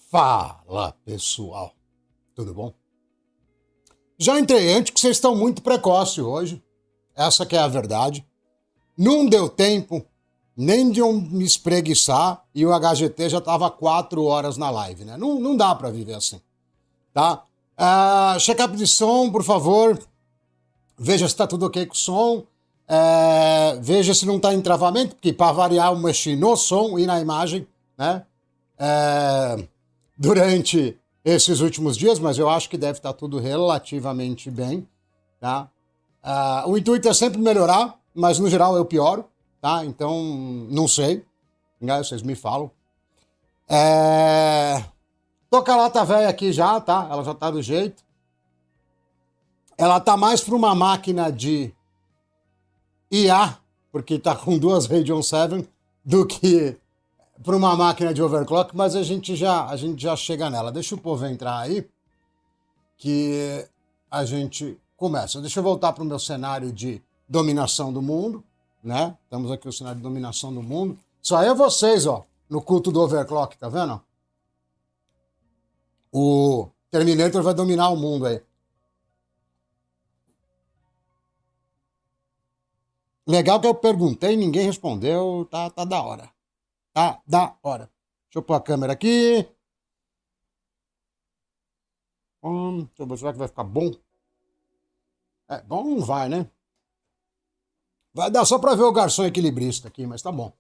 Fala, pessoal. Tudo bom? Já entrei antes que vocês estão muito precoce hoje. Essa que é a verdade. Não deu tempo nem de eu me espreguiçar e o HGT já estava 4 horas na live, né? Não dá para viver assim, tá? Check-up de som, por favor. Veja se está tudo ok com o som. Veja se não está em travamento, porque para variar eu mexi no som e na imagem, né? Durante esses últimos dias, mas eu acho que deve estar tudo relativamente bem, tá? O intuito é sempre melhorar, mas no geral eu pioro, tá? Então, não sei, né? Vocês me falam. Tô com a lata velha aqui já, tá? Ela já tá do jeito. Ela tá mais para uma máquina de IA, porque tá com 2 Radeon 7, do que para uma máquina de overclock, mas a gente já chega nela. Deixa o povo entrar aí, que a gente começa. Deixa eu voltar para o meu cenário de dominação do mundo, né? Estamos aqui no cenário de dominação do mundo. Isso aí é vocês, ó, no culto do overclock, tá vendo? O Terminator vai dominar o mundo aí. Legal que eu perguntei, ninguém respondeu, tá da hora. Tá da hora. Deixa eu pôr a câmera aqui. Deixa eu ver, será que vai ficar bom? Bom não vai, né? Vai dar só pra ver o garçom equilibrista aqui, mas tá bom.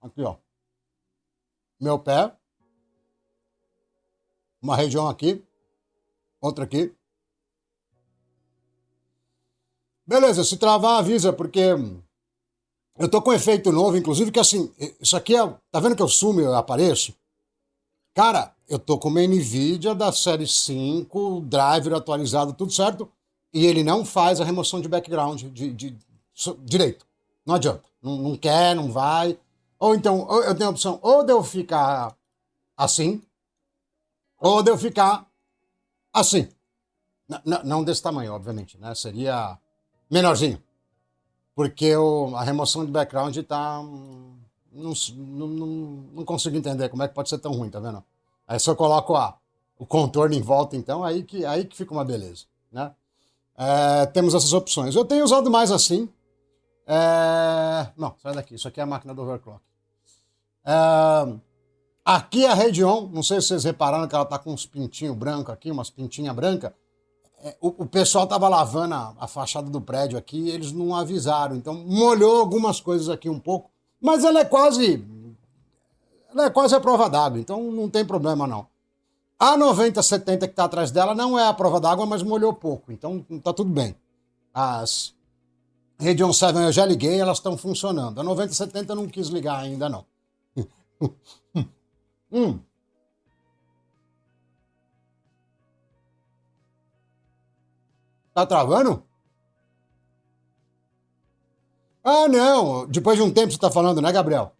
Aqui, ó. Meu pé. Uma região aqui. Outra aqui. Beleza, se travar, avisa, porque eu tô com um efeito novo, inclusive, que assim, isso aqui é. Tá vendo que eu sumo e eu apareço? Cara, eu tô com uma NVIDIA da série 5, driver atualizado, tudo certo, e ele não faz a remoção de background direito. Não adianta. Não quer, não vai. Ou então, eu tenho a opção ou de eu ficar assim, ou de eu ficar assim. Não desse tamanho, obviamente, né? Seria menorzinho. Porque a remoção de background tá. Não consigo entender como é que pode ser tão ruim, tá vendo? Aí se eu coloco o contorno em volta, então, aí que fica uma beleza, né? Temos essas opções. Eu tenho usado mais assim. Não, sai daqui. Isso aqui é a máquina do overclock. Aqui é a Radeon. Não sei se vocês repararam que ela tá com uns pintinhos brancos aqui, umas pintinhas brancas. O pessoal tava lavando a fachada do prédio aqui e eles não avisaram. Então molhou algumas coisas aqui um pouco. Mas ela é quase a prova d'água, então não tem problema não. A 9070 que está atrás dela não é a prova d'água, mas molhou pouco, então tá tudo bem. As Radeon 7 eu já liguei, elas estão funcionando. A 9070 eu não quis ligar ainda não. Tá travando? Ah, não. Depois de um tempo você tá falando, né, Gabriel?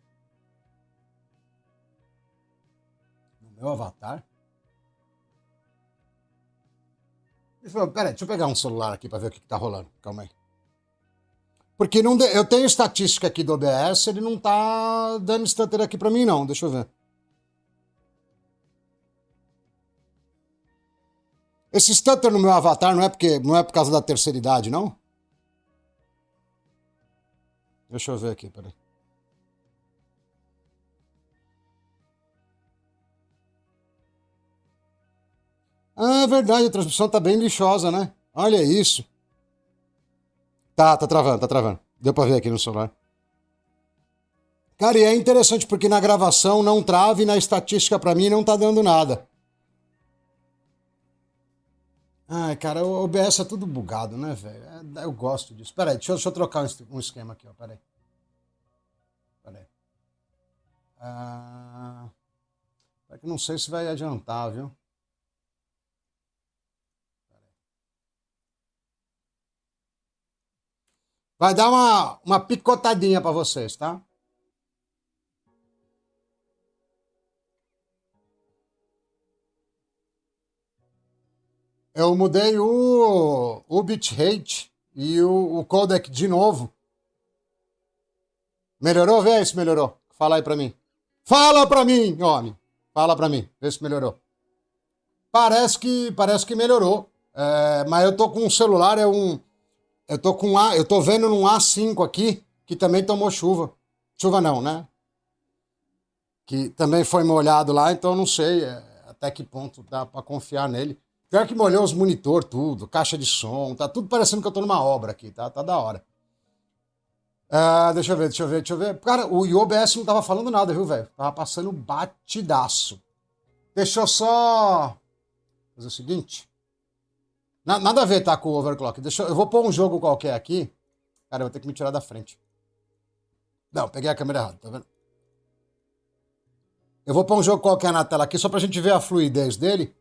No meu avatar? Peraí, deixa eu pegar um celular aqui pra ver o que tá rolando. Calma aí. Porque eu tenho estatística aqui do OBS, ele não tá dando stutter aqui pra mim, não. Deixa eu ver. Esse stutter no meu avatar não é por causa da terceira idade, não? Deixa eu ver aqui, peraí. Ah, é verdade, a transmissão tá bem lixosa, né? Olha isso. Tá travando, tá travando. Deu pra ver aqui no celular. Cara, e é interessante porque na gravação não trava e na estatística pra mim não tá dando nada. Ai, cara, o OBS é tudo bugado, né, velho? Eu gosto disso. Peraí, deixa eu trocar um esquema aqui, ó. Peraí. É que não sei se vai adiantar, viu? Vai dar uma picotadinha pra vocês, tá? Eu mudei o bitrate e o codec de novo. Melhorou? Vê aí se melhorou. Fala aí pra mim. Fala pra mim, homem. Fala pra mim. Vê se melhorou. Parece que melhorou. É, mas eu tô com um celular, eu tô vendo num A5 aqui, que também tomou chuva. Chuva não, né? Que também foi molhado lá, então eu não sei até que ponto dá pra confiar nele. Pior que molhou os monitor, tudo, caixa de som, tá tudo parecendo que eu tô numa obra aqui, tá da hora. Ah, deixa eu ver. Cara, o OBS não tava falando nada, viu, velho? Tava passando batidaço. Deixa eu só fazer o seguinte. Nada a ver, tá, com o overclock. Eu vou pôr um jogo qualquer aqui. Cara, eu vou ter que me tirar da frente. Não, peguei a câmera errada, tá vendo? Eu vou pôr um jogo qualquer na tela aqui só pra gente ver a fluidez dele.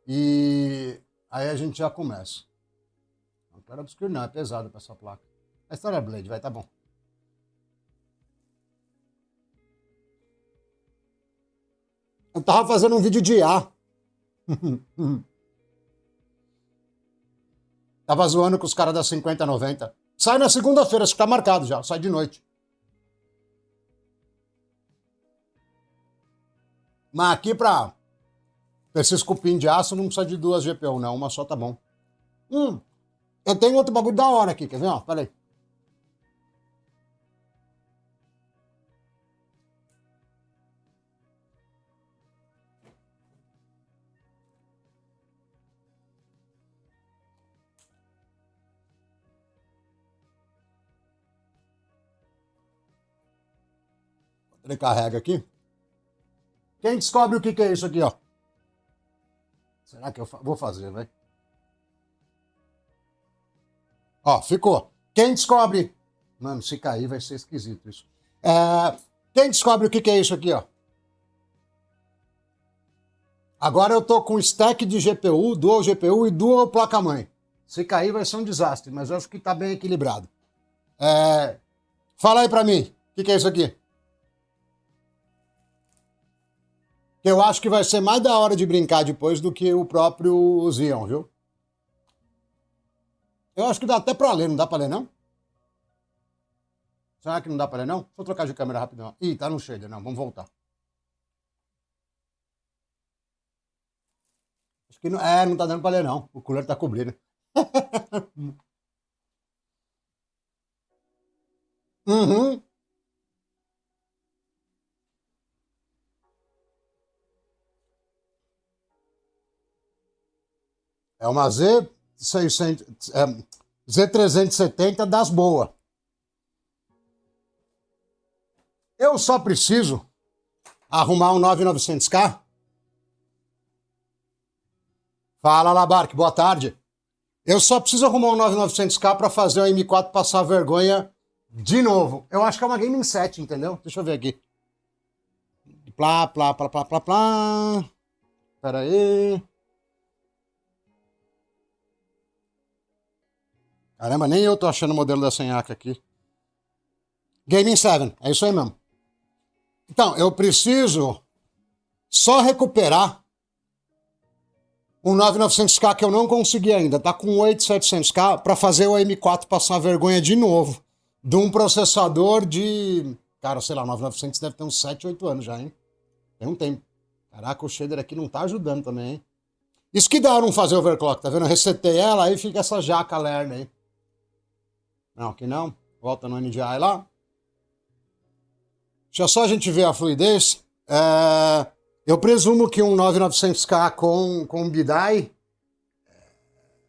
E aí a gente já começa. Não quero obscure não, é pesado pra essa placa. A história é Blade, vai, tá bom. Eu tava fazendo um vídeo de IA. Tava zoando com os caras da 5090. Sai na segunda-feira, acho que tá marcado já, sai de noite. Mas aqui pra esses cupim de aço não precisa de duas GPU, não. Uma só tá bom. Eu tenho outro bagulho da hora aqui, quer ver? Ó, pera aí. Ele carrega aqui. Quem descobre o que é isso aqui, ó? Será que eu vou fazer, vai? Ó, ficou. Quem descobre... Mano, se cair vai ser esquisito isso. Quem descobre o que é isso aqui, ó? Agora eu tô com stack de GPU, dual GPU e dual placa-mãe. Se cair vai ser um desastre, mas eu acho que tá bem equilibrado. Fala aí pra mim, o que é isso aqui? Eu acho que vai ser mais da hora de brincar depois do que o próprio Xeon, viu? Eu acho que dá até pra ler, não dá pra ler não? Será que não dá pra ler não? Deixa eu trocar de câmera rapidão. Ih, tá no shader, não, vamos voltar. Acho que não, não tá dando pra ler não, o cooler tá cobrindo. Uhum. É uma Z600, Z370 das boas. Eu só preciso arrumar um 9900K. Fala, Labarque, boa tarde. Eu só preciso arrumar um 9900K para fazer o M4 passar vergonha de novo. Eu acho que é uma Gaming 7, entendeu? Deixa eu ver aqui. Plá, plá, plá, plá, plá, plá. Pera aí. Caramba, nem eu tô achando o modelo da Senhaca aqui. Gaming 7, é isso aí mesmo. Então, eu preciso só recuperar um 9900K que eu não consegui ainda. Tá com 8700K para fazer o M4 passar vergonha de novo. De um processador de... Cara, sei lá, 9900 deve ter uns 7, 8 anos já, hein? Tem um tempo. Caraca, o shader aqui não tá ajudando também, hein? Isso que dá não fazer overclock, tá vendo? Eu resetei ela, aí fica essa jaca lerna aí. Não, aqui não. Volta no NDI lá. Deixa só a gente ver a fluidez. Eu presumo que um 9900K com BDI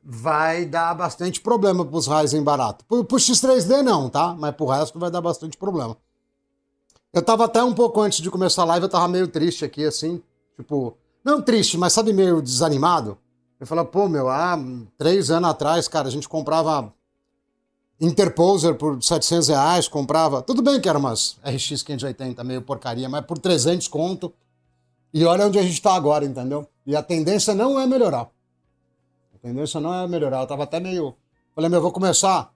vai dar bastante problema pros Ryzen barato. Pro X3D não, tá? Mas pro resto vai dar bastante problema. Eu tava até um pouco antes de começar a live, eu tava meio triste aqui, assim. Tipo, não triste, mas sabe, meio desanimado. Eu falei, pô, meu, 3 anos atrás, cara, a gente comprava Interposer por R$ 700, comprava... Tudo bem que era umas RX 580, meio porcaria, mas por 300 conto. E olha onde a gente tá agora, entendeu? E a tendência não é melhorar. A tendência não é melhorar. Eu tava até meio... Falei, meu, eu vou começar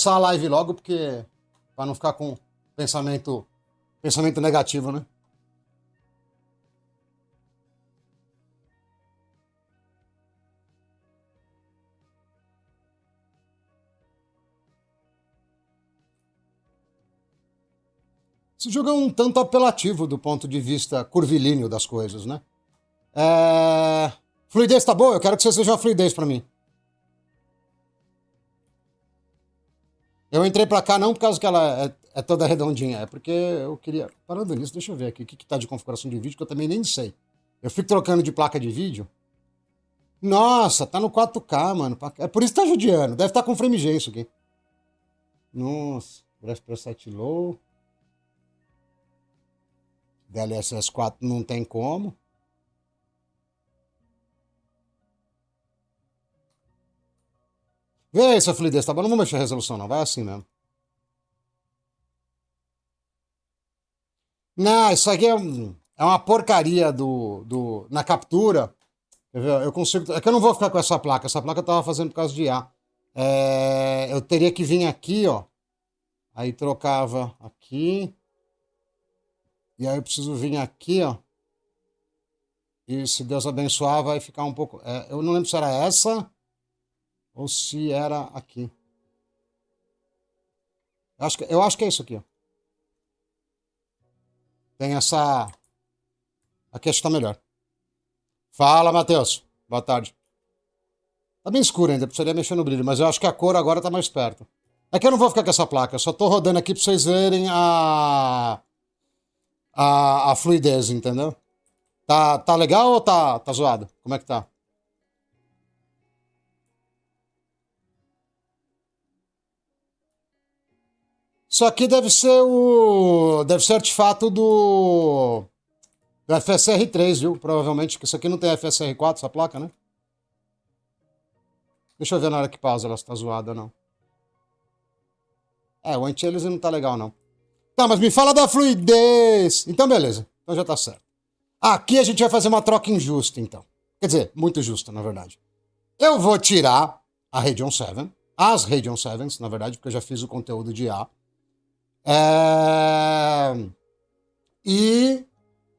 a live logo, porque... Pra não ficar com pensamento negativo, né? Esse jogo é um tanto apelativo do ponto de vista curvilíneo das coisas, né? Fluidez tá boa? Eu quero que você seja uma fluidez pra mim. Eu entrei pra cá não por causa que ela é toda redondinha, é porque eu queria... Parando nisso, deixa eu ver aqui o que tá de configuração de vídeo, que eu também nem sei. Eu fico trocando de placa de vídeo. Nossa, tá no 4K, mano. É por isso que tá judiando. Deve estar com frame G isso aqui. Nossa, preset low. DLSS 4 não tem como. Vê essa fluidez, tá bom? Não vou mexer a resolução, não. Vai assim mesmo. Não, isso aqui é uma porcaria na captura. Eu consigo. É que eu não vou ficar com essa placa. Essa placa eu tava fazendo por causa de IA. Eu teria que vir aqui, ó. Aí trocava aqui. E aí eu preciso vir aqui, ó. E se Deus abençoar, vai ficar um pouco. Eu não lembro se era essa ou se era aqui. Eu acho que é isso aqui, ó. Tem essa. Aqui acho que tá melhor. Fala, Matheus. Boa tarde. Tá bem escuro ainda, precisaria mexer no brilho, mas eu acho que a cor agora tá mais perto. É que eu não vou ficar com essa placa, eu só tô rodando aqui pra vocês verem a fluidez, entendeu? Tá legal ou tá zoado? Como é que tá? Isso aqui deve ser artefato do FSR3, viu? Provavelmente, que isso aqui não tem FSR4, essa placa, né? Deixa eu ver na hora que pausa ela se tá zoada ou não. O anti-aliasing não tá legal, não. Tá, mas me fala da fluidez. Então, beleza. Então já tá certo. Aqui a gente vai fazer uma troca injusta, então. Quer dizer, muito justa, na verdade. Eu vou tirar a Radeon 7, as Radeon 7s, na verdade, porque eu já fiz o conteúdo de A. E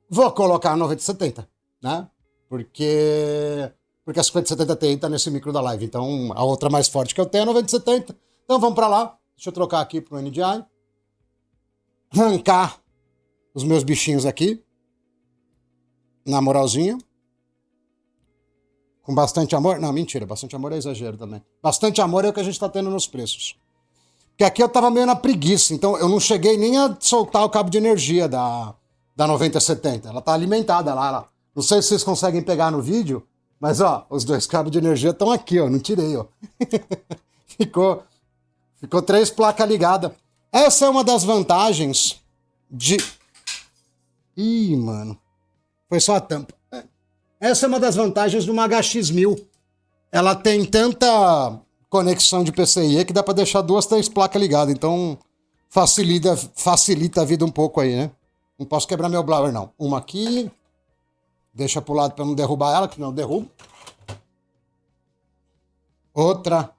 vou colocar a 9070, né? Porque a 5070 Ti tá nesse micro da live. Então, a outra mais forte que eu tenho é a 9070. Então, vamos pra lá. Deixa eu trocar aqui pro NDI. Arrancar os meus bichinhos aqui. Na moralzinha. Com bastante amor. Não, mentira. Bastante amor é exagero também. Bastante amor é o que a gente tá tendo nos preços. Porque aqui eu tava meio na preguiça. Então, eu não cheguei nem a soltar o cabo de energia da 9070. Ela tá alimentada lá. Não sei se vocês conseguem pegar no vídeo. Mas, ó, os dois cabos de energia estão aqui, ó. Não tirei, ó. Ficou 3 placas ligadas. Essa é uma das vantagens de... Ih, mano. Foi só a tampa. Essa é uma das vantagens de uma HX1000. Ela tem tanta conexão de PCIe que dá pra deixar 2, 3 placas ligadas. Então, facilita a vida um pouco aí, né? Não posso quebrar meu blower, não. Uma aqui... Deixa pro lado para não derrubar ela, que não derrubo. Outra.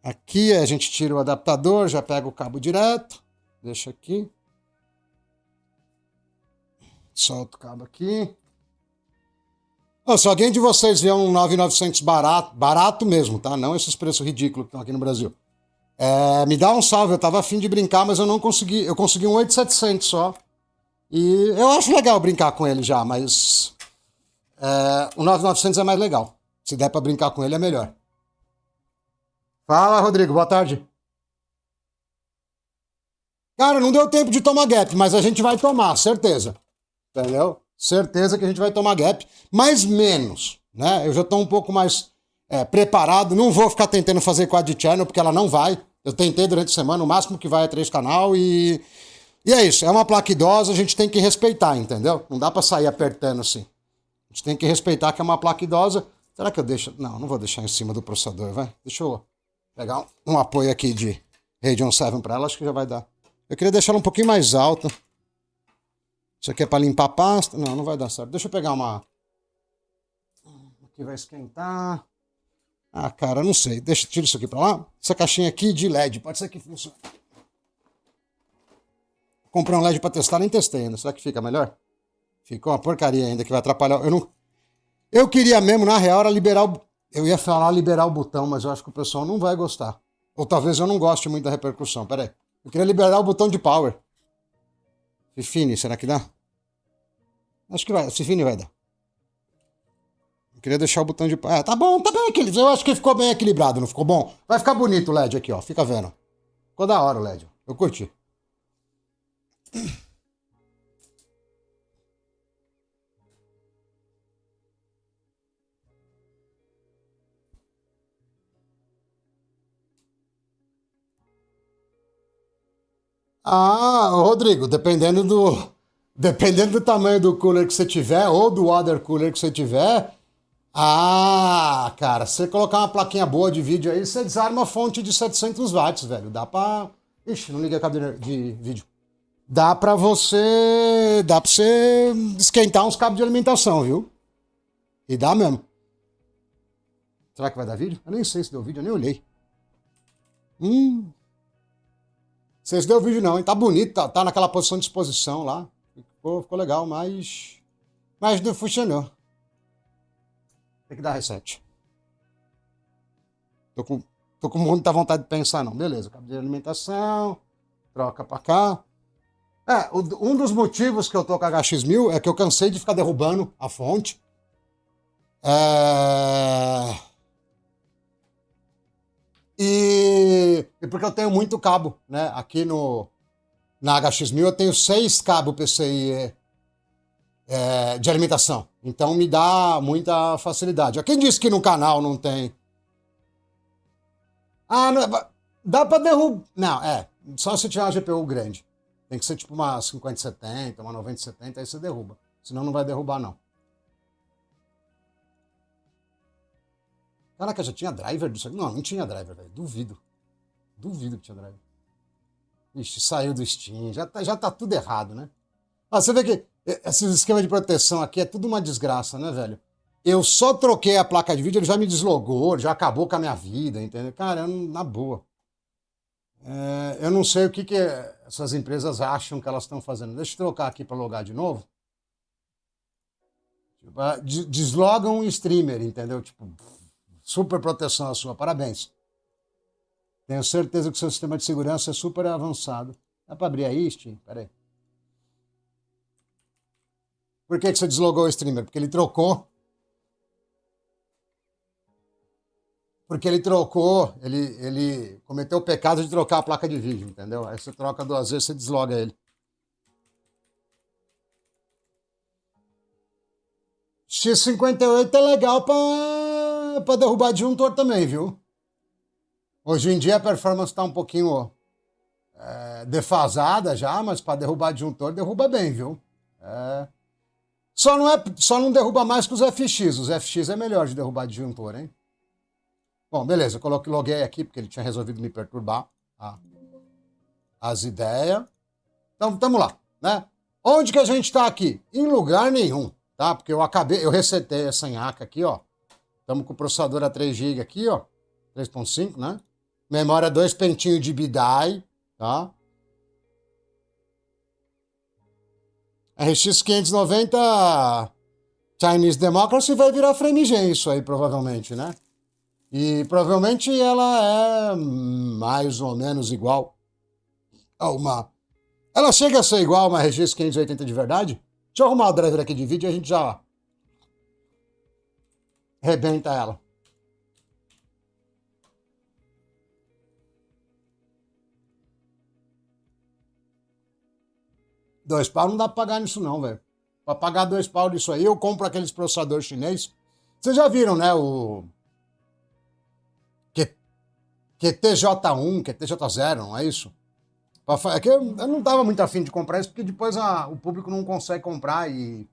Aqui a gente tira o adaptador, já pega o cabo direto. Deixa aqui. Solta o cabo aqui. Se alguém de vocês vê um 9900 barato mesmo, tá? Não esses preços ridículos que estão aqui no Brasil. Me dá um salve, eu tava afim de brincar, mas eu não consegui. Eu consegui um 8700 só. E eu acho legal brincar com ele já, mas o 9900 é mais legal. Se der pra brincar com ele, é melhor. Fala, Rodrigo, boa tarde. Cara, não deu tempo de tomar gap, mas a gente vai tomar, certeza. Entendeu? Certeza que a gente vai tomar gap, mas menos, né? Eu já tô um pouco mais preparado, não vou ficar tentando fazer quad channel, porque ela não vai. Eu tentei durante a semana, o máximo que vai é 3 canal e é isso, é uma placa idosa, a gente tem que respeitar, entendeu? Não dá pra sair apertando assim. A gente tem que respeitar que é uma placa idosa. Será que eu deixo? Não, não vou deixar em cima do processador, vai. Deixa eu pegar um apoio aqui de Radeon 7 pra ela, acho que já vai dar. Eu queria deixar ela um pouquinho mais alta. Isso aqui é pra limpar a pasta. Não, não vai dar certo. Deixa eu pegar uma... Aqui vai esquentar. Ah, cara, não sei. Tira isso aqui pra lá. Essa caixinha aqui de LED, pode ser que funcione. Comprei um LED pra testar, nem testei ainda. Será que fica melhor? Ficou uma porcaria ainda que vai atrapalhar. Eu queria mesmo, na real, era liberar o... Eu ia falar liberar o botão, mas eu acho que o pessoal não vai gostar. Ou talvez eu não goste muito da repercussão. Pera aí. Eu queria liberar o botão de power. Fifine, será que dá? Acho que vai, Fifine vai dar. Eu queria deixar o botão de... tá bom, tá bem equilibrado. Eu acho que ficou bem equilibrado, não ficou bom? Vai ficar bonito o LED aqui, ó. Fica vendo. Ficou da hora o LED. Eu curti. Ah, Rodrigo, dependendo do tamanho do cooler que você tiver, ou do water cooler que você tiver, cara, se você colocar uma plaquinha boa de vídeo aí, você desarma a fonte de 700 watts, velho. Dá pra... Ixi, não liguei a cadeira de vídeo. Dá pra você esquentar uns cabos de alimentação, viu? E dá mesmo. Será que vai dar vídeo? Eu nem sei se deu vídeo, eu nem olhei. Não sei se deu vídeo não, hein? Tá bonito, tá naquela posição de exposição lá. Ficou legal, mas não funcionou. Tem que dar reset. Tô com muita vontade de pensar, não. Beleza, cabo de alimentação, troca pra cá. Um dos motivos que eu tô com a HX1000 é que eu cansei de ficar derrubando a fonte. E porque eu tenho muito cabo, né? Aqui na HX1000 eu tenho 6 cabos PCI de alimentação. Então me dá muita facilidade. Quem disse que no canal não tem? Não, dá pra derrubar. Não, só se tiver uma GPU grande. Tem que ser tipo uma 5070, uma 9070, aí você derruba. Senão não vai derrubar, não. Caraca, já tinha driver disso aqui? Não, não tinha driver, velho. Duvido. Duvido que tinha driver. Ixi, saiu do Steam. Já tá tudo errado, né? Você vê que esse esquema de proteção aqui é tudo uma desgraça, né, velho? Eu só troquei a placa de vídeo, ele já me deslogou, já acabou com a minha vida, entendeu? Cara, na boa. Eu não sei o que essas empresas acham que elas estão fazendo. Deixa eu trocar aqui para logar de novo. Deslogam um streamer, entendeu? Tipo, super proteção a sua, parabéns. Tenho certeza que o seu sistema de segurança é super avançado. Dá para abrir aí, Steam? Pera aí. Por que você deslogou o streamer? Porque ele trocou. Ele cometeu o pecado de trocar a placa de vídeo, entendeu? Aí você troca 2 vezes, você desloga ele. X58 é legal pra derrubar disjuntor também, viu? Hoje em dia a performance tá um pouquinho defasada já, mas para derrubar disjuntor, derruba bem, viu? Só não derruba mais que os FX. Os FX é melhor de derrubar disjuntor, hein? Bom, beleza, eu loguei aqui porque ele tinha resolvido me perturbar as ideias. Então, tamo lá, né? Onde que a gente tá aqui? Em lugar nenhum, tá? Porque eu resetei essa nhaca aqui, ó. Tamo com o processador a 3 GB aqui, ó. 3.5, né? Memória 2 pentinhos de BDI, tá? RX 590 Chinese Democracy vai virar FrameGen isso aí, provavelmente, né? E provavelmente ela é mais ou menos igual a uma... Ela chega a ser igual a uma RX 580 de verdade? Deixa eu arrumar o driver aqui de vídeo e a gente já rebenta ela. R$2 não dá pra pagar nisso não, velho. Pra pagar R$2 disso aí, eu compro aqueles processadores chinês. Vocês já viram, né, o QTJ1, QTJ0, não é isso? É que eu não tava muito afim de comprar isso, porque depois o público não consegue comprar e...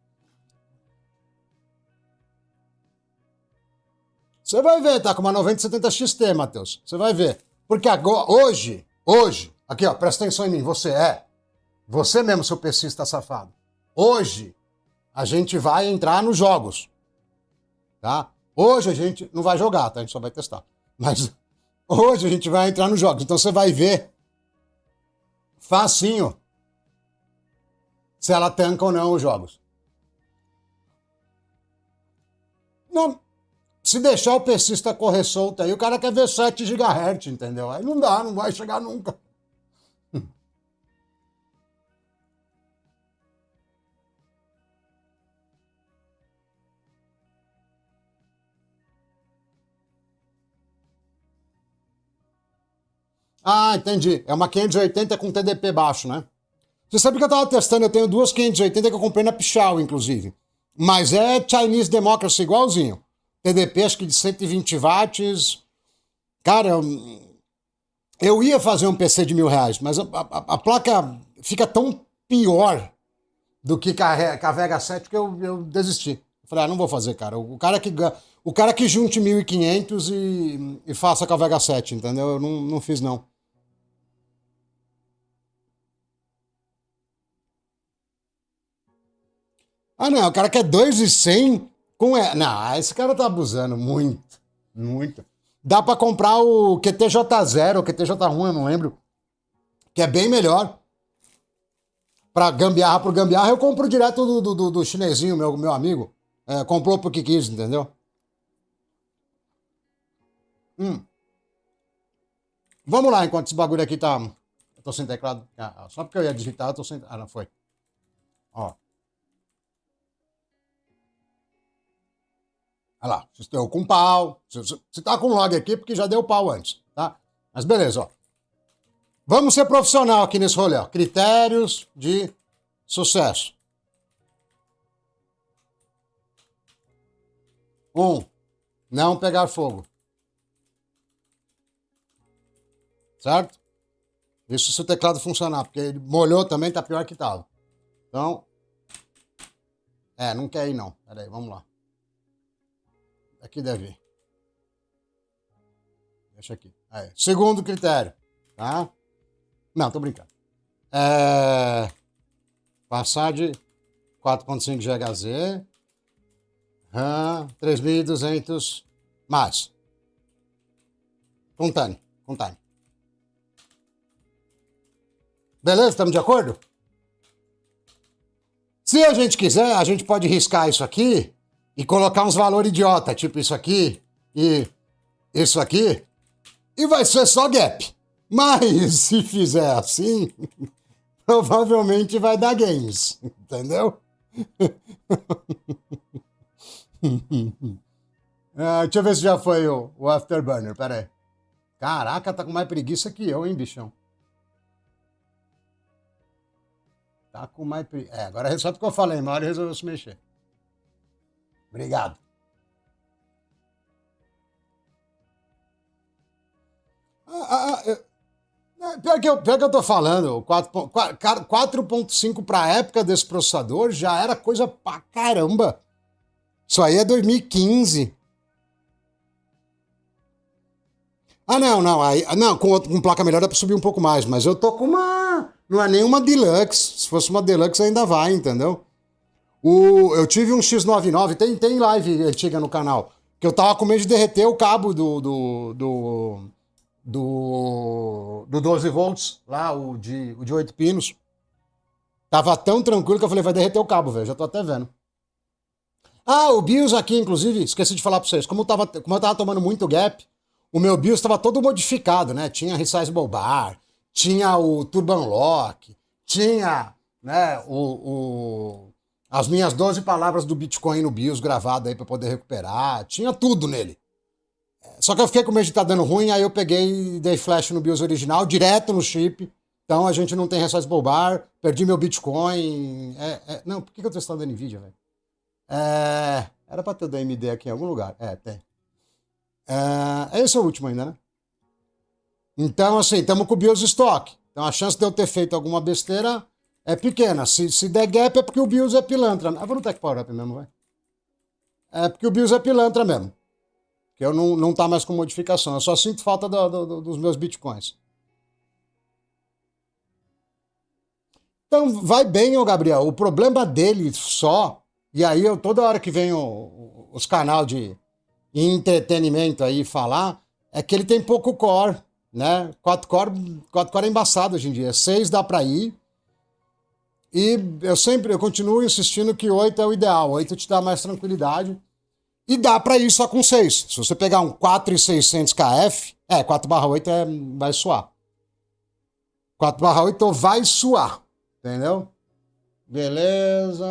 Você vai ver, tá com uma 9070 XT, Matheus. Você vai ver. Porque agora, hoje, aqui ó, presta atenção em mim, você mesmo, seu PCista safado. Hoje, a gente vai entrar nos jogos, tá? Hoje a gente não vai jogar, tá? A gente só vai testar. Mas hoje a gente vai entrar nos jogos. Então você vai ver facinho se ela tanca ou não os jogos. Não, se deixar o PCista correr solto aí, o cara quer ver 7 GHz, entendeu? Aí não dá, não vai chegar nunca. Ah, entendi. É uma 580 com TDP baixo, né? Você sabe que eu tava testando, eu tenho duas 580 que eu comprei na Pichau, inclusive. Mas é Chinese Democracy igualzinho. TDP acho que de 120 watts. Cara, eu ia fazer um PC de R$ 1.000, mas a placa fica tão pior do que com a Vega 7 que eu desisti. Eu falei, não vou fazer, cara. O cara que junte 1.500 e faça com a Vega 7, entendeu? Eu não fiz, não. Ah, não, o cara quer 2.100 com... Não, esse cara tá abusando muito, muito. Dá pra comprar o QTJ0, o QTJ1, eu não lembro, que é bem melhor. Pra gambiarra por gambiarra, eu compro direto do chinesinho, meu amigo. Comprou porque quis, entendeu? Hum. Vamos lá, enquanto esse bagulho aqui tá... Eu tô sem teclado. Só porque eu ia digitar, eu tô sem... Ah, não, foi. Ó, olha lá. Vocês estão com pau. Você tá com log aqui porque já deu pau antes, tá? Mas beleza, ó. Vamos ser profissional aqui nesse rolê, ó. Critérios de sucesso. 1. Não pegar fogo. Certo? Isso se o teclado funcionar, porque ele molhou também, tá pior que tava. Então, não quer ir não. Pera aí, vamos lá. Aqui deve ir. Deixa aqui. Aí. Segundo critério, tá? Não, tô brincando. Passar de 4.5 GHz, RAM 3.200 mais. Com time. Beleza? Estamos de acordo? Se a gente quiser, a gente pode riscar isso aqui e colocar uns valores idiota, tipo isso aqui e isso aqui, e vai ser só gap. Mas se fizer assim, provavelmente vai dar games, entendeu? Deixa eu ver se já foi o Afterburner, pera aí. Caraca, tá com mais preguiça que eu, hein, bichão? Tá com mais preguiça. Agora só porque eu falei, uma hora resolveu se mexer. Obrigado. Pior que eu tô falando, o 4.5 pra época desse processador já era coisa pra caramba. Isso aí é 2015. Não, com placa melhor dá pra subir um pouco mais, mas eu tô com uma. Não é nenhuma Deluxe. Se fosse uma Deluxe ainda vai, entendeu? Eu tive um X99, tem live antiga no canal, que eu tava com medo de derreter o cabo do 12 volts, lá, o de 8 pinos. Tava tão tranquilo que eu falei, vai derreter o cabo, velho. Já tô até vendo. O BIOS aqui, inclusive, esqueci de falar pra vocês. Como eu tava tomando muito gap, o meu BIOS estava todo modificado, né? Tinha Resizable Bar, tinha o Turbo Unlock, tinha, né, as minhas 12 palavras do Bitcoin no BIOS gravado aí para poder recuperar. Tinha tudo nele. Só que eu fiquei com medo de estar dando ruim, aí eu peguei e dei flash no BIOS original, direto no chip. Então a gente não tem Resizable Bar, perdi meu Bitcoin. Não, por que eu tô testando NVIDIA, velho? Era pra ter o DMD aqui em algum lugar. Tem. Esse é o último ainda, né? Então, assim, estamos com o BIOS estoque. Então, a chance de eu ter feito alguma besteira é pequena. Se der gap, é porque o BIOS é pilantra. Vou no Tech Power Up mesmo, vai. É porque o BIOS é pilantra mesmo. Que eu não tá mais com modificação. Eu só sinto falta dos meus bitcoins. Então, vai bem, ô Gabriel. O problema dele só, e aí toda hora que vem os canais de entretenimento aí falar, é que ele tem pouco core, né? 4 core é embaçado hoje em dia. 6 dá pra ir. E eu continuo insistindo que 8 é o ideal. 8 te dá mais tranquilidade. E dá pra ir só com 6. Se você pegar um 4600 KF, 4/8 vai suar. 4/8 vai suar. Entendeu? Beleza.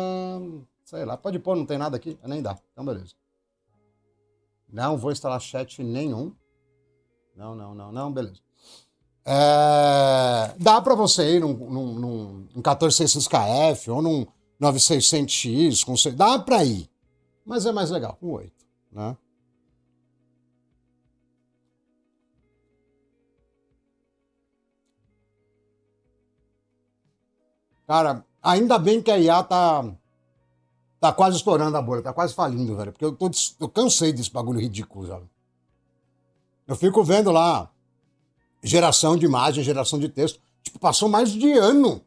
Sei lá, pode pôr, não tem nada aqui? Nem dá. Então, beleza. Não vou instalar chat nenhum. Não, beleza. Dá para você ir num 14600KF ou num 9600X, dá para ir, mas é mais legal com 8, né? Cara, ainda bem que a IA tá quase estourando a bolha, tá quase falindo, velho, porque eu cansei desse bagulho ridículo, sabe? Eu fico vendo lá geração de imagem, geração de texto, tipo, passou mais de ano,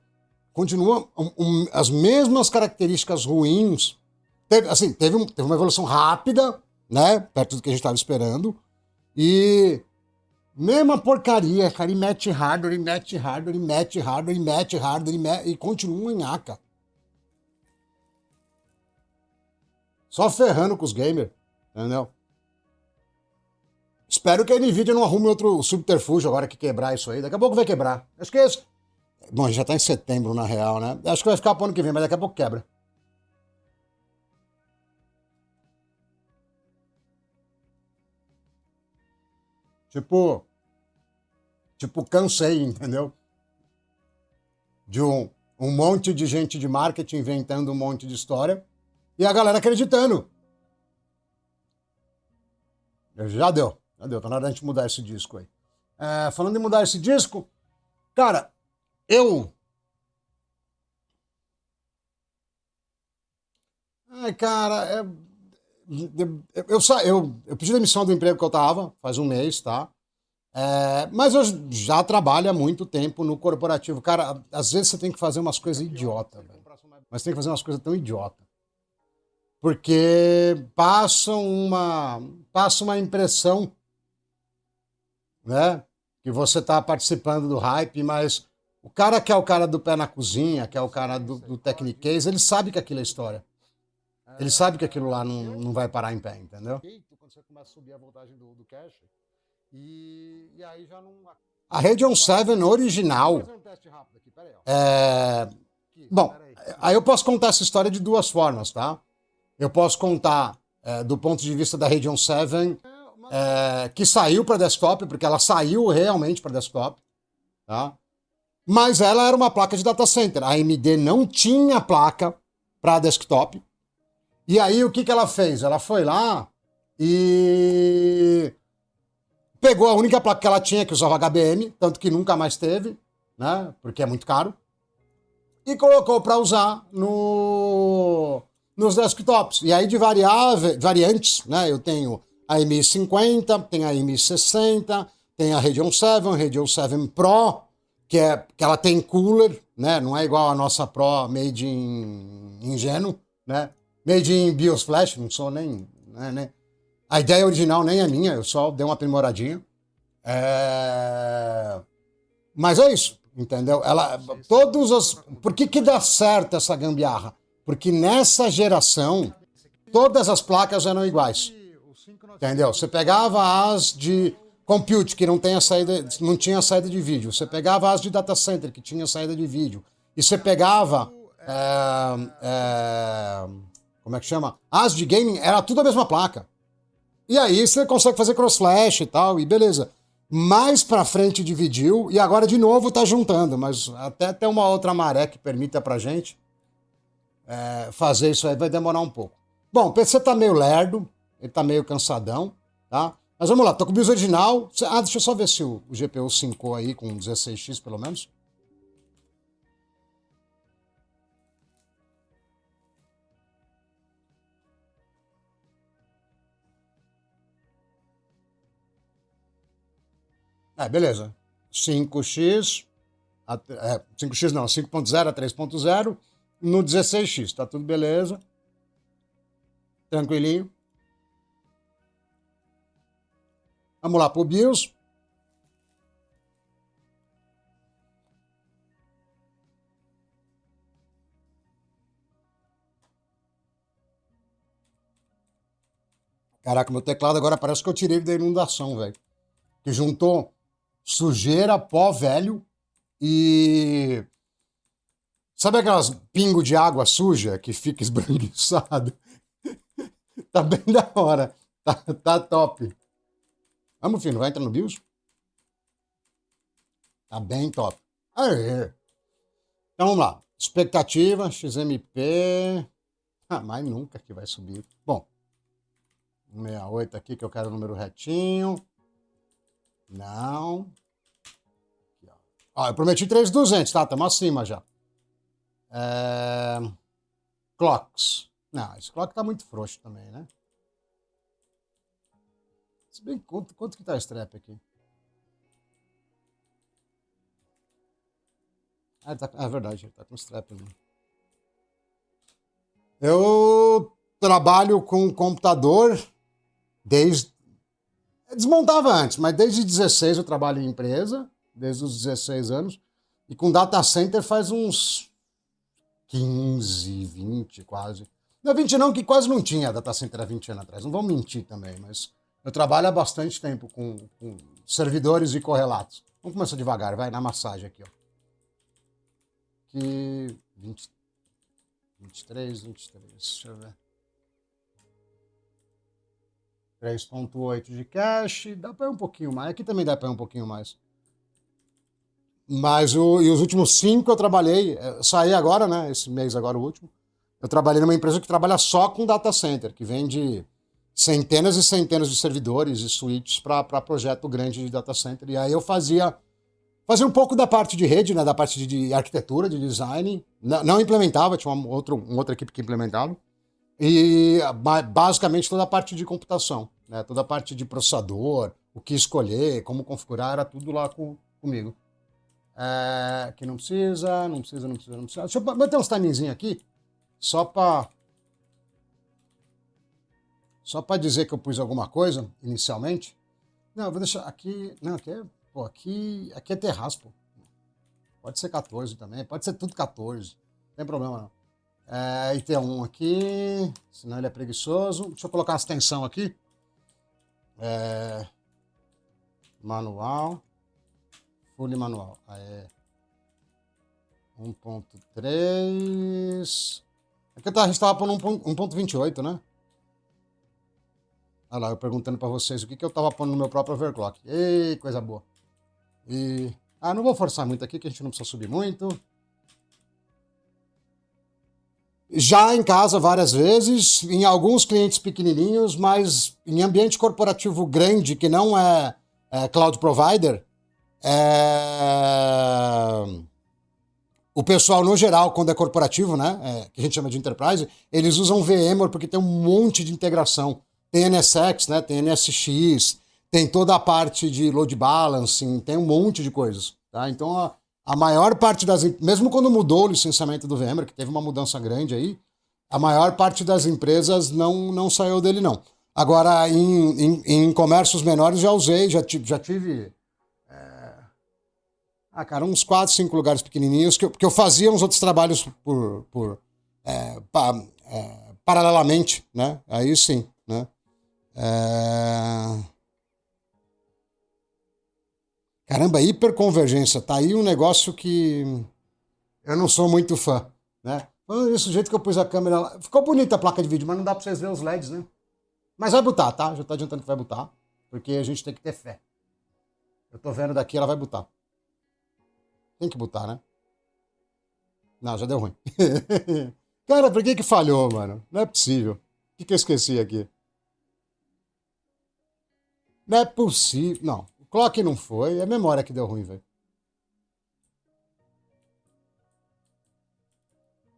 continua as mesmas características ruins. Teve uma evolução rápida, né, perto do que a gente estava esperando, e mesma porcaria, cara, e mete hardware, e mete hardware, e mete hardware, e mete hardware, e continua em aca. Só ferrando com os gamers, entendeu? Espero que a Nvidia não arrume outro subterfúgio agora que quebrar isso aí. Daqui a pouco vai quebrar. Acho que é isso. Bom, já tá em setembro, na real, né? Acho que vai ficar pro ano que vem, mas daqui a pouco quebra. Tipo, cansei, entendeu? De um monte de gente de marketing inventando um monte de história e a galera acreditando. Já deu, tá na hora da gente mudar esse disco aí. Falando em mudar esse disco, cara, Ai, cara, eu pedi demissão do emprego que eu tava faz um mês, tá? Mas eu já trabalho há muito tempo no corporativo. Cara, às vezes você tem que fazer umas coisas idiota, velho. Mas tem que fazer umas coisas tão idiota. Porque passa uma impressão, né? Que você tá participando do hype, mas o cara que é o cara do pé na cozinha, que é o cara do Technicase, ele sabe que aquilo é história. Ele sabe que aquilo lá não vai parar em pé, entendeu? Quando você começa a subir a voltagem do cache, e aí já não. A Radeon 7 original. É... Bom, aí eu posso contar essa história de duas formas, tá? Eu posso contar do ponto de vista da Radeon 7, que saiu para desktop, porque ela saiu realmente para desktop, tá? Mas ela era uma placa de data center. A AMD não tinha placa para desktop. E aí o que ela fez? Ela foi lá e pegou a única placa que ela tinha, que usava HBM, tanto que nunca mais teve, né? Porque é muito caro, e colocou para usar nos desktops. E aí de variantes, né? Eu tenho a MI50, tenho a MI60, tenho a Radeon 7 Pro, que ela tem cooler, né? Não é igual a nossa Pro made in Geno, né? Made in BIOS Flash, não sou nem, né? A ideia original nem é minha, eu só dei uma aprimoradinha. Mas é isso, entendeu? Por que dá certo essa gambiarra? Porque nessa geração, todas as placas eram iguais. Entendeu? Você pegava as de compute, que não tinha saída de vídeo. Você pegava as de data center, que tinha saída de vídeo. E você pegava... como é que chama? As de gaming, era tudo a mesma placa. E aí você consegue fazer cross-flash e tal, e beleza. Mais pra frente dividiu, e agora de novo tá juntando, mas até ter uma outra maré que permita pra gente fazer isso aí vai demorar um pouco. Bom, o PC tá meio lerdo, ele tá meio cansadão, tá? Mas vamos lá, tô com o BIOS original. Deixa eu só ver se o GPU syncou aí com 16x pelo menos. Beleza. 5x, 5x não, 5.0 a 3.0 no 16x, tá tudo beleza. Tranquilinho. Vamos lá pro BIOS. Caraca, meu teclado agora parece que eu tirei ele da inundação, velho. Que juntou sujeira, pó velho e... Sabe aquelas pingos de água suja que fica esbranquiçado? Tá bem da hora. Tá top. Vamos, filho, vai entrar no BIOS? Tá bem top. Aê. Então vamos lá. Expectativa, XMP. Mas nunca que vai subir. Bom, 168 aqui que eu quero o número retinho. Não. Aqui, ó. Eu prometi 3.200, tá? Estamos acima já. Clocks. Não, esse clock tá muito frouxo também, né? Se bem, quanto que tá a strap aqui? É verdade, ele tá com strap ali. Eu trabalho com computador desde... Desmontava antes, mas desde 16 eu trabalho em empresa, desde os 16 anos, e com data center faz uns 15, 20 quase. Não é 20 não, que quase não tinha data center há 20 anos atrás, não vamos mentir também, mas eu trabalho há bastante tempo com servidores e correlatos. Vamos começar devagar, vai na massagem aqui, ó. Aqui, 23, deixa eu ver. 3.8 de cache, dá para ir um pouquinho mais. Aqui também dá para ir um pouquinho mais. Mas e os últimos 5 eu trabalhei, saí agora, né? Esse mês agora o último. Eu trabalhei numa empresa que trabalha só com data center, que vende centenas e centenas de servidores e switches para projeto grande de data center. E aí eu fazia um pouco da parte de rede, né? Da parte de arquitetura, de design. Não implementava, tinha uma outra equipe que implementava. E basicamente toda a parte de computação, né? Toda a parte de processador, o que escolher, como configurar, era tudo lá comigo. Aqui não precisa. Deixa eu meter uns timezinhos aqui, só para dizer que eu pus alguma coisa inicialmente. Não, eu vou deixar aqui. Não, aqui é terraço, pô. Pode ser 14 também, pode ser tudo 14. Não tem problema não. E tem um aqui, senão ele é preguiçoso. Deixa eu colocar uma extensão aqui. Manual. Fully manual. 1.3. Aqui a gente estava pondo 1.28, né? Olha lá, eu perguntando para vocês o que eu estava pondo no meu próprio overclock. Ei, coisa boa. Não vou forçar muito aqui, que a gente não precisa subir muito. Já em casa várias vezes, em alguns clientes pequenininhos, mas em ambiente corporativo grande, que não é cloud provider, o pessoal, no geral, quando é corporativo, né, que a gente chama de enterprise, eles usam VMware porque tem um monte de integração. Tem NSX, né, tem NSX, tem toda a parte de load balancing, tem um monte de coisas. Tá? Então, a maior parte das... Mesmo quando mudou o licenciamento do VMware, que teve uma mudança grande aí, a maior parte das empresas não saiu dele, não. Agora, em comércios menores, já usei, já tive... cara, uns 4, 5 lugares pequenininhos, porque eu fazia uns outros trabalhos paralelamente, né? Aí sim, né? Caramba, hiperconvergência, tá aí um negócio que eu não sou muito fã, né? Esse jeito que eu pus a câmera lá, ficou bonita a placa de vídeo, mas não dá pra vocês verem os LEDs, né? Mas vai botar, tá? Já tô adiantando que vai botar, porque a gente tem que ter fé. Eu tô vendo daqui, ela vai botar. Tem que botar, né? Não, já deu ruim. Cara, por que falhou, mano? Não é possível. O que eu esqueci aqui? Não é possível. Não, o clock não foi, é a memória que deu ruim, velho.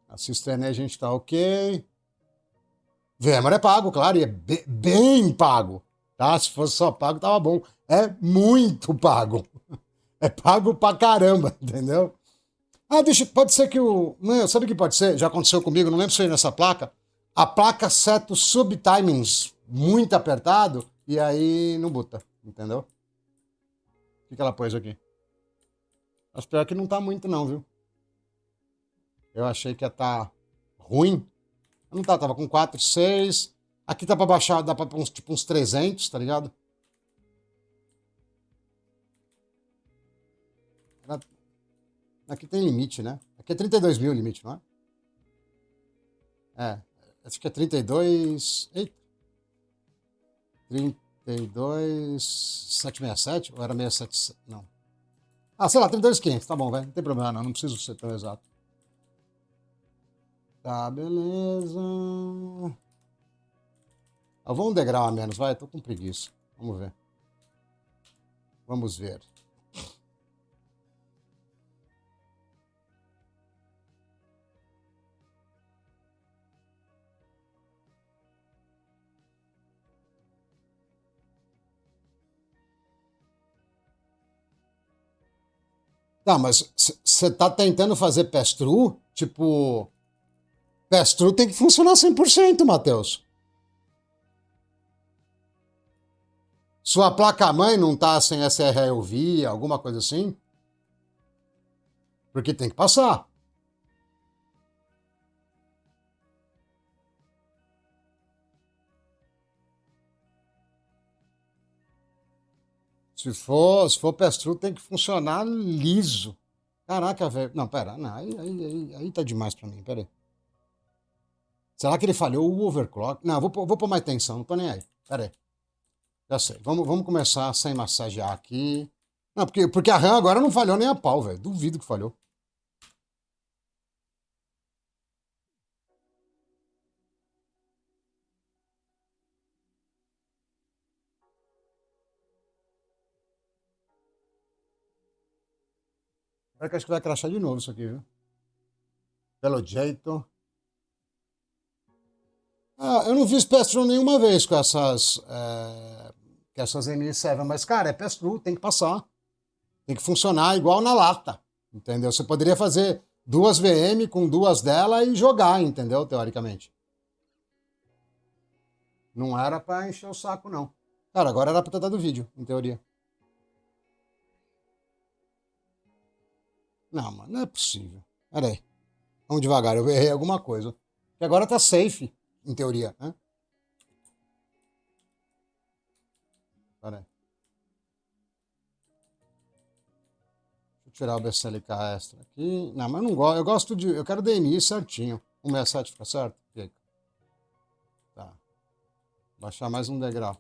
A cisterna a gente tá ok. VMware é pago, claro, e é bem pago. Tá? Se fosse só pago, tava bom. É muito pago. É pago pra caramba, entendeu? Pode ser que o... Não, sabe o que pode ser? Já aconteceu comigo, não lembro se foi nessa placa. A placa seta os subtimings muito apertado e aí não boota, entendeu? O que ela pôs aqui? Acho pior que não tá muito não, viu? Eu achei que ia tá ruim. Não tá, tava com 4, 6. Aqui tá pra baixar, dá pra tipo uns 300, tá ligado? Aqui tem limite, né? Aqui é 32 mil o limite, não é? Acho que é 32... Eita. 32... 767? Ou era 67? Não. Ah, sei lá, 32,500. Tá bom, velho. Não tem problema, não. Não preciso ser tão exato. Tá, beleza. Eu vou um degrau a menos, vai. Tô com preguiça. Vamos ver. Vamos ver. Tá, mas você tá tentando fazer pass-through? Tipo, pass-through tem que funcionar 100%, Matheus. Sua placa-mãe não tá sem SRAUV, alguma coisa assim? Porque tem que passar. Se for pass-through, tem que funcionar liso. Caraca, velho. Não, pera. Não, aí tá demais pra mim. Pera aí. Será que ele falhou o overclock? Não, vou pôr mais tensão. Não tô nem aí. Pera aí. Já sei. Vamos começar sem massagear aqui. Não, porque a RAM agora não falhou nem a pau, velho. Duvido que falhou. Acho que vai crashar de novo isso aqui, viu? Pelo jeito. Ah, eu não fiz pass-through nenhuma vez com essas MI7, mas, cara, é pass-through, tem que passar. Tem que funcionar igual na lata, entendeu? Você poderia fazer duas VM com duas dela e jogar, entendeu? Teoricamente. Não era pra encher o saco, não. Cara, agora era pra ter dado vídeo, em teoria. Não, mano, não é possível. Pera aí. Vamos devagar, eu errei alguma coisa. E agora tá safe, em teoria, né? Pera aí. Deixa eu tirar o BCLK extra aqui. Não, mas eu não gosto. Eu gosto de. Eu quero DNI certinho. 167 fica certo? Fica. Tá. Baixar mais um degrau.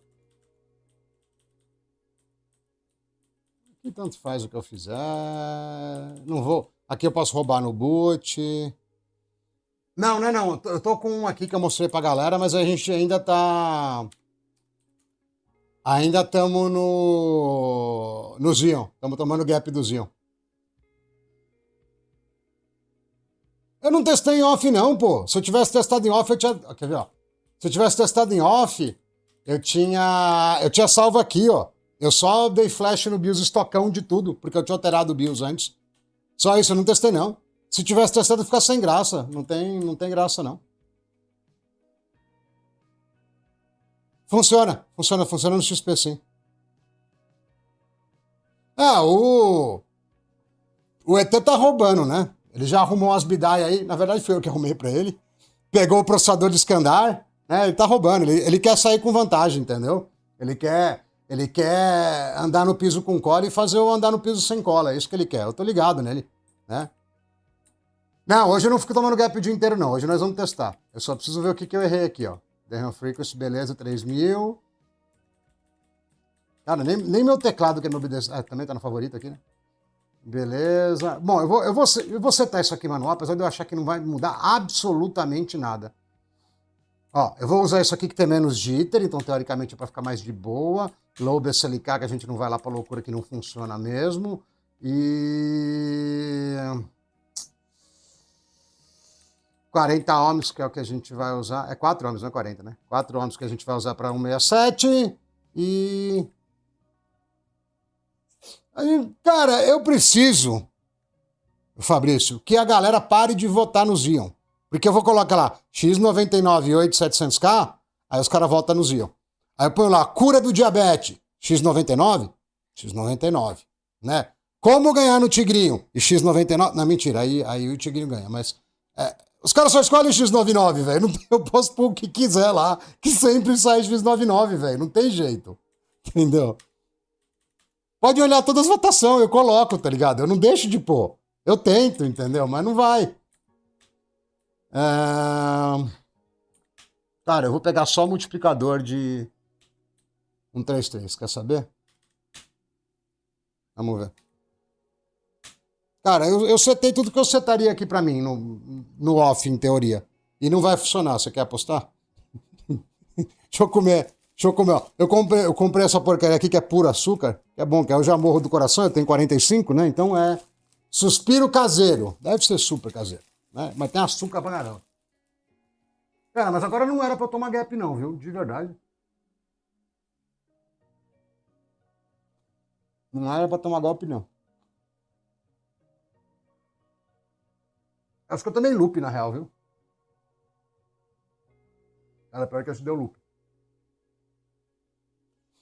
Aqui tanto faz o que eu fizer. Não vou. Aqui eu posso roubar no boot. Não, não é não. Eu tô com um aqui que eu mostrei pra galera, mas a gente ainda tá. Ainda estamos no Zion. Estamos tomando gap do Zion. Eu não testei em off, não, pô. Se eu tivesse testado em off, eu tinha. Quer ver, ó? Se eu tivesse testado em off, eu tinha salvo aqui, ó. Eu só dei flash no BIOS estocão de tudo, porque eu tinha alterado o BIOS antes. Só isso, eu não testei, não. Se tivesse testado, ficar sem graça. Não tem graça, não. Funciona no XP, sim. Ah, o ET tá roubando, né? Ele já arrumou umas bidai aí. Na verdade, foi eu que arrumei pra ele. Pegou o processador de Scandar, né? Ele tá roubando. Ele quer sair com vantagem, entendeu? Ele quer andar no piso com cola e fazer eu andar no piso sem cola. É isso que ele quer. Eu tô ligado nele, né? Não, hoje eu não fico tomando gap o dia inteiro, não. Hoje nós vamos testar. Eu só preciso ver o que eu errei aqui, ó. The Frequency, beleza, 3000. Cara, nem meu teclado que é no obedece. Ah, também tá no favorito aqui, né? Beleza. Bom, eu vou setar isso aqui manual, apesar de eu achar que não vai mudar absolutamente nada. Ó, eu vou usar isso aqui que tem menos jitter, então teoricamente é para ficar mais de boa. Low BSLK, que a gente não vai lá pra loucura que não funciona mesmo. E 40 ohms, que é o que a gente vai usar. É 4 ohms, não é 40, né? 4 ohms que a gente vai usar para 167. E aí, cara, eu preciso, Fabrício, que a galera pare de votar no Zion. Porque eu vou colocar lá X99 8700K, aí os caras votam no Zion. Aí eu ponho lá cura do diabetes, X99, X99, né? Como ganhar no Tigrinho? E X99, não, mentira, aí o Tigrinho ganha, mas os caras só escolhem X99, velho. Eu posso pôr o que quiser lá, que sempre sai X99, velho. Não tem jeito. Entendeu? Pode olhar todas as votações, eu coloco, tá ligado? Eu não deixo de pôr. Eu tento, entendeu? Mas não vai. Cara, eu vou pegar só o multiplicador de 133, quer saber? Vamos ver. Cara, eu setei tudo que eu setaria aqui pra mim no off, em teoria. E não vai funcionar. Você quer apostar? Deixa eu comer. Deixa eu comer. Ó. Eu comprei essa porcaria aqui que é puro açúcar. Que é bom, que eu já morro do coração. Eu tenho 45, né? Então é suspiro caseiro. Deve ser super caseiro. Né? Mas tem açúcar pra caramba. Cara, mas agora não era pra eu tomar gap, não, viu? De verdade. Não era pra tomar golpe, não. Acho que eu tomei loop, na real, viu? Era pior que esse deu loop.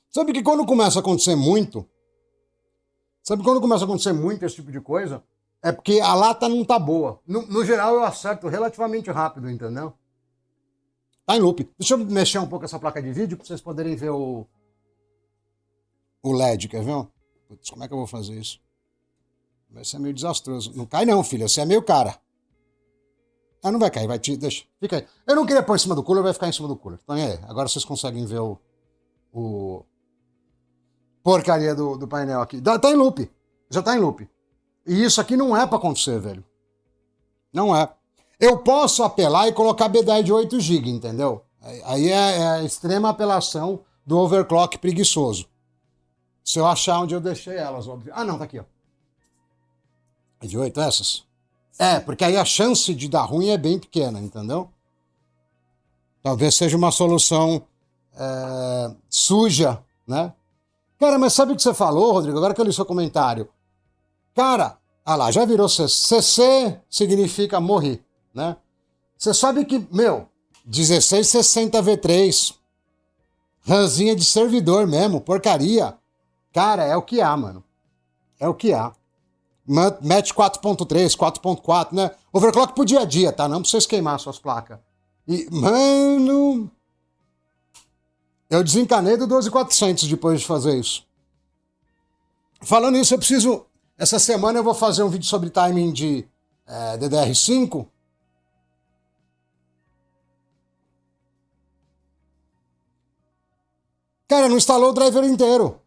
Sabe que quando começa a acontecer muito, sabe quando começa a acontecer muito esse tipo de coisa? É porque a lata não tá boa. No geral, eu acerto relativamente rápido, entendeu? Tá em loop. Deixa eu mexer um pouco essa placa de vídeo pra vocês poderem ver o LED, quer ver? Putz, como é que eu vou fazer isso? Vai ser meio desastroso. Não cai não, filho. Você é meio cara. Ah, não vai cair, vai te... Deixa. Fica aí. Eu não queria pôr em cima do cooler, vai ficar em cima do cooler. Então é, agora vocês conseguem ver o porcaria do painel aqui. Tá em loop. Já tá em loop. E isso aqui não é pra acontecer, velho. Não é. Eu posso apelar e colocar BDI de 8 GB, entendeu? Aí é a extrema apelação do overclock preguiçoso. Se eu achar onde eu deixei elas, óbvio. Ah, não, tá aqui, ó. É de 8 essas? É, porque aí a chance de dar ruim é bem pequena, entendeu? Talvez seja uma solução suja, né? Cara, mas sabe o que você falou, Rodrigo? Agora que eu li seu comentário. Cara, ah lá, já virou CC. CC significa morrer, né? Você sabe que, meu, 1660 V3, ranzinha de servidor mesmo, porcaria. Cara, é o que há, mano. É o que há. Match 4.3, 4.4, né? Overclock pro dia a dia, tá? Não pra vocês queimar suas placas. E, mano... Eu desencanei do 12400 depois de fazer isso. Falando isso, eu preciso... Essa semana eu vou fazer um vídeo sobre timing de DDR5. Cara, não instalou o driver inteiro.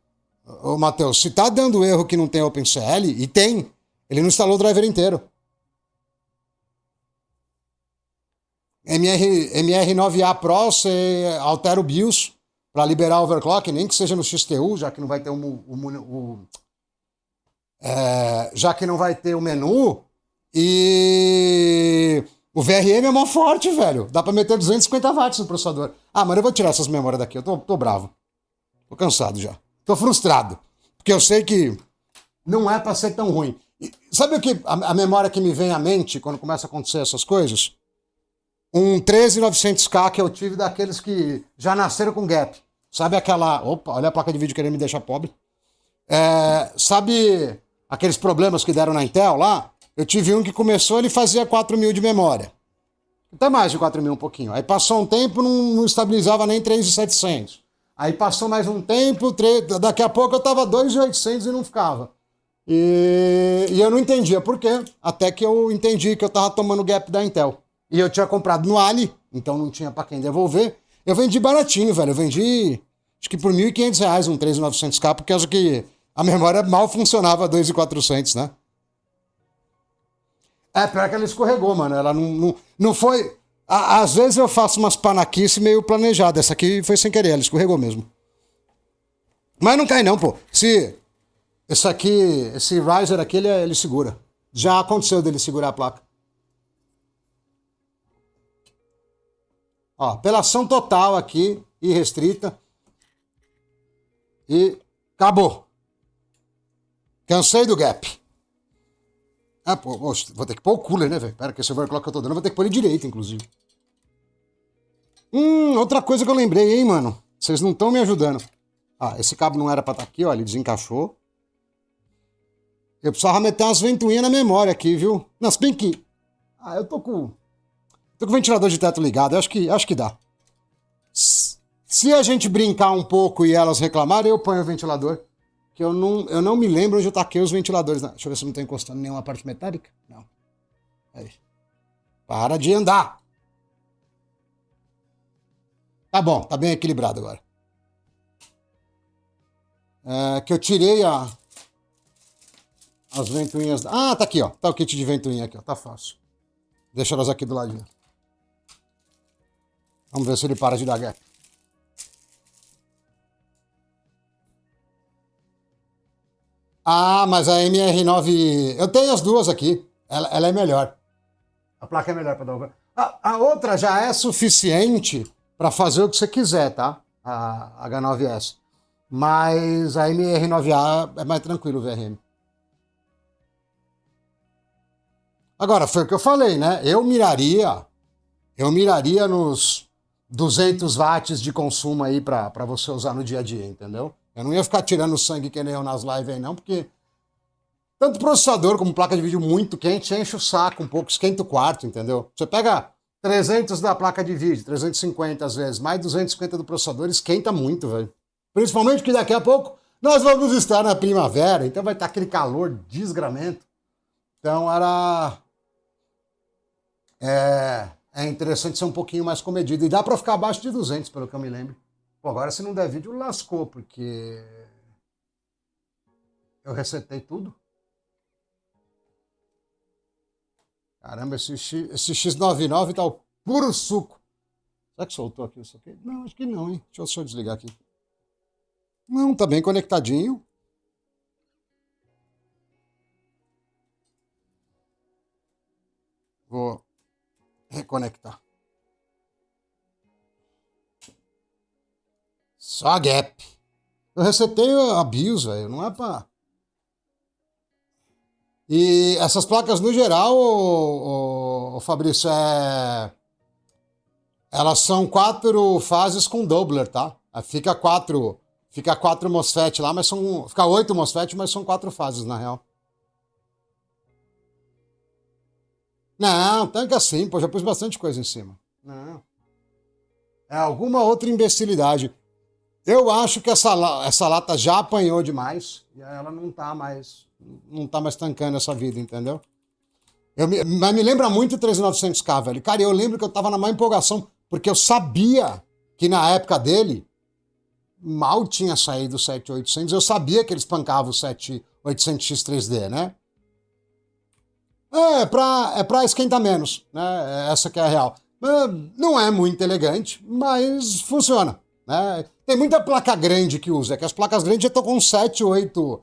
Ô, Matheus, se tá dando erro que não tem OpenCL, e tem, ele não instalou o driver inteiro. MR9A Pro, você altera o BIOS para liberar overclock, nem que seja no XTU, já que não vai ter já que não vai ter o menu. E o VRM é mó forte, velho. Dá pra meter 250 watts no processador. Ah, mano, eu vou tirar essas memórias daqui. Eu tô bravo. Tô cansado já. Tô frustrado. Porque eu sei que não é pra ser tão ruim. E sabe o que a memória que me vem à mente quando começa a acontecer essas coisas? Um 13900K que eu tive daqueles que já nasceram com gap. Sabe aquela... Opa, olha a placa de vídeo querendo me deixar pobre. Sabe aqueles problemas que deram na Intel lá? Eu tive um que começou, ele fazia 4.000 de memória. Até mais de 4.000 um pouquinho. Aí passou um tempo, não estabilizava nem 3.700. Aí passou mais um tempo, daqui a pouco eu tava 2.800 e não ficava. E eu não entendia por quê. Até que eu entendi que eu tava tomando gap da Intel. E eu tinha comprado no Ali, então não tinha pra quem devolver. Eu vendi baratinho, velho. Eu vendi, acho que por R$ 1.500 um 3900K, porque acho que a memória mal funcionava 2.400, né? Pior que ela escorregou, mano. Ela não foi... Às vezes eu faço umas panaquices meio planejadas. Essa aqui foi sem querer, ela escorregou mesmo. Mas não cai não, pô. Esse riser aqui, ele segura. Já aconteceu dele segurar a placa. Ó, apelação total aqui, irrestrita. E acabou. Cansei do gap. Ah, pô, vou ter que pôr o cooler, né, velho? Pera, que esse overclock que eu tô dando, eu vou ter que pôr ele direito, inclusive. Outra coisa que eu lembrei, hein, mano? Vocês não estão me ajudando. Ah, esse cabo não era pra estar aqui, ó, ele desencaixou. Eu precisava meter umas ventoinhas na memória aqui, viu? Não, se bem que... Ah, eu tô com o ventilador de teto ligado, eu acho que dá. Se a gente brincar um pouco e elas reclamarem, eu ponho o ventilador. Que eu não me lembro onde eu taquei os ventiladores. Deixa eu ver se eu não tô encostando em nenhuma parte metálica. Não. Aí. Para de andar. Tá bom, tá bem equilibrado agora. Que eu tirei As ventoinhas... Ah, tá aqui, ó. Tá o kit de ventoinha aqui, ó. Tá fácil. Deixa elas aqui do ladinho. Vamos ver se ele para de dar gap. Ah, mas a MR9... Eu tenho as duas aqui. Ela é melhor. A placa é melhor para dar o... A outra já é suficiente para fazer o que você quiser, tá? A H9S. Mas a MR9A é mais tranquilo o VRM. Agora, foi o que eu falei, né? Eu miraria nos 200 watts de consumo aí para você usar no dia a dia, entendeu? Eu não ia ficar tirando sangue que nem eu nas lives aí não, porque tanto processador como placa de vídeo muito quente enche o saco um pouco, esquenta o quarto, entendeu? Você pega 300 da placa de vídeo, 350 às vezes, mais 250 do processador, esquenta muito, velho. Principalmente que daqui a pouco nós vamos estar na primavera, então vai estar aquele calor desgramento. Então é interessante ser um pouquinho mais comedido. E dá para ficar abaixo de 200, pelo que eu me lembro. Pô, agora se não der vídeo, lascou, porque eu resetei tudo. Caramba, esse X99 tá o puro suco. Será que soltou aqui isso aqui? Não, acho que não, hein? Deixa eu só desligar aqui. Não, tá bem conectadinho. Vou reconectar. Só gap. Eu resetei a BIOS, velho. Não é pra... E essas placas, no geral, o Fabrício, elas são 4 fases com doubler, tá? Fica 4 MOSFET lá, mas são... Fica 8 MOSFET, mas são 4 fases, na real. Não, tanque assim, pô, já pus bastante coisa em cima. Não. É alguma outra imbecilidade. Eu acho que essa lata já apanhou demais e ela não tá mais tancando essa vida, entendeu? Mas me lembra muito o 3900K, velho. Cara, eu lembro que eu tava na maior empolgação, porque eu sabia que na época dele mal tinha saído o 7800, eu sabia que eles pancavam o 7800X 3D, né? É pra esquentar menos, né? Essa que é a real. Não é muito elegante, mas funciona, né? Tem muita placa grande que usa, que as placas grandes já estão com 7, 8...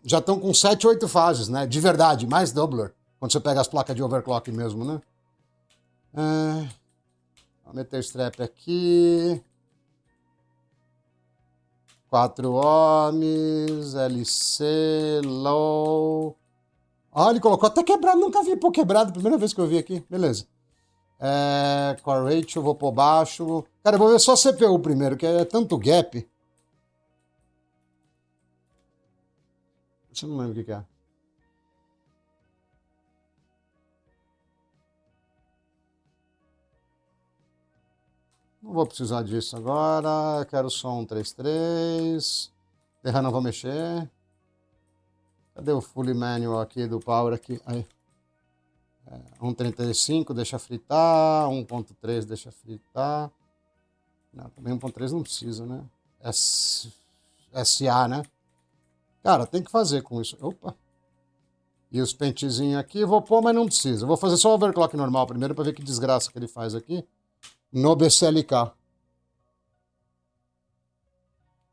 já estão com 7, 8 fases, né? De verdade, mais doubler. Quando você pega as placas de overclock mesmo, né? Vou meter o strap aqui. 4 ohms, LC, low. Olha, ele colocou até quebrado, nunca vi pôr quebrado, primeira vez que eu vi aqui, beleza. Core ratio, vou pôr baixo. Cara, eu vou ver só CPU primeiro, que é tanto gap. Deixa eu não lembro o que é. Não vou precisar disso agora. Quero só um 3.3. Terra não vou mexer. Cadê o fully manual aqui do power aqui? Aí. 1.35 deixa fritar. 1.3 deixa fritar. Não, também 1.3 não precisa, né? SA, né? Cara, tem que fazer com isso. Opa! E os pentezinhos aqui, vou pôr, mas não precisa. Eu vou fazer só o overclock normal primeiro para ver que desgraça que ele faz aqui no BCLK.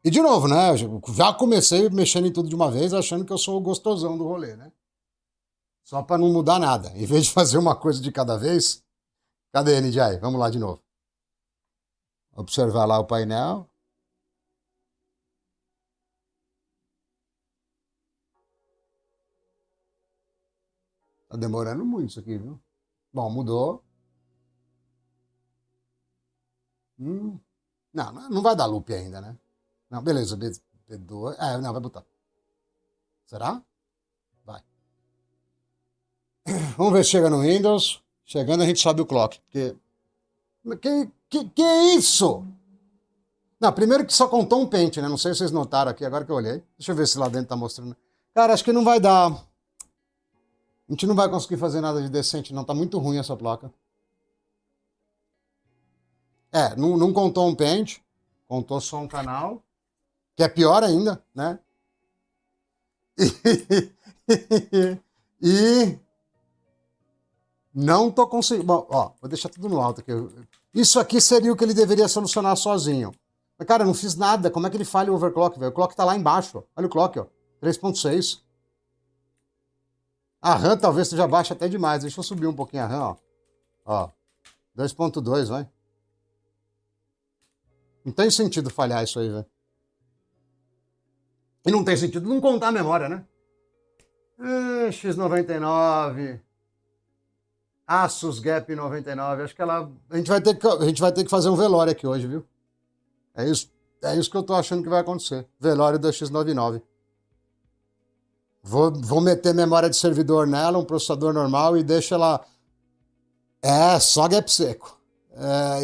E de novo, né? Eu já comecei mexendo em tudo de uma vez, achando que eu sou o gostosão do rolê, né? Só para não mudar nada. Em vez de fazer uma coisa de cada vez... Cadê, NDI? Vamos lá de novo. Observar lá o painel. Tá demorando muito isso aqui, viu? Bom, mudou. Não vai dar loop ainda, né? Não, beleza, B2. Não, vai botar. Será? Vai. Vamos ver se chega no Windows. Chegando a gente sobe o clock. Porque... Que é isso? Não, primeiro que só contou um pente, né? Não sei se vocês notaram aqui, agora que eu olhei. Deixa eu ver se lá dentro tá mostrando. Cara, acho que não vai dar. A gente não vai conseguir fazer nada de decente, não. Tá muito ruim essa placa. Não contou um pente. Contou só um canal. Que é pior ainda, né? E não tô conseguindo. Bom, ó, vou deixar tudo no alto aqui. Isso aqui seria o que ele deveria solucionar sozinho. Mas, cara, eu não fiz nada. Como é que ele falha o overclock, velho? O clock tá lá embaixo. Ó. Olha o clock, ó. 3.6. A RAM talvez seja baixa até demais. Deixa eu subir um pouquinho a RAM, ó. Ó. 2.2, vai. Não tem sentido falhar isso aí, velho. E não tem sentido não contar a memória, né? X99. Asus Gap 99. Acho que ela. A gente vai ter que fazer um velório aqui hoje, viu? É isso que eu tô achando que vai acontecer. Velório da X99. Vou meter memória de servidor nela, um processador normal e deixa ela. Só gap seco.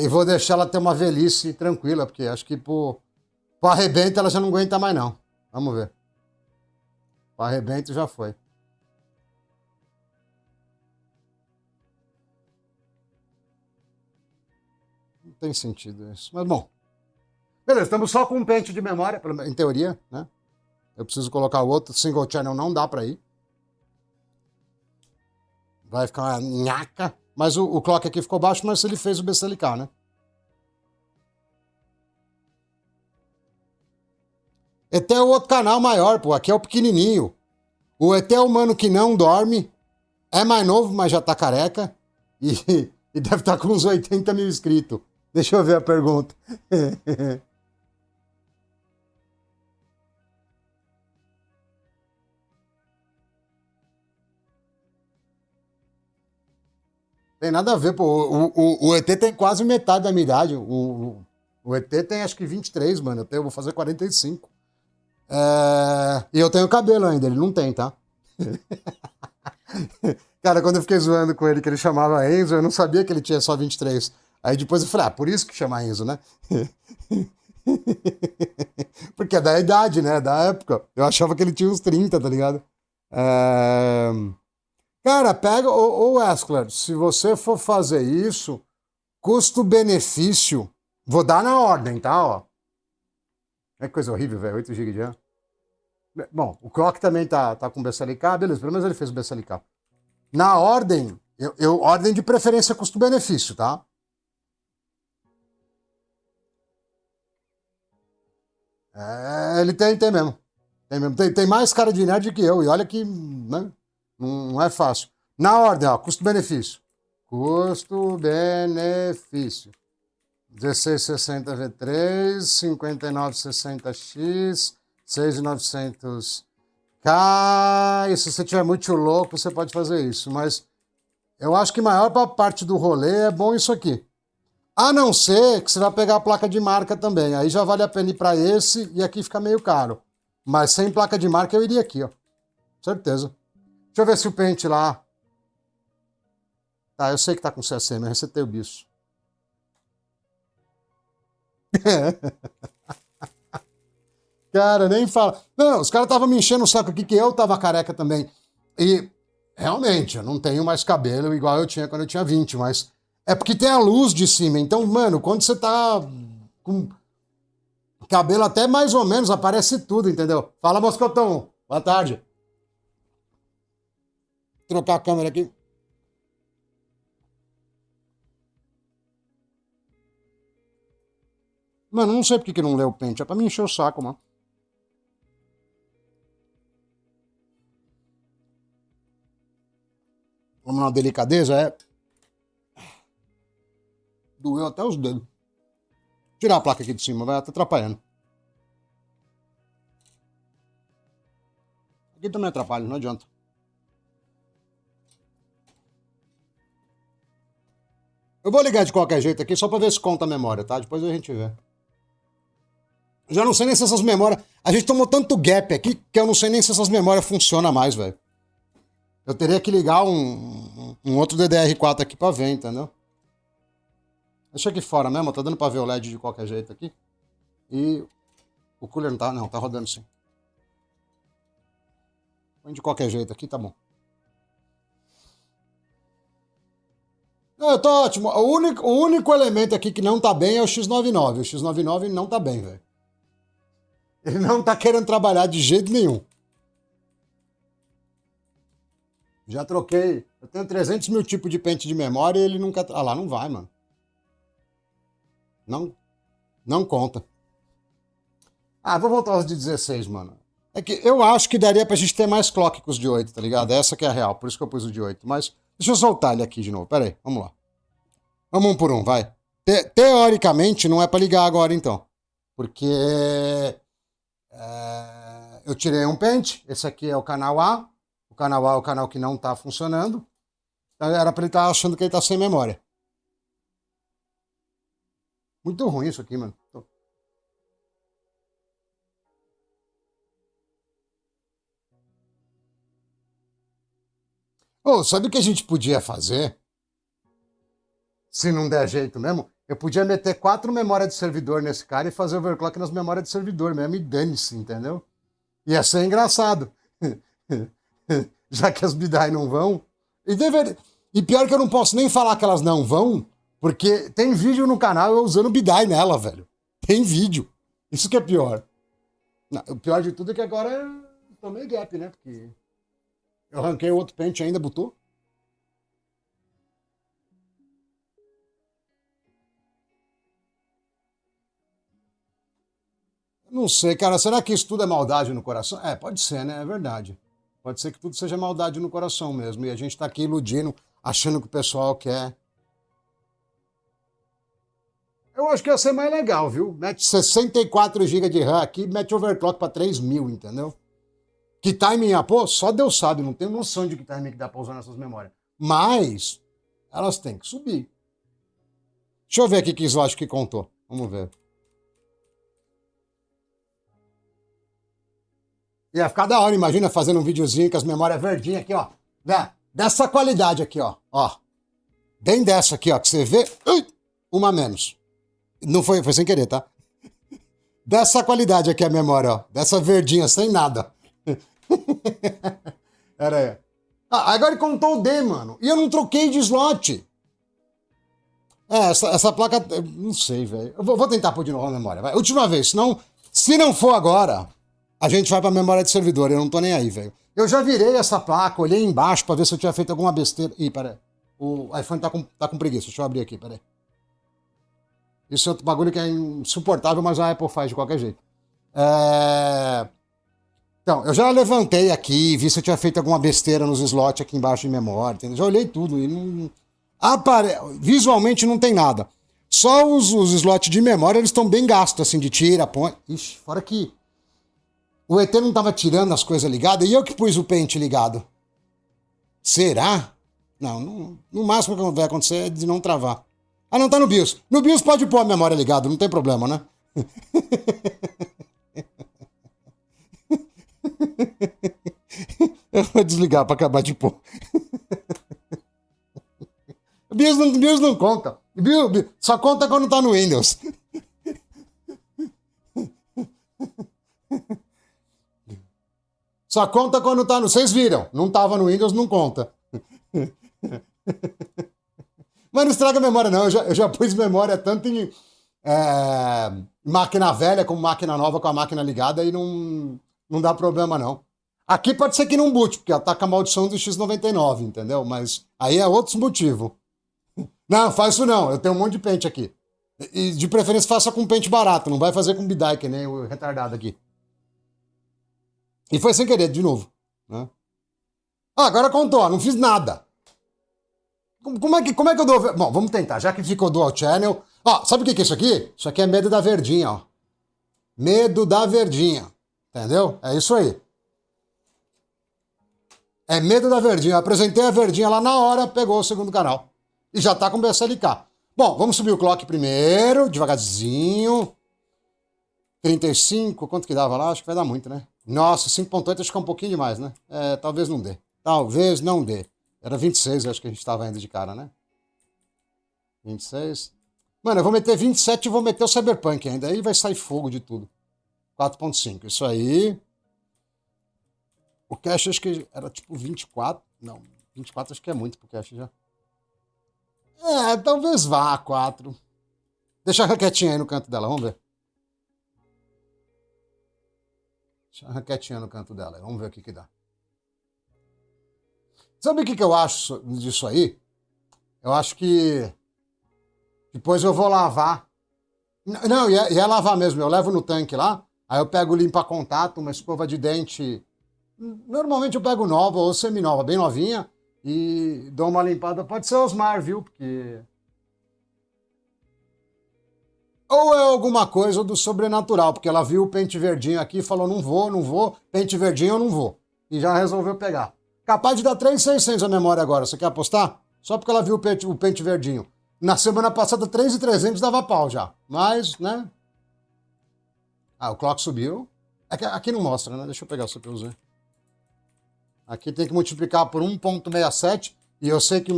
E vou deixar ela ter uma velhice tranquila, porque acho que pro arrebento ela já não aguenta mais, não. Vamos ver. Pro arrebento já foi. Não tem sentido isso. Mas bom. Beleza, estamos só com um pente de memória, em teoria, né? Eu preciso colocar o outro. Single channel não dá pra ir. Vai ficar uma nhaca. Mas o clock aqui ficou baixo, mas ele fez o BCLK, né? ET é o outro canal maior, pô. Aqui é o pequenininho. O ET é o mano que não dorme. É mais novo, mas já tá careca. E, e deve estar com uns 80 mil inscritos. Deixa eu ver a pergunta. Tem nada a ver, pô. O ET tem quase metade da minha idade. O ET tem acho que 23, mano. Eu vou fazer 45. E eu tenho cabelo ainda, ele não tem, tá? Cara, quando eu fiquei zoando com ele que ele chamava Enzo, eu não sabia que ele tinha só 23. Aí depois eu falei, por isso que chama Enzo, né? Porque é da idade, né? Da época. Eu achava que ele tinha uns 30, tá ligado? É... Cara, pega, ô Wesker, se você for fazer isso, custo-benefício, vou dar na ordem, tá? Ó. É coisa horrível, velho, 8 GB de RAM. Bom, o Clock também tá com BSLK, beleza, pelo menos ele fez o BSLK. Na ordem, ordem de preferência custo-benefício, tá? Ele tem mesmo. Tem mesmo. Tem mais cara de nerd que eu, e olha que né, não é fácil. Na ordem, ó, custo-benefício. Custo-benefício. 1660 V3, 5960X, 6900K. E se você tiver muito louco, você pode fazer isso. Mas eu acho que maior parte do rolê é bom isso aqui. A não ser que você vai pegar a placa de marca também. Aí já vale a pena ir para esse e aqui fica meio caro. Mas sem placa de marca eu iria aqui, ó. Certeza. Deixa eu ver se o pente lá. Tá, eu sei que tá com CSM, eu resetei o bicho. Cara, nem fala. Não, os caras estavam me enchendo o saco aqui que eu tava careca também. E realmente, eu não tenho mais cabelo igual eu tinha quando eu tinha 20, mas é porque tem a luz de cima. Então, mano, quando você tá com cabelo até mais ou menos, aparece tudo, entendeu? Fala, Moscotão. Boa tarde. Vou trocar a câmera aqui. Mano, não sei por que não leu o pente. É pra me encher o saco, mano. Vamos na delicadeza, Doeu até os dedos. Tirar a placa aqui de cima, vai atrapalhando. Aqui também atrapalha, não adianta. Eu vou ligar de qualquer jeito aqui só pra ver se conta a memória, tá? Depois a gente vê. Já não sei nem se essas memórias. A gente tomou tanto gap aqui que eu não sei nem se essas memórias funcionam mais, velho. Eu teria que ligar um outro DDR4 aqui pra ver, entendeu? Deixa aqui fora mesmo, tá dando pra ver o LED de qualquer jeito aqui. E o cooler não tá, não, tá rodando sim. Põe de qualquer jeito aqui, tá bom. Não, eu tô ótimo. O único elemento aqui que não tá bem é o X99. O X99 não tá bem, velho. Ele não tá querendo trabalhar de jeito nenhum. Já troquei. Eu tenho 300 mil tipos de pente de memória e ele nunca. Ah lá, não vai, mano. Não, não conta. Ah, vou voltar aos de 16, mano. É que eu acho que daria pra gente ter mais clock com os de 8, tá ligado? Essa que é a real, por isso que eu pus o de 8. Mas deixa eu soltar ele aqui de novo. Pera aí, vamos lá. Vamos um por um, vai. Teoricamente, não é pra ligar agora, então. Porque eu tirei um pente. Esse aqui é o canal A. O canal A é o canal que não tá funcionando. Então era pra ele estar achando que ele tá sem memória. Muito ruim isso aqui, mano. Ô, sabe o que a gente podia fazer? Se não der jeito mesmo, eu podia meter 4 memórias de servidor nesse cara e fazer overclock nas memórias de servidor mesmo e dane-se, entendeu? Ia ser engraçado. Já que as bidai não vão. E pior que eu não posso nem falar que elas não vão, porque tem vídeo no canal eu usando bidai nela, velho. Tem vídeo. Isso que é pior. Não, o pior de tudo é que agora eu tomei gap, né? Porque eu arranquei o outro pente ainda, botou. Não sei, cara. Será que isso tudo é maldade no coração? É, pode ser, né? É verdade. Pode ser que tudo seja maldade no coração mesmo. E a gente tá aqui iludindo, achando que o pessoal quer. Eu acho que ia ser mais legal, viu? Mete 64 GB de RAM aqui, mete overclock pra 3.000, entendeu? Que timing ia pôr? Só Deus sabe, não tenho noção de que timing que dá pra usar nessas memórias. Mas elas têm que subir. Deixa eu ver aqui que slot que contou. Vamos ver. Ia ficar da hora, imagina fazendo um videozinho com as memórias verdinhas aqui, ó. Dessa qualidade aqui, ó. Ó. Bem dessa aqui, ó, que você vê. Uma menos. Não foi sem querer, tá? Dessa qualidade aqui a memória, ó. Dessa verdinha, sem nada. Pera aí. Ah, agora ele contou o D, mano. E eu não troquei de slot. Essa placa. Não sei, velho. Eu vou tentar pôr de novo a memória. Vai. Última vez, senão. Se não for agora, a gente vai pra memória de servidor. Eu não tô nem aí, velho. Eu já virei essa placa, olhei embaixo pra ver se eu tinha feito alguma besteira. Ih, pera aí. O iPhone tá com preguiça. Deixa eu abrir aqui, pera aí. Isso é outro bagulho que é insuportável, mas a Apple faz de qualquer jeito. Então, eu já levantei aqui, vi se eu tinha feito alguma besteira nos slots aqui embaixo de memória, entendeu? Já olhei tudo e não. Visualmente não tem nada. Só os slots de memória, eles estão bem gastos, assim, de tira, põe. Ixi, fora que o ET não tava tirando as coisas ligadas e eu que pus o pente ligado. Será? Não, no máximo que vai acontecer é de não travar. Ah, não, tá no BIOS. No BIOS pode pôr a memória ligada, não tem problema, né? Eu vou desligar pra acabar de pôr. BIOS não conta. BIOS só conta quando tá no Windows. Só conta quando tá no... Vocês viram, não tava no Windows, não conta. Mas não estraga a memória, não. Eu já pus memória tanto em máquina velha como máquina nova com a máquina ligada e não dá problema, não. Aqui pode ser que não boot, porque ataca a maldição do X99, entendeu? Mas aí é outro motivo. Não, faz isso não. Eu tenho um monte de pente aqui. E de preferência faça com pente barato. Não vai fazer com bidai, que nem o retardado aqui. E foi sem querer, de novo. Né? Ah, agora contou, não fiz nada. Como é que eu dou... Bom, vamos tentar. Já que ficou dual channel... Ó, sabe o que é isso aqui? Isso aqui é medo da verdinha, ó. Medo da verdinha. Entendeu? É isso aí. É medo da verdinha. Eu apresentei a verdinha lá na hora, pegou o segundo canal. E já tá com BSLK. Bom, vamos subir o clock primeiro, devagarzinho. 35, quanto que dava lá? Acho que vai dar muito, né? Nossa, 5.8 acho que é um pouquinho demais, né? Talvez não dê. Talvez não dê. Era 26, acho que a gente tava indo de cara, né? 26. Mano, eu vou meter 27 e vou meter o Cyberpunk ainda. Aí vai sair fogo de tudo. 4.5, isso aí. O cache acho que era tipo 24. Não, 24 acho que é muito pro cache já. Talvez vá a 4. Deixa ela quietinha aí no canto dela, vamos ver. Deixa ela quietinha no canto dela, vamos ver o que dá. Sabe o que eu acho disso aí? Eu acho que depois eu vou lavar. Não, e é lavar mesmo. Eu levo no tanque lá, aí eu pego limpa-contato, uma escova de dente. Normalmente eu pego nova ou semi-nova, bem novinha, e dou uma limpada. Pode ser Osmar, viu? Porque. Ou é alguma coisa do sobrenatural, porque ela viu o pente verdinho aqui e falou: não vou, não vou, pente verdinho eu não vou. E já resolveu pegar. Capaz de dar 3.600 a memória agora. Você quer apostar? Só porque ela viu o pente verdinho. Na semana passada, 3.300 dava pau já. Mas, né? Ah, o clock subiu. Aqui não mostra, né? Deixa eu pegar o CPUZ. Aqui tem que multiplicar por 1,67. E eu sei que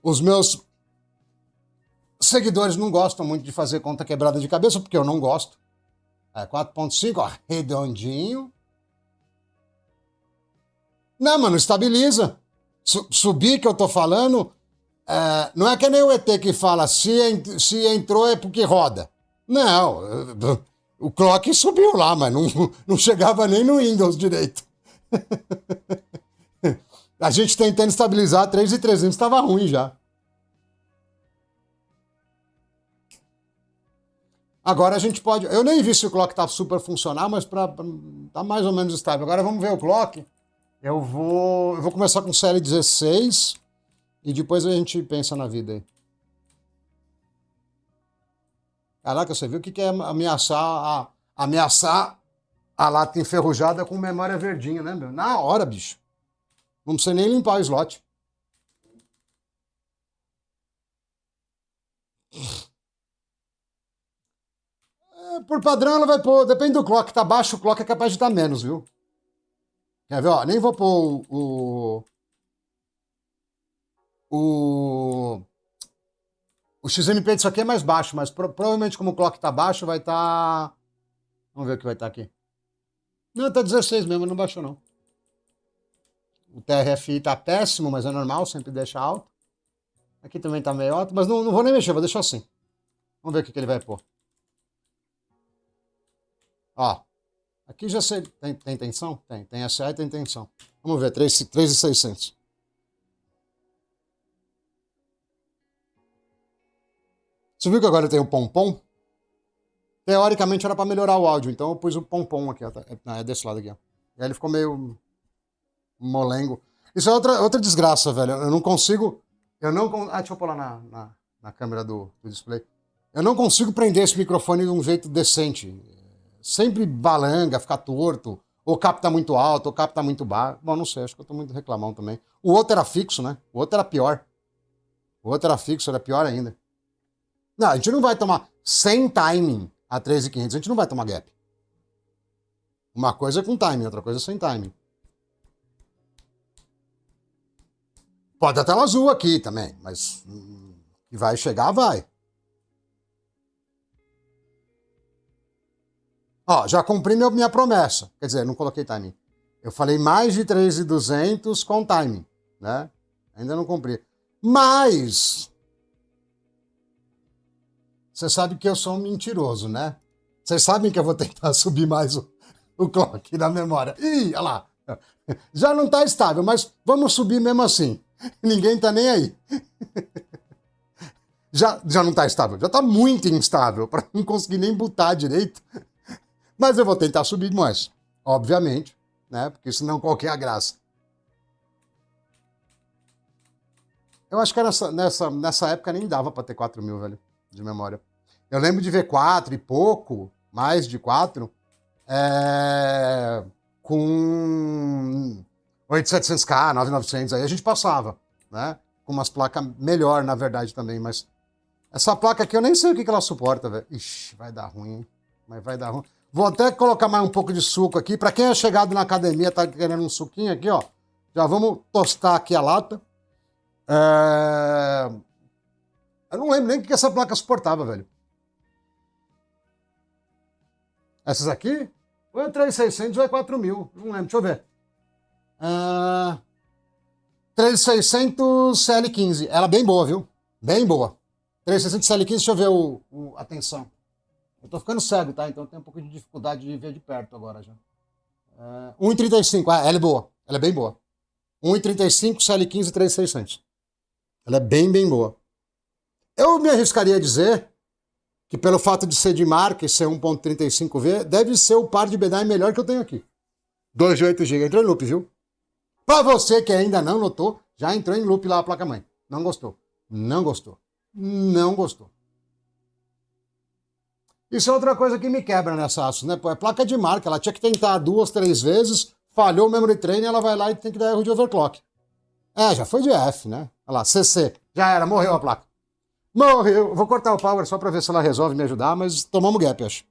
os meus seguidores não gostam muito de fazer conta quebrada de cabeça, porque eu não gosto. 4,5, ó, redondinho. Não, mano, estabiliza. Subir que eu tô falando, não é que nem o ET que fala se entrou é porque roda. Não, o clock subiu lá, mas não chegava nem no Windows direito. A gente tentando estabilizar 3.300 estava ruim já. Agora a gente pode. Eu nem vi se o clock tá super funcional, mas tá mais ou menos estável. Agora vamos ver o clock. Eu vou começar com CL16 e depois a gente pensa na vida aí. Caraca, você viu o que é ameaçar a lata enferrujada com memória verdinha, né, meu? Na hora, bicho. Não precisa nem limpar o slot. Por padrão, ela vai pôr. Depende do clock. Tá baixo, o clock é capaz de estar menos, viu? Quer ver? Ó, nem vou pôr o XMP disso aqui é mais baixo, mas provavelmente como o clock tá baixo, vai estar. Vamos ver o que vai estar aqui. Não, tá 16 mesmo, não baixou não. O TRFI tá péssimo, mas é normal, sempre deixa alto. Aqui também tá meio alto, mas não vou nem mexer, vou deixar assim. Vamos ver o que ele vai pôr. Ó, aqui já sei. Tem tensão? Tem. Tem SA e tem tensão. Vamos ver, 3.600. Você viu que agora tem o pompom? Teoricamente era para melhorar o áudio, então eu pus o pompom aqui, ó. É desse lado aqui, ó. E aí ele ficou meio molengo. Isso é outra desgraça, velho. Eu não consigo. Deixa eu pôr lá na câmera do display. Eu não consigo prender esse microfone de um jeito decente. Sempre balanga, fica torto, ou capta muito alto, ou capta muito baixo. Bom, não sei, acho que eu tô muito reclamão também. O outro era fixo, né? O outro era pior. O outro era fixo, era pior ainda. Não, a gente não vai tomar sem timing a 13.500, a gente não vai tomar gap. Uma coisa é com timing, outra coisa é sem timing. Pode dar tela azul aqui também, mas que vai chegar, vai. Ó, já cumpri minha promessa. Quer dizer, não coloquei timing. Eu falei mais de 3.200 com timing, né? Ainda não cumpri. Mas você sabe que eu sou um mentiroso, né? Vocês sabem que eu vou tentar subir mais o clock na memória. Ih, olha lá. Já não tá estável, mas vamos subir mesmo assim. Ninguém tá nem aí. Já não tá estável, já tá muito instável, para não conseguir nem botar direito. Mas eu vou tentar subir mais, obviamente, né? Porque senão qual que é a graça? Eu acho que nessa época nem dava para ter 4.000, velho, de memória. Eu lembro de ver 4 e pouco, mais de 4, com 8700K, 9900, aí a gente passava, né? Com umas placas melhor, na verdade, também, mas essa placa aqui eu nem sei o que ela suporta, velho. Ixi, vai dar ruim, hein? Mas vai dar ruim. Vou até colocar mais um pouco de suco aqui. Para quem é chegado na academia, tá querendo um suquinho aqui, ó. Já vamos tostar aqui a lata. Eu não lembro nem o que essa placa suportava, velho. Essas aqui? Ou é 3.600 ou é 4.000. Não lembro, deixa eu ver. 3.600 CL15. Ela é bem boa, viu? Bem boa. 3.600 CL15, deixa eu ver a tensão. Eu tô ficando cego, tá? Então eu tenho um pouco de dificuldade de ver de perto agora já. 1,35. Ela é boa. Ela é bem boa. 1,35, CL15, 3,600. Ela é bem, bem boa. Eu me arriscaria a dizer que pelo fato de ser de marca e ser 1.35V, deve ser o par de BDI melhor que eu tenho aqui. 2 de 8 GB. Entrou em loop, viu? Pra você que ainda não notou, já entrou em loop lá a placa-mãe. Não gostou. Não gostou. Não gostou. Isso é outra coisa que me quebra nessa Asus, né? Pô, é placa de marca, ela tinha que tentar 2, 3 vezes, falhou o memory train, ela vai lá e tem que dar erro de overclock. Já foi de F, né? Olha lá, CC. Já era, morreu a placa. Morreu. Vou cortar o power só pra ver se ela resolve me ajudar, mas tomamos gap, acho.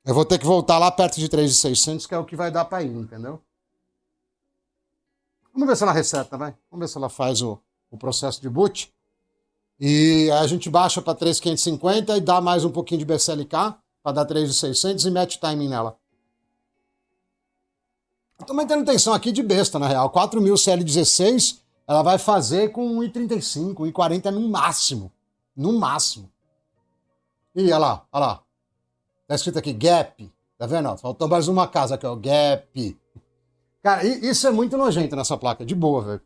Eu vou ter que voltar lá perto de 3.600, que é o que vai dar pra ir, entendeu? Vamos ver se ela reseta, vai. Vamos ver se ela faz o processo de boot. E aí a gente baixa para 3.550 e dá mais um pouquinho de BCLK para dar 3.600 e mete timing nela. Eu tô mantendo tensão aqui de besta, na real. 4.000 CL16, ela vai fazer com 1,35, 1,40 no máximo. No máximo. Ih, olha lá, olha lá. Tá escrito aqui, gap. Tá vendo? Faltou mais uma casa aqui, ó, gap. Cara, isso é muito nojento nessa placa, de boa, velho.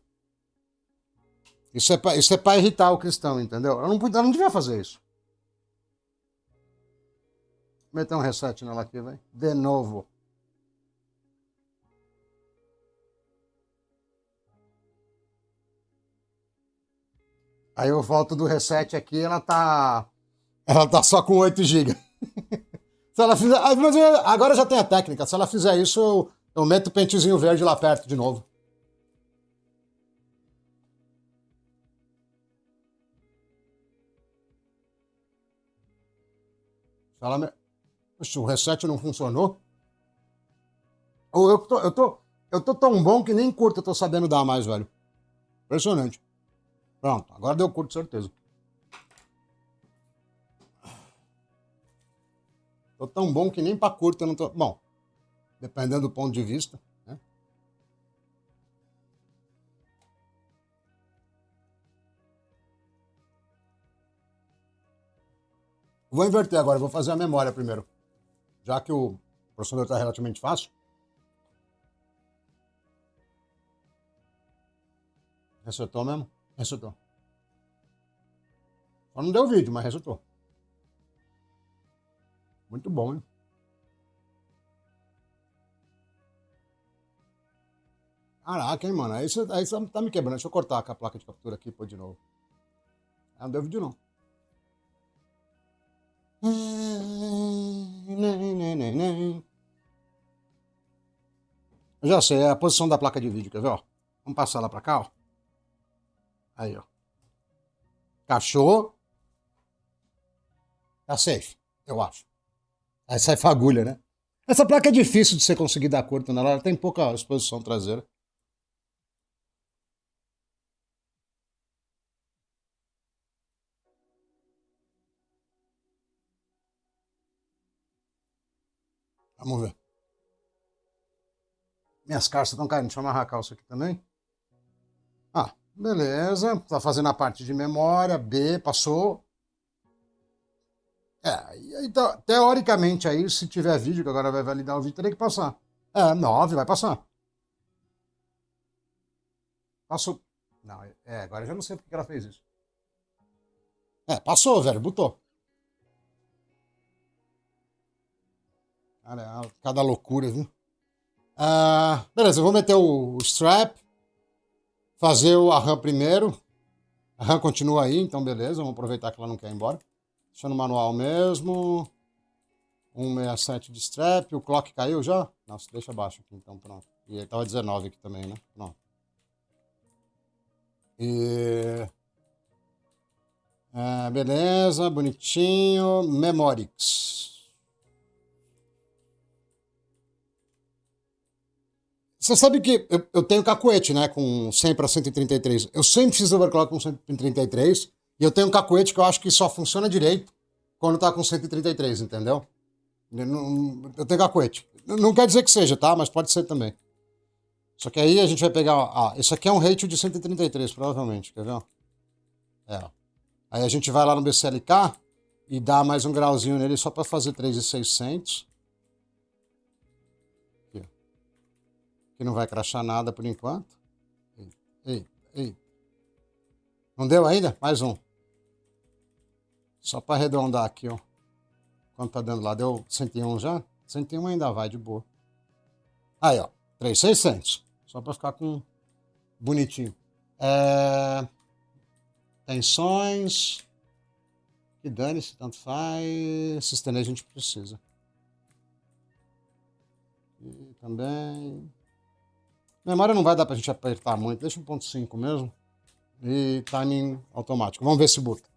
Isso é pra irritar o cristão, entendeu? Eu não devia fazer isso. Vou meter um reset nela aqui, vai. De novo. Aí eu volto do reset aqui, ela tá só com 8 GB. Se ela fizer, mas agora já tem a técnica. Se ela fizer isso, eu meto o pentezinho verde lá perto de novo. Oxe, o reset não funcionou? Ou eu tô tão bom que nem curto eu tô sabendo dar mais, velho. Impressionante. Pronto, agora deu curto, certeza. Tô tão bom que nem pra curto eu não tô... Bom, dependendo do ponto de vista, né? Vou inverter agora, vou fazer a memória primeiro. Já que o processador tá relativamente fácil. Resetou mesmo? Resetou. Só não deu vídeo, mas resetou. Muito bom, hein? Caraca, hein, mano? Aí você tá me quebrando. Deixa eu cortar a placa de captura aqui e pôr de novo. Não deu vídeo, não. Eu já sei, é a posição da placa de vídeo, quer ver, ó? Vamos passar ela pra cá, ó. Aí, ó. Cachorro. Tá safe, eu acho. Aí sai fagulha, né? Essa placa é difícil de você conseguir dar curto nela, ela tem pouca exposição traseira. Vamos ver. Minhas calças estão caindo. Deixa eu amarrar a calça aqui também. Ah, beleza. Tá fazendo a parte de memória. B, passou. Então, teoricamente aí, se tiver vídeo, que agora vai validar o vídeo, teria que passar. 9, vai passar. Passou. Não, agora eu já não sei porque que ela fez isso. Passou, velho, botou. Cara, cada loucura, viu? Beleza, eu vou meter o strap, fazer a RAM primeiro. A RAM continua aí, então beleza, vamos aproveitar que ela não quer ir embora. Deixa no manual mesmo. 167 de strap, o clock caiu já? Nossa, deixa abaixo aqui, então pronto. E ele tava 19 aqui também, né? Pronto. Beleza, bonitinho. Memorix. Você sabe que eu tenho cacuete, né? Com 100 para 133. Eu sempre fiz overclock com 133. E eu tenho um cacuete que eu acho que só funciona direito quando tá com 133, entendeu? Eu tenho cacuete. Não quer dizer que seja, tá? Mas pode ser também. Só que aí a gente vai pegar... esse aqui é um ratio de 133, provavelmente. Quer ver? Aí a gente vai lá no BCLK e dá mais um grauzinho nele só para fazer 3.600. que não vai crashar nada por enquanto. Ei, ei, ei. Não deu ainda? Mais um. Só para arredondar aqui, ó. Quanto tá dando lá? Deu 101 já? 101 ainda vai, de boa. Aí, ó. 3.600. Só para ficar com bonitinho. Tensões. Que dane-se, tanto faz. Sistema a gente precisa. E também. Memória não vai dar pra gente apertar muito. Deixa 1.5 mesmo. E timing automático. Vamos ver se buta.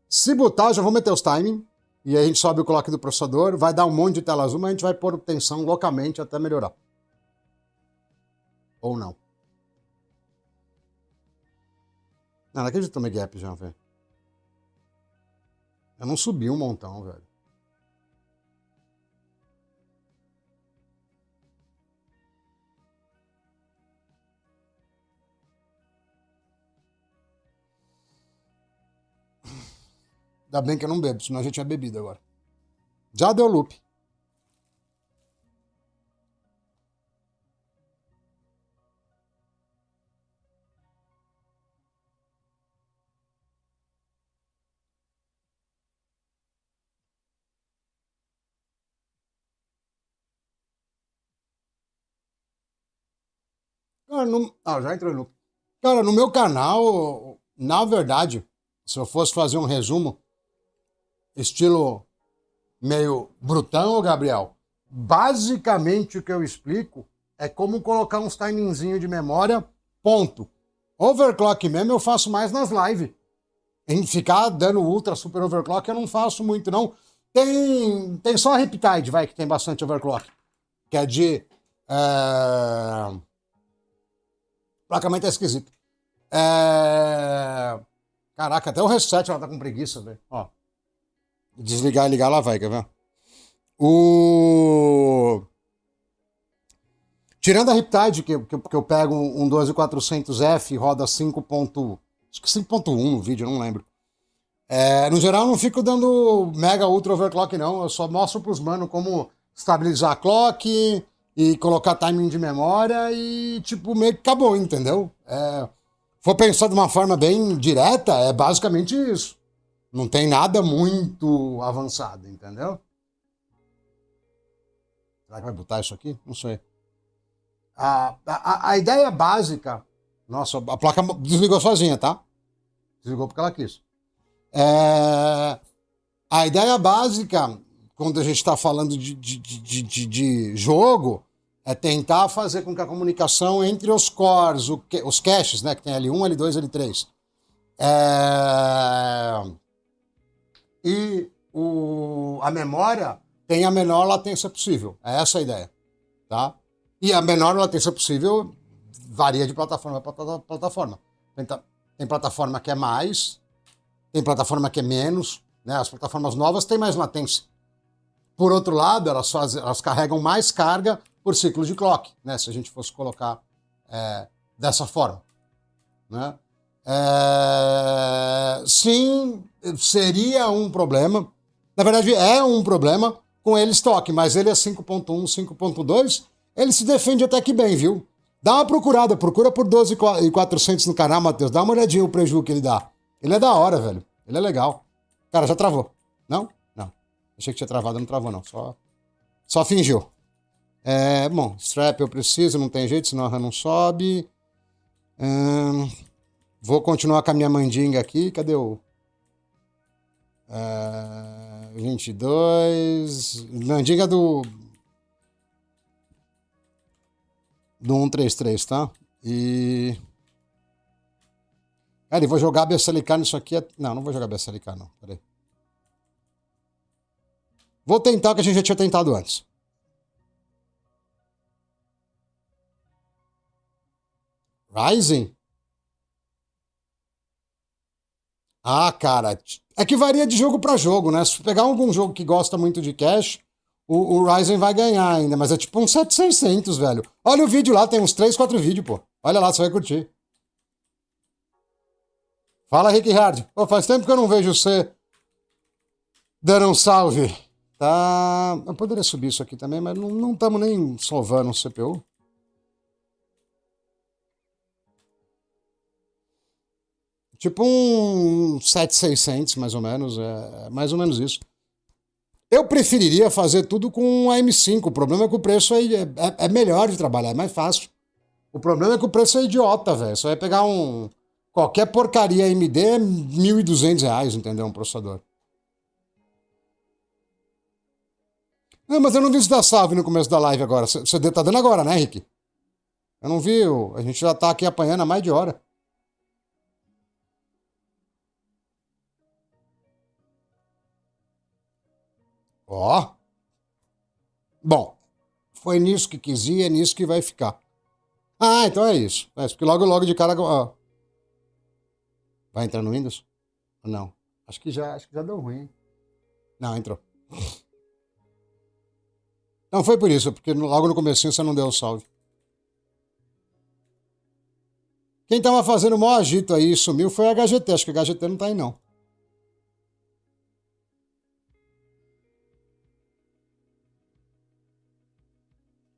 Se botar, já vou meter os timing. E aí a gente sobe o clock do processador. Vai dar um monte de tela azul, mas a gente vai pôr tensão localmente até melhorar. Ou não. Não acredito que tomei gap já, velho. Eu não subi um montão, velho. Ainda bem que eu não bebo, senão a gente tinha bebido agora. Já deu loop. Cara, já entrou no loop. Cara, no meu canal, na verdade, se eu fosse fazer um resumo, estilo meio brutão, Gabriel, basicamente o que eu explico é como colocar uns timingzinho de memória, ponto. Overclock mesmo eu faço mais nas lives. Em ficar dando ultra super overclock eu não faço muito, não. Tem só a Riptide, vai, que tem bastante overclock. Que é de... Placamento é esquisito. Caraca, até o reset ela tá com preguiça, velho. Ó. Desligar e ligar, ela vai, quer ver? Tirando a Riptide, que eu pego um 12400F, roda 5. Acho que 5.1 no vídeo, eu não lembro. No geral, eu não fico dando mega ultra overclock, não. Eu só mostro pros manos como estabilizar a clock e colocar timing de memória e, tipo, meio que acabou, entendeu? For pensar de uma forma bem direta, é basicamente isso. Não tem nada muito avançado, entendeu? Será que vai botar isso aqui? Não sei. A ideia básica... Nossa, a placa desligou sozinha, tá? Desligou porque ela quis. A ideia básica, quando a gente está falando de jogo, é tentar fazer com que a comunicação entre os cores, os caches, né, que tem L1, L2, L3, e a memória tenha a menor latência possível. É essa a ideia. Tá? E a menor latência possível varia de plataforma para plataforma. Tem plataforma que é mais, tem plataforma que é menos, né? As plataformas novas têm mais latência. Por outro lado, elas carregam mais carga por ciclo de clock, né? Se a gente fosse colocar dessa forma. Né? Sim, seria um problema. Na verdade, é um problema com ele estoque, mas ele é 5.1, 5.2, ele se defende até que bem, viu? Dá uma procurada, procura por 12.400 no canal, Matheus. Dá uma olhadinha o prejuízo que ele dá. Ele é da hora, velho. Ele é legal. Cara, já travou. Não? Não. Achei que tinha travado, não travou, não. Só fingiu. Bom, strap eu preciso, não tem jeito, senão a RAM não sobe. Vou continuar com a minha mandinga aqui. Cadê o... 22... Mandinga do 133, tá? E... Cara, eu vou jogar BSLK nisso aqui. Não, não vou jogar BSLK, não. Peraí. Vou tentar o que a gente já tinha tentado antes. Ryzen? Ah, cara. É que varia de jogo pra jogo, né? Se pegar algum jogo que gosta muito de cache, o Ryzen vai ganhar ainda. Mas é tipo um 7600, velho. Olha o vídeo lá, tem uns 3, 4 vídeos, pô. Olha lá, você vai curtir. Fala, Rick Hard. Pô, faz tempo que eu não vejo você dando um salve. Tá... Eu poderia subir isso aqui também, mas não estamos nem salvando o CPU. Tipo um 7600, mais ou menos. É mais ou menos isso. Eu preferiria fazer tudo com um AM5. O problema é que o preço é melhor de trabalhar, é mais fácil. O problema é que o preço é idiota, velho. Você vai pegar um... Qualquer porcaria AMD é R$ 1.200, entendeu? Um processador. Não, mas eu não vi isso da salve no começo da live agora. Você tá dando agora, né, Rick? Eu não vi. A gente já tá aqui apanhando há mais de hora. Ó. Bom, foi nisso que quis ir, é nisso que vai ficar. Ah, então é isso. É isso, porque logo de cara. Ó. Vai entrar no Windows? Não. Acho que já deu ruim. Não, entrou. Não, foi por isso, porque logo no comecinho você não deu o salve. Quem tava fazendo o maior agito aí e sumiu foi a HGT. Acho que a HGT não tá aí, não.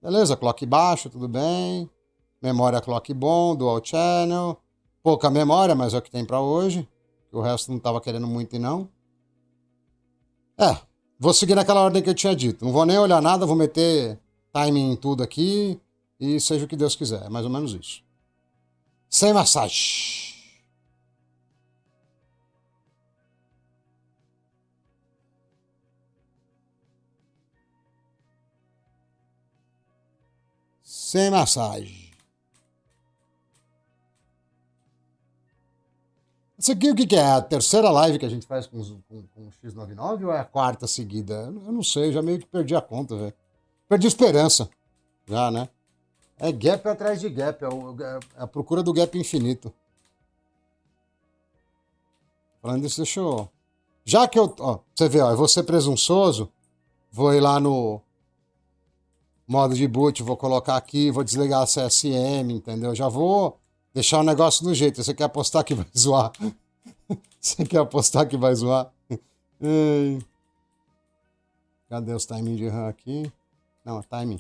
Beleza, clock baixo, tudo bem. Memória clock bom, dual channel. Pouca memória, mas é o que tem pra hoje. O resto não tava querendo muito e não. Vou seguir naquela ordem que eu tinha dito. Não vou nem olhar nada, vou meter timing em tudo aqui e seja o que Deus quiser. É mais ou menos isso. Sem massagem. Sem massagem. Isso aqui o que é? A terceira live que a gente faz com o X99 ou é a quarta seguida? Eu não sei, eu já meio que perdi a conta, velho. Perdi a esperança. Já, né? É gap atrás de gap, é a procura do gap infinito. Falando isso, deixa eu... Já que eu... Ó, você vê, ó, eu vou ser presunçoso, vou ir lá no modo de boot, vou colocar aqui, vou desligar a CSM, entendeu? Já vou deixar o negócio do jeito. Você quer apostar que vai zoar? Você quer apostar que vai zoar? Ei. Cadê os timing de RAM aqui? Não, timing.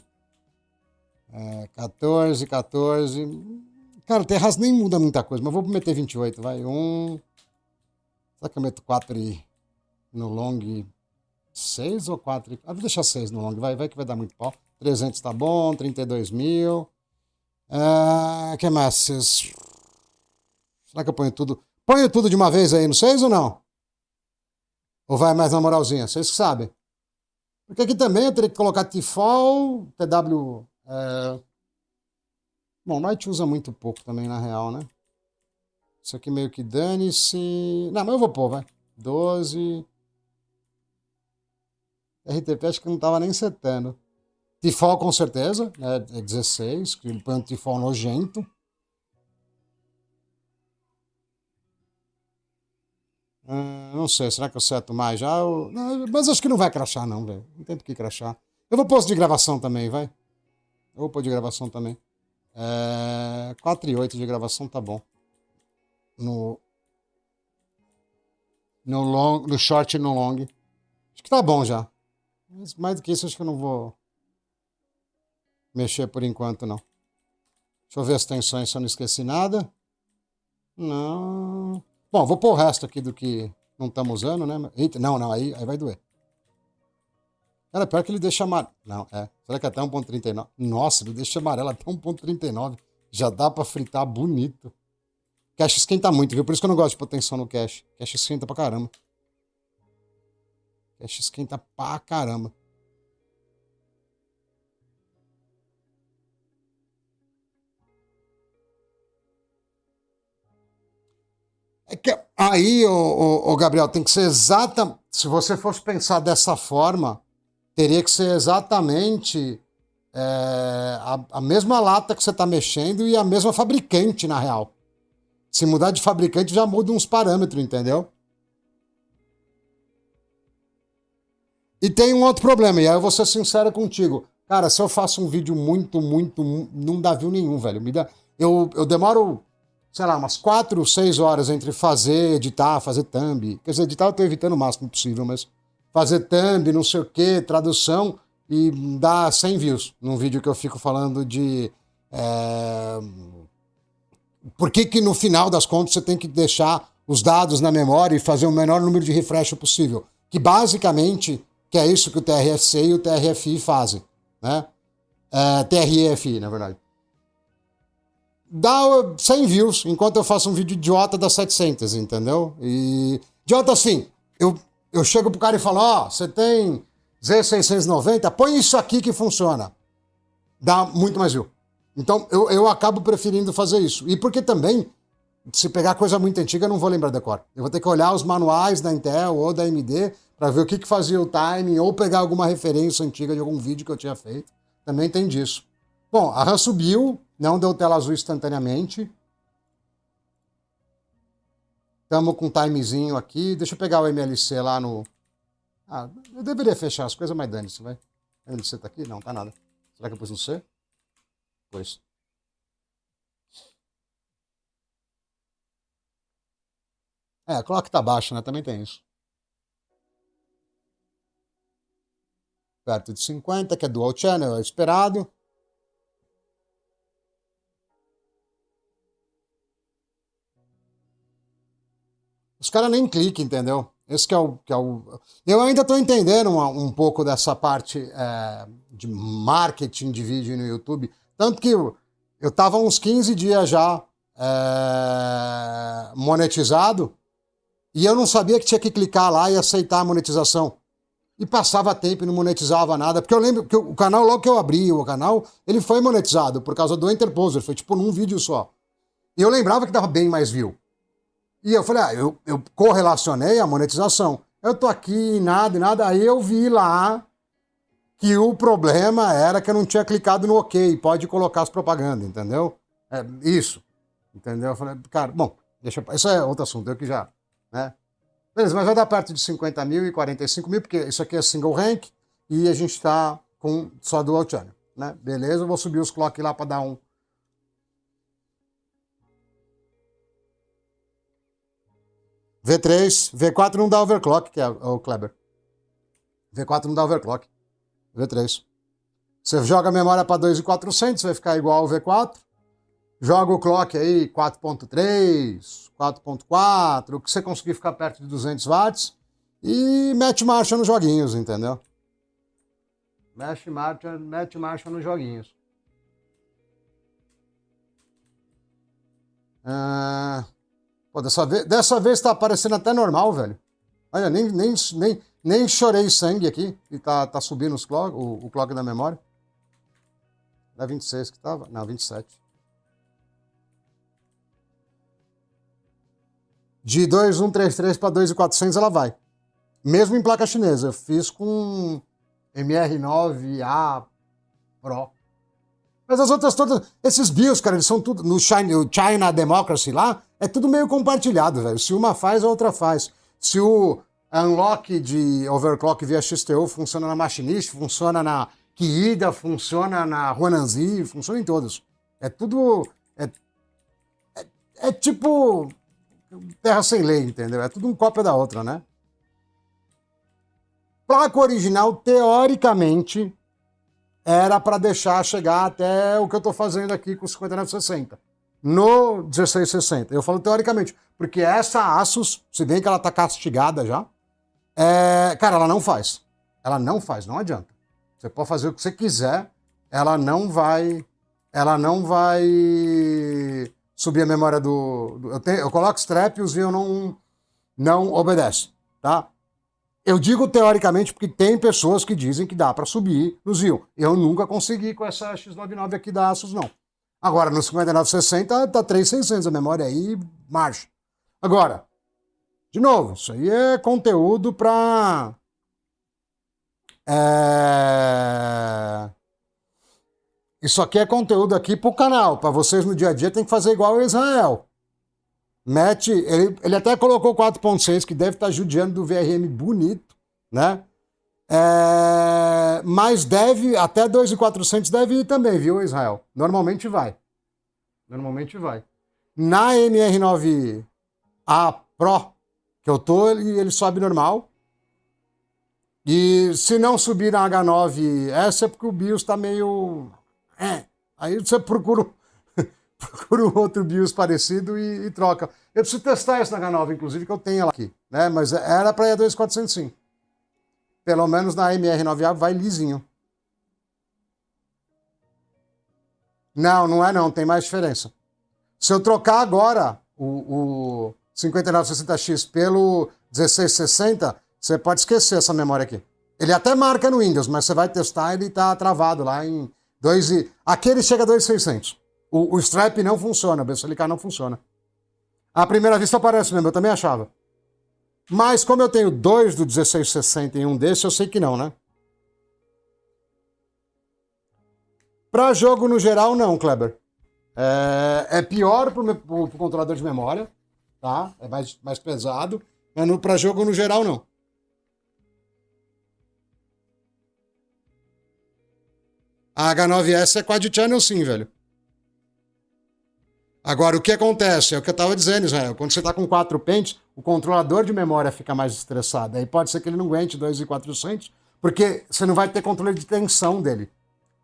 14, 14. Cara, o Terras nem muda muita coisa, mas vou meter 28, vai. Será que eu meto 4 no long 6 ou 4? Vou deixar 6 no long, vai que vai dar muito pau. 300 tá bom, 32 mil. Que mais? Será que eu ponho tudo? Ponho tudo de uma vez aí no 6 ou não? Ou vai mais na moralzinha? Vocês que sabem. Porque aqui também eu teria que colocar TFOL, TW... Bom, Light usa muito pouco também, na real, né? Isso aqui meio que dane-se... Não, mas eu vou pôr, vai. 12... RTP acho que não tava nem setando. TFOL com certeza, né? É 16, que ele põe um TFOL nojento. Não sei, será que eu seto mais já? Não, mas acho que não vai crashar não, velho. Não tem por que crashar. Eu vou pôr de gravação também, vai. Eu vou pôr de gravação também. 4 e 8 de gravação tá bom. No short e no long. Acho que tá bom já. Mas mais do que isso, acho que eu não vou mexer por enquanto, não. Deixa eu ver as tensões se eu não esqueci nada. Não. Bom, vou pôr o resto aqui do que não estamos usando, né? Eita, não, aí vai doer. Cara, pior que ele deixa amarelo. Não, será que é até 1.39? Nossa, ele deixa amarelo até 1.39. Já dá pra fritar bonito. Cache esquenta muito, viu? Por isso que eu não gosto de pôr tensão no cache. Cache esquenta pra caramba. Cache esquenta pra caramba. É que aí, o Gabriel, tem que ser exata. Se você fosse pensar dessa forma, teria que ser exatamente a mesma lata que você está mexendo e a mesma fabricante, na real. Se mudar de fabricante, já muda uns parâmetros, entendeu? E tem um outro problema, e aí eu vou ser sincero contigo. Cara, se eu faço um vídeo muito, não dá view nenhum, velho. Eu demoro, sei lá, umas 4, 6 horas entre fazer, editar, fazer thumb. Quer dizer, editar eu tô evitando o máximo possível, mas fazer thumb, não sei o que, tradução, e dá 100 views num vídeo que eu fico falando de por que no final das contas você tem que deixar os dados na memória e fazer o menor número de refresh possível. Que basicamente que é isso que o TRFC e o TRFI fazem, né? TREFI, na verdade. Dá 100 views, enquanto eu faço um vídeo idiota das 700, entendeu? E idiota assim, eu chego pro cara e falo, ó, você tem Z690, põe isso aqui que funciona. Dá muito mais view. Então eu acabo preferindo fazer isso. E porque também, se pegar coisa muito antiga, eu não vou lembrar da cor. Eu vou ter que olhar os manuais da Intel ou da AMD para ver o que fazia o timing, ou pegar alguma referência antiga de algum vídeo que eu tinha feito. Também tem disso. Bom, a RAM subiu, não deu tela azul instantaneamente. Estamos com um timezinho aqui. Deixa eu pegar o MLC lá no... Ah, eu deveria fechar as coisas, mas dane-se, vai. O MLC tá aqui? Não, tá nada. Será que eu pus no C? Pois. A clock tá baixa, né? Também tem isso. Perto de 50, que é dual channel, é esperado. Os caras nem clicam, entendeu? Esse que é o... Eu ainda estou entendendo um pouco dessa parte de marketing de vídeo no YouTube. Tanto que eu estava uns 15 dias já monetizado e eu não sabia que tinha que clicar lá e aceitar a monetização. E passava tempo e não monetizava nada. Porque eu lembro que o canal, logo que eu abri o canal, ele foi monetizado por causa do Interposer. Foi tipo num vídeo só. E eu lembrava que dava bem mais view. E eu falei, eu correlacionei a monetização. Eu tô aqui e nada. Aí eu vi lá que o problema era que eu não tinha clicado no OK. Pode colocar as propagandas, entendeu? Isso. Entendeu? Eu falei, cara, bom, isso é outro assunto. Eu que já, né? Beleza, mas vai dar perto de 50 mil e 45 mil, porque isso aqui é single rank e a gente tá com só dual channel, né? Beleza, eu vou subir os clock lá para dar um... V3, V4 não dá overclock, que é o Kleber. V4 não dá overclock. V3. Você joga a memória para 2.400, vai ficar igual ao V4. Joga o clock aí 4.3, 4.4, o que você conseguir ficar perto de 200 watts. E mete marcha nos joguinhos, entendeu? Mete marcha nos joguinhos. Pô, dessa vez tá aparecendo até normal, velho. Olha, nem chorei sangue aqui. E tá subindo o clock da memória. Era 26 que tava? Não, 27. De 2133 para 2400 ela vai. Mesmo em placa chinesa. Eu fiz com MR9A Pro. Mas as outras todas, esses BIOS, cara, eles são tudo, no China Democracy lá, é tudo meio compartilhado, velho. Se uma faz, a outra faz. Se o unlock de overclock via XTO funciona na Machinist, funciona na Kiida, funciona na Huananzi, funciona em todos. É tudo... É tipo terra sem lei, entendeu? É tudo um cópia da outra, né? Placa original, teoricamente, era para deixar chegar até o que eu estou fazendo aqui com o 5960. No 1660. Eu falo teoricamente, porque essa Asus, se bem que ela está castigada já, cara, ela não faz. Ela não faz, não adianta. Você pode fazer o que você quiser, ela não vai subir a memória eu coloco strap e os Xeon não obedece, tá? Eu digo teoricamente porque tem pessoas que dizem que dá para subir no Xeon. Eu nunca consegui com essa X99 aqui da Asus, não. Agora, no 5960 tá 3600 a memória aí, marcha. Agora, de novo, isso aí é conteúdo para... Isso aqui é conteúdo aqui pro canal. Para vocês no dia a dia tem que fazer igual o Israel. Ele até colocou 4.6, que deve estar judiando do VRM bonito, né? Mas deve, até 2.400 deve ir também, viu, Israel? Normalmente vai. Na MR9A Pro, que eu tô, ele sobe normal. E se não subir na H9S é porque o BIOS está meio... Aí você procura, procura um outro BIOS parecido e troca. Eu preciso testar esse na H9, inclusive, que eu tenho ela aqui. Né? Mas era para ir a 2400 sim. Pelo menos na MR9A vai lisinho. Não, não é não, tem mais diferença. Se eu trocar agora o 5960X pelo 1660, você pode esquecer essa memória aqui. Ele até marca no Windows, mas você vai testar, ele tá travado lá em 2 e... Aqui ele chega a 2600. O Stripe não funciona, o BSLK não funciona. À primeira vista aparece mesmo, eu também achava. Mas como eu tenho 2 do 1660 em um desse, eu sei que não, né? Para jogo no geral, não, Kleber. É pior para o controlador de memória, tá? É mais pesado. Mas para jogo no geral, não. A H9S é quad channel sim, velho. Agora, o que acontece? É o que eu estava dizendo, Israel. Quando você está com 4 pentes, o controlador de memória fica mais estressado. Aí pode ser que ele não aguente 2.400, porque você não vai ter controle de tensão dele.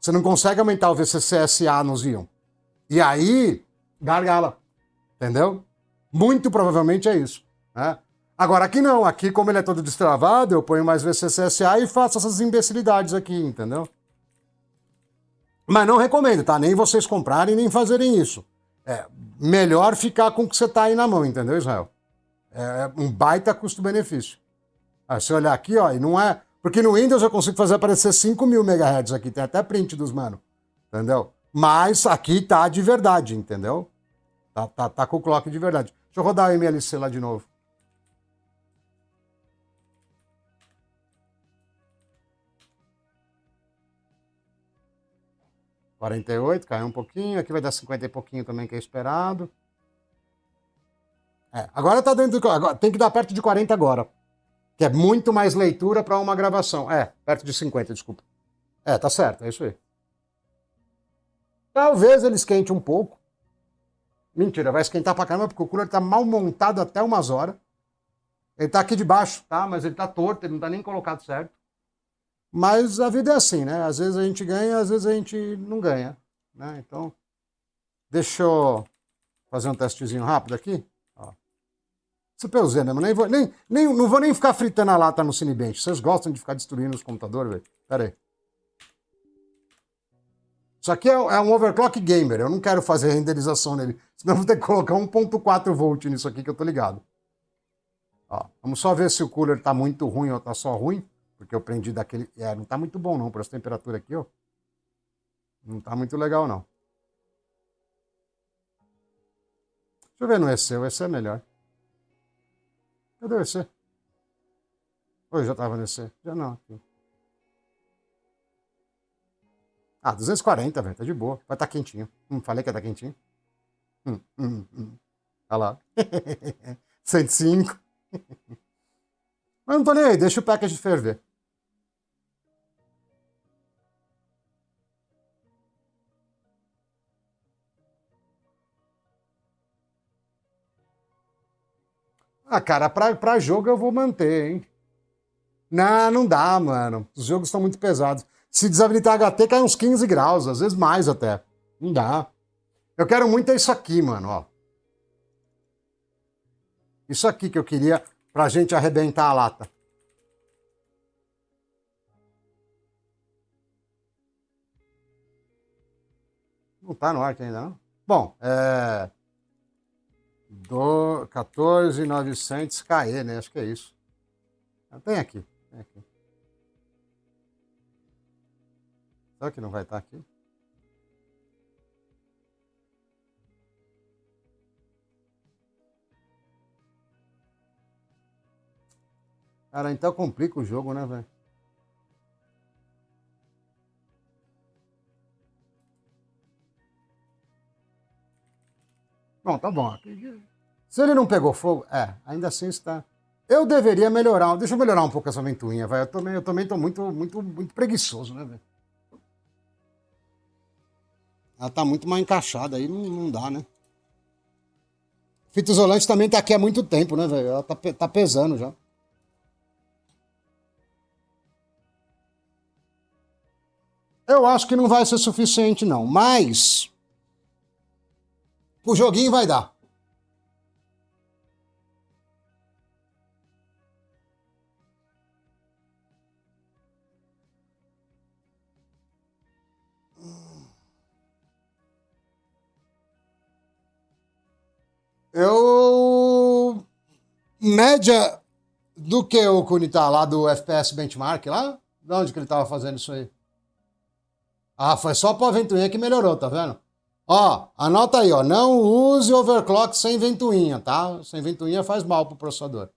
Você não consegue aumentar o VCCSA nos íon. E aí, gargala. Entendeu? Muito provavelmente é isso. Né? Agora, aqui não. Aqui, como ele é todo destravado, eu ponho mais VCCSA e faço essas imbecilidades aqui, entendeu? Mas não recomendo, tá? Nem vocês comprarem, nem fazerem isso. Melhor ficar com o que você tá aí na mão, entendeu, Israel? É um baita custo-benefício. Se olhar aqui, ó, e não é... Porque no Windows eu consigo fazer aparecer 5.000 MHz aqui, tem até print dos mano, entendeu? Mas aqui tá de verdade, entendeu? Tá com o clock de verdade. Deixa eu rodar o MLC lá de novo. (48), caiu um pouquinho. Aqui vai dar 50 e pouquinho também, que é esperado. Agora tá dentro do... Agora, tem que dar perto de 40 agora. Que é muito mais leitura para uma gravação. Perto de 50, desculpa. Tá certo, é isso aí. Talvez ele esquente um pouco. Mentira, vai esquentar pra caramba, porque o cooler tá mal montado até umas horas. Ele tá aqui debaixo, tá? Mas ele tá torto, ele não tá nem colocado certo. Mas a vida é assim, né? Às vezes a gente ganha, às vezes a gente não ganha. Né? Então, deixa eu fazer um testezinho rápido aqui. Ó. CPU-Z mesmo, não vou nem ficar fritando a lata no Cinebench. Vocês gostam de ficar destruindo os computadores, velho? Pera aí. Isso aqui é um overclock gamer, eu não quero fazer renderização nele, senão eu vou ter que colocar 1.4 volt nisso aqui que eu tô ligado. Ó, vamos só ver se o cooler tá muito ruim ou tá só ruim, porque eu prendi daquele... não tá muito bom não, por essa temperatura aqui, ó. Não tá muito legal não. Deixa eu ver no EC, o EC é melhor. Cadê o EC? Oi, já tava no EC? Já não, aqui. 240, velho, tá de boa. Vai estar quentinho. Falei que ia estar quentinho. Olha lá. 105. Mas não tô nem aí, deixa o package ferver. Cara, pra jogo eu vou manter, hein? Não dá, mano. Os jogos estão muito pesados. Se desabilitar HT, cai uns 15 graus, às vezes mais até. Não dá. Eu quero muito isso aqui, mano, ó. Isso aqui que eu queria pra gente arrebentar a lata. Não tá no ar ainda, não? Bom, 14.900 KE, né? Acho que é isso. Tem aqui, tem aqui. Será que não vai estar aqui? Cara, então complica o jogo, né, velho? Bom, tá bom. Se ele não pegou fogo, ainda assim está... Eu deveria melhorar. Deixa eu melhorar um pouco essa ventoinha, velho. Eu também tô muito preguiçoso, né, velho? Ela tá muito mal encaixada aí, não dá, né? Fita isolante também tá aqui há muito tempo, né, velho? Ela tá pesando já. Eu acho que não vai ser suficiente, não. Mas o joguinho vai dar. Eu... Média do que o Cuni tá lá do FPS Benchmark lá? De onde que ele tava fazendo isso aí? Ah, foi só pra ventoinha que melhorou, tá vendo? Ó, anota aí, ó. Não use overclock sem ventoinha, tá? Sem ventoinha faz mal pro processador.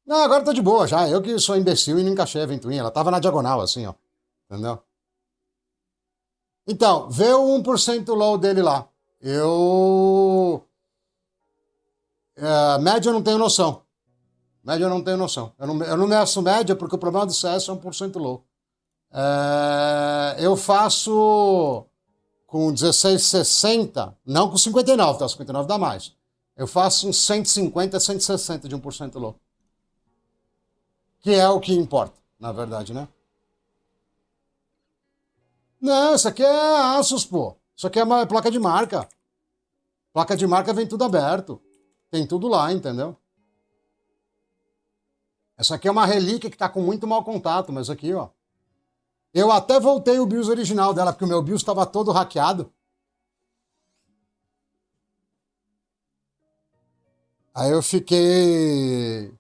Não, agora tá de boa já. Eu que sou imbecil e não encaixei a ventoinha. Ela tava na diagonal, assim, ó. Entendeu? Então, vê o 1% low dele lá. Média eu não tenho noção. Média eu não tenho noção. Eu não meço média porque o problema do CS é 1% low. Eu faço com 1660, não com 59, tá? 59 dá mais. Eu faço uns 150, 160 de 1% low. Que é o que importa, na verdade, né? Não, isso aqui é Asus, pô. Isso aqui é uma placa de marca. Placa de marca vem tudo aberto. Tem tudo lá, entendeu? Essa aqui é uma relíquia que tá com muito mau contato, mas aqui, ó. Eu até voltei o BIOS original dela, porque o meu BIOS estava todo hackeado. Aí eu fiquei...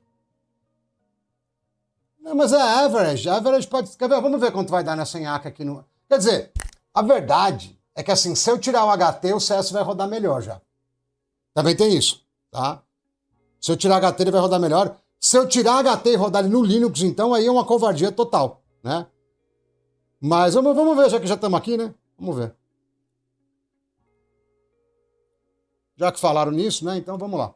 Não, mas é average. Average pode... Quer ver? Vamos ver quanto vai dar nessa nhaca aqui no... Quer dizer, a verdade é que assim, se eu tirar o HT, o CS vai rodar melhor já. Também tem isso, tá? Se eu tirar HT, ele vai rodar melhor. Se eu tirar HT e rodar ele no Linux, então aí é uma covardia total, né? Mas vamos ver, já que já estamos aqui, né? Vamos ver. Já que falaram nisso, né? Então vamos lá.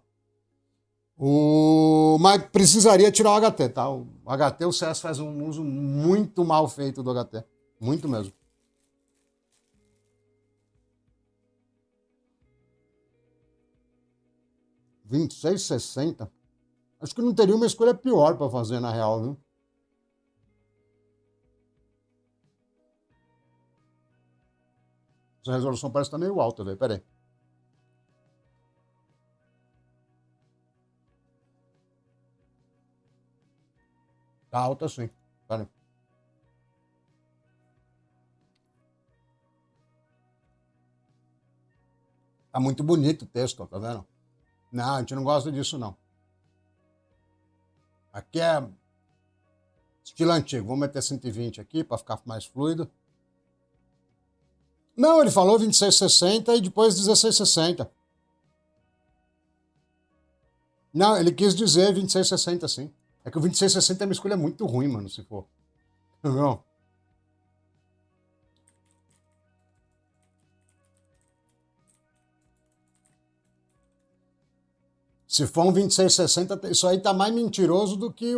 Mas precisaria tirar o HT, tá? O HT, o CS faz um uso muito mal feito do HT. Muito mesmo. R$26,60. Acho que não teria uma escolha pior para fazer, na real, viu? Essa resolução parece estar meio alta, velho. Pera aí. Tá alta sim. Pera aí. Tá muito bonito o texto, ó, tá vendo? Não, a gente não gosta disso, não. Aqui é estilo antigo. Vamos meter 120 aqui para ficar mais fluido. Não, ele falou 2660 e depois 1660. Não, ele quis dizer 2660, sim. É que o 2660 é uma escolha muito ruim, mano, se for. Não. Se for um 2660, isso aí tá mais mentiroso do que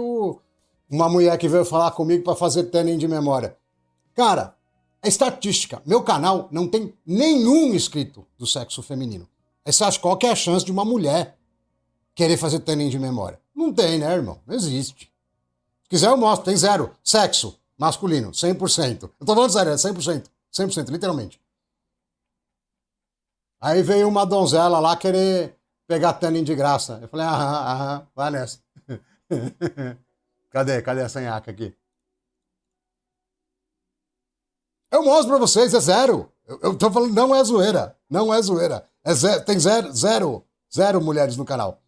uma mulher que veio falar comigo para fazer tênis de memória. Cara, é estatística. Meu canal não tem nenhum inscrito do sexo feminino. Aí você acha qual que é a chance de uma mulher querer fazer tênis de memória? Não tem, né, irmão? Não existe. Se quiser eu mostro, tem zero. Sexo masculino, 100%. Eu tô falando sério, é 100%. 100%, literalmente. Aí veio uma donzela lá querer pegar tanning de graça. Eu falei, aham, vai nessa. Cadê a sanhaca aqui? Eu mostro pra vocês, é zero. Eu tô falando, não é zoeira. Não é zoeira. É zero, tem zero mulheres no canal.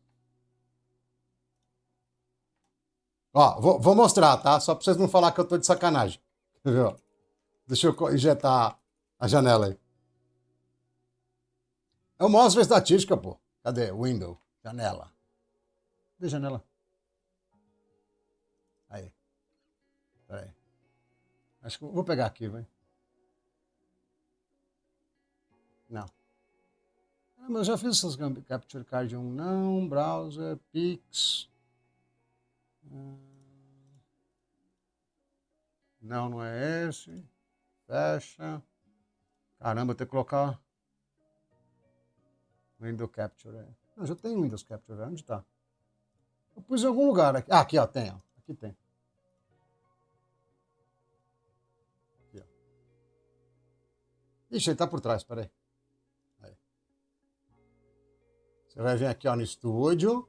Ó, vou mostrar, tá? Só pra vocês não falar que eu tô de sacanagem. Viu? Deixa eu injetar a janela aí. Eu mostro a estatística, pô. Cadê? Window. Janela. Cadê janela? Aí. Peraí. Acho que vou pegar aqui, vai. Não. Ah, mas eu já fiz essas Capture Card 1. Não, browser, Pix. Não, não é esse. Fecha. Caramba, eu tenho que colocar Windows Capture. Não, já tem Windows Capture. Onde tá? Eu pus em algum lugar aqui. Ah, aqui, ó, tem. Ó. Aqui tem. Ixi, ele tá por trás, peraí. Aí. Você vai vir aqui, ó, no estúdio.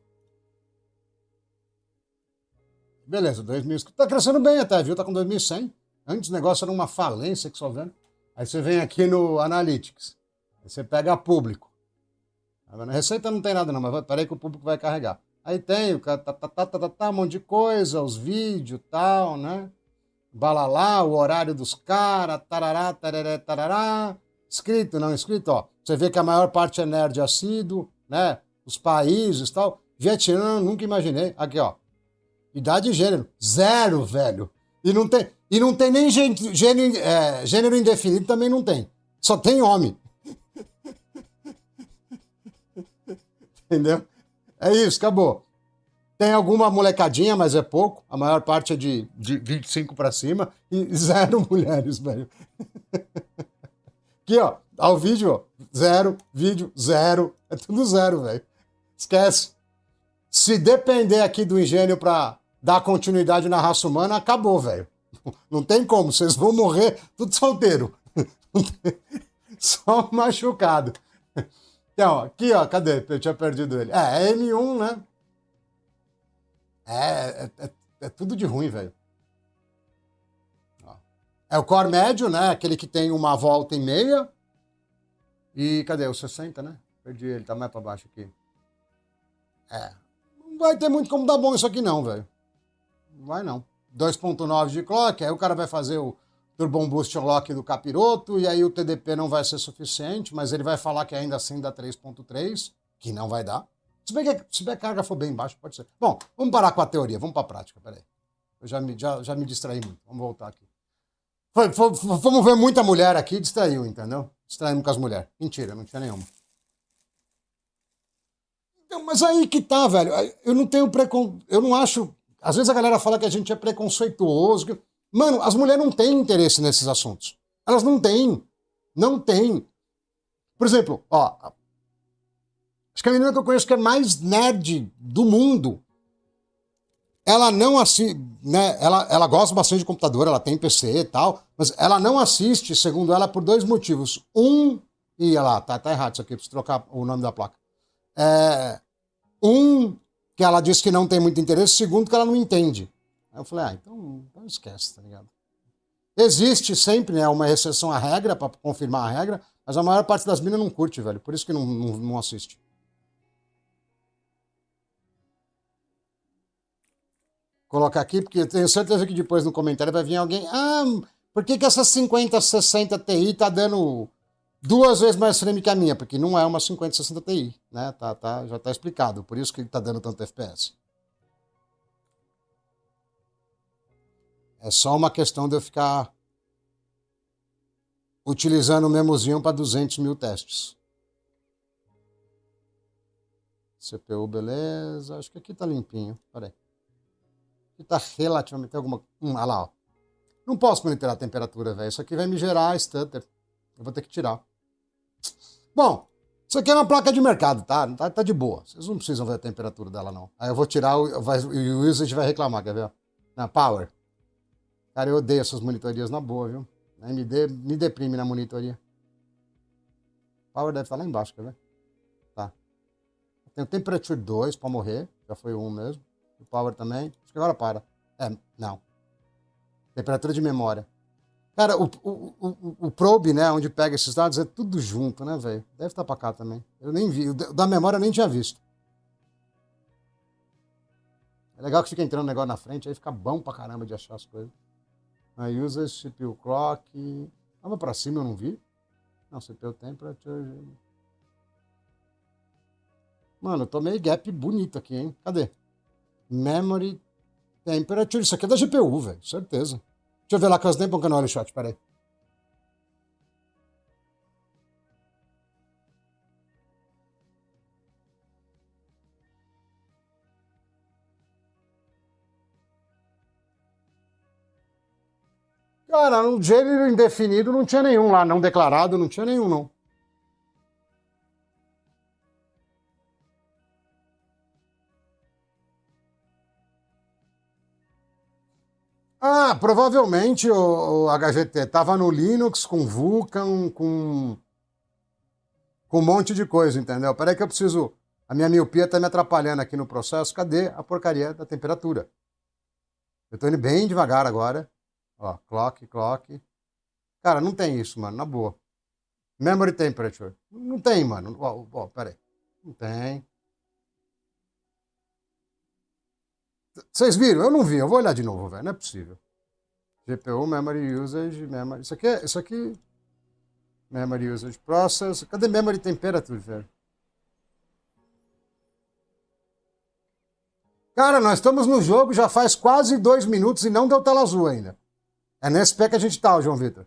Beleza, 2.000 inscritos. Tá crescendo bem até, viu? Tá com 2.100. Antes o negócio era uma falência que só vendo. Aí você vem aqui no Analytics. Aí você pega público. A receita não tem nada não, mas peraí que o público vai carregar. Aí tem um monte de coisa, os vídeos e tal, né? Balalá, o horário dos caras, tarará, tarará, tarará. Inscrito, não inscrito, ó. Você vê que a maior parte é nerd assíduo, né? Os países e tal. Vietnã, nunca imaginei. Aqui, ó. Idade e gênero. Zero, velho. E não tem nem gênero indefinido, também não tem. Só tem homem. Entendeu? É isso, acabou. Tem alguma molecadinha, mas é pouco. A maior parte é de 25 para cima. E zero mulheres, velho. Aqui, ó. Ao vídeo, ó. Zero. Vídeo, zero. É tudo zero, velho. Esquece. Se depender aqui do engenho para dar continuidade na raça humana, acabou, velho. Não tem como. Vocês vão morrer tudo solteiro. Só machucado. Então, aqui, ó. Cadê? Eu tinha perdido ele. É M1, né? É tudo de ruim, velho. É o core médio, né? Aquele que tem uma volta e meia. E cadê? O 60, né? Perdi ele, tá mais pra baixo aqui. Não vai ter muito como dar bom isso aqui não, velho. Não vai não. 2.9 de clock, aí o cara vai fazer o Turbo Boost Lock do capiroto, e aí o TDP não vai ser suficiente, mas ele vai falar que ainda assim dá 3.3, que não vai dar. Se bem que a carga for bem baixa, pode ser. Bom, vamos parar com a teoria, vamos para a prática, peraí. Eu já me distraí muito, vamos voltar aqui. Fomos ver muita mulher aqui, distraiu, entendeu? Distraímos com as mulheres. Mentira, não tinha nenhuma. Então, mas aí que tá, velho. Eu não tenho preconceito. Eu não acho. Às vezes a galera fala que a gente é preconceituoso. Mano, as mulheres não têm interesse nesses assuntos. Elas não têm. Não têm. Por exemplo, ó. Acho que a menina que eu conheço que é mais nerd do mundo. Ela não assiste, né? Ela gosta bastante de computador, ela tem PC e tal, mas ela não assiste, segundo ela, por dois motivos. Ih, olha lá, tá errado isso aqui, preciso trocar o nome da placa. Que ela diz que não tem muito interesse, segundo, que ela não entende. Aí eu falei, então esquece, tá ligado? Existe sempre, né, uma exceção à regra, pra confirmar a regra, mas a maior parte das minas não curte, velho, por isso que não assiste. Colocar aqui, porque eu tenho certeza que depois no comentário vai vir alguém. Por que essa 5060 Ti tá dando 2 vezes mais frame que a minha? Porque não é uma 5060 Ti, né? Já tá explicado. Por isso que ele tá dando tanto FPS. É só uma questão de eu ficar utilizando o memozinho para 200 mil testes. CPU, beleza. Acho que aqui tá limpinho. Peraí. Tá relativamente alguma. Olha lá, ó. Não posso monitorar a temperatura, velho. Isso aqui vai me gerar stutter. Eu vou ter que tirar. Bom, isso aqui é uma placa de mercado, tá? Tá de boa. Vocês não precisam ver a temperatura dela, não. Aí eu vou tirar e o usage vai reclamar, quer ver? Na power. Cara, eu odeio essas monitorias na boa, viu? Me deprime na monitoria. Power deve estar lá embaixo, quer ver? Tá. Tem o temperature 2 pra morrer. Já foi 1 mesmo. O power também. Acho que agora para. Não. Temperatura de memória. Cara, o probe, né, onde pega esses dados, é tudo junto, né, velho? Deve estar pra cá também. Eu nem vi. O da memória eu nem tinha visto. É legal que fica entrando negócio na frente, aí fica bom pra caramba de achar as coisas. Aí usa CPU clock. Vamos pra cima, eu não vi. Não, CPU temperature. Mano, eu tomei gap bonito aqui, hein? Cadê? Memory temperature. Isso aqui é da GPU, velho. Certeza. Deixa eu ver lá que faz tempo que eu não olho o chat, peraí. Cara, um gênero indefinido não tinha nenhum lá, não declarado, não tinha nenhum, não. Ah, provavelmente o HGT tava no Linux, com Vulkan, com um monte de coisa, entendeu? Peraí que eu preciso... A minha miopia tá me atrapalhando aqui no processo. Cadê a porcaria da temperatura? Eu tô indo bem devagar agora. Ó, clock. Cara, não tem isso, mano, na boa. Memory temperature. Não tem, mano. Ó, peraí. Não tem. Vocês viram? Eu não vi. Eu vou olhar de novo, velho. Não é possível. GPU, Memory Usage, Memory... Isso aqui... Memory Usage Process. Cadê Memory Temperature, velho? Cara, nós estamos no jogo já faz quase 2 minutos e não deu tela azul ainda. É nesse pé que a gente tá, João Vitor.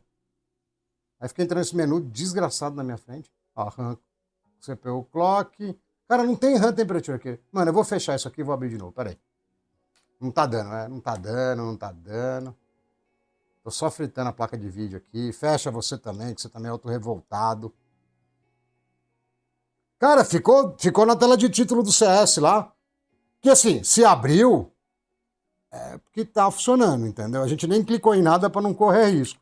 Aí fica entrando esse menu desgraçado na minha frente. Ó, RAM, CPU Clock. Cara, não tem RAM Temperature aqui. Mano, eu vou fechar isso aqui e vou abrir de novo. Pera aí. Não tá dando, né? Não tá dando. Tô só fritando a placa de vídeo aqui. Fecha você também, que você também é auto-revoltado. Cara, ficou na tela de título do CS lá. Que assim, se abriu, é porque tá funcionando, entendeu? A gente nem clicou em nada pra não correr risco.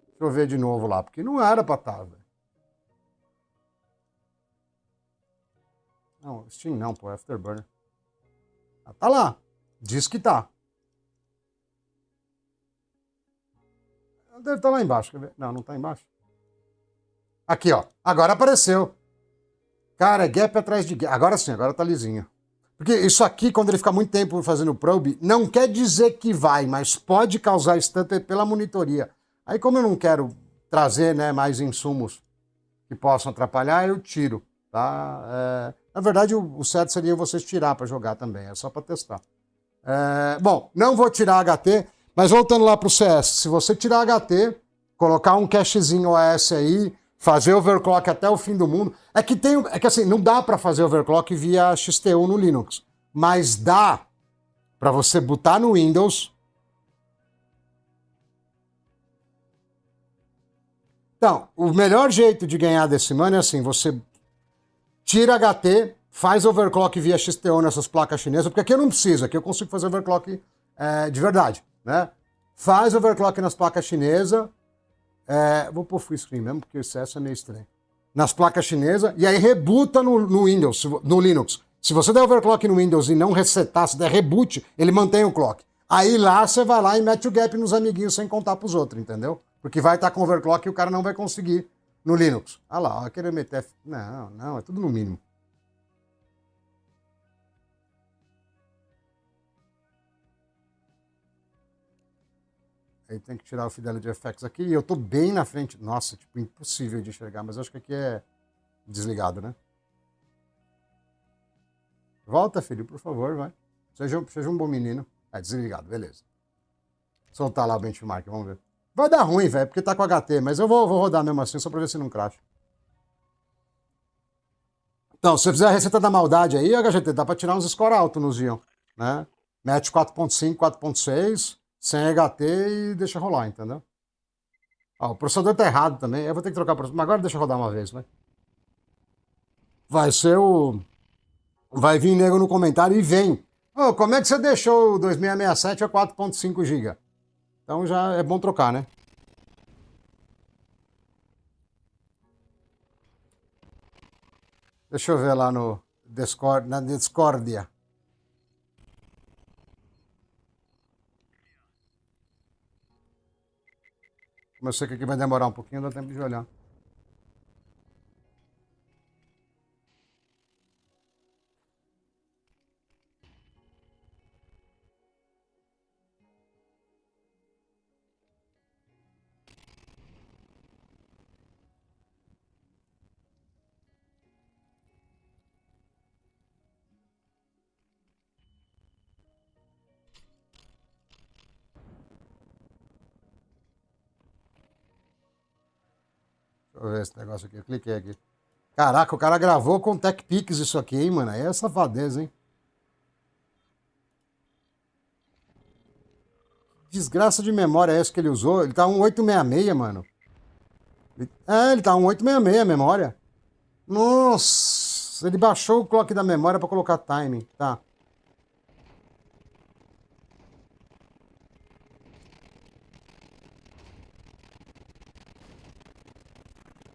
Deixa eu ver de novo lá, porque não era pra estar, velho. Não, Steam não, pô, Afterburner. Ah, tá lá. Diz que tá. Deve estar lá embaixo, quer ver? Não, não tá embaixo. Aqui, ó. Agora apareceu. Cara, é gap atrás de gap. Agora sim, agora tá lisinho. Porque isso aqui, quando ele fica muito tempo fazendo probe, não quer dizer que vai, mas pode causar stutter pela monitoria. Aí, como eu não quero trazer, né, mais insumos que possam atrapalhar, eu tiro, tá? Na verdade, o certo seria vocês tirar para jogar também, é só para testar. Bom, não vou tirar HT, mas voltando lá para o CS, se você tirar HT, colocar um cachezinho OS aí, fazer overclock até o fim do mundo, é que assim, não dá para fazer overclock via XTU no Linux, mas dá para você botar no Windows. Então, o melhor jeito de ganhar desse mano é assim, você tira HT, faz overclock via XTO nessas placas chinesas, porque aqui eu não preciso, aqui eu consigo fazer overclock de verdade, né? Faz overclock nas placas chinesas, vou pôr full screen mesmo, porque o CS é meio estranho. Nas placas chinesas, e aí rebuta no Windows, no Linux. Se você der overclock no Windows e não resetar, se der reboot, ele mantém o clock. Aí lá você vai lá e mete o gap nos amiguinhos sem contar pros outros, entendeu? Porque vai estar com overclock e o cara não vai conseguir no Linux. Ah lá, ó, querer meter... Não, é tudo no mínimo. Aí tem que tirar o Fidelity FX aqui. E eu tô bem na frente. Nossa, tipo, impossível de enxergar. Mas eu acho que aqui é desligado, né? Volta, filho, por favor, vai. Seja um bom menino. Desligado, beleza. Soltar lá o benchmark, vamos ver. Vai dar ruim, velho, porque tá com HT. Mas eu vou rodar mesmo assim, só pra ver se não cracha. Então, se você fizer a receita da maldade aí, HGT, dá pra tirar uns score alto no Xeon, né? Mete 4.5, 4.6, sem HT e deixa rolar, entendeu? Ó, o processador tá errado também, eu vou ter que trocar o processador, mas agora deixa rodar uma vez, vai. Vai ser o... Vai vir nego no comentário e vem. Ô, como é que você deixou o 2667 a 4.5 GB? Então já é bom trocar, né? Deixa eu ver lá no Discord, na Discordia. Como eu sei que aqui vai demorar um pouquinho, dá tempo de olhar. Deixa eu ver esse negócio aqui, eu cliquei aqui. Caraca, o cara gravou com TechPix isso aqui, hein, mano? Aí é safadeza, hein? Desgraça de memória é essa que ele usou? Ele tá um 866, mano. Ele tá um 866 a memória. Nossa, ele baixou o clock da memória pra colocar timing. Tá.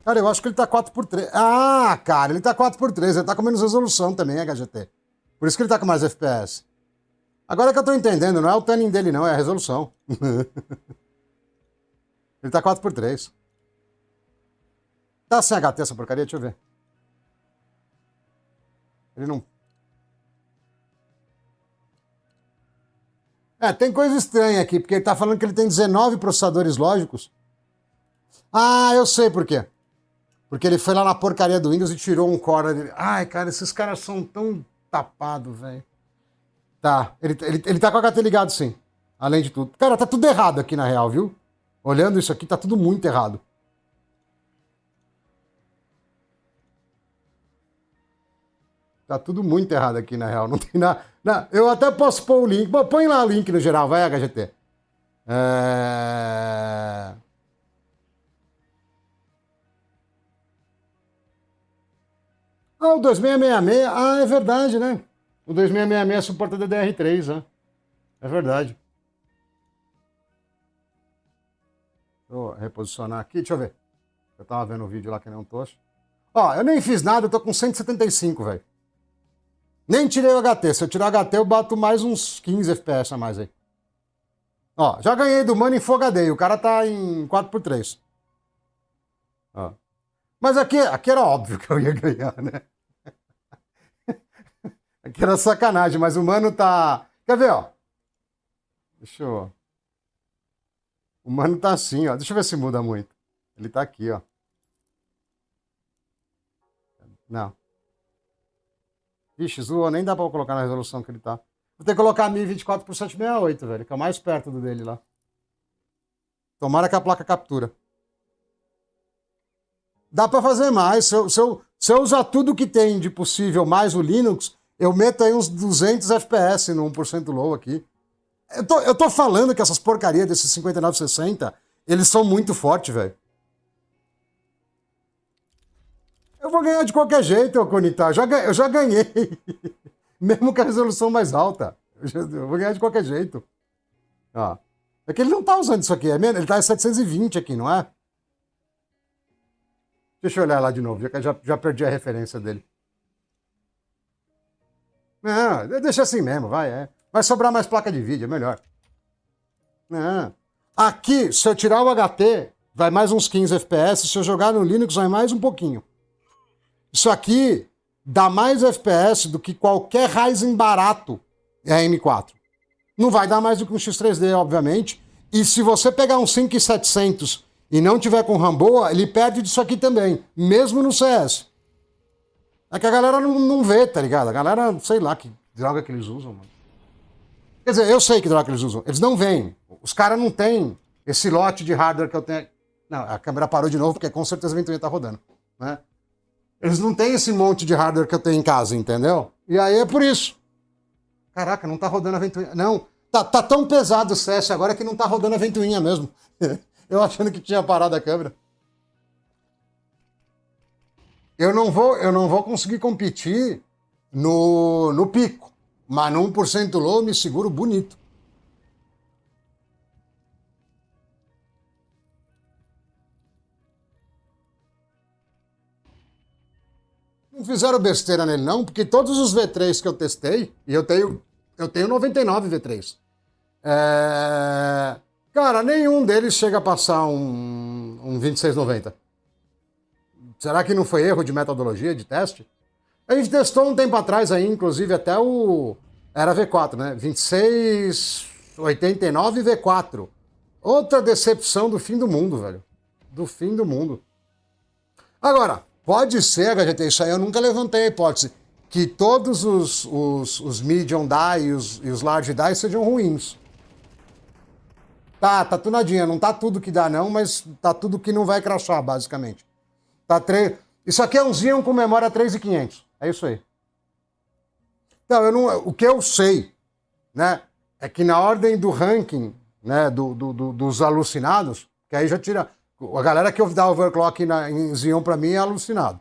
Cara, eu acho que ele tá 4x3. Ah, cara, ele tá 4x3. Ele tá com menos resolução também, HGT. Por isso que ele tá com mais FPS. Agora que eu tô entendendo, não é o tanning dele não, é a resolução. Ele tá 4x3. Tá sem HT essa porcaria? Deixa eu ver. Ele não... tem coisa estranha aqui, porque ele tá falando que ele tem 19 processadores lógicos. Ah, eu sei por quê. Porque ele foi lá na porcaria do Windows e tirou um core dele. Ai, cara, esses caras são tão tapados, velho. Tá, ele tá com o HT ligado, sim. Além de tudo. Cara, tá tudo errado aqui na real, viu? Olhando isso aqui, tá tudo muito errado. Tá tudo muito errado aqui na real. Não tem nada. Não, eu até posso pôr o link. Bom, põe lá o link no geral, vai, HGT. Ah, o 2666. Ah, é verdade, né? O 2666 suporta DDR3, né? É verdade. Vou reposicionar aqui, deixa eu ver. Eu tava vendo o vídeo lá que nem um tocho. Ó, eu nem fiz nada, eu tô com 175, velho. Nem tirei o HT. Se eu tirar o HT, eu bato mais uns 15 FPS a mais aí. Ó, já ganhei do Mano em Full HD. O cara tá em 4x3. Ó. Mas aqui era óbvio que eu ia ganhar, né? Aqui era sacanagem, mas o Mano tá... Quer ver, ó? Deixa eu... O Mano tá assim, ó. Deixa eu ver se muda muito. Ele tá aqui, ó. Não. Vixe, zoou, nem dá pra colocar na resolução que ele tá. Vou ter que colocar 1024 por 768, velho, que é o mais perto do dele lá. Tomara que a placa captura. Dá pra fazer mais. Se eu usar tudo que tem de possível mais o Linux, eu meto aí uns 200 FPS no 1% low aqui. Eu tô falando que essas porcarias desses 5960, eles são muito fortes, velho. Eu vou ganhar de qualquer jeito, Conita. Eu já ganhei. Mesmo com a resolução mais alta. Eu vou ganhar de qualquer jeito. Ó. É que ele não tá usando isso aqui. Ele tá em 720 aqui, não é? Deixa eu olhar lá de novo, já perdi a referência dele. Não, deixa assim mesmo, vai. Vai sobrar mais placa de vídeo, é melhor. Não. Aqui, se eu tirar o HT, vai mais uns 15 FPS. Se eu jogar no Linux, vai mais um pouquinho. Isso aqui dá mais FPS do que qualquer Ryzen barato M4. Não vai dar mais do que um X3D, obviamente. E se você pegar um 5700 e não tiver com RAM boa, ele perde disso aqui também, mesmo no CS. É que a galera não vê, tá ligado? A galera, sei lá que droga que eles usam, mano. Quer dizer, eu sei que droga que eles usam. Eles não veem. Os caras não têm esse lote de hardware que eu tenho. Não, a câmera parou de novo, porque com certeza a ventoinha tá rodando, né? Eles não têm esse monte de hardware que eu tenho em casa, entendeu? E aí é por isso. Caraca, não tá rodando a ventoinha. Não, tá tão pesado o CS agora que não tá rodando a ventoinha mesmo. Eu achando que tinha parado a câmera. Eu não vou conseguir competir no pico, mas no 1% low eu me seguro bonito. Não fizeram besteira nele não, porque todos os V3 que eu testei, e eu tenho 99 V3, cara, nenhum deles chega a passar um 2690. Será que não foi erro de metodologia, de teste? A gente testou um tempo atrás aí, inclusive até era V4, né? 2689 V4. Outra decepção do fim do mundo, velho. Do fim do mundo. Agora, pode ser, HGT, isso aí eu nunca levantei a hipótese, que todos os medium die e os large die sejam ruins. Tá tunadinha, não tá tudo que dá não, mas tá tudo que não vai crashar, basicamente. Tá Isso aqui é um Xeon com memória 3500, é isso aí. Então, o que eu sei, né, é que na ordem do ranking, né, dos alucinados, que aí já tira... A galera que dá overclock em Xeon pra mim é alucinado.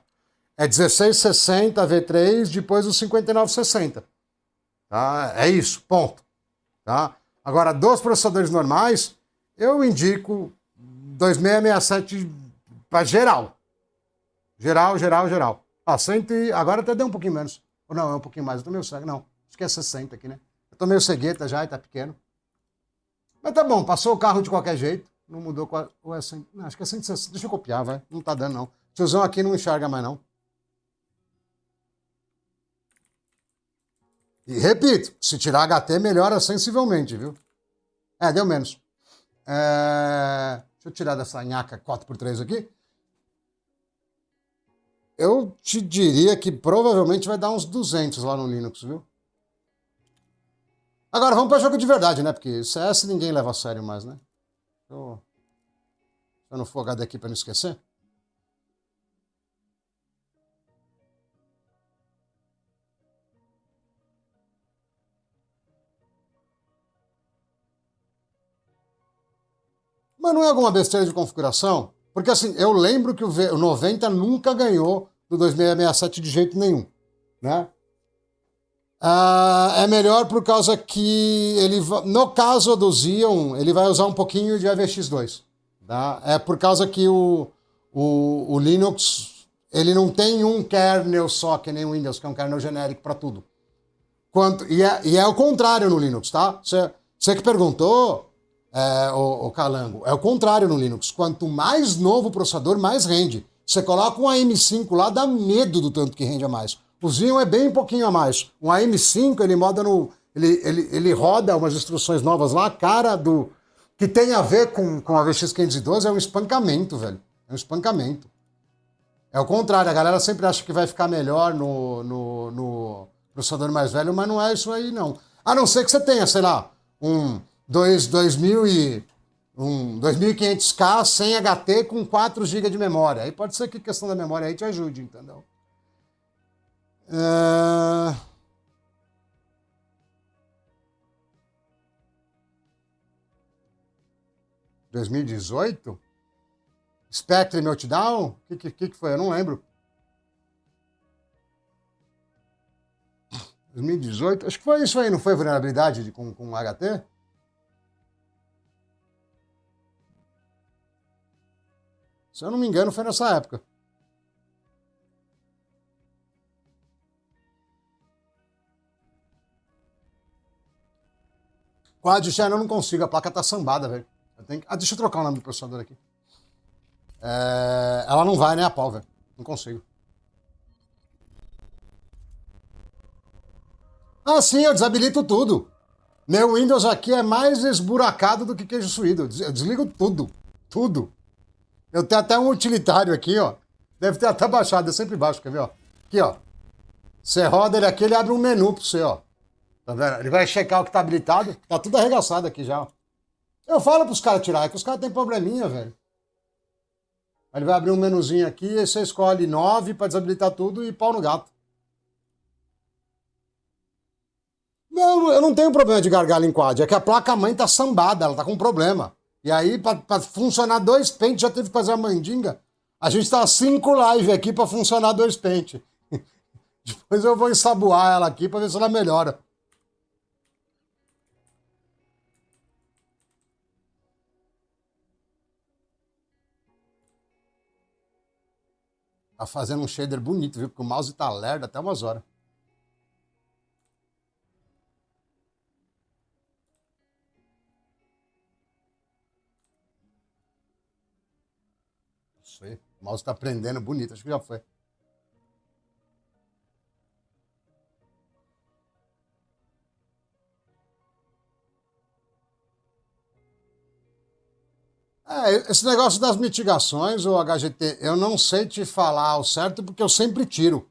É 1660 V3, depois o 5960. Tá? É isso, ponto. Tá? Agora, dos processadores normais, eu indico 2667 para geral. Geral, geral, geral. Ó, 100 agora até deu um pouquinho menos. Ou não, é um pouquinho mais. Eu tô meio cego. Não, acho que é 60 aqui, né? Eu tô meio cegueta já e tá pequeno. Mas tá bom, passou o carro de qualquer jeito. Não mudou. Ou é 100, não, acho que é 160. Deixa eu copiar, vai. Não tá dando, não. O tiozão aqui não enxerga mais, não. E repito, se tirar HT, melhora sensivelmente, viu? É, deu menos. Deixa eu tirar dessa nhaca 4x3 aqui. Eu te diria que provavelmente vai dar uns 200 lá no Linux, viu? Agora vamos para jogo de verdade, né? Porque CS ninguém leva a sério mais, né? Se eu não for HD aqui para não esquecer. Mas não é alguma besteira de configuração? Porque assim, eu lembro que o 90 nunca ganhou do 2667 de jeito nenhum, né? É melhor por causa que ele, no caso do Xeon, ele vai usar um pouquinho de AVX2. Tá? É por causa que o Linux ele não tem um kernel só, que nem o Windows, que é um kernel genérico para tudo. E é o contrário no Linux, tá? Você que perguntou, o Calango, é o contrário no Linux. Quanto mais novo o processador, mais rende. Você coloca um AM5 lá, dá medo do tanto que rende a mais. O Xeon é bem pouquinho a mais. Um AM5, ele moda no. Ele roda umas instruções novas lá, a cara do. Que tem a ver com a VX512, é um espancamento, velho. É um espancamento. É o contrário, a galera sempre acha que vai ficar melhor no processador mais velho, mas não é isso aí, não. A não ser que você tenha, sei lá, um 2500K sem HT com 4 GB de memória. Aí pode ser que a questão da memória aí te ajude, entendeu? 2018? Spectre Meltdown? O que foi? Eu não lembro. 2018? Acho que foi isso aí, não foi vulnerabilidade com HT? Se eu não me engano, foi nessa época. Quad Channel eu não consigo, a placa tá sambada, velho. Deixa eu trocar o nome do processador aqui. Ela não vai nem a pau, velho. Não consigo. Ah, sim, eu desabilito tudo. Meu Windows aqui é mais esburacado do que queijo suído. Eu desligo tudo. Tudo. Eu tenho até um utilitário aqui, ó. Deve ter até baixado, eu sempre baixo, quer ver, ó? Aqui, ó. Você roda ele aqui, ele abre um menu pra você, ó. Tá vendo? Ele vai checar o que tá habilitado. Tá tudo arregaçado aqui já, ó. Eu falo pros caras tirar, é que os caras têm probleminha, velho. Aí ele vai abrir um menuzinho aqui, e você escolhe 9 pra desabilitar tudo e pau no gato. Não, eu não tenho problema de gargalo em quad, é que a placa-mãe tá sambada, ela tá com problema. E aí, pra funcionar 2 pentes, já teve que fazer a mandinga. A gente tá 5 live aqui pra funcionar 2 pentes. Depois eu vou ensaboar ela aqui pra ver se ela melhora. Tá fazendo um shader bonito, viu? Porque o mouse tá lerdo até umas horas. Não sei. O mouse tá prendendo bonito, acho que já foi. Esse negócio das mitigações, o HGT, eu não sei te falar ao certo porque eu sempre tiro.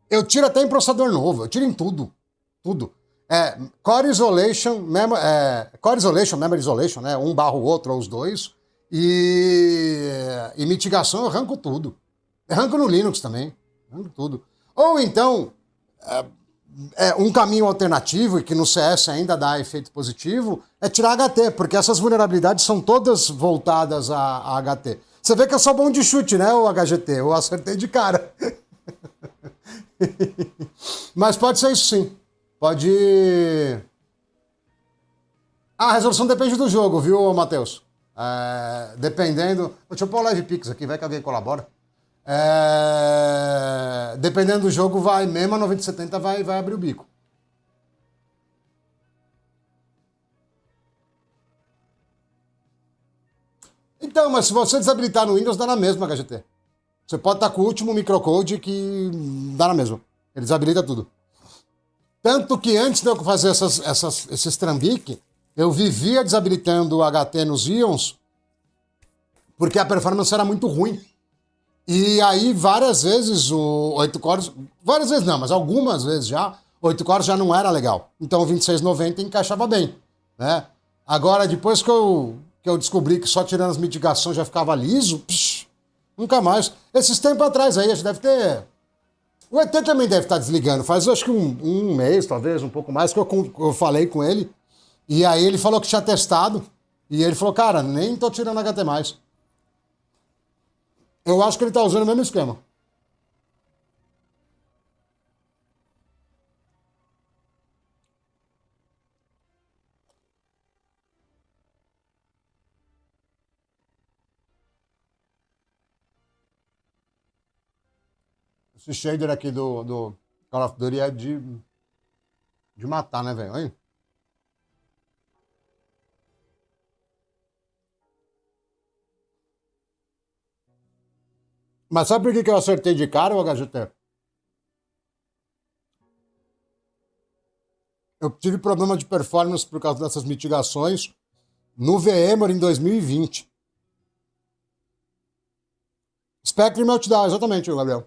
Eu tiro até em processador novo, eu tiro em tudo. Tudo. Core Isolation, Core Isolation, Memory Isolation, né? Um barra o outro, ou os dois. E mitigação eu arranco tudo. Eu arranco no Linux também. Arranco tudo. Ou então, um caminho alternativo, e que no CS ainda dá efeito positivo, é tirar HT, porque essas vulnerabilidades são todas voltadas a HT. Você vê que eu sou bom de chute, né, o HGT? Eu acertei de cara. Mas pode ser isso sim. Pode. A resolução depende do jogo, viu, Matheus? Dependendo. Deixa eu pôr o Live Pix aqui, vai que alguém colabora. Dependendo do jogo, vai, mesmo a 9070 vai abrir o bico. Então, mas se você desabilitar no Windows, dá na mesma, HGT. Você pode estar com o último microcode que dá na mesma. Ele desabilita tudo. Tanto que antes de eu fazer esses trambique, eu vivia desabilitando o HT nos Ions, porque a performance era muito ruim. E aí, várias vezes, o 8 cores... Várias vezes não, mas algumas vezes já, o 8 cores já não era legal. Então o 2690 encaixava bem, né? Agora, depois que eu descobri que só tirando as mitigações já ficava liso, nunca mais. Esses tempos atrás aí, a gente deve ter... O ET também deve estar desligando. Faz, acho que um mês, talvez, um pouco mais, que eu falei com ele. E aí ele falou que tinha testado. E ele falou, cara, nem tô tirando HT mais. Eu acho que ele tá usando o mesmo esquema. Esse shader aqui do Call of Duty é de matar, né, velho? Hein? Mas sabe por que eu acertei de cara, o HGT? Eu tive problema de performance por causa dessas mitigações no VMware em 2020. Spectre Meltdown, exatamente, Gabriel.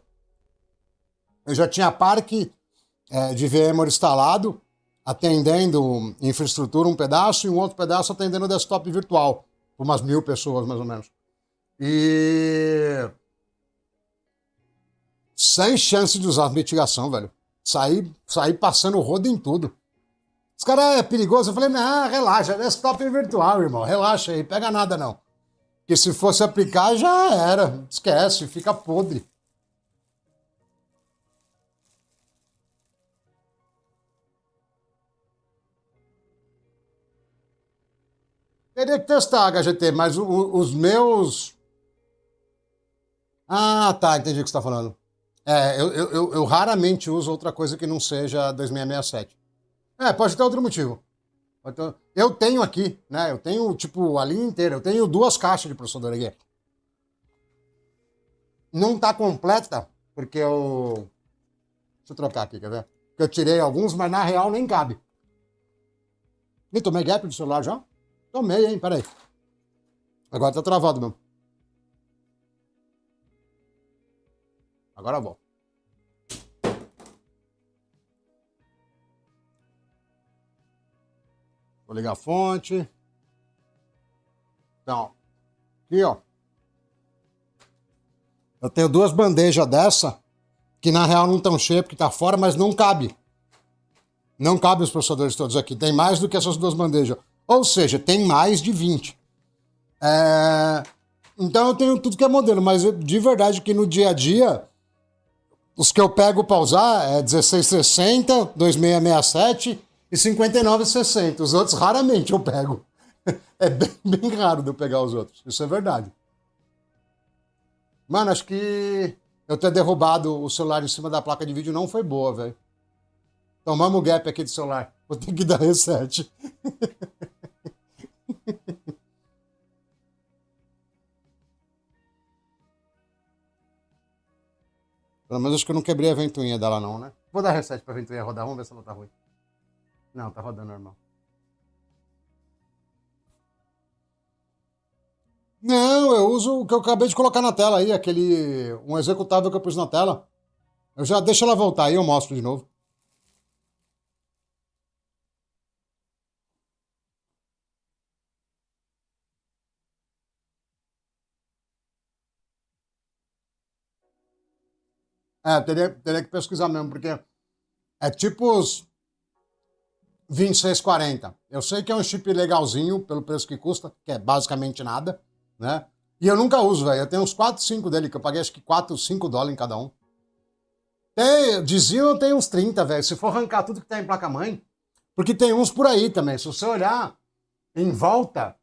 Eu já tinha parque de VMware instalado, atendendo infraestrutura um pedaço e um outro pedaço atendendo desktop virtual, por umas 1000 pessoas, mais ou menos. E... sem chance de usar mitigação, velho. Saí passando o rodo em tudo. Os caras é perigoso. Eu falei, não, relaxa, desktop virtual, irmão. Relaxa aí, pega nada não. Porque se fosse aplicar, já era. Esquece, fica podre. Teria que testar, HGT, mas os meus... Ah, tá, entendi o que você está falando. Eu raramente uso outra coisa que não seja 2667. Pode ter outro motivo. Eu tenho aqui, né? Eu tenho, tipo, a linha inteira. Eu tenho 2 caixas de processador aqui. Não tá completa, porque eu... Deixa eu trocar aqui, quer ver? Porque eu tirei alguns, mas na real nem cabe. E tomei gap do celular já? Tomei, hein? Peraí. Agora tá travado mesmo. Agora eu vou. Vou ligar a fonte. Então, aqui, ó. Eu tenho 2 bandejas dessa, que na real não estão cheias porque tá fora, mas não cabe. Não cabe os processadores todos aqui. Tem mais do que essas 2 bandejas. Ou seja, tem mais de 20. Então eu tenho tudo que é modelo, mas de verdade que no dia a dia, os que eu pego para usar é 1660, 2667 e 5960. Os outros raramente eu pego. É bem raro de eu pegar os outros. Isso é verdade. Mano, acho que eu ter derrubado o celular em cima da placa de vídeo não foi boa, velho. Tomamos o gap aqui do celular. Vou ter que dar reset. Pelo menos acho que eu não quebrei a ventoinha dela não, né? Vou dar reset pra ventoinha rodar. Vamos ver se ela tá ruim. Não, tá rodando normal. Não, eu uso o que eu acabei de colocar na tela aí, um executável que eu pus na tela. Eu já deixo ela voltar aí, eu mostro de novo. Teria que pesquisar mesmo, porque é tipo os 2640. Eu sei que é um chip legalzinho, pelo preço que custa, que é basicamente nada, né? E eu nunca uso, velho. Eu tenho uns 4, 5 dele, que eu paguei acho que 4, 5 dólares em cada um. Diziam eu tenho uns 30, velho. Se for arrancar tudo que tá em placa-mãe, porque tem uns por aí também. Se você olhar em volta...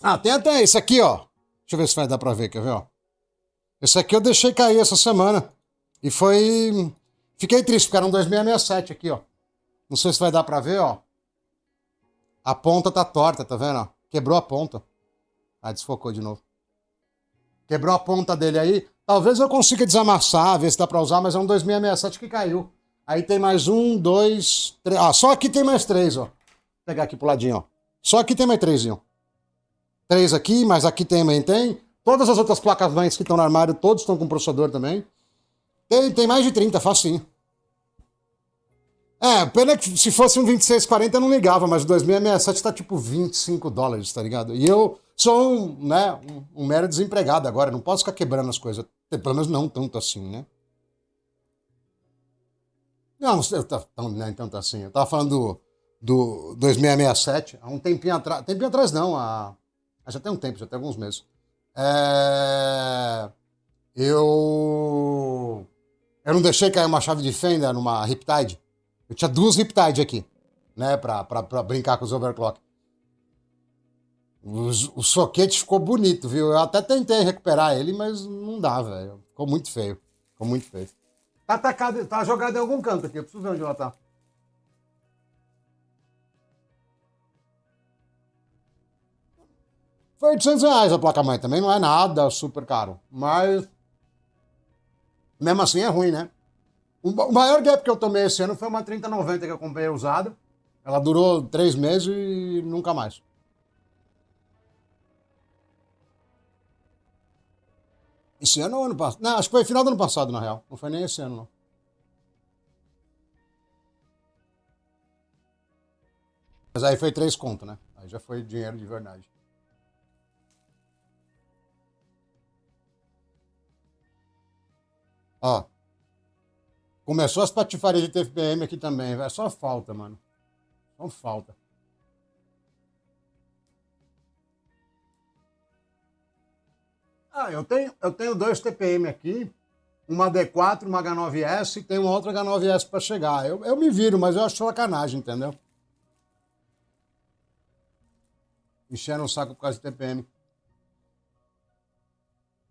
Ah, tem até esse aqui, ó. Deixa eu ver se vai dar pra ver, quer ver, ó? Esse aqui eu deixei cair essa semana. E foi. Fiquei triste, porque era um 2667 aqui, ó. Não sei se vai dar pra ver, ó. A ponta tá torta, tá vendo? Ó? Quebrou a ponta. Ah, desfocou de novo. Quebrou a ponta dele aí. Talvez eu consiga desamassar, ver se dá pra usar, mas é um 2667 que caiu. Aí tem mais um, dois, três. Ah, só aqui tem mais três, ó. Vou pegar aqui pro ladinho, ó. Só aqui tem mais três, ó. Três aqui, mas aqui também tem. Todas as outras placas-mães que estão no armário, todos estão com processador também. Tem mais de 30, facinho. É, pena que se fosse um 2640 eu não ligava, mas o 2667 tá tipo $25, tá ligado? E eu sou um mero desempregado agora, não posso ficar quebrando as coisas. Pelo menos não tanto assim, né? Não, não é tanto assim. Eu tava falando do 2667 há um tempinho atrás. Tempinho atrás não, já tem um tempo, já tem alguns meses. É, eu não deixei cair uma chave de fenda numa Riptide. Eu tinha duas Riptide aqui, né, pra brincar com os overclock. O soquete ficou bonito, viu? Eu até tentei recuperar ele, mas não dá, velho. Ficou muito feio. Ficou muito feio. Tá atacado, tá jogado em algum canto aqui. Eu preciso ver onde ela tá. Foi R$ 800 a placa-mãe. Também não é nada super caro. Mas, mesmo assim, é ruim, né? O maior gap que eu tomei esse ano foi uma 3090 que eu comprei usada. Ela durou 3 meses e nunca mais. Esse ano ou ano passado? Não, acho que foi final do ano passado, na real. Não foi nem esse ano, não. Mas aí foi 3 conto, né? Aí já foi dinheiro de verdade. Ó, começou as patifarias de TFPM aqui também, velho. Só falta, mano. Só falta. Ah, eu tenho dois TPM aqui. Uma D4, uma H9S e tem uma outra H9S para chegar. Eu me viro, mas eu acho sacanagem, entendeu? Enchendo o saco por causa de TPM.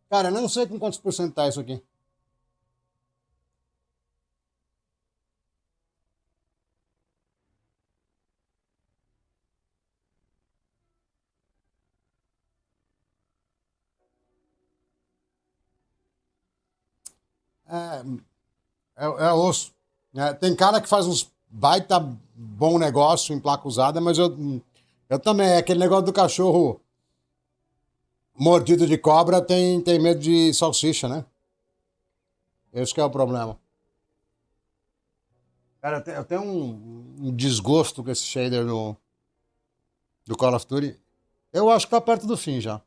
Cara, eu não sei com quantos por cento tá isso aqui. É, é osso. É, tem cara que faz uns baita bom negócio em placa usada, mas eu também. É aquele negócio do cachorro mordido de cobra tem medo de salsicha, né? Esse que é o problema. Cara, eu tenho um desgosto com esse shader do Call of Duty. Eu acho que tá perto do fim já.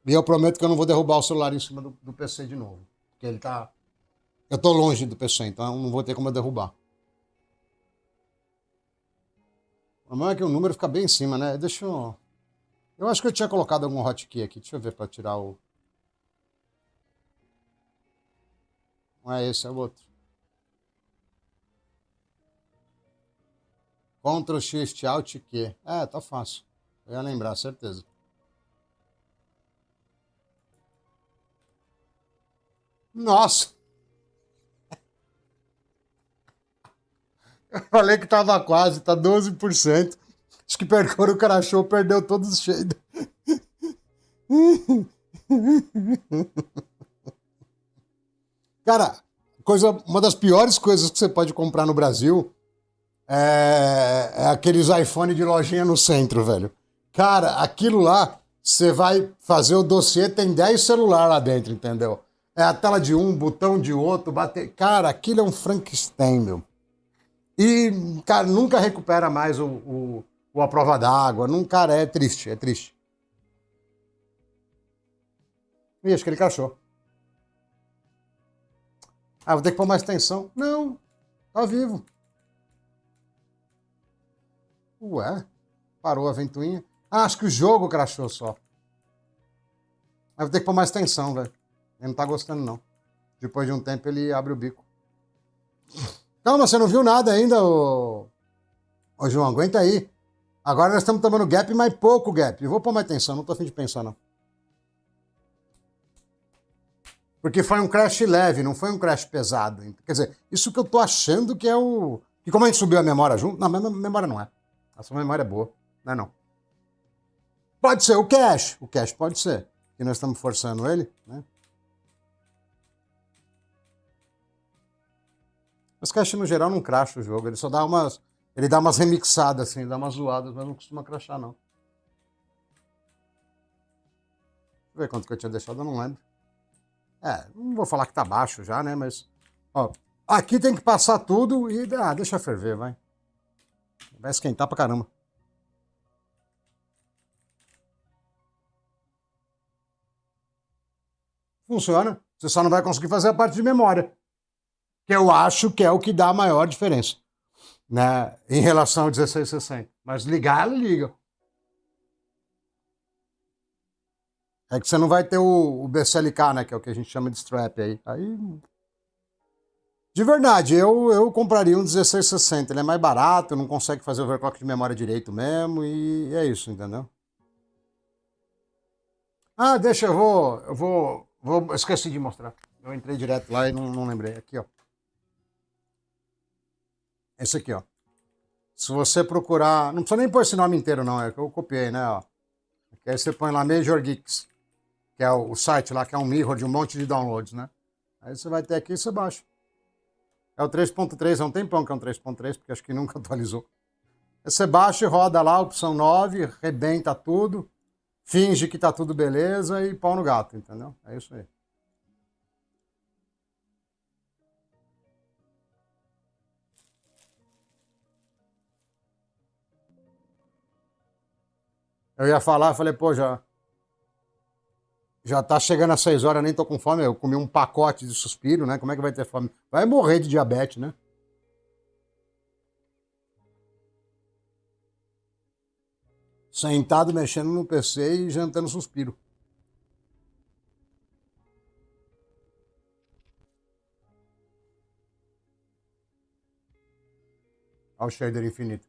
E eu prometo que eu não vou derrubar o celular em cima do PC de novo. Porque ele tá. Eu tô longe do PC, então eu não vou ter como eu derrubar. O problema é que o número fica bem em cima, né? Deixa eu. Eu acho que eu tinha colocado algum hotkey aqui. Deixa eu ver pra tirar o. Não é esse, é o outro. Ctrl Shift Alt Q. É, tá fácil. Eu ia lembrar, certeza. Nossa! Eu falei que tava quase, tá 12%. Acho que quando o cara achou, perdeu todos os shaders. Cara, uma das piores coisas que você pode comprar no Brasil é aqueles iPhone de lojinha no centro, velho. Cara, aquilo lá, você vai fazer o dossiê, tem 10 celular lá dentro, entendeu? É a tela de um, botão de outro, bater. Cara, aquilo é um Frankenstein, meu. E, cara, nunca recupera mais o a prova d'água. Cara, é triste, é triste. Ih, acho que ele cachou. Ah, vou ter que pôr mais tensão. Não, tá vivo. Ué, parou a ventoinha. Ah, acho que o jogo crashou só. Ah, vou ter que pôr mais tensão, velho. Ele não tá gostando, não. Depois de um tempo ele abre o bico. Calma, você não viu nada ainda, ô João, aguenta aí. Agora nós estamos tomando gap, mas pouco gap. Eu vou pôr mais tensão, não tô afim de pensar, não. Porque foi um crash leve, não foi um crash pesado. Quer dizer, isso que eu tô achando que é o... E como a gente subiu a memória junto... Não, mas memória não é. A sua memória é boa. Não é não. Pode ser o cache. O cache pode ser. Que nós estamos forçando ele, né? Mas cache no geral não crasha o jogo. Ele só dá umas... Ele dá umas remixadas, assim, dá umas zoadas, mas não costuma crashar, não. Deixa eu ver quanto que eu tinha deixado, eu não lembro. Não vou falar que tá baixo já, né? Mas, ó, aqui tem que passar tudo e... Ah, deixa ferver, vai. Vai esquentar pra caramba. Funciona. Você só não vai conseguir fazer a parte de memória. Que eu acho que é o que dá a maior diferença, né? Em relação ao 1660. Mas ligar, ela liga. É que você não vai ter o BCLK, né? Que é o que a gente chama de strap aí. De verdade, eu compraria um 1660. Ele é mais barato, não consegue fazer overclock de memória direito mesmo. E é isso, entendeu? Ah, deixa, esqueci de mostrar. Eu entrei direto lá e não lembrei. Aqui, ó. Esse aqui, ó. Se você procurar... Não precisa nem pôr esse nome inteiro, não. É que eu copiei, né? Ó. Aqui aí você põe lá Major Geeks, que é o site lá, que é um mirror de um monte de downloads, né? Aí você vai ter aqui e você baixa. É o 3.3, é um tempão que é um 3.3, porque acho que nunca atualizou. Aí você baixa e roda lá, opção 9, rebenta tudo, finge que tá tudo beleza e pau no gato, entendeu? É isso aí. Eu ia falar, falei, pô, já tá chegando às 6 horas, nem tô com fome. Eu comi um pacote de suspiro, né? Como é que vai ter fome? Vai morrer de diabetes, né? Sentado mexendo no PC e jantando suspiro. Olha o shader infinito.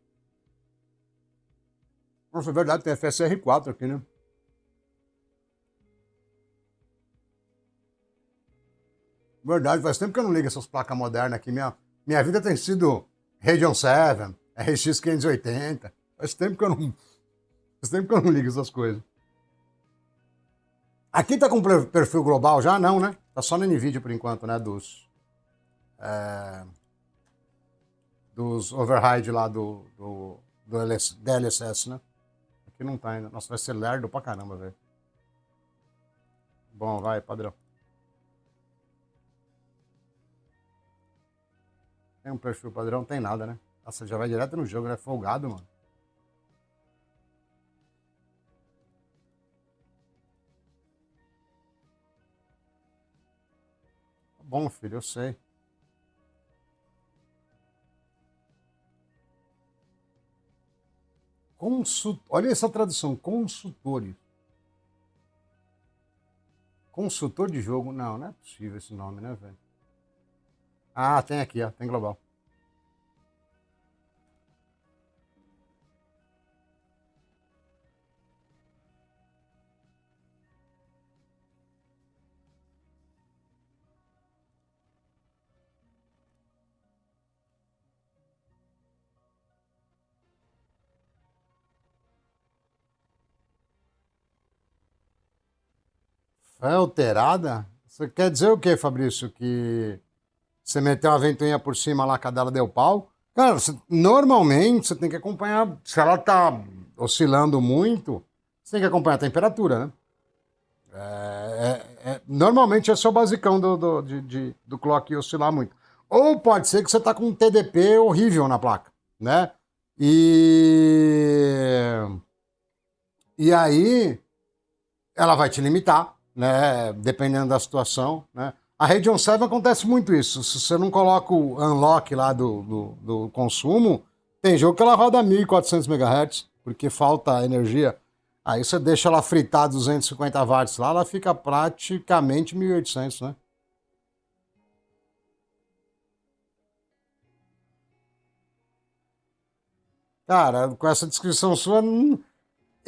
Nossa, é verdade, tem FSR4 aqui, né? Verdade, faz tempo que eu não ligo essas placas modernas aqui. Minha vida tem sido Radeon 7, RX 580. Faz tempo que eu não ligo essas coisas. Aqui tá com perfil global já? Não, né? Tá só no NVIDIA por enquanto, né? Dos override lá do DLSS, né? Aqui não tá ainda. Nossa, vai ser lerdo pra caramba, velho. Bom, vai, padrão. Tem um perfil padrão, tem nada, né? Nossa, já vai direto no jogo, né? Folgado, mano. Tá bom, filho, eu sei. Olha essa tradução, consultores. Consultor de jogo? Não é possível esse nome, né, velho? Ah, tem aqui, ó, tem global. É alterada? Você quer dizer o quê, Fabrício? Que você meteu uma ventoinha por cima lá, a cadela deu pau? Cara, normalmente você tem que acompanhar. Se ela tá oscilando muito, você tem que acompanhar a temperatura, né? Normalmente esse é o basicão do clock oscilar muito. Ou pode ser que você tá com um TDP horrível na placa, né? E, e aí ela vai te limitar, né? Dependendo da situação, né? A Radeon 7 acontece muito isso. Se você não coloca o unlock lá do consumo, tem jogo que ela roda 1400 MHz, porque falta energia. Aí você deixa ela fritar 250 watts lá, ela fica praticamente 1800, né? Cara, com essa descrição sua,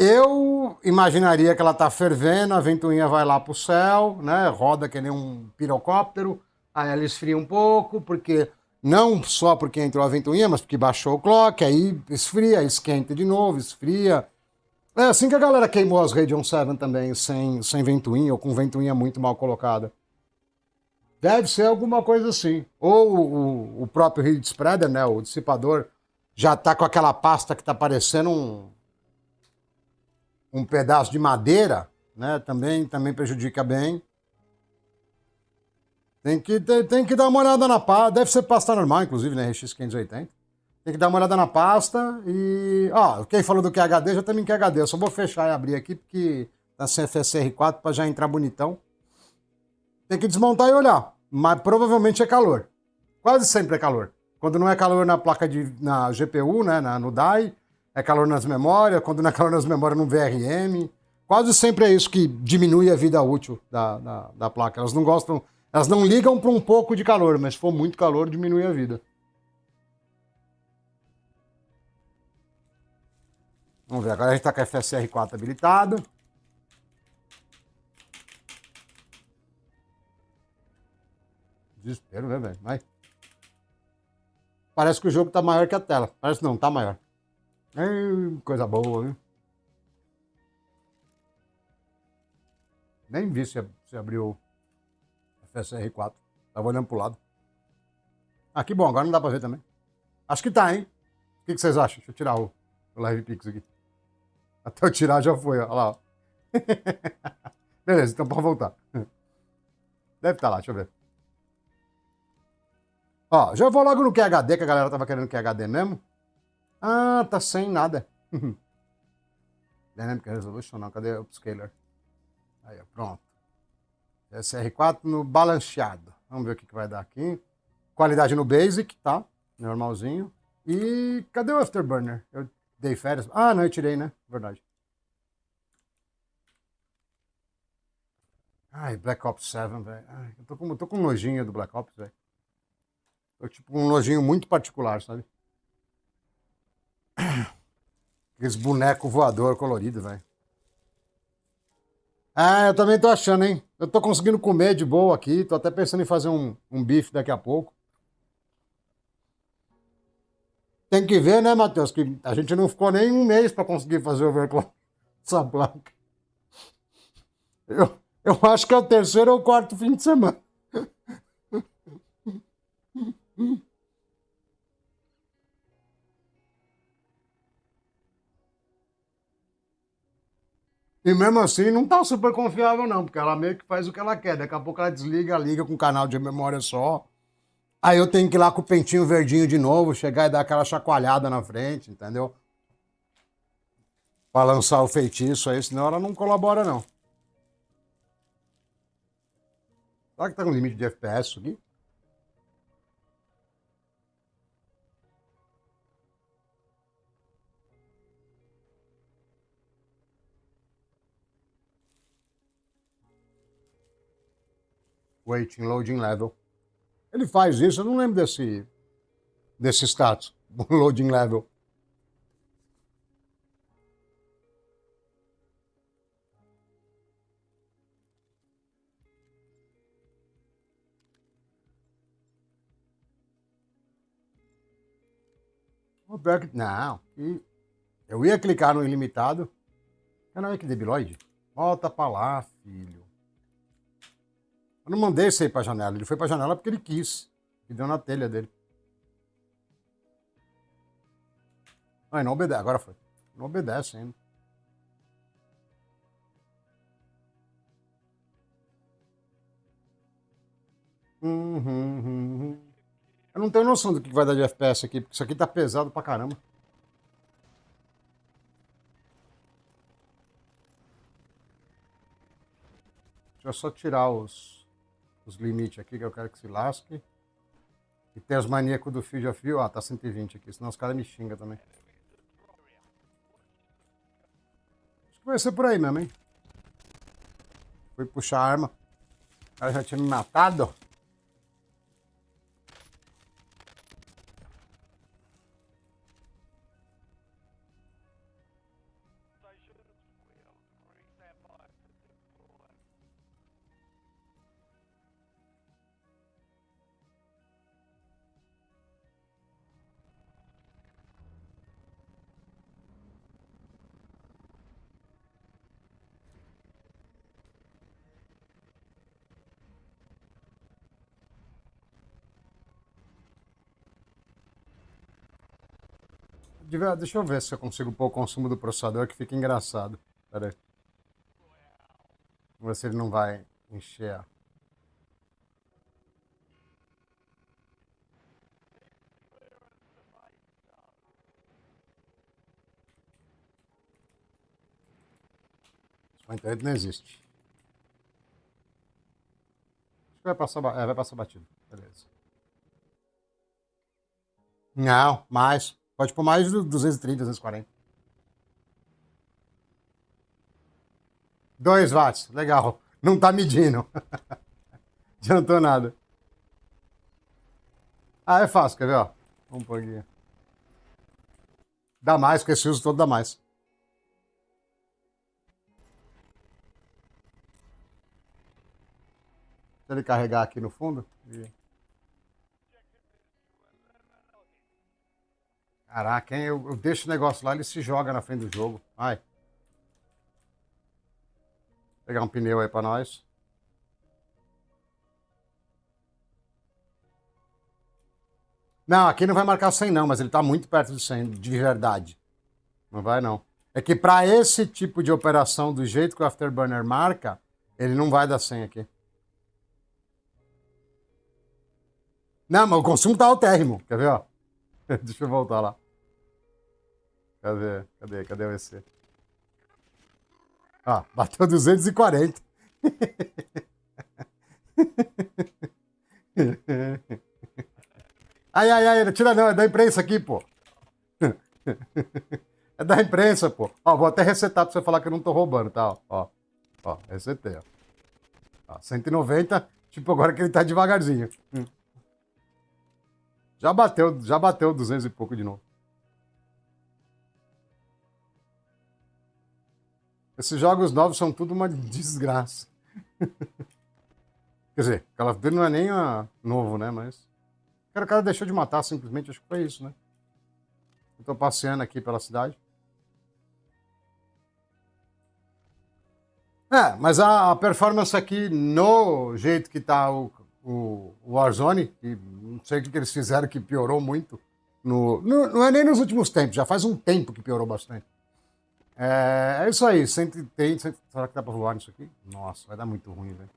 Eu imaginaria que ela tá fervendo, a ventoinha vai lá pro céu, né? Roda que nem um pirocóptero, aí ela esfria um pouco, porque não só porque entrou a ventoinha, mas porque baixou o clock, aí esfria, esquenta de novo, esfria. É assim que a galera queimou as Radeon 7 também, sem ventoinha, ou com ventoinha muito mal colocada. Deve ser alguma coisa assim. Ou o próprio heat spreader, né? O dissipador, já tá com aquela pasta que tá parecendo um pedaço de madeira, né? Também prejudica bem. Tem que dar uma olhada na pasta. Deve ser pasta normal, inclusive, né? RX 580. Tem que dar uma olhada na pasta e. Ó, quem falou do QHD já também QHD. Eu só vou fechar e abrir aqui porque tá sem FSR4 para já entrar bonitão. Tem que desmontar e olhar. Mas provavelmente é calor. Quase sempre é calor. Quando não é calor na placa na GPU, né? No DAI, é calor nas memórias. Quando não é calor nas memórias, no VRM. Quase sempre é isso que diminui a vida útil da placa. Elas não gostam. Elas não ligam para um pouco de calor, mas se for muito calor, diminui a vida. Vamos ver, agora a gente está com a FSR4 habilitado. Desespero, né, velho? Mas parece que o jogo tá maior que a tela. Parece não, tá maior. Coisa boa, viu? Nem vi se abriu o FSR4. Tava olhando pro lado. Ah, que bom, agora não dá pra ver também. Acho que tá, hein? O que vocês acham? Deixa eu tirar o Live Pix aqui. Até eu tirar já foi, ó. Olha lá, ó. Beleza, então pode voltar. Deve estar lá, deixa eu ver. Ó, já vou logo no QHD, que a galera tava querendo QHD mesmo. Ah, tá sem nada. Dynamic Resolution, não, cadê o upscaler? Aí, ó, pronto. SR4 no balanceado. Vamos ver o que vai dar aqui. Qualidade no Basic, tá? Normalzinho. E cadê o Afterburner? Eu dei férias. Ah, não, eu tirei, né? Verdade. Ai, Black Ops 7, velho. Eu tô com nojinho do Black Ops, velho. Tô tipo um nojinho muito particular, sabe? Aqueles bonecos voador colorido, velho. Ah, eu também tô achando, hein? Eu tô conseguindo comer de boa aqui. Tô até pensando em fazer um bife daqui a pouco. Tem que ver, né, Matheus? Que a gente não ficou nem um mês pra conseguir fazer o overclock dessa placa. Eu acho que é o terceiro ou quarto fim de semana. E mesmo assim não tá super confiável, não, porque ela meio que faz o que ela quer. Daqui a pouco ela desliga, liga com o canal de memória só. Aí eu tenho que ir lá com o pentinho verdinho de novo, chegar e dar aquela chacoalhada na frente, entendeu? Pra lançar o feitiço aí, senão ela não colabora, não. Será que tá com limite de FPS isso aqui? Waiting loading level. Ele faz isso, eu não lembro desse status. Loading level. Não. Eu ia clicar no ilimitado. Não é que debiloide? Volta pra lá, filho. Eu não mandei esse aí pra janela. Ele foi pra janela porque ele quis. E deu na telha dele. Ai, não obedece. Agora foi. Não obedece ainda. Eu não tenho noção do que vai dar de FPS aqui, porque isso aqui tá pesado pra caramba. Deixa eu só tirar os limites aqui, que eu quero que se lasque. E tem os maníacos do Field of View. Ah, tá 120 aqui, senão os caras me xingam também. Acho que vai ser por aí mesmo, hein? Fui puxar a arma. O cara já tinha me matado. Deixa eu ver se eu consigo pôr o consumo do processador que fica engraçado. Pera aí. Vamos ver se ele não vai encher. A internet não existe. Acho que vai passar, vai passar batido. Beleza. Não, mais. Pode pôr mais de 230, 240. 2 watts, legal. Não tá medindo. Adiantou nada. Ah, é fácil, quer ver, ó? Vamos pôr aqui. Dá mais, porque esse uso todo dá mais. Se ele carregar aqui no fundo. Caraca, hein? Eu deixo o negócio lá, ele se joga na frente do jogo. Ai. Vou pegar um pneu aí pra nós. Não, aqui não vai marcar 100 não, mas ele tá muito perto de 100, de verdade. Não vai não. É que para esse tipo de operação, do jeito que o Afterburner marca, ele não vai dar 100 aqui. Não, mas o consumo tá altérrimo. Quer ver, ó? Deixa eu voltar lá. Cadê o EC? Ah, bateu 240. Ai, não tira não, é da imprensa aqui, pô. É da imprensa, pô. Ó, vou até resetar pra você falar que eu não tô roubando, tá? Ó, resetei, ó. 190, tipo agora que ele tá devagarzinho. Já bateu 200 e pouco de novo. Esses jogos novos são tudo uma desgraça. Quer dizer, Call of Duty não é nem novo, né? Mas. O cara deixou de matar simplesmente, acho que foi isso, né? Eu tô passeando aqui pela cidade. É, mas a performance aqui, no jeito que tá o Warzone, que não sei o que eles fizeram que piorou muito. Não é nem nos últimos tempos, já faz um tempo que piorou bastante. É isso aí, 130. Será que dá pra voar nisso aqui? Nossa, vai dar muito ruim, velho.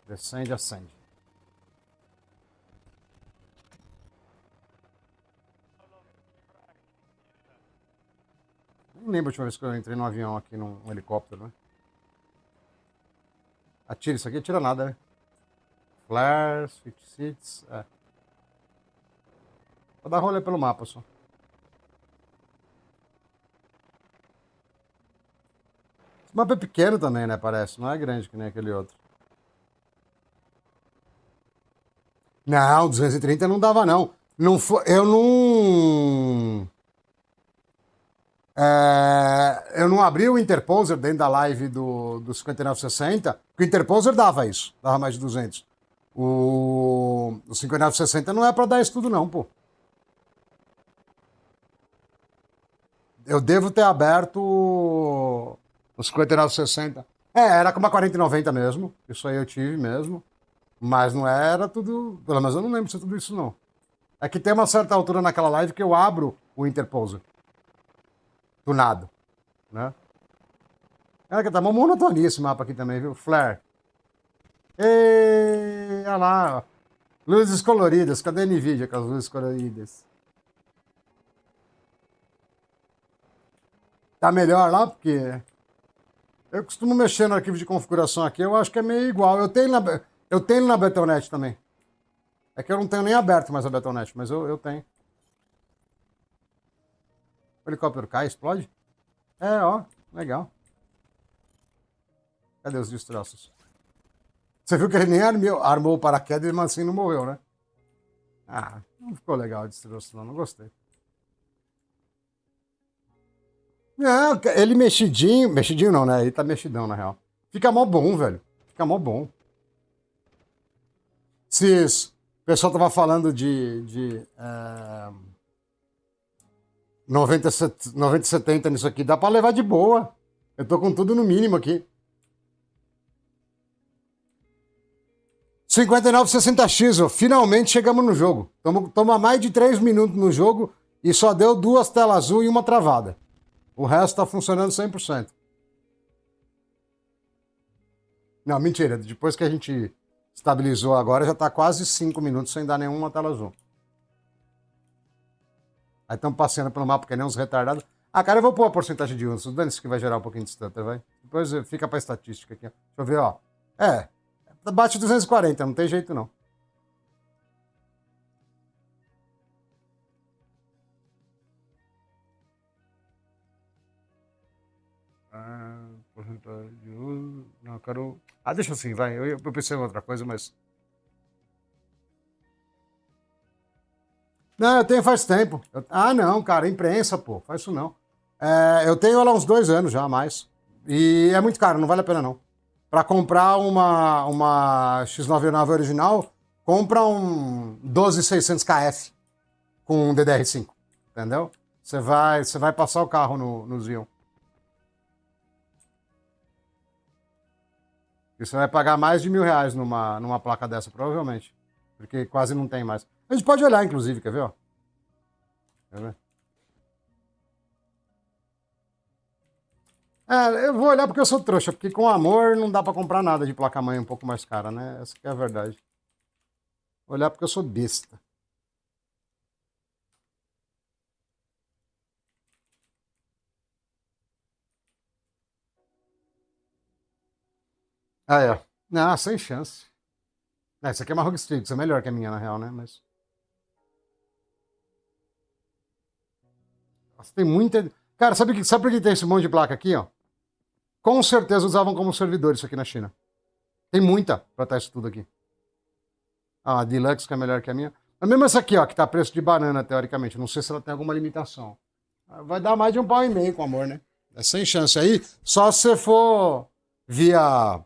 Descende, acende. Não lembro a última vez que eu entrei num avião aqui, num helicóptero, né? Atira isso aqui, atira nada, né? Flares, 50 seats, Vou dar rolê pelo mapa só. Esse mapa é pequeno também, né? Parece. Não é grande que nem aquele outro. Não, 230 não dava, não. Eu não. Eu não abri o Interposer dentro da live do 5960, porque o Interposer dava isso, dava mais de 200. O 5960 não é pra dar isso tudo, não, pô. Eu devo ter aberto o 5960. Era com uma 4090 mesmo. Isso aí eu tive mesmo. Mas não era tudo. Pelo menos eu não lembro se é tudo isso, não. É que tem uma certa altura naquela live que eu abro o Interposer. Tunado. Né? É que tá uma monotonia esse mapa aqui também, viu? Flare. E olha lá, ó. Luzes coloridas. Cadê a NVIDIA com as luzes coloridas? Tá melhor lá? Porque eu costumo mexer no arquivo de configuração aqui, eu acho que é meio igual. Eu tenho na Battle.net também. É que eu não tenho nem aberto mais a Battle.net, mas eu tenho. O helicóptero cai, explode? Ó, legal. Cadê os destroços? Você viu que ele nem armou o paraquedas, mas assim não morreu, né? Ah, não ficou legal o destroço, não gostei. Não, ele mexidinho não, né? Ele tá mexidão, na real. Fica mó bom, velho. Fica mó bom. O pessoal tava falando de 90, 70 nisso aqui, dá pra levar de boa. Eu tô com tudo no mínimo aqui. 5960X, ó. Finalmente chegamos no jogo. Estamos há mais de 3 minutos no jogo e só deu 2 telas azul e uma travada. O resto tá funcionando 100%. Não, mentira. Depois que a gente estabilizou agora, já tá quase 5 minutos sem dar nenhuma tela azul. Aí estamos passeando pelo mapa que nem uns retardados. Ah, cara, eu vou pôr a porcentagem de uso. Dane-se que vai gerar um pouquinho de stutter, vai. Depois fica pra estatística aqui. Ó. Deixa eu ver, ó. Bate 240, não tem jeito não. Porcentagem de uso. Não, eu quero. Ah, deixa assim, vai. Eu pensei em outra coisa, mas. Não, eu tenho faz tempo. Ah, não, cara, imprensa, pô. Faz isso não. Eu tenho ela há uns 2 anos já, a mais. E é muito caro, não vale a pena não. Para comprar uma X99 original, compra um 12600 KF com um DDR5, entendeu? Você vai passar o carro no Xeon. E você vai pagar mais de R$ 1.000 numa placa dessa, provavelmente. Porque quase não tem mais. A gente pode olhar, inclusive, quer ver? Ó? Quer ver? Eu vou olhar porque eu sou trouxa, porque com amor não dá pra comprar nada de placa-mãe um pouco mais cara, né? Essa que é a verdade. Vou olhar porque eu sou besta. Ah, é. Não, sem chance. Essa aqui é uma ROG Strix, é melhor que a minha, na real, né? Mas. Nossa, tem muita. Cara, sabe por que tem esse monte de placa aqui, ó? Com certeza usavam como servidor isso aqui na China. Tem muita pra estar isso tudo aqui. Ah, a Deluxe que é melhor que a minha. Mas mesmo essa aqui, ó, que tá preço de banana, teoricamente. Não sei se ela tem alguma limitação. Vai dar mais de 1,5 pau com amor, né? É sem chance aí. Só se você for via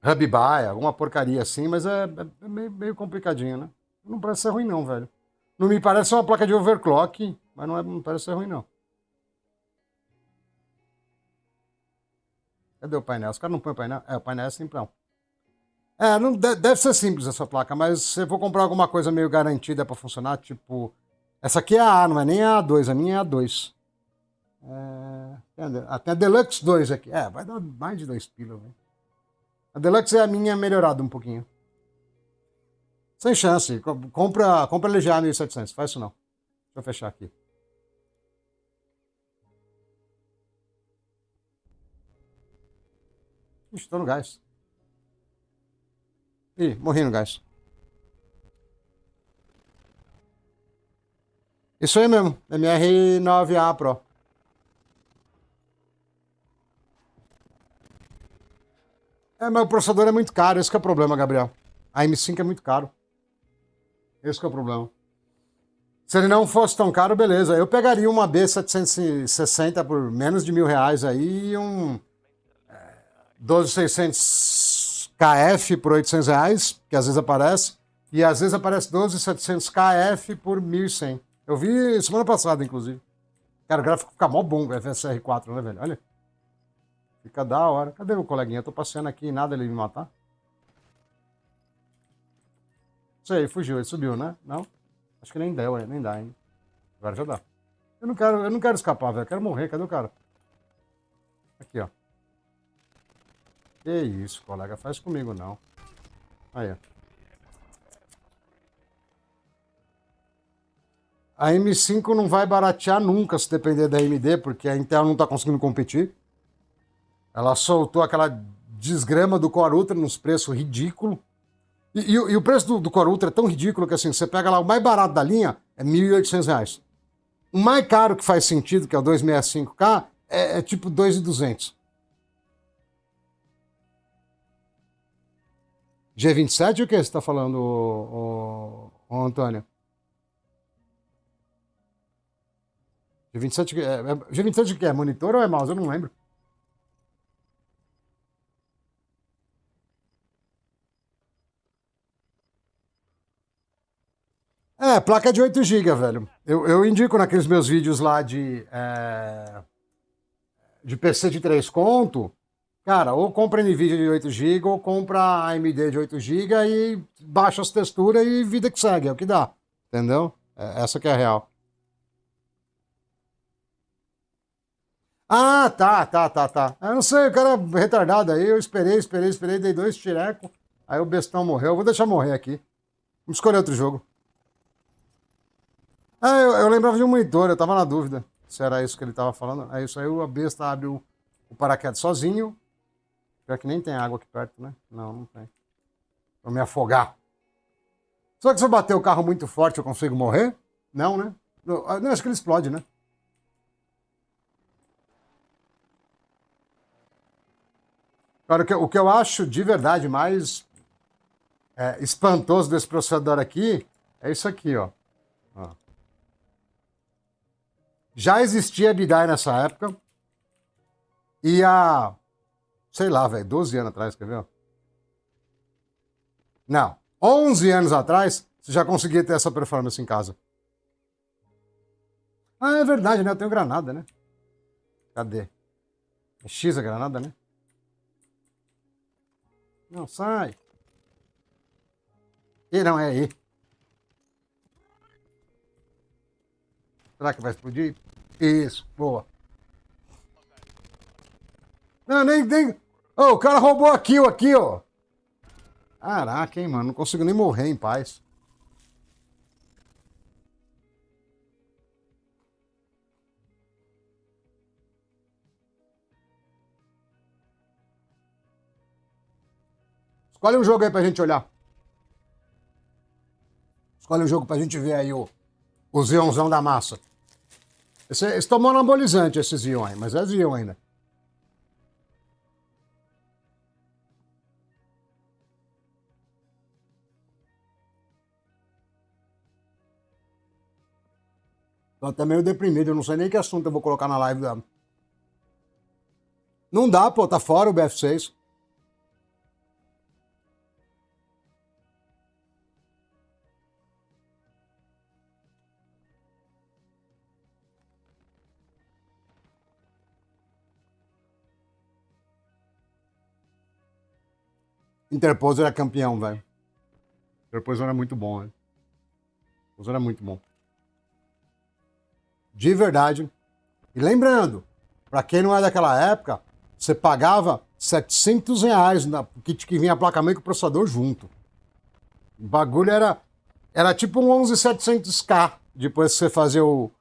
Hubby alguma porcaria assim, mas é meio complicadinho, né? Não parece ser ruim, não, velho. Não me parece ser uma placa de overclock, mas não parece ser ruim, não. Cadê o painel? Os caras não põem o painel? O painel é simplão. Não, deve ser simples essa placa, mas se eu for comprar alguma coisa meio garantida pra funcionar, tipo. Essa aqui é a A, não é nem a A2, a minha é a A2. Tem a Deluxe 2 aqui. Vai dar mais de 2 pila, velho. A Deluxe é a minha melhorada um pouquinho. Sem chance. Compra LGA 1700. Faz isso não. Deixa eu fechar aqui. Ixi, tô no gás. Ih, morri no gás. Isso aí mesmo. MR9A Pro. Mas o processador é muito caro. Esse que é o problema, Gabriel. A M5 é muito caro. Esse que é o problema. Se ele não fosse tão caro, beleza. Eu pegaria uma B760 por menos de R$ 1.000 aí e um 12600 KF por R$ 800, que às vezes aparece. E às vezes aparece 12700 KF por 1.100. Eu vi semana passada, inclusive. Cara, o gráfico fica mó bom com o FSR4, né, velho? Olha. Fica da hora. Cadê o coleguinha? Eu tô passeando aqui e nada ele me matar. Isso aí, fugiu. Ele subiu, né? Não? Acho que nem deu, nem dá ainda. Agora já dá. Eu não quero escapar, velho. Eu quero morrer. Cadê o cara? Aqui, ó. Que isso, colega. Faz comigo, não. Aí, ó. A M5 não vai baratear nunca se depender da AMD, porque a Intel não tá conseguindo competir. Ela soltou aquela desgrama do Core Ultra nos preços ridículos. E o preço do Core Ultra é tão ridículo que assim, você pega lá o mais barato da linha, é R$ 1.800. O mais caro que faz sentido, que é o 265K, é tipo 2.200. G27 o que você está falando, Antônio? G27, G27 o que é? Monitor ou é mouse? Eu não lembro. Placa de 8 GB, velho. Eu indico naqueles meus vídeos lá de PC de 3 conto, cara, ou compra NVIDIA de 8 GB ou compra AMD de 8 GB e baixa as texturas e vida que segue, é o que dá. Entendeu? Essa que é a real. Ah, tá. Eu não sei, o cara é retardado aí. Eu esperei, dei 2 tirecos. Aí o bestão morreu. Eu vou deixar morrer aqui. Vamos escolher outro jogo. Ah, eu lembrava de um monitor, eu tava na dúvida se era isso que ele tava falando. É isso aí, a besta abre o paraquedas sozinho. Pior que nem tem água aqui perto, né? Não tem. Vou me afogar. Só que se eu bater o carro muito forte, eu consigo morrer? Não, né? Não, acho que ele explode, né? Cara, o que eu acho de verdade mais espantoso desse processador aqui é isso aqui, ó. Ó. Já existia BDI nessa época. E há, sei lá, velho, 12 anos atrás, quer ver? Não, 11 anos atrás, você já conseguia ter essa performance em casa. Ah, é verdade, né? Eu tenho granada, né? Cadê? É X a granada, né? Não, sai. E não, é aí. Será que vai explodir? Isso, boa. Não, nem. Oh, o cara roubou a kill aqui, ó. Caraca, hein, mano. Não consigo nem morrer em paz. Escolhe um jogo aí pra gente olhar. Escolhe um jogo pra gente ver aí o Zionzão da massa. Esse tomou anabolizante, esse Zion aí, mas é Zion ainda. Tô até meio deprimido, eu não sei nem que assunto eu vou colocar na live dela. Não dá, pô, tá fora o BF6. Interposer é campeão, velho. Interposer era muito bom, velho. Interposer era muito bom. De verdade. E lembrando, pra quem não é daquela época, você pagava R$ 700 na kit que vinha a placa-mãe com o processador junto. O bagulho era tipo um 11700K depois que você fazia o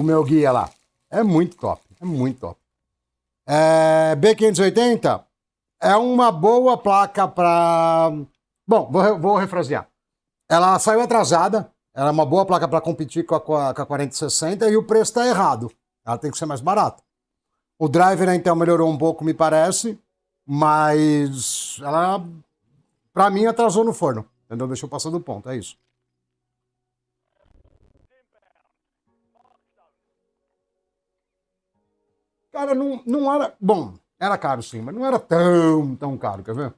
meu guia lá. É muito top, é muito top. B580 é uma boa placa para. Bom, vou refrasear. Ela saiu atrasada, ela é uma boa placa para competir com a 4060 e o preço está errado. Ela tem que ser mais barata. O driver a Intel melhorou um pouco, me parece, mas ela, para mim, atrasou no forno. Entendeu? Deixou passar do ponto, é isso. Cara, não era. Bom, era caro sim, mas não era tão caro, quer ver?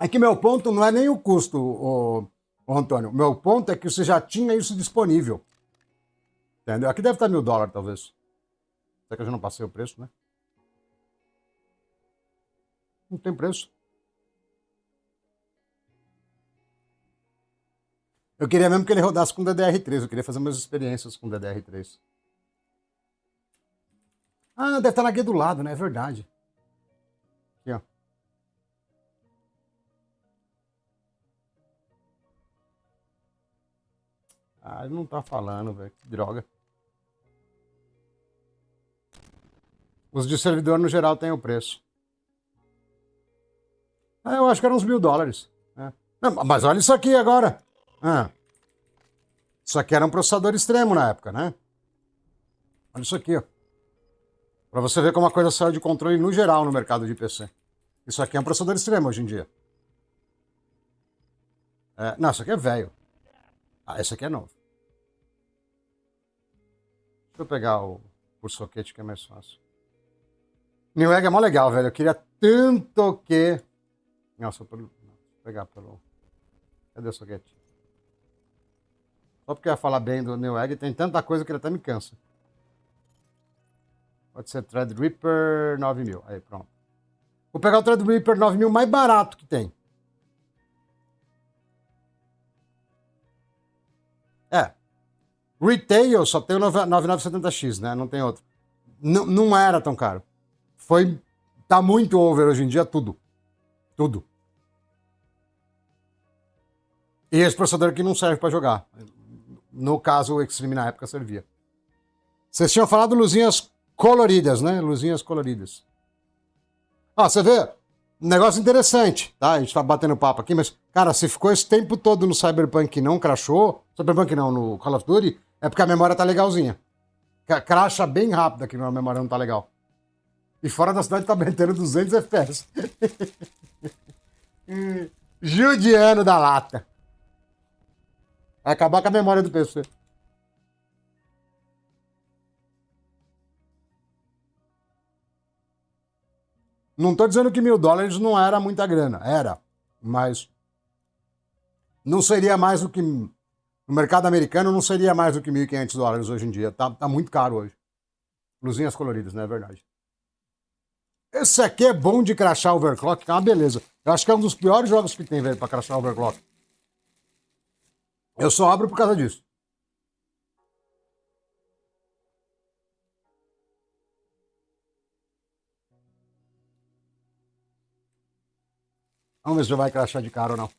É que meu ponto não é nem o custo, ô Antônio. Meu ponto é que você já tinha isso disponível. Entendeu? Aqui deve estar $1.000, talvez. Será que eu já não passei o preço, né? Não tem preço. Eu queria mesmo que ele rodasse com DDR3. Eu queria fazer umas experiências com DDR3. Ah, deve estar na guia do lado, né? É verdade. Aqui, ó. Ah, ele não tá falando, velho. Que droga. Os de servidor, no geral, têm o preço. Ah, eu acho que eram uns $1.000. É. Não, mas olha isso aqui agora. Ah, isso aqui era um processador extremo na época, né? Olha isso aqui, ó. Pra você ver como a coisa saiu de controle no geral no mercado de PC. Isso aqui é um processador extremo hoje em dia. Não, isso aqui é velho. Ah, esse aqui é novo. Deixa eu pegar o soquete que é mais fácil. Newegg é mó legal, velho. Eu queria tanto que. Nossa, vou pegar pelo. Cadê o soquete? Só porque eu ia falar bem do Newegg, tem tanta coisa que ele até me cansa. Pode ser Threadripper 9000. Aí, pronto. Vou pegar o Threadripper 9000 mais barato que tem. É. Retail só tem o 9970X, né? Não tem outro. Não era tão caro. Tá muito over hoje em dia, tudo. Tudo. E esse processador aqui não serve para jogar. No caso, o Extreme na época servia. Vocês tinham falado luzinhas coloridas, né? Luzinhas coloridas. Ah, você vê? Um negócio interessante, tá? A gente tá batendo papo aqui, mas, cara, se ficou esse tempo todo no Cyberpunk e não crashou, Cyberpunk não, no Call of Duty, é porque a memória tá legalzinha. Crasha bem rápido aqui, a memória não tá legal. E fora da cidade tá metendo 200 FPS. Judiano da lata. Vai acabar com a memória do PC. Não tô dizendo que $1.000 não era muita grana. Era. Mas não seria mais do que... No mercado americano não seria mais do que $1.500 hoje em dia. Tá muito caro hoje. Luzinhas coloridas, não é verdade? Esse aqui é bom de crashar overclock, que é uma beleza. Eu acho que é um dos piores jogos que tem, velho, pra crashar overclock. Eu só abro por causa disso. Vamos ver se já vai crashar de cara ou não.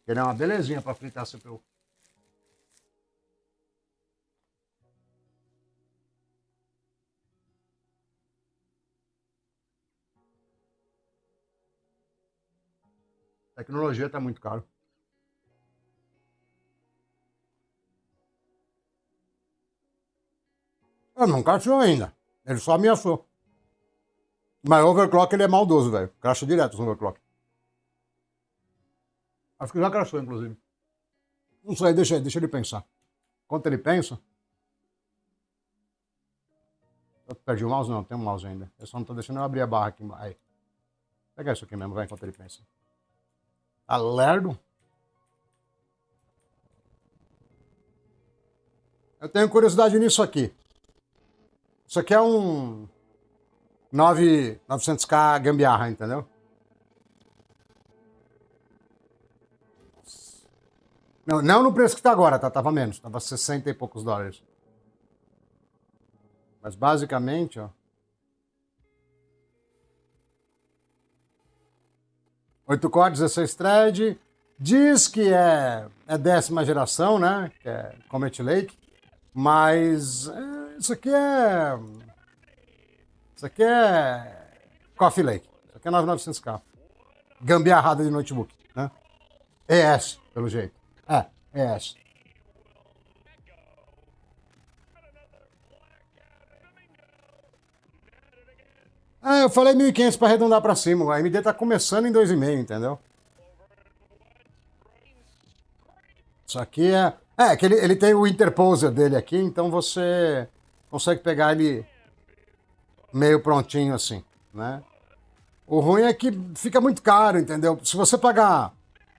Ele é uma belezinha pra fritar a CPU. A tecnologia tá muito caro. Eu não crashou ainda. Ele só ameaçou. Mas o overclock ele é maldoso, velho. Crasha direto o overclock. Acho que já crashou, inclusive. Não sei, deixa ele pensar. Enquanto ele pensa... Eu perdi o mouse? Não, tem um mouse ainda. Eu só não tô deixando eu abrir a barra aqui. Aí. Pega isso aqui mesmo, vai, enquanto ele pensa. Tá lerdo? Eu tenho curiosidade nisso aqui. Isso aqui é um 900K gambiarra, entendeu? Não no preço que tá agora, tá? Tava menos. Tava 60 e poucos dólares. Mas basicamente, ó. 8 core, 16 thread. Diz que é 10ª geração, né? Que é Comet Lake. Mas isso aqui é... Isso aqui é Coffee Lake. Isso aqui é 9900K. Gambiarrada de notebook, né? ES, pelo jeito. ES. Eu falei 1.500 para arredondar para cima. A AMD tá começando em 2,5, entendeu? Isso aqui é que ele tem o interposer dele aqui, então você consegue pegar ele meio prontinho assim, né? O ruim é que fica muito caro, entendeu? Se você pagar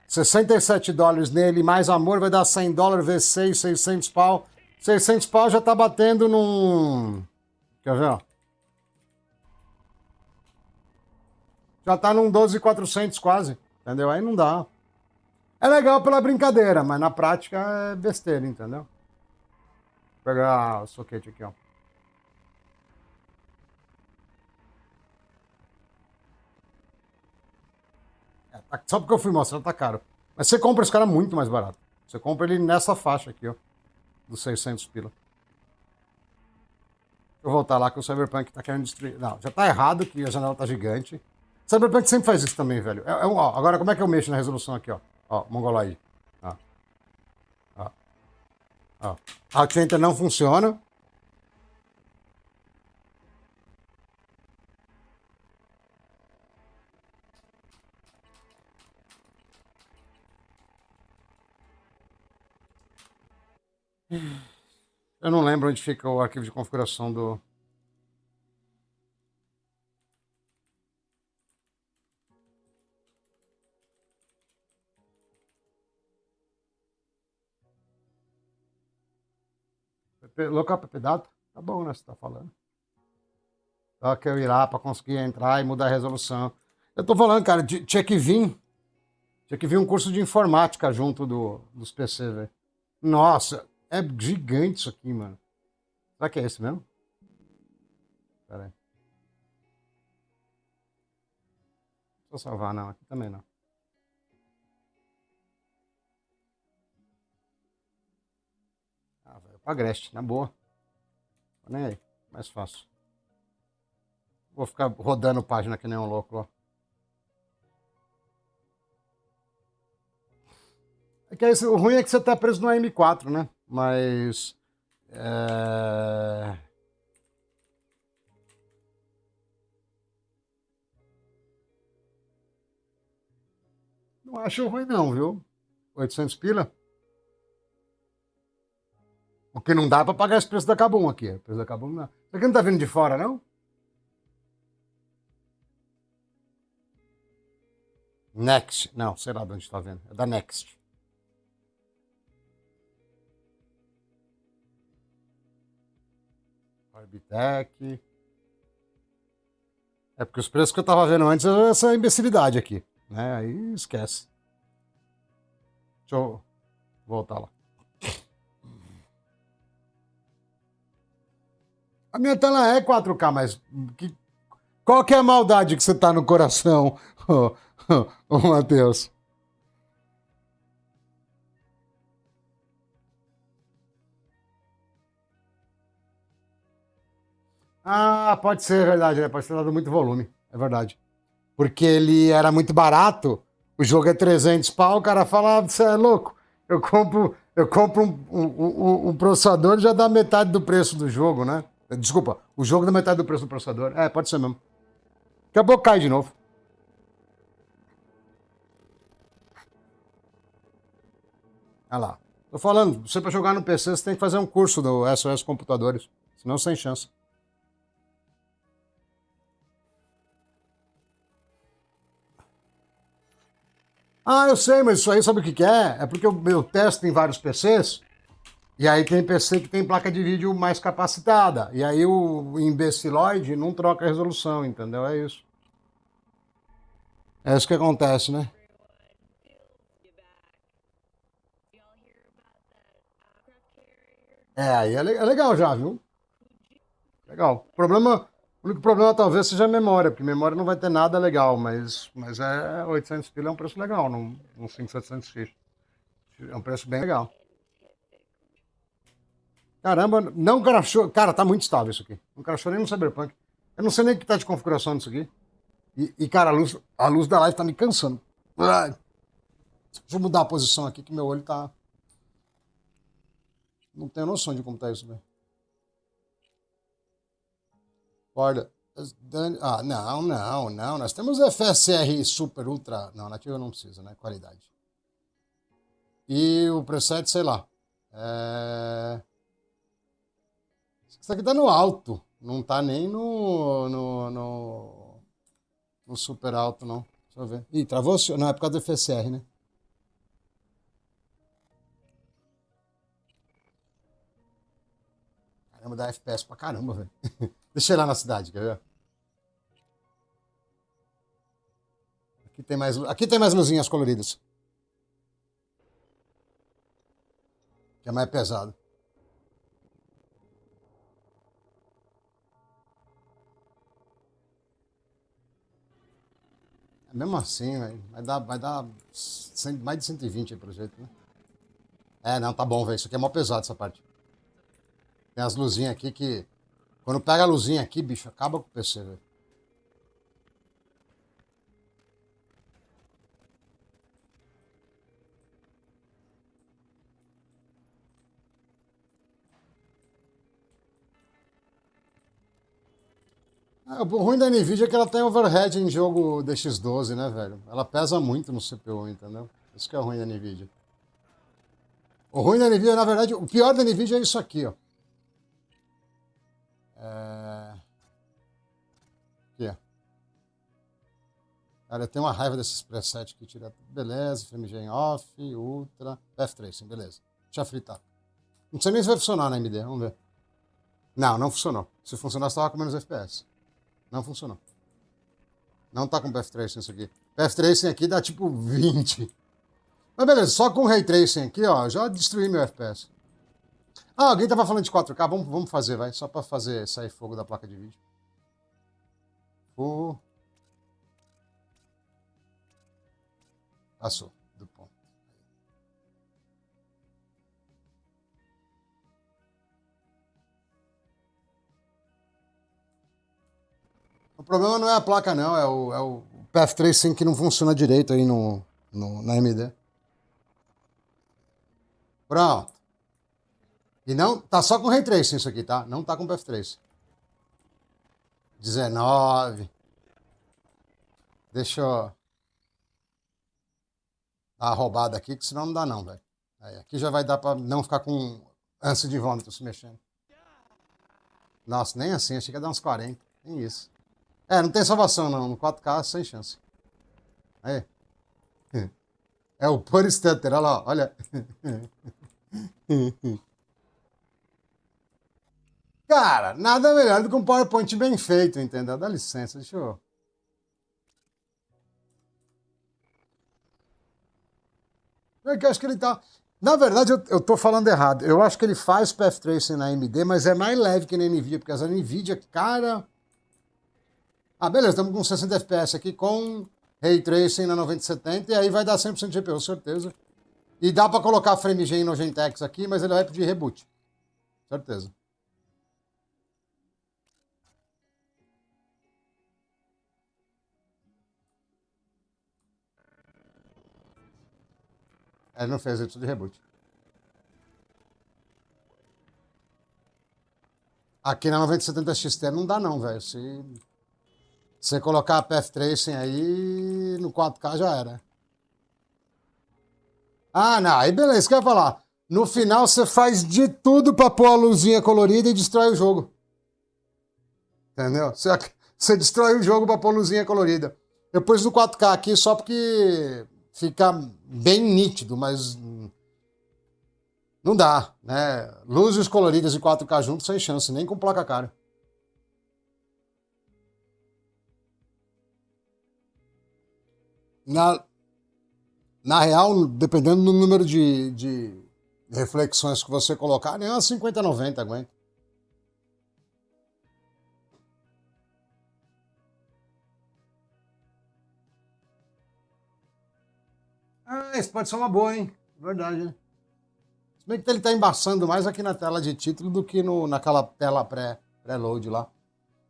$67 nele, mais amor, vai dar $100 vezes 6, 600 pau. 600 pau já tá batendo num... Quer ver, ó? Já tá num 12.400 quase, entendeu? Aí não dá. É legal pela brincadeira, mas na prática é besteira, entendeu? Vou pegar o soquete aqui, ó. Só porque eu fui mostrar, tá caro. Mas você compra esse cara muito mais barato. Você compra ele nessa faixa aqui, ó. Dos 600 pila. Deixa eu voltar lá que o Cyberpunk tá querendo destruir. Não, já tá errado que a janela tá gigante. Cyberpunk sempre faz isso também, velho. Ó, agora, como é que eu mexo na resolução aqui, ó? Ó, Mongoloid. Ó. Ó. Ó. Alt Enter não funciona. Eu não lembro onde fica o arquivo de configuração do... Local ppdata? Tá bom, né? Você tá falando. Só que eu ir lá pra conseguir entrar e mudar a resolução. Eu tô falando, cara, tinha que vir um curso de informática junto dos PC, velho. Nossa, É gigante isso aqui, mano. Será que é esse mesmo? Pera aí. Deixa eu salvar, não. Aqui também não. Ah, velho. Pra Agreste, na boa. Tô nem aí. Mais fácil. Vou ficar rodando página que nem um louco, ó. É que o ruim é que você tá preso no M4, né? Mas. Não acho ruim, não, viu? 800 pila? O que não dá pra pagar esse preço da Kabum aqui. O preço da Kabum não dá. Isso aqui não tá vindo de fora, não? Next. Não, sei lá de onde tá vendo. É da Next. Orbitec. É porque os preços que eu tava vendo antes eram essa imbecilidade aqui. Né? Aí esquece. Deixa eu voltar lá. A minha tela é 4K, mas qual que é a maldade que você tá no coração, ô Matheus? Ah, pode ser, é verdade, né? Pode ter dado muito volume, é verdade. Porque ele era muito barato, o jogo é 300 pau, o cara fala, você é louco, eu compro um processador e já dá metade do preço do jogo, né? Desculpa, o jogo dá metade do preço do processador. É, pode ser mesmo. Daqui a pouco cai de novo. Olha lá. Tô falando, você para jogar no PC, você tem que fazer um curso do SOS Computadores, senão sem chance. Ah, eu sei, mas isso aí sabe o que que é? É porque eu testo em vários PCs, e aí tem PC que tem placa de vídeo mais capacitada, e aí o imbeciloide não troca a resolução, entendeu? É isso. É isso que acontece, né? É, aí é legal já, viu? Legal. O único problema talvez seja a memória, porque memória não vai ter nada legal, mas 800 pila é um preço legal, num 5700X. É um preço bem legal. Caramba, não crashou. Cara, tá muito estável isso aqui. Não crashou nem no Cyberpunk. Eu não sei nem o que tá de configuração nisso aqui. Cara, a luz da live tá me cansando. Ai, deixa eu mudar a posição aqui, que meu olho tá. Não tenho noção de como tá isso, velho. Olha. Ah, não, não, não. Nós temos FSR Super Ultra. Não, nativo não precisa, né? Qualidade. E o preset, sei lá. Isso aqui tá no alto. Não tá nem no super alto, não. Deixa eu ver. Ih, travou? Não, é por causa do FSR, né? Caramba, dá FPS pra caramba, velho. Deixa eu ir lá na cidade, quer ver? Aqui tem mais luzinhas coloridas. Que é mais pesado. É mesmo assim, velho. Vai dar mais de 120 aí, pelo jeito, né? É, não, tá bom, velho. Isso aqui é mó pesado, essa parte. Tem as luzinhas aqui que. Quando pega a luzinha aqui, bicho, acaba com o PC, velho. O ruim da Nvidia é que ela tem overhead em jogo DX12, né, velho? Ela pesa muito no CPU, entendeu? Isso que é o ruim da Nvidia. O ruim da Nvidia, na verdade, o pior da Nvidia é isso aqui, ó. Aqui, ó. Cara, eu tenho uma raiva desses presets que tira. Beleza, FMG em off, Ultra, F3, sim, beleza. Deixa eu fritar. Não sei nem se vai funcionar na AMD, vamos ver. Não, não funcionou. Se funcionasse, tava com menos FPS. Não funcionou. Não tá com Path Tracing isso aqui. Path Tracing aqui dá tipo 20. Mas beleza, só com Ray Tracing aqui, ó, já destruí meu FPS. Ah, alguém tava falando de 4K, vamos fazer, vai. Só pra fazer sair fogo da placa de vídeo. Passou do ponto. O problema não é a placa, não. É o Path Tracing que não funciona direito aí na AMD. Pronto. E não, tá só com Ray Tracing isso aqui, tá? Não tá com Path Tracing. 19. Deixa eu dar uma roubada aqui, que senão não dá não, velho. Aqui já vai dar pra não ficar com ânsia de vômito se mexendo. Nossa, nem assim, achei que ia dar uns 40. Nem isso. Não tem salvação não, no 4K sem chance. Aí. É o Pure Stutter, olha lá, olha. Cara, nada melhor do que um PowerPoint bem feito, entendeu? Dá licença, deixa eu... É que eu acho que ele tá... Na verdade, eu tô falando errado. Eu acho que ele faz Path Tracing na AMD, mas é mais leve que na NVIDIA, porque a NVIDIA, cara... Ah, beleza, estamos com 60 FPS aqui com Ray Tracing na 9070, e aí vai dar 100% de GPU, certeza. E dá pra colocar FrameGen no Gentex aqui, mas ele vai pedir reboot. Certeza. Ele não fez, ele precisa de reboot. Aqui na 9070 XT não dá não, velho. Se você colocar a Path Tracing aí, no 4K já era. Ah, não, aí beleza, isso que eu ia falar. No final você faz de tudo pra pôr a luzinha colorida e destrói o jogo. Entendeu? Você destrói o jogo pra pôr a luzinha colorida. Eu pus no 4K aqui só porque fica bem nítido, mas não dá, né? Luzes coloridas e 4K juntos sem chance, nem com placa cara. Na real, dependendo do número de reflexões que você colocar, nem umas 50-90 aguenta. Ah, isso pode ser uma boa, hein? Verdade, né? Se bem que ele tá embaçando mais aqui na tela de título do que naquela tela pré-load lá.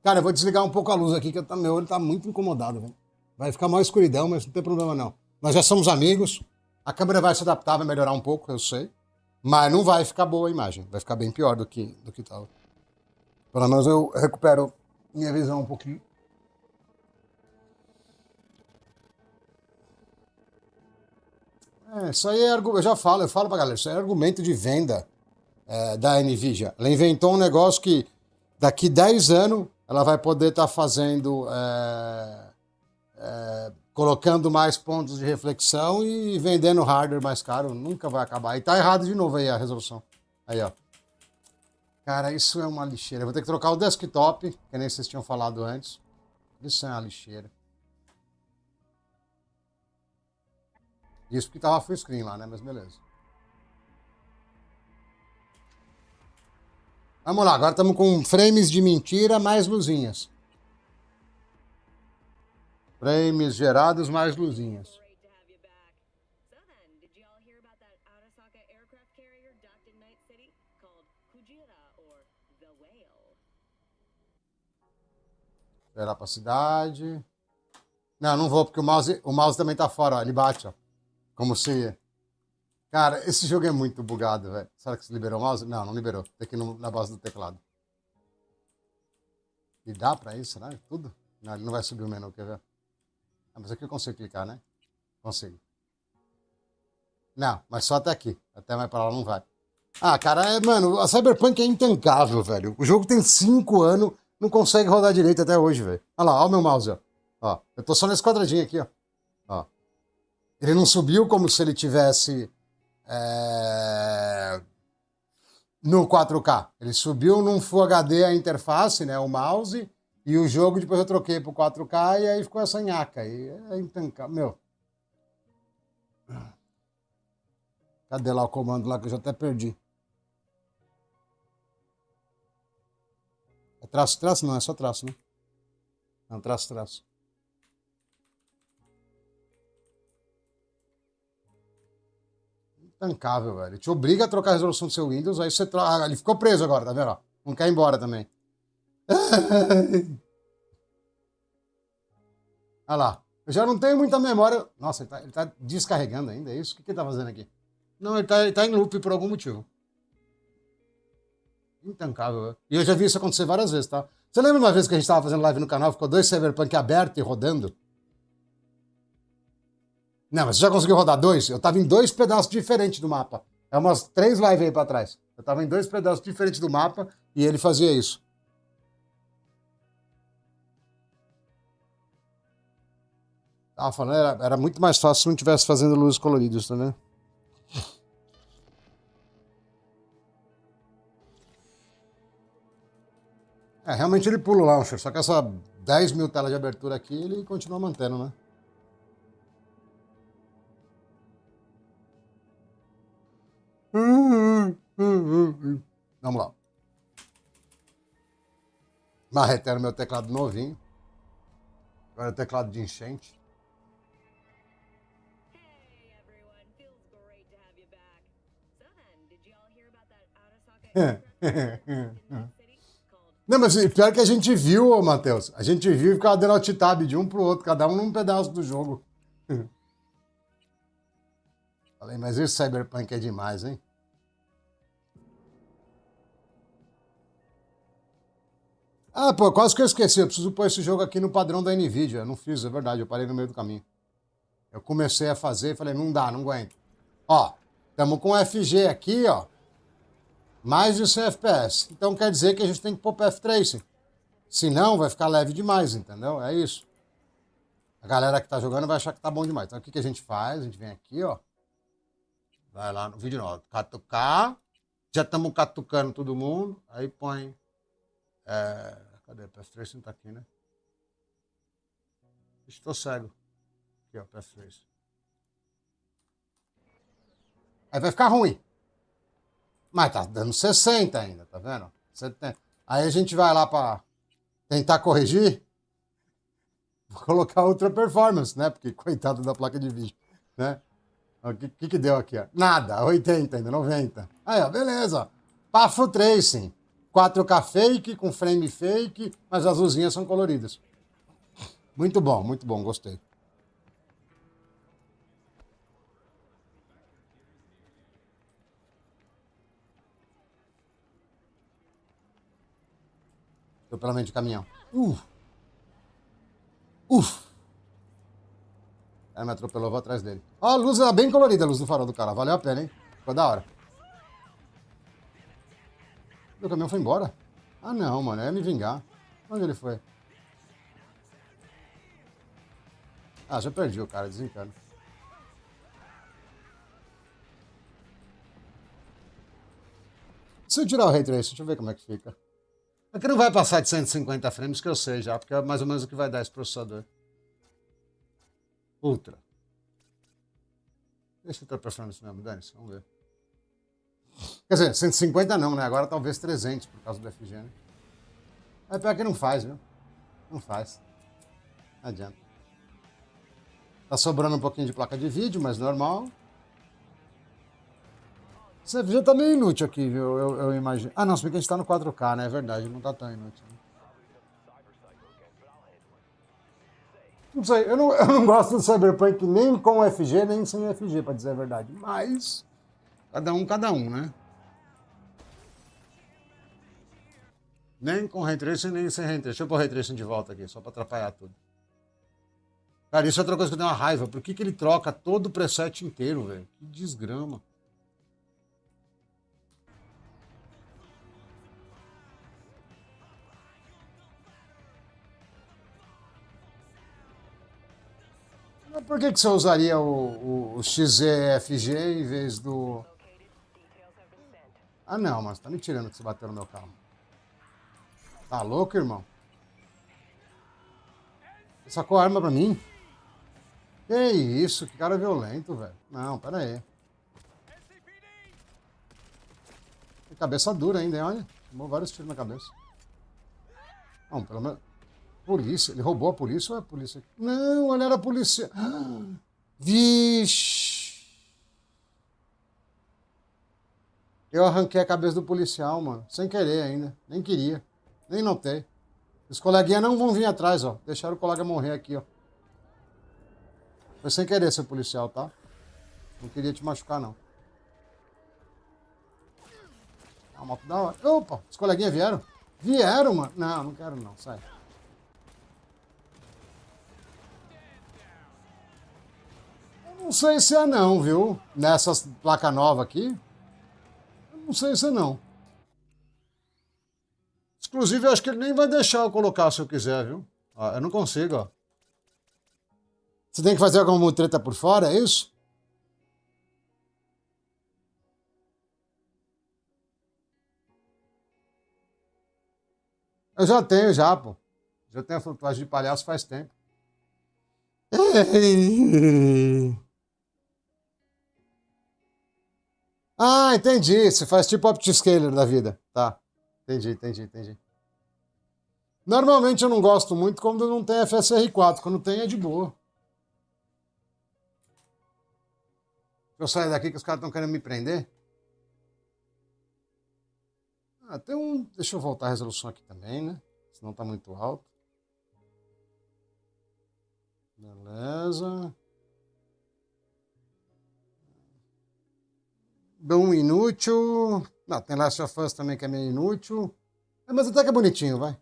Cara, eu vou desligar um pouco a luz aqui, que meu olho tá muito incomodado, velho. Vai ficar mais escuridão, mas não tem problema não. Nós já somos amigos, a câmera vai se adaptar, vai melhorar um pouco, eu sei. Mas não vai ficar boa a imagem, vai ficar bem pior do que tava. Pelo menos eu recupero minha visão um pouquinho. Isso aí eu falo pra galera, isso aí é argumento de venda da NVIDIA. Ela inventou um negócio que daqui 10 anos ela vai poder estar fazendo, colocando mais pontos de reflexão e vendendo hardware mais caro. Nunca vai acabar. E tá errado de novo aí a resolução. Aí, ó. Cara, isso é uma lixeira. Eu vou ter que trocar o desktop, que nem vocês tinham falado antes. Isso é uma lixeira. Isso porque tava full screen lá, né? Mas beleza. Vamos lá, agora estamos com frames de mentira mais luzinhas. Frames gerados mais luzinhas. Esperar pra cidade. Não, não vou, porque o mouse também tá fora, ó. Ele bate, ó. Como se... Cara, esse jogo é muito bugado, velho. Será que você liberou o mouse? Não, não liberou. Tem que ir na base do teclado. E dá pra isso, né? Tudo? Não, ele não vai subir o menu, quer ver? Ah, mas aqui eu consigo clicar, né? Consigo. Não, mas só até aqui. Até mais pra lá não vai. Ah, cara, mano, a Cyberpunk é intancável, velho. O jogo tem 5 anos, não consegue rodar direito até hoje, velho. Olha lá, ó o meu mouse, ó. Ó, eu tô só nesse quadradinho aqui, ó. Ó. Ele não subiu como se ele tivesse no 4K. Ele subiu num Full HD a interface, né, o mouse, e o jogo depois eu troquei pro 4K e aí ficou essa nhaca. E é intancável. Meu. Cadê lá o comando lá que eu já até perdi? É traço, traço? Não, é só traço, né? Não, traço, traço. Intancável, velho. Ele te obriga a trocar a resolução do seu Windows, aí você troca. Ah, ele ficou preso agora, tá vendo? Ó, não quer ir embora também. Olha lá. Eu já não tenho muita memória. Nossa, ele tá descarregando ainda, é isso? O que ele tá fazendo aqui? Não, ele tá em loop por algum motivo. Intancável, velho. E eu já vi isso acontecer várias vezes, tá? Você lembra uma vez que a gente tava fazendo live no canal, ficou 2 Cyberpunk abertos e rodando? Não, mas você já conseguiu rodar 2? Eu tava em 2 pedaços diferentes do mapa. É umas 3 lives aí pra trás. Eu tava em 2 pedaços diferentes do mapa e ele fazia isso. Tava falando, era muito mais fácil se não tivesse fazendo luzes coloridas, tá vendo? É, realmente ele pula o launcher, só que essa 10 mil telas de abertura aqui, ele continua mantendo, né? Vamos lá. Marretero meu teclado novinho. Agora é teclado de enchente. Não, mas pior que a gente viu, ô Matheus. A gente viu e ficava dando alt-tab de um pro outro, cada um num pedaço do jogo. Falei, mas esse Cyberpunk é demais, hein? Ah, pô, quase que eu esqueci. Eu preciso pôr esse jogo aqui no padrão da NVIDIA. Eu não fiz, é verdade. Eu parei no meio do caminho. Eu comecei a fazer e falei, não dá, não aguento. Ó, estamos com FG aqui, ó. Mais de 100 FPS. Então quer dizer que a gente tem que pôr Path Tracing. Senão vai ficar leve demais, entendeu? É isso. A galera que tá jogando vai achar que tá bom demais. Então o que, que a gente faz? A gente vem aqui, ó. Vai lá no vídeo novo. Catucar. Já estamos catucando todo mundo. Aí põe. Cadê? Path Tracing tá aqui, né? Estou cego. Aqui, ó, Path Tracing. Aí vai ficar ruim. Mas tá dando 60 ainda, tá vendo? 70. Aí a gente vai lá para tentar corrigir. Vou colocar outra performance, né? Porque coitado da placa de vídeo, né? O que deu aqui, ó? Nada, 80 ainda, 90. Aí, ó, beleza. Path Tracing. 4K fake, com frame fake, mas as luzinhas são coloridas. Muito bom, gostei. Atropelamento de caminhão. Ela me atropelou, vou atrás dele. Ó, a luz era bem colorida, a luz do farol do cara. Valeu a pena, hein? Ficou da hora. O caminhão foi embora? Ah, não, mano. É me vingar. Onde ele foi? Ah, já perdi o cara, desencana. Se eu tirar o Ray Tracing, deixa eu ver como é que fica. Aqui não vai passar de 150 frames, que eu sei já, porque é mais ou menos o que vai dar esse processador. Ultra. Deixa eu performance mesmo, dane-se, vamos ver. Quer dizer, 150 não, né? Agora talvez 300 por causa do FG, né? É pior que não faz, viu? Não faz. Não adianta. Tá sobrando um pouquinho de placa de vídeo, mas normal. Esse FG tá meio inútil aqui, viu? Eu imagino. Ah, não, se bem que a gente tá no 4K, né? É verdade, não tá tão inútil. Né? Não sei, eu não gosto do Cyberpunk nem com FG, nem sem FG, pra dizer a verdade. Mas, cada um, né? Nem com Ray Tracing, nem sem Ray Tracing. Deixa eu pôr o Ray Tracing de volta aqui, só pra atrapalhar tudo. Cara, isso é outra coisa que eu tenho uma raiva. Por que ele troca todo o preset inteiro, velho? Que desgrama. Por que você usaria o XZFG em vez do... Ah, não, mas tá me tirando que você bateu no meu carro. Tá louco, irmão? Você sacou a arma pra mim? Que isso, que cara violento, velho. Não, pera aí. Tem cabeça dura ainda, hein? Olha. Tomou vários tiros na cabeça. Não, pelo menos... Polícia? Ele roubou a polícia ou é a polícia? Não, ele era polícia. Vixe! Eu arranquei a cabeça do policial, mano. Sem querer ainda. Nem queria. Nem notei. Os coleguinhas não vão vir atrás, ó. Deixaram o colega morrer aqui, ó. Foi sem querer ser policial, tá? Não queria te machucar, não. Ah, uma moto da hora. Opa, os coleguinhas vieram? Vieram, mano? Não, não quero não. Sai. Eu não sei se é não, viu? Nessas placa nova aqui. Eu não sei se é não. Inclusive, eu acho que ele nem vai deixar eu colocar se eu quiser, viu? Ó, eu não consigo, ó. Você tem que fazer alguma treta por fora, é isso? Eu já tenho, já, pô. Já tenho a tatuagem de palhaço faz tempo. Ah, entendi. Você faz tipo upscaler da vida. Tá. Entendi. Normalmente eu não gosto muito quando não tem FSR4. Quando tem é de boa. Deixa eu sair daqui que os caras estão querendo me prender. Ah, tem um. Deixa eu voltar a resolução aqui também, né? Senão tá muito alto. Beleza. Doom inútil. Não, tem Last of Us também que é meio inútil. Mas até que é bonitinho, vai.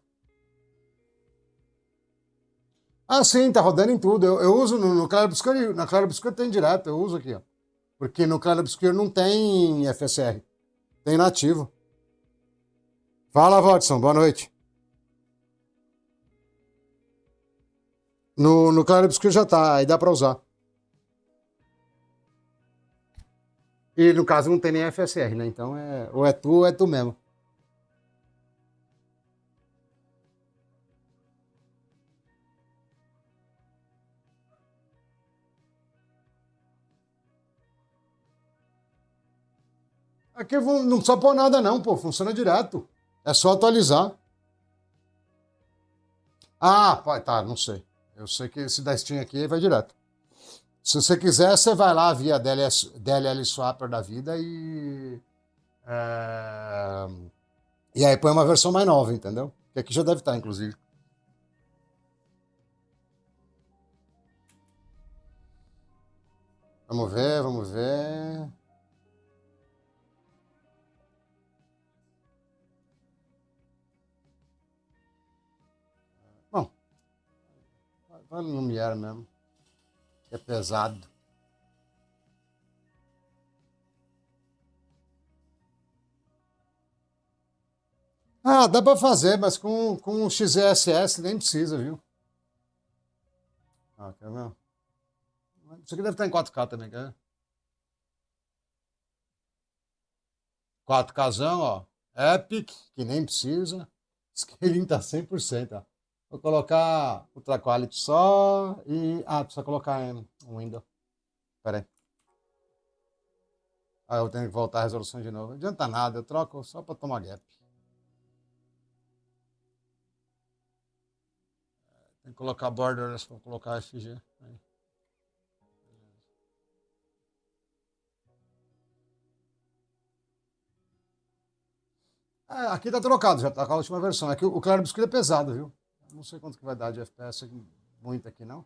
Ah, sim, tá rodando em tudo. Eu uso no Claro Obscuro. Na Claro Obscuro tem direto, eu uso aqui, ó. Porque no Claro Obscuro não tem FSR. Tem nativo. Fala, Watson, boa noite. No Claro Obscuro já tá, aí dá pra usar. E no caso não tem nem FSR, né? Então ou é tu ou é tu mesmo. Aqui não precisa pôr nada não, pô. Funciona direto. É só atualizar. Ah, tá, não sei. Eu sei que esse da Steam aqui vai direto. Se você quiser, você vai lá via DLL Swapper da vida é, e aí põe uma versão mais nova, entendeu? Que aqui já deve estar, inclusive. Vamos ver, vamos ver. Bom, vai no Lumière mesmo. Que é pesado. Ah, dá pra fazer, mas com o XESS nem precisa, viu? Ah, quer ver? Isso aqui deve estar em 4K também, quer ver? 4Kzão, ó. Epic, que nem precisa. Scaling tá 100%, ó. Vou colocar Ultra Quality só e... Ah, precisa colocar em Windows. Pera aí. Ah, eu tenho que voltar a resolução de novo. Não adianta nada, eu troco só para tomar gap. Tem que colocar borders para colocar FG. Aí. É, aqui tá trocado, já tá com a última versão. É que o Claro Obscuro é pesado, viu? Não sei quanto que vai dar de FPS muito aqui, não.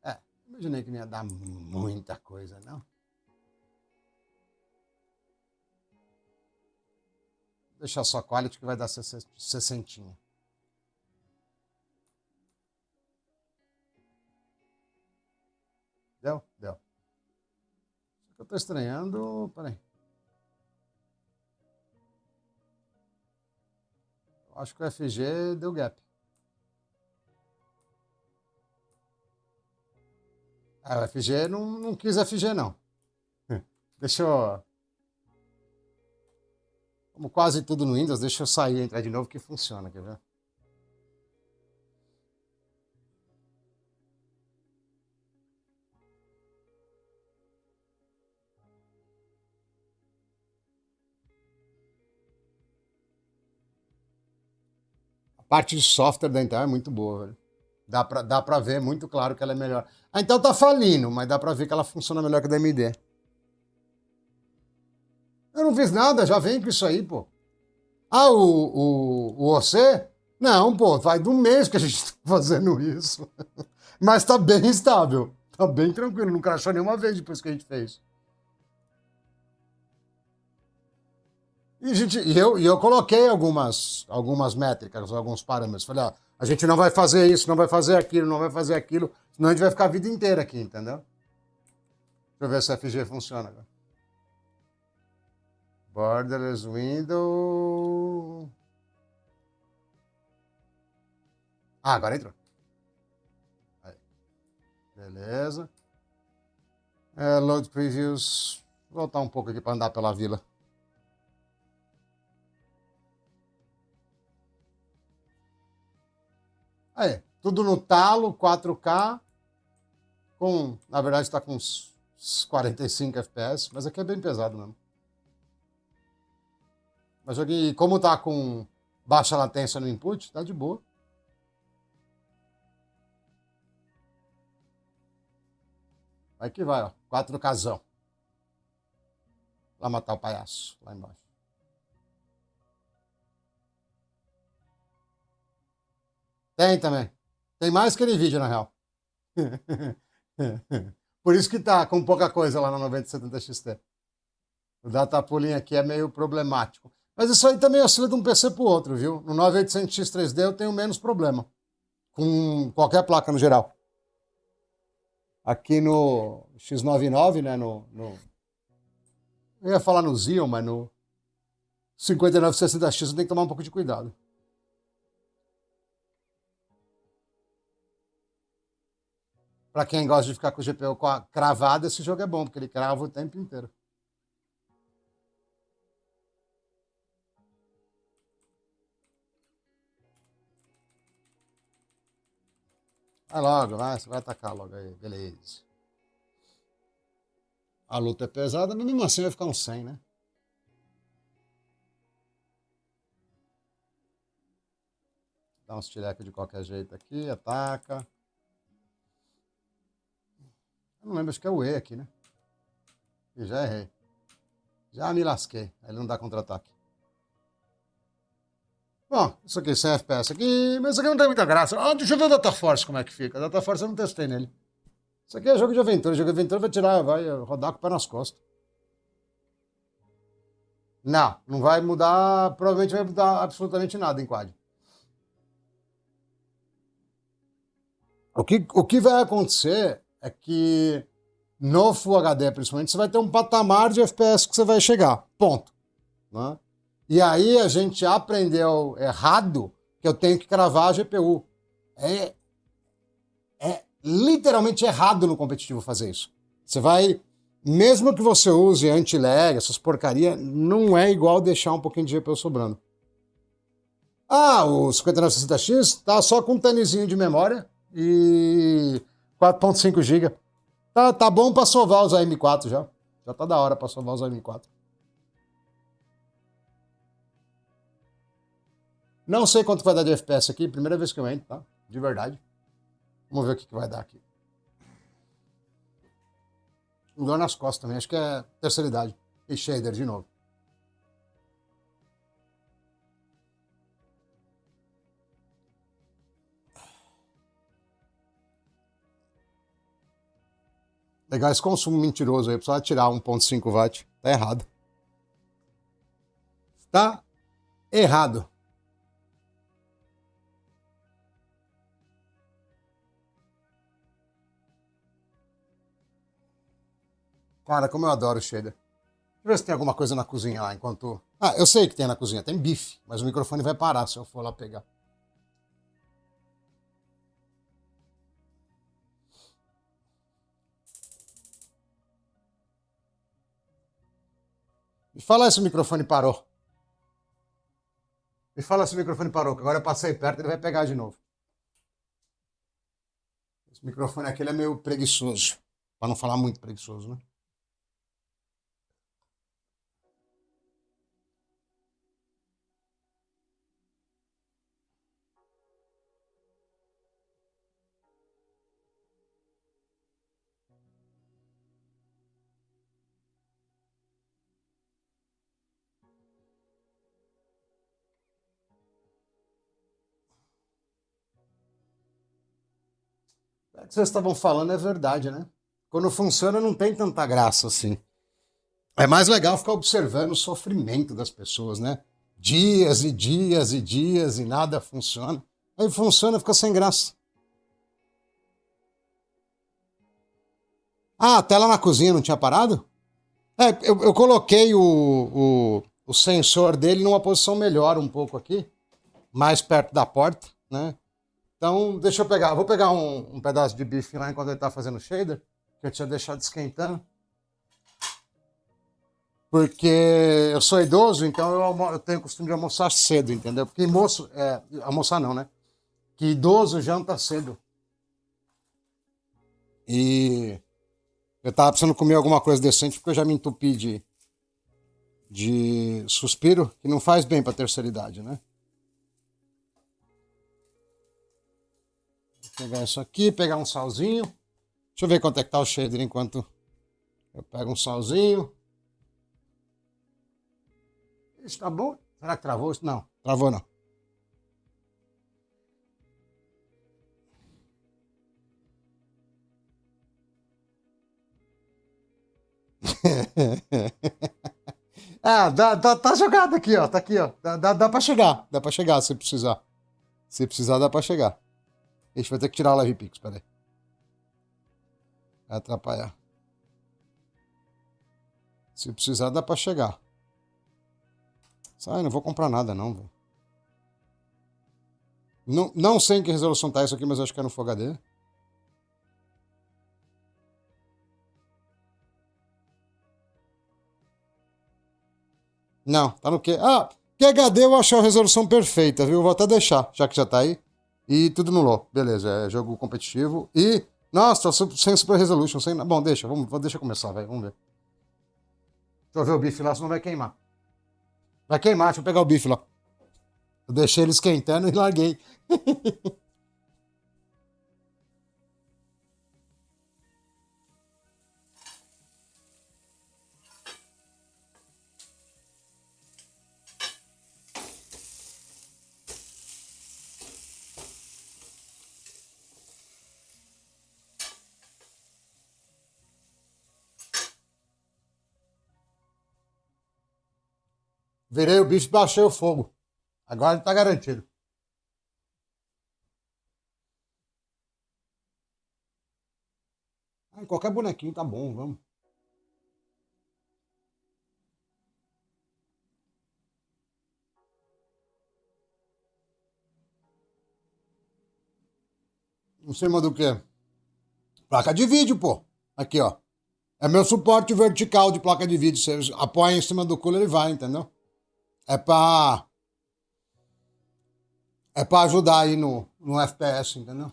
É, imaginei que não ia dar muita coisa, não. Vou deixar só quality que vai dar 60. Deu? Deu. Só que eu tô estranhando. Peraí. Eu acho que o FG deu gap. Ah, o FG não quis FG, não. Deixa eu. Como quase tudo no Windows, deixa eu sair e entrar de novo que funciona, quer ver? parte de software da Intel é muito boa, velho. Dá pra ver muito claro que ela é melhor. A Intel tá falindo, mas dá pra ver que ela funciona melhor que a da AMD. Eu não fiz nada, já vem com isso aí, pô. Ah, o OC? Não, pô, faz de um mês que a gente tá fazendo isso. Mas tá bem estável. Tá bem tranquilo, não crashou nenhuma vez depois que a gente fez. E eu coloquei algumas métricas, alguns parâmetros. Falei, ó, a gente não vai fazer isso, não vai fazer aquilo, não vai fazer aquilo, senão a gente vai ficar a vida inteira aqui, entendeu? Deixa eu ver se a FG funciona agora. Borderless window. Ah, agora entrou. Aí. Beleza. Load previews. Vou voltar um pouco aqui para andar pela vila. Aí, tudo no talo, 4K. Na verdade, está com uns 45 FPS, mas aqui é bem pesado mesmo. Mas aqui, como tá com baixa latência no input, tá de boa. Vai que vai, ó. 4Kzão. Lá matar o palhaço, lá embaixo. Tem também. Tem mais que NVIDIA, na real. Por isso que tá com pouca coisa lá na 9070 XT. O data pooling aqui é meio problemático. Mas isso aí também oscila de um PC para o outro, viu? No 9800X3D eu tenho menos problema. Com qualquer placa no geral. Aqui no X99, né? Eu ia falar no Xeon, mas no 5960X eu tenho que tomar um pouco de cuidado. Para quem gosta de ficar com o GPU cravado, esse jogo é bom, porque ele crava o tempo inteiro. Vai logo, vai, você vai atacar logo aí, beleza. A luta é pesada, mas mesmo assim vai ficar um 100, né? Dá uns tirecos de qualquer jeito aqui, ataca. Eu não lembro, acho que é o E aqui, né? E já errei. Já me lasquei. Aí ele não dá contra-ataque. Bom, isso aqui, 100 FPS aqui, mas isso aqui não tem muita graça. Ah, deixa eu ver o Data Force como é que fica. Data Force eu não testei nele. Isso aqui é jogo de aventura. Jogo de aventura vai rodar com o pé nas costas. Não, não vai mudar. Provavelmente vai mudar absolutamente nada em quad. O que vai acontecer é que no Full HD, principalmente, você vai ter um patamar de FPS que você vai chegar. Ponto. Né? E aí a gente aprendeu errado que eu tenho que cravar a GPU. É literalmente errado no competitivo fazer isso. Você vai, mesmo que você use anti-lag, essas porcaria, não é igual deixar um pouquinho de GPU sobrando. Ah, o 5960X tá só com um tanizinho de memória e 4.5 GB. Tá bom para sovar os AM4 já. Já tá da hora para sovar os AM4. Não sei quanto vai dar de FPS aqui, primeira vez que eu entro, tá? De verdade. Vamos ver o que vai dar aqui. Dor nas costas também, acho que é terceira idade. E shader de novo. Legal esse consumo mentiroso aí, precisa tirar 1.5 watt. Tá errado. Tá errado. Cara, como eu adoro shader. Deixa eu ver se tem alguma coisa na cozinha lá enquanto. Ah, eu sei que tem na cozinha, tem bife, mas o microfone vai parar se eu for lá pegar. Me fala se o microfone parou. Me fala se o microfone parou, que agora eu passei perto e ele vai pegar de novo. Esse microfone aqui ele é meio preguiçoso. Pra não falar muito preguiçoso, né? É que vocês estavam falando é verdade, né? Quando funciona não tem tanta graça assim. É mais legal ficar observando o sofrimento das pessoas, né? Dias e dias e dias e nada funciona. Aí funciona, fica sem graça. Ah, a tela na cozinha não tinha parado? É, eu coloquei o sensor dele numa posição melhor um pouco aqui, mais perto da porta, né? Então, deixa eu pegar. Vou pegar um pedaço de bife lá enquanto ele tá fazendo o shader, que eu tinha deixado esquentando. Porque eu sou idoso, então eu tenho o costume de almoçar cedo, entendeu? Porque moço, almoçar não, né? Que idoso janta cedo. E eu tava precisando comer alguma coisa decente porque eu já me entupi de suspiro, que não faz bem pra terceira idade, né? Vou pegar isso aqui, pegar um salzinho. Deixa eu ver quanto é que tá o shader enquanto eu pego um salzinho. Isso tá bom? Será que travou? Não, travou não. Ah, tá jogado aqui, ó. Tá aqui, ó. Dá pra chegar. Dá pra chegar se precisar. Se precisar, dá pra chegar. A gente vai ter que tirar o Live Pix, peraí. Vai atrapalhar. Se precisar, dá pra chegar. Sai, não vou comprar nada, não, velho. Não sei em que resolução tá isso aqui, mas acho que é no Full HD. Não, tá no quê? Ah, QHD eu achei a resolução perfeita, viu? Vou até deixar, já que já tá aí. E tudo no low. Beleza, é jogo competitivo. E, nossa, sem Super Resolution, sem... Bom, deixa começar, velho, vamos ver. Deixa eu ver o bife lá, senão vai queimar. Vai queimar, deixa eu pegar o bife lá. Eu deixei ele esquentando e larguei. Virei o bife e baixei o fogo. Agora ele tá garantido. Ah, qualquer bonequinho tá bom, vamos. Em cima do quê? Placa de vídeo, pô. Aqui, ó. É meu suporte vertical de placa de vídeo. Você apoia em cima do cooler e vai, entendeu? É pra, é pra ajudar aí no FPS, entendeu?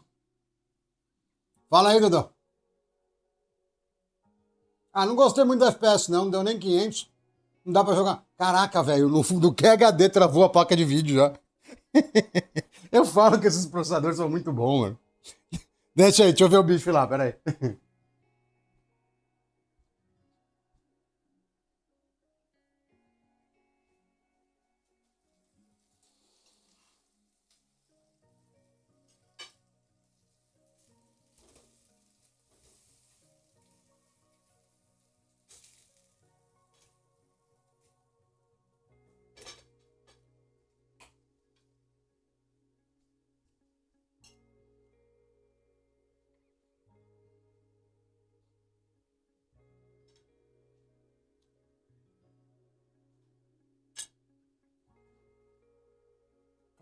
Fala aí, Dudu. Ah, não gostei muito do FPS, não. Não deu nem 500. Não dá pra jogar. Caraca, velho. No fundo do QHD travou a placa de vídeo já. Eu falo que esses processadores são muito bons, mano. Deixa eu ver o bicho lá, peraí.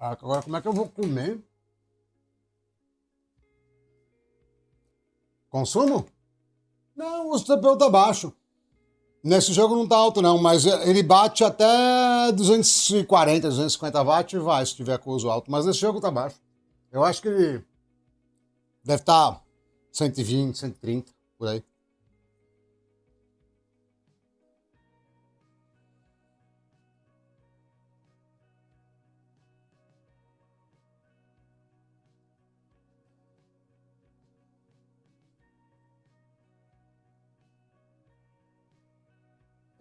Agora, como é que eu vou comer? Consumo? Não, o CPU tá baixo. Nesse jogo não tá alto, não, mas ele bate até 240, 250 watts e vai, se tiver com uso alto. Mas esse jogo tá baixo. Eu acho que ele deve estar 120, 130, por aí.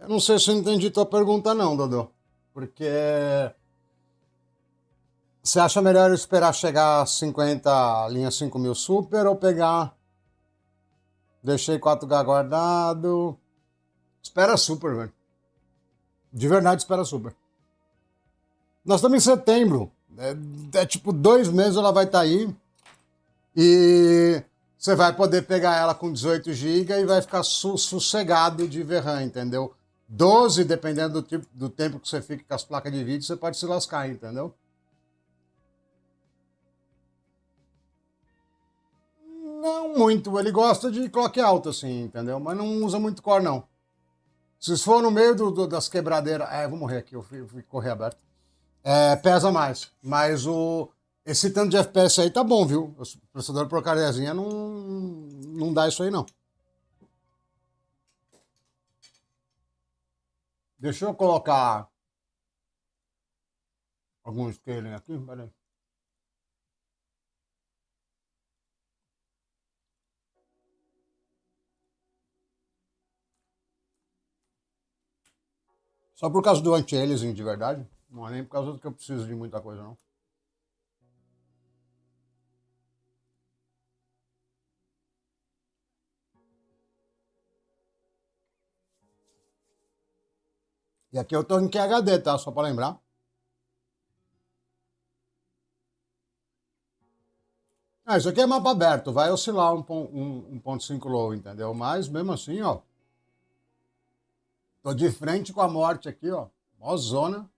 Eu não sei se eu entendi tua pergunta, não, Dodô. Porque Você acha melhor eu esperar chegar a 50 linha 5000 Super ou pegar. Deixei 4K guardado. Espera Super, velho. De verdade, espera Super. Nós estamos em setembro. É tipo 2 meses ela vai estar aí. E você vai poder pegar ela com 18 GB e vai ficar sossegado de ver RAM, entendeu? 12, dependendo do tempo que você fica com as placas de vídeo, você pode se lascar, entendeu? Não muito. Ele gosta de clock alto, assim, entendeu? Mas não usa muito core, não. Se for no meio das quebradeiras. É, eu vou morrer aqui, eu fui correr aberto. É, pesa mais. Mas esse tanto de FPS aí tá bom, viu? O processador porcariazinha não dá isso aí, não. Deixa eu colocar algum scaling aqui. Peraí. Só por causa do anti-aliasing de verdade. Não é nem por causa do que eu preciso de muita coisa, não. E aqui eu tô em QHD, tá? Só pra lembrar. Ah, isso aqui é mapa aberto, vai oscilar 1.5 low, entendeu? Mas mesmo assim, ó. Tô de frente com a morte aqui, ó. Mó zona.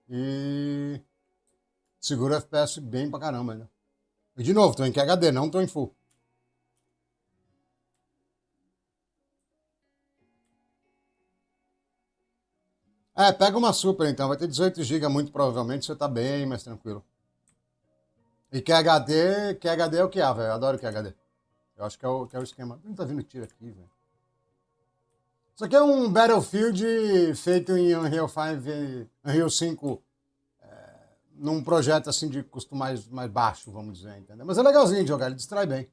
E segura o FPS bem pra caramba, né? E de novo, tô em QHD, não tô em full. É, pega uma super então, vai ter 18 GB, muito provavelmente você tá bem mais tranquilo. E QHD é o que há, velho. Eu adoro QHD. Eu acho que é o esquema. Não tá vindo tiro aqui, velho. Isso aqui é um Battlefield feito em Unreal 5, num projeto assim de custo mais baixo, vamos dizer, entendeu? Mas é legalzinho de jogar, ele distrai bem.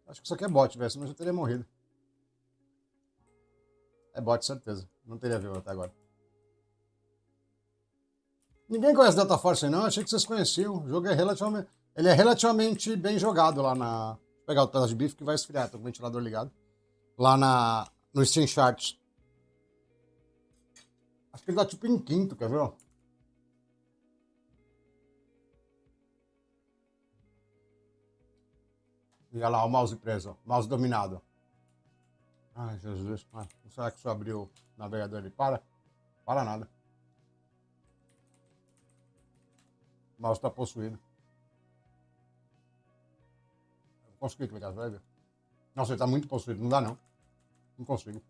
Acho que isso aqui é bot, velho, senão eu já teria morrido. É bot, certeza. Não teria vivo até agora. Ninguém conhece Delta Force, não? Achei que vocês conheciam. O jogo é relativamente. Ele é relativamente bem jogado lá na. Vou pegar o pedaço de bife que vai esfriar, tô com o ventilador ligado. Lá no Steam Charts. Acho que ele tá tipo em quinto, quer ver? Ó? E olha lá, o mouse preso, ó. Mouse dominado. Ai, Jesus. Ah, será que se eu abrir o navegador ele para? Para nada. O mouse tá possuído. Não consegui clicar, vai ver. Nossa, ele tá muito possuído, não dá não. Não consigo.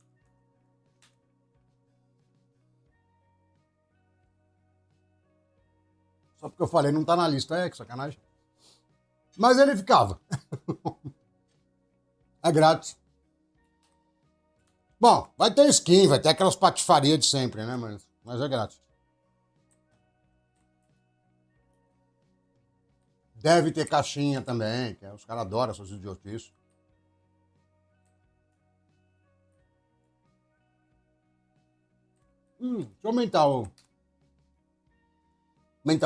Só porque eu falei, não tá na lista, que sacanagem. Mas ele ficava. É grátis. Bom, vai ter skin, vai ter aquelas patifarias de sempre, né? Mas é grátis. Deve ter caixinha também, que os caras adoram essas idiotices. Deixa eu aumentar o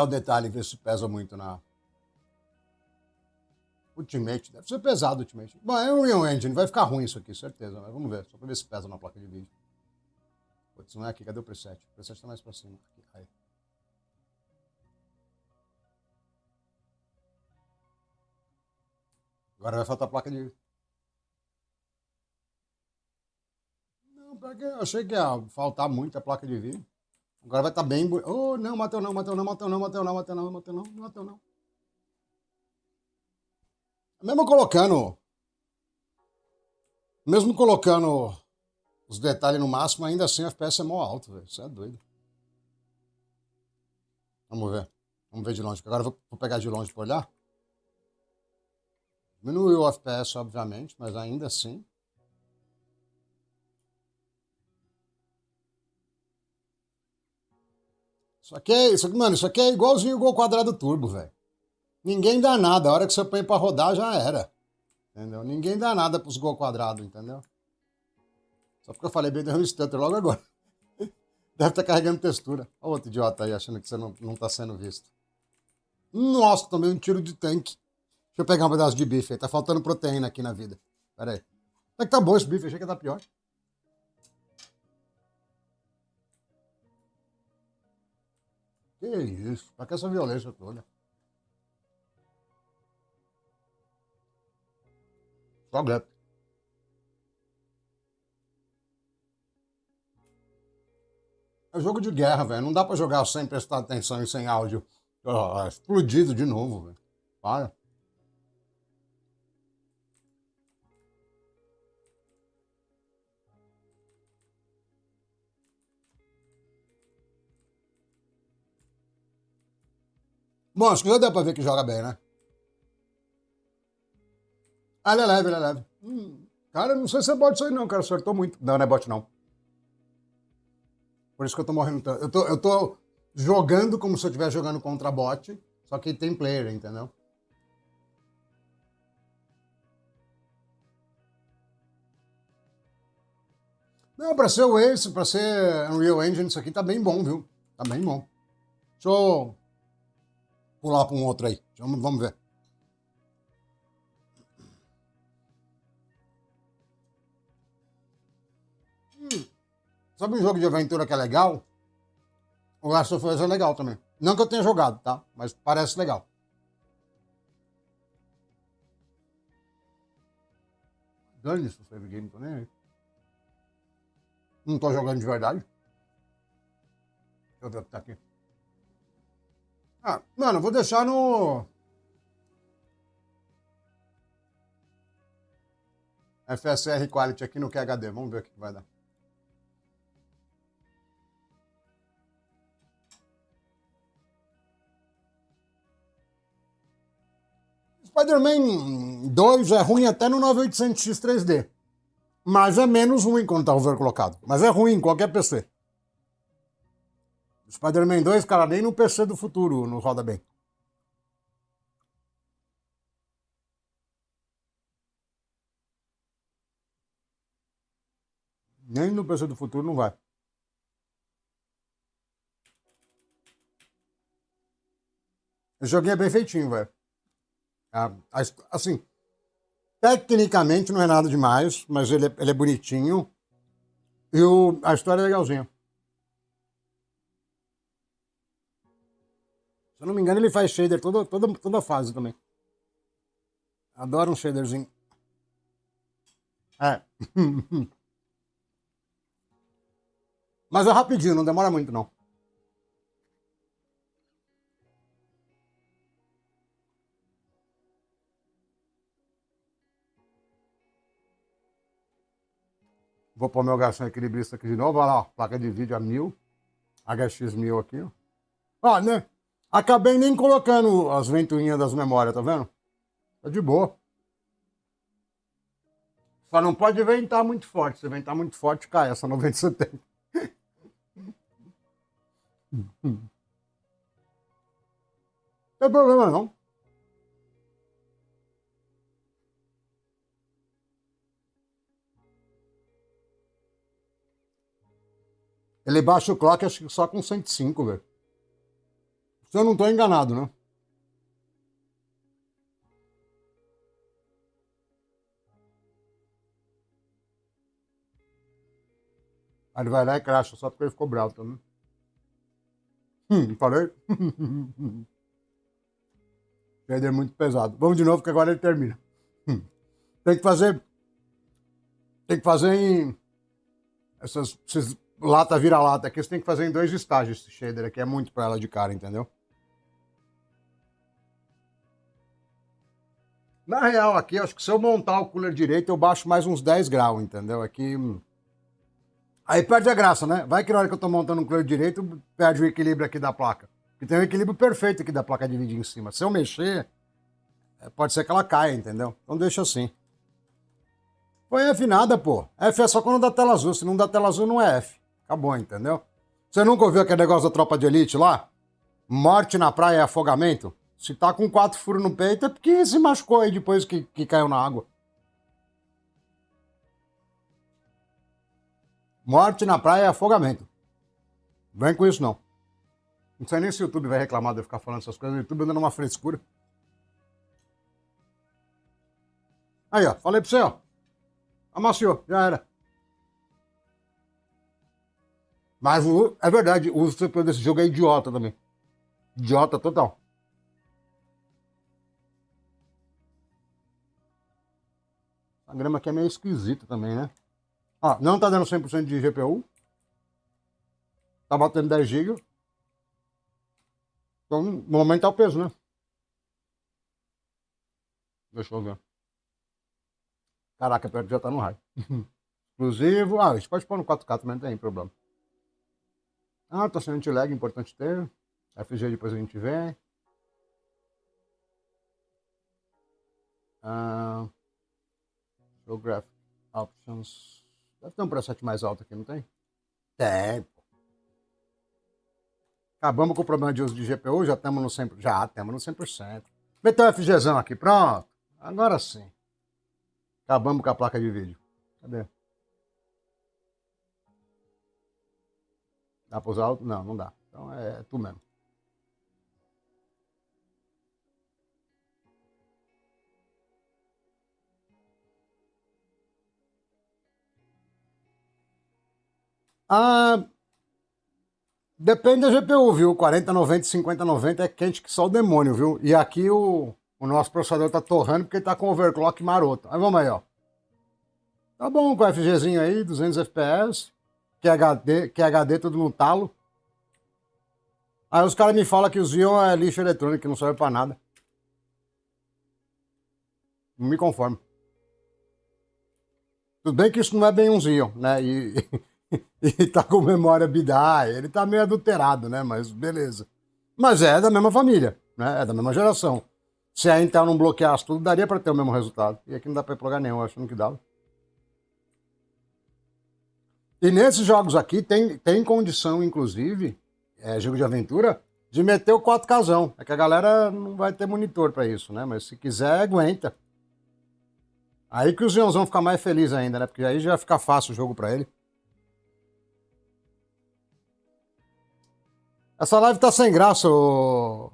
detalhe e ver se pesa muito na Ultimate. Deve ser pesado o Ultimate. Bom, é um Unreal Engine, vai ficar ruim isso aqui, certeza. Mas vamos ver, só pra ver se pesa na placa de vídeo. Putz, não é aqui, cadê o preset? O preset tá mais pra cima. Aqui, aí. Agora vai faltar a placa de. Não, porque eu achei que ia faltar muito a placa de vídeo. Agora vai estar bem. Oh, não, Mateu não, Mateu não, Mateu não, Mateu não, Mateu não, Mateu não, Mateu não. Mesmo colocando. Mesmo colocando os detalhes no máximo, ainda assim o FPS é mó alto, velho. Isso é doido. Vamos ver. Vamos ver de longe. Agora eu vou pegar de longe para olhar. Diminuiu o FPS, obviamente, mas ainda assim. Mano, isso aqui é igualzinho o Gol Quadrado Turbo, velho. Ninguém dá nada. A hora que você põe pra rodar já era. Entendeu? Ninguém dá nada pros Gol Quadrado, entendeu? Só porque eu falei bem do Stutter logo agora. Deve estar carregando textura. Olha o outro idiota aí achando que você não tá sendo visto. Nossa, tomei um tiro de tanque. Deixa eu pegar um pedaço de bife aí. Tá faltando proteína aqui na vida. Pera aí. Até que tá bom esse bife, achei que ia dar pior. Que isso? Pra que essa violência toda? Só gato. É jogo de guerra, velho. Não dá pra jogar sem prestar atenção e sem áudio. Explodido de novo, velho. Para. Bom, acho que já deu pra ver que joga bem, né? Ah, ele é leve, ele é leve. Cara, não sei se é bot isso aí não, cara. Acertou muito. Não, não é bot não. Por isso que eu tô morrendo tanto. Eu tô jogando como se eu estivesse jogando contra bot, só que tem player, entendeu? Não, pra ser o Ace, pra ser Unreal Engine, isso aqui tá bem bom, viu? Tá bem bom. Deixa eu pular pra um outro aí. Vamos ver. Sabe um jogo de aventura que é legal? O Last of Us é legal também. Não que eu tenha jogado, tá? Mas parece legal. Dane-se o save game, tô nem aí. Não tô jogando de verdade. Deixa eu ver o que tá aqui. Ah, mano, eu vou deixar no FSR Quality aqui no QHD. Vamos ver o que vai dar. Spider-Man 2 é ruim até no 9800X 3D. Mas é menos ruim quando tá overclockado. Mas é ruim em qualquer PC. Spider-Man 2, cara, nem no PC do futuro não roda bem. Nem no PC do futuro não vai. O joguinho é bem feitinho, velho. Assim, tecnicamente não é nada demais, mas ele é bonitinho. E a história é legalzinha. Se eu não me engano, ele faz shader toda fase também. Adoro um shaderzinho. É. Mas é rapidinho, não demora muito, não. Vou pôr meu garçom equilibrista aqui de novo. Olha lá, ó, placa de vídeo a 1000. HX 1000 aqui, ó. Ó, né? Acabei nem colocando as ventoinhas das memórias, tá vendo? Tá de boa. Só não pode ventar muito forte. Se ventar muito forte, cai essa 9070. Não tem problema, não. Ele baixa o clock, acho que só com 105, velho. Se eu não tô enganado, né? Aí ele vai lá e cracha, só porque ele ficou bravo também. Falei? Shader muito pesado. Vamos de novo, que agora ele termina. Tem que fazer. Tem que fazer em. Esses lata vira-lata aqui, você tem que fazer em 2 estágios esse shader aqui. É muito pra ela de cara, entendeu? Na real, aqui, acho que se eu montar o cooler direito, eu baixo mais uns 10 graus, entendeu? Aqui. Aí perde a graça, né? Vai que na hora que eu tô montando um cooler direito, perde o equilíbrio aqui da placa. Porque tem um equilíbrio perfeito aqui da placa de vídeo em cima. Se eu mexer, pode ser que ela caia, entendeu? Então deixa assim. Põe F nada, pô. F é só quando dá tela azul. Se não dá tela azul, não é F. Acabou, entendeu? Você nunca ouviu aquele negócio da tropa de elite lá? Morte na praia é afogamento? Se tá com 4 furos no peito, é porque se machucou aí depois que caiu na água. Morte na praia é afogamento. Vem com isso, não. Não sei nem se o YouTube vai reclamar de eu ficar falando essas coisas. O YouTube anda numa frescura. Aí, ó. Falei pra você, ó. Amaciou. Já era. Mas é verdade. O CPU desse jogo é idiota também. Idiota total. A grama aqui é meio esquisita também, né? Ó, não tá dando 100% de GPU. Tá batendo 10 GB. Então, no momento é o peso, né? Deixa eu ver. Caraca, perto já tá no raio. Exclusivo. Ah, isso pode pôr no 4K também, não tem problema. Ah, tá sem anti-lag, importante ter. FG depois a gente vê. Show Graphic Options. Deve ter um preset mais alto aqui, não tem? Tem. Acabamos com o problema de uso de GPU, já estamos no 100%. Já estamos no 100%. Meteu o FGzão aqui, pronto. Agora sim. Acabamos com a placa de vídeo. Cadê? Dá pra usar alto? Não, não dá. Então é tu mesmo. Ah, depende da GPU, viu? 4090, 5090 é quente que só o demônio, viu? E aqui o nosso processador tá torrando porque tá com overclock maroto. Aí vamos aí, ó. Tá bom com o FGzinho aí, 200 FPS, QHD tudo no talo. Aí os caras me falam que o Xeon é lixo eletrônico, que não serve pra nada. Não me conformo. Tudo bem que isso não é bem um Xeon, né? E tá com memória BIDAI, ele tá meio adulterado, né? Mas beleza. Mas é da mesma família, né? É da mesma geração. Se a Intel não bloqueasse tudo, daria pra ter o mesmo resultado. E aqui não dá pra ir pra lugar nenhum, achando que dava. E nesses jogos aqui tem condição, inclusive, jogo de aventura, de meter o 4Kzão. É que a galera não vai ter monitor pra isso, né? Mas se quiser, aguenta. Aí que o Xeonzão fica mais feliz ainda, né? Porque aí já fica fácil o jogo pra ele. Essa live tá sem graça, ô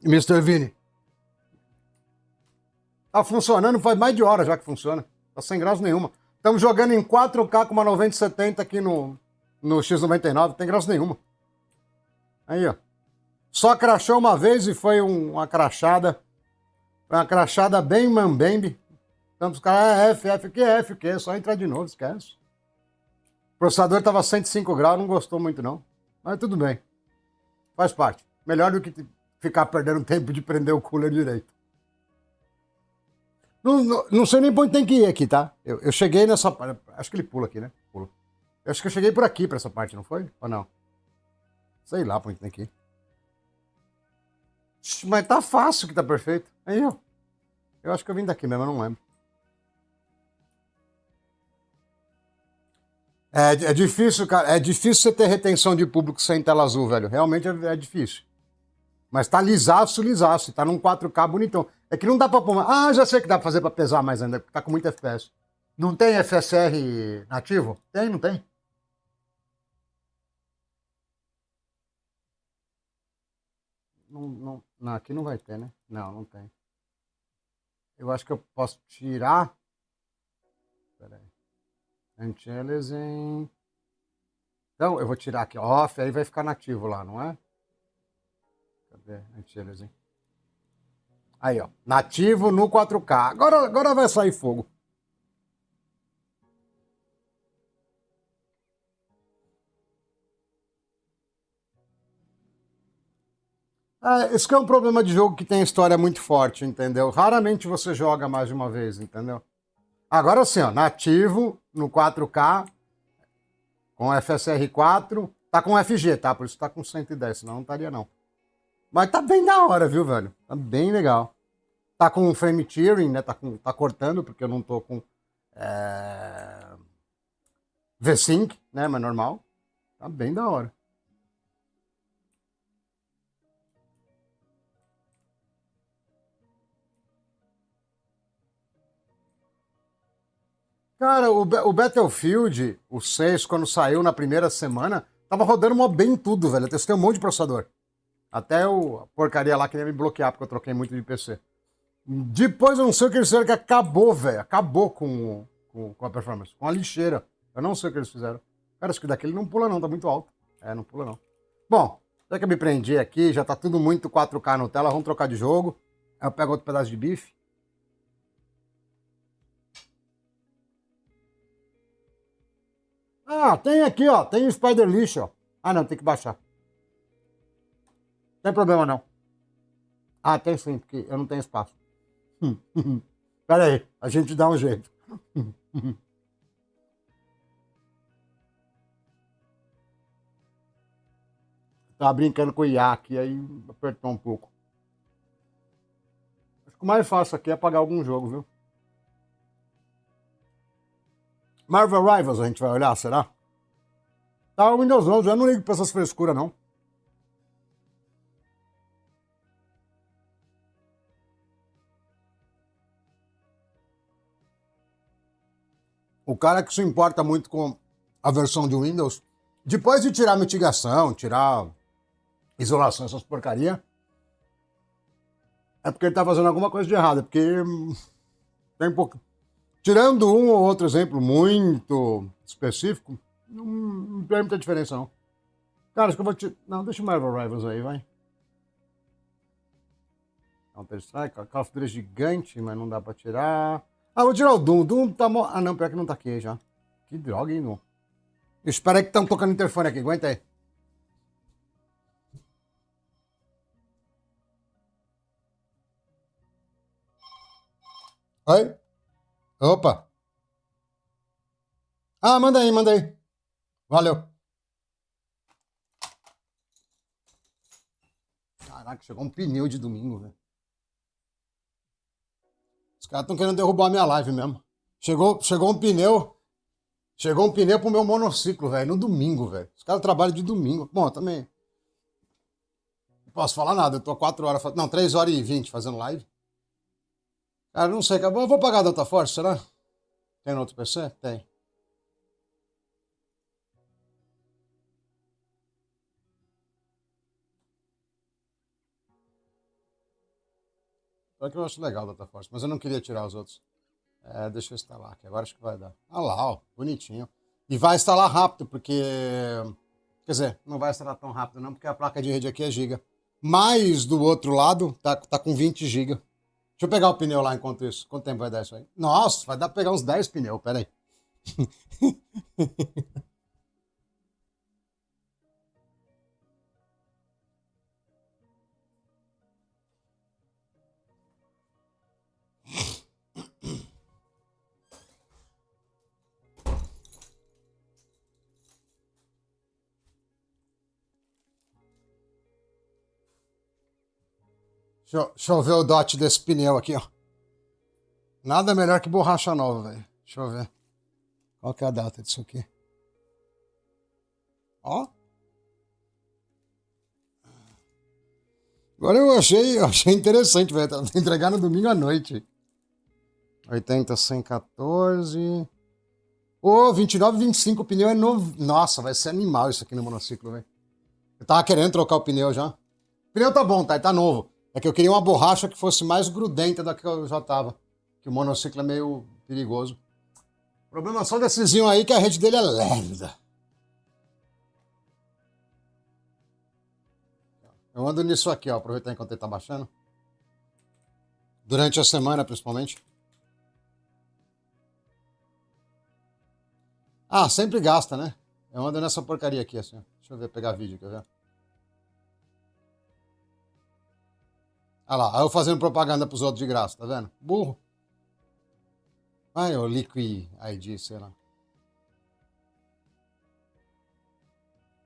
Mr. Vini. Tá funcionando faz mais de hora já que funciona. Tá sem graça nenhuma. Estamos jogando em 4K com uma 9070 aqui no X99. Tem graça nenhuma. Aí, ó. Só crashou uma vez e foi uma crashada. Foi uma crashada bem mambembe. Então os caras, F, que F, que é só entrar de novo, esquece. O processador tava 105 graus, não gostou muito não. Mas tudo bem. Faz parte. Melhor do que ficar perdendo tempo de prender o cooler direito. Não sei nem pra onde tem que ir aqui, tá? Eu cheguei nessa parte. Acho que ele pula aqui, né? Pula. Eu acho que eu cheguei por aqui pra essa parte, não foi? Ou não? Sei lá pra onde tem que ir. Mas tá fácil que tá perfeito. Aí, ó. Eu acho que eu vim daqui mesmo, eu não lembro. É difícil, cara. É difícil você ter retenção de público sem tela azul, velho. Realmente é difícil. Mas tá lisaço, lisaço. Tá num 4K bonitão. É que não dá pra pôr. Ah, já sei que dá pra fazer pra pesar mais ainda. Tá com muito FPS. Não tem FSR nativo? Tem, não tem? Não, aqui não vai ter, né? Não, não tem. Eu acho que eu posso tirar. Pera aí. Anti-aliasing. Então, eu vou tirar aqui off, aí vai ficar nativo lá, não é? Cadê? Anti-aliasing. Aí, ó. Nativo no 4K. Agora vai sair fogo. Esse que é um problema de jogo que tem história muito forte, entendeu? Raramente você joga mais de uma vez, entendeu? Agora sim, ó. Nativo no 4K com FSR4. Tá com FG, tá? Por isso tá com 110, senão não estaria não. Mas tá bem da hora, viu, velho? Tá bem legal. Tá com frame tearing, né? Tá cortando, porque eu não tô com V-Sync, né? Mas normal. Tá bem da hora. Cara, o Battlefield, o 6, quando saiu na primeira semana, tava rodando mó bem tudo, velho. Eu testei um monte de processador. Até a porcaria lá que ia me bloquear, porque eu troquei muito de PC. Depois eu não sei o que eles fizeram, que acabou, velho. Acabou com a performance. Com a lixeira. Eu não sei o que eles fizeram. Cara, acho que daquele não pula não, tá muito alto. É, não pula não. Bom, já que eu me prendi aqui, já tá tudo muito 4K no tela, vamos trocar de jogo. Aí eu pego outro pedaço de bife. Ah, tem aqui, ó. Tem Spider Lixo, ó. Ah, não, tem que baixar. Não tem problema, não. Ah, tem sim, porque eu não tenho espaço. Pera aí, a gente dá um jeito. Tava brincando com o IA aqui, aí apertou um pouco. Acho que o mais fácil aqui é apagar algum jogo, viu? Marvel Rivals a gente vai olhar, será? Tá o Windows 11, eu não ligo pra essas frescuras, não. O cara que se importa muito com a versão de Windows, depois de tirar mitigação, tirar isolação, essas porcaria, é porque ele tá fazendo alguma coisa de errado, porque tem pouco. Tirando um ou outro exemplo muito específico, não tem muita diferença, não. Cara, acho que eu vou te. Não, deixa o Marvel Rivals aí, vai. Counter-Strike, Call of Duty é gigante, mas não dá pra tirar. Ah, vou tirar o Doom. Doom tá. Ah, não, pior que não tá aqui já. Que droga, hein, Doom. Espera aí que estão tocando interfone aqui, aguenta aí. Oi? Opa. Ah, manda aí, manda aí. Valeu. Caraca, chegou um pneu de domingo, velho. Os caras estão querendo derrubar a minha live mesmo. Chegou um pneu. Chegou um pneu pro meu monociclo, velho, no domingo, velho. Os caras trabalham de domingo. Bom, também. Não posso falar nada, eu tô 4 horas. Não, 3 horas e 20 fazendo live. Cara, não sei, eu vou pagar a Data Force, será? Tem no outro PC? Tem. Só que eu acho legal o Data Force, mas eu não queria tirar os outros. É, deixa eu instalar aqui, agora acho que vai dar. Ah lá, ó, bonitinho. E vai instalar rápido, porque. Quer dizer, não vai instalar tão rápido não, porque a placa de rede aqui é giga. Mas do outro lado, tá com 20 giga. Deixa eu pegar o pneu lá enquanto isso. Quanto tempo vai dar isso aí? Nossa, vai dar pra pegar uns 10 pneus, peraí. Deixa eu ver o dot desse pneu aqui, ó. Nada melhor que borracha nova, velho. Deixa eu ver. Qual que é a data disso aqui? Ó. Agora eu achei interessante, velho. Tá entregar no domingo à noite. 80, 114. Ô, 29, 25, o pneu é novo. Nossa, vai ser animal isso aqui no monociclo, velho. Eu tava querendo trocar o pneu já. O pneu tá bom, tá? Ele tá novo. É que eu queria uma borracha que fosse mais grudenta da que eu já tava. Que o monociclo é meio perigoso. O problema só dessezinho aí que a rede dele é lérrida. Eu ando nisso aqui, ó. Aproveitar enquanto ele tá baixando. Durante a semana, principalmente. Ah, sempre gasta, né? Eu ando nessa porcaria aqui, assim. Deixa eu ver, pegar vídeo, quer ver? Ah lá, aí eu fazendo propaganda pros outros de graça, tá vendo? Burro. Ah, é o Liquid ID, sei lá.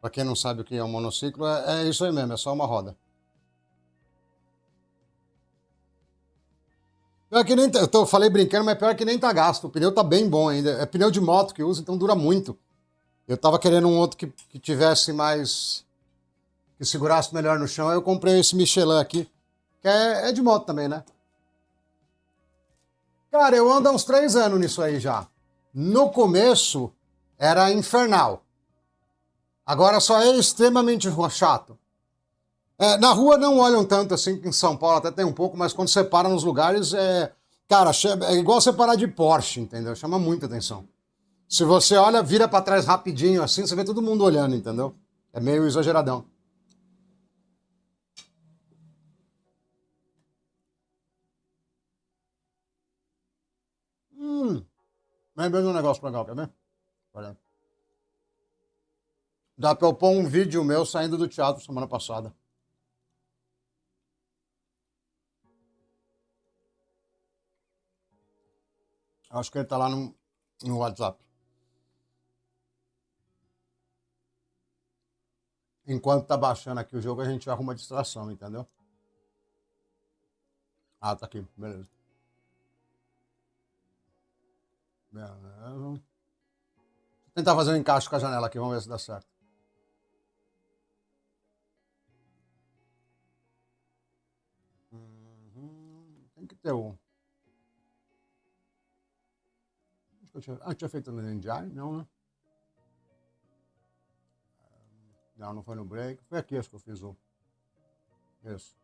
Pra quem não sabe o que é um monociclo, é isso aí mesmo, é só uma roda. Pior que nem. Falei brincando, mas pior que nem tá gasto. O pneu tá bem bom ainda. É pneu de moto que usa, então dura muito. Eu tava querendo um outro que tivesse mais. Que segurasse melhor no chão. Aí eu comprei esse Michelin aqui. Que é de moto também, né? Cara, eu ando há uns 3 anos nisso aí já. No começo era infernal. Agora só é extremamente chato. Na rua não olham tanto assim, que em São Paulo até tem um pouco, mas quando você para nos lugares, cara, é igual você parar de Porsche, entendeu? Chama muita atenção. Se você olha, vira pra trás rapidinho assim, você vê todo mundo olhando, entendeu? É meio exageradão. Lembrei de um negócio legal, quer ver? Olha. Dá pra eu pôr um vídeo meu saindo do teatro semana passada. Acho que ele tá lá no WhatsApp. Enquanto tá baixando aqui o jogo, a gente arruma distração, entendeu? Ah, tá aqui, beleza. Beleza. Vou tentar fazer um encaixe com a janela aqui, vamos ver se dá certo. Tem que ter um. Tinha feito no NDI? Não, né? Não, não foi no break. Foi aqui, acho que eu fiz o. Isso.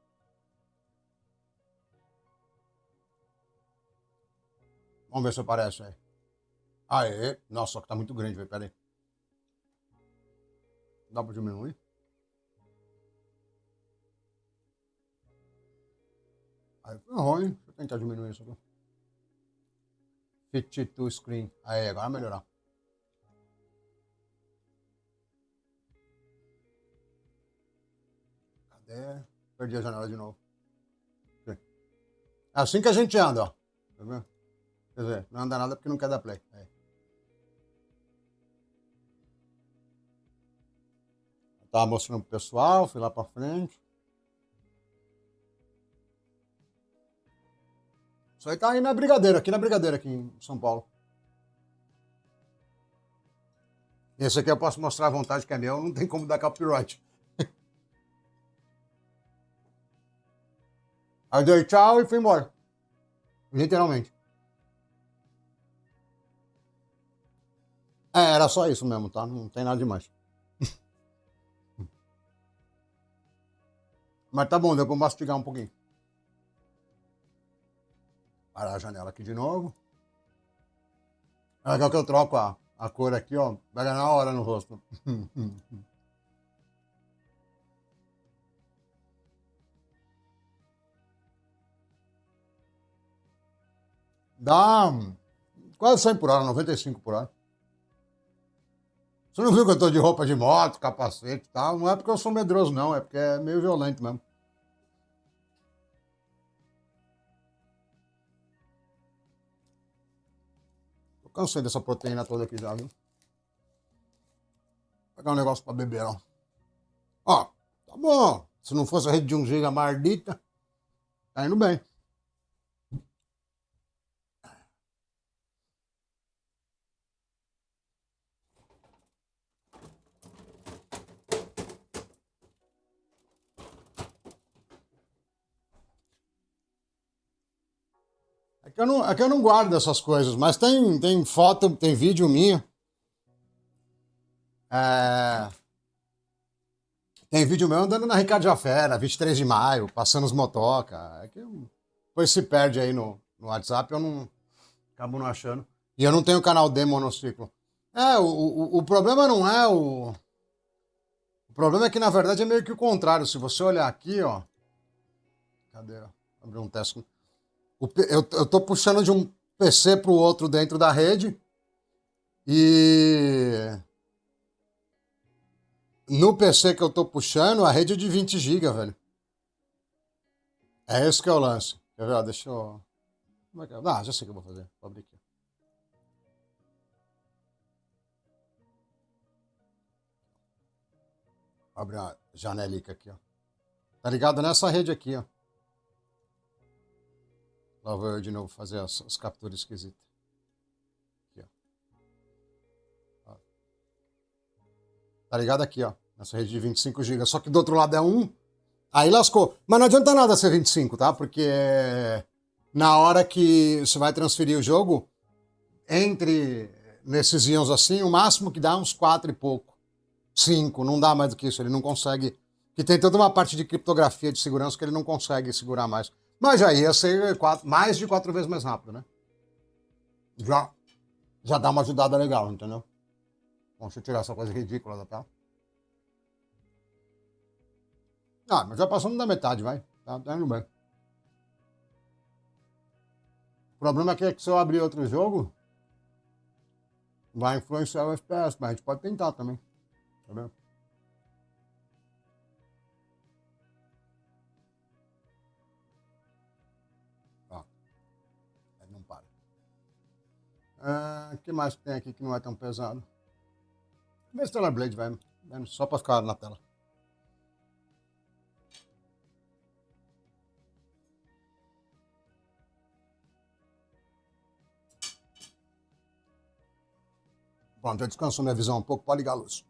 Vamos ver se aparece aí. Aê! Nossa, só que tá muito grande, velho. Pera aí. Dá pra diminuir? Aí foi ruim. Deixa eu tentar diminuir isso aqui. Fit to screen. Aí, agora melhorar. Cadê? Perdi a janela de novo. Aqui. É assim que a gente anda, ó. Tá vendo? Quer dizer, não anda nada porque não quer dar play. Aí. Tava mostrando pro pessoal, fui lá pra frente. Isso aí tá aí na Brigadeira, aqui em São Paulo. Esse aqui eu posso mostrar à vontade que é meu, não tem como dar copyright. Aí dei tchau e fui embora. Literalmente. Era só isso mesmo, tá? Não tem nada demais. Mas tá bom, deu pra mastigar um pouquinho. Parar a janela aqui de novo. É legal que eu troco a cor aqui, ó. Pega na hora no rosto. Dá quase 100 por hora, 95 por hora. Você não viu que eu tô de roupa de moto, capacete e tal? Não é porque eu sou medroso, não. É porque é meio violento mesmo. Eu cansei dessa proteína toda aqui já, viu? Vou pegar um negócio pra beber, ó. Ó, tá bom. Se não fosse a rede de 1 GB mardita, tá indo bem. É que eu não guardo essas coisas, mas tem foto, tem vídeo minha. É, tem vídeo meu andando na Ricardo Jafera, 23 de maio, passando os motoca. Depois se perde aí no WhatsApp, eu não acabo não achando. E eu não tenho canal de monociclo. O problema não é o. O problema é que, na verdade, é meio que o contrário. Se você olhar aqui, ó. Cadê? Abrir um teste. Eu tô puxando de um PC pro outro dentro da rede. E no PC que eu tô puxando, a rede é de 20 GB, velho. É esse que é o lance. Quer ver? Ó, deixa eu. Como é que é? Ah, já sei o que eu vou fazer. Vou abrir aqui. Vou abrir uma janelica aqui, ó. Tá ligado nessa rede aqui, ó. Lá vou eu de novo fazer as capturas esquisitas. Aqui, ó. Tá ligado aqui, ó. Nessa rede de 25 GB. Só que do outro lado é 1. Aí lascou. Mas não adianta nada ser 25, tá? Porque na hora que você vai transferir o jogo, entre nesses íons assim, o máximo que dá é uns 4 e pouco. 5, não dá mais do que isso, ele não consegue. Que tem toda uma parte de criptografia de segurança que ele não consegue segurar mais. Mas já ia ser mais de 4 vezes mais rápido, né? Já dá uma ajudada legal, entendeu? Bom, deixa eu tirar essa coisa ridícula da tela. Ah, mas já passamos da metade, vai. Tá indo bem. O problema é que se eu abrir outro jogo, vai influenciar o FPS, mas a gente pode tentar também. Tá vendo? Ó, aí não para. O que mais que tem aqui que não é tão pesado? Vê se Stellar Blade vai, só pra ficar na tela. Pronto, já descansou minha visão um pouco, pode ligar a luz.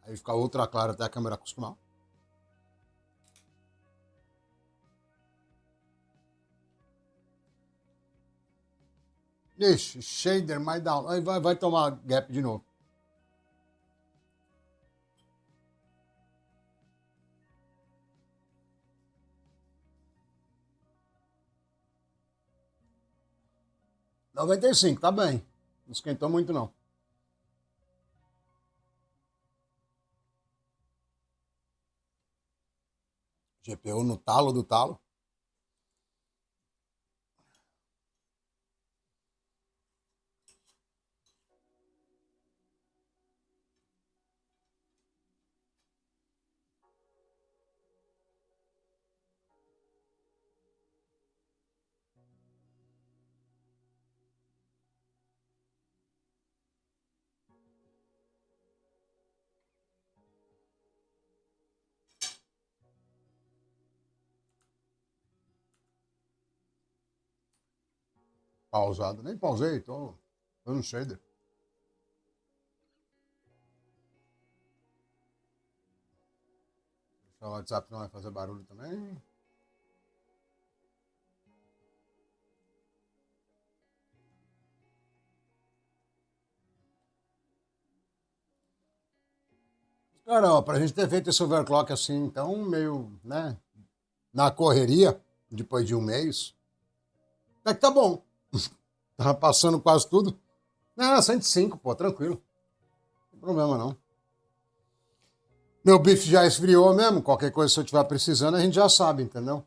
Aí fica ultra claro até a câmera acostumar. Ixi, shader, mais down. Aí vai tomar gap de novo. R$ 95, tá bem. Não esquentou muito, não. GPU no talo do talo. Pausado. Nem pausei, tô no shader. O WhatsApp não vai fazer barulho também. Cara, ó, pra gente ter feito esse overclock assim, então, meio, né, na correria, depois de um mês, até que tá bom. Tava passando quase tudo. Não, 105, pô, tranquilo. Não tem problema não. Meu bife já esfriou mesmo, qualquer coisa se eu tiver precisando, a gente já sabe, entendeu?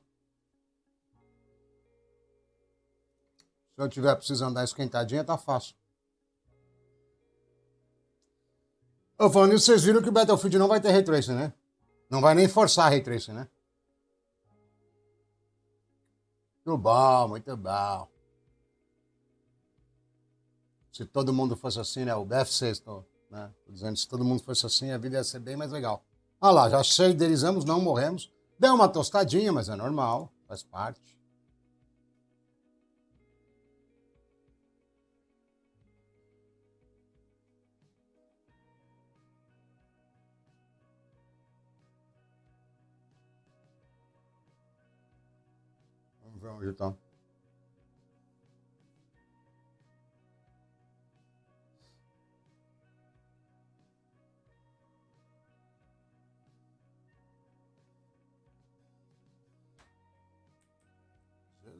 Se eu tiver precisando dar esquentadinha, tá fácil. Ô, falando nisso, vocês viram que o Battlefield não vai ter Ray Tracing, né? Não vai nem forçar Ray Tracing, né? Muito bom, muito bom. Se todo mundo fosse assim, né? O BF6, né? Tô dizendo, se todo mundo fosse assim, a vida ia ser bem mais legal. Ah lá, já shaderizamos, não morremos. Deu uma tostadinha, mas é normal, faz parte. Vamos ver onde tá.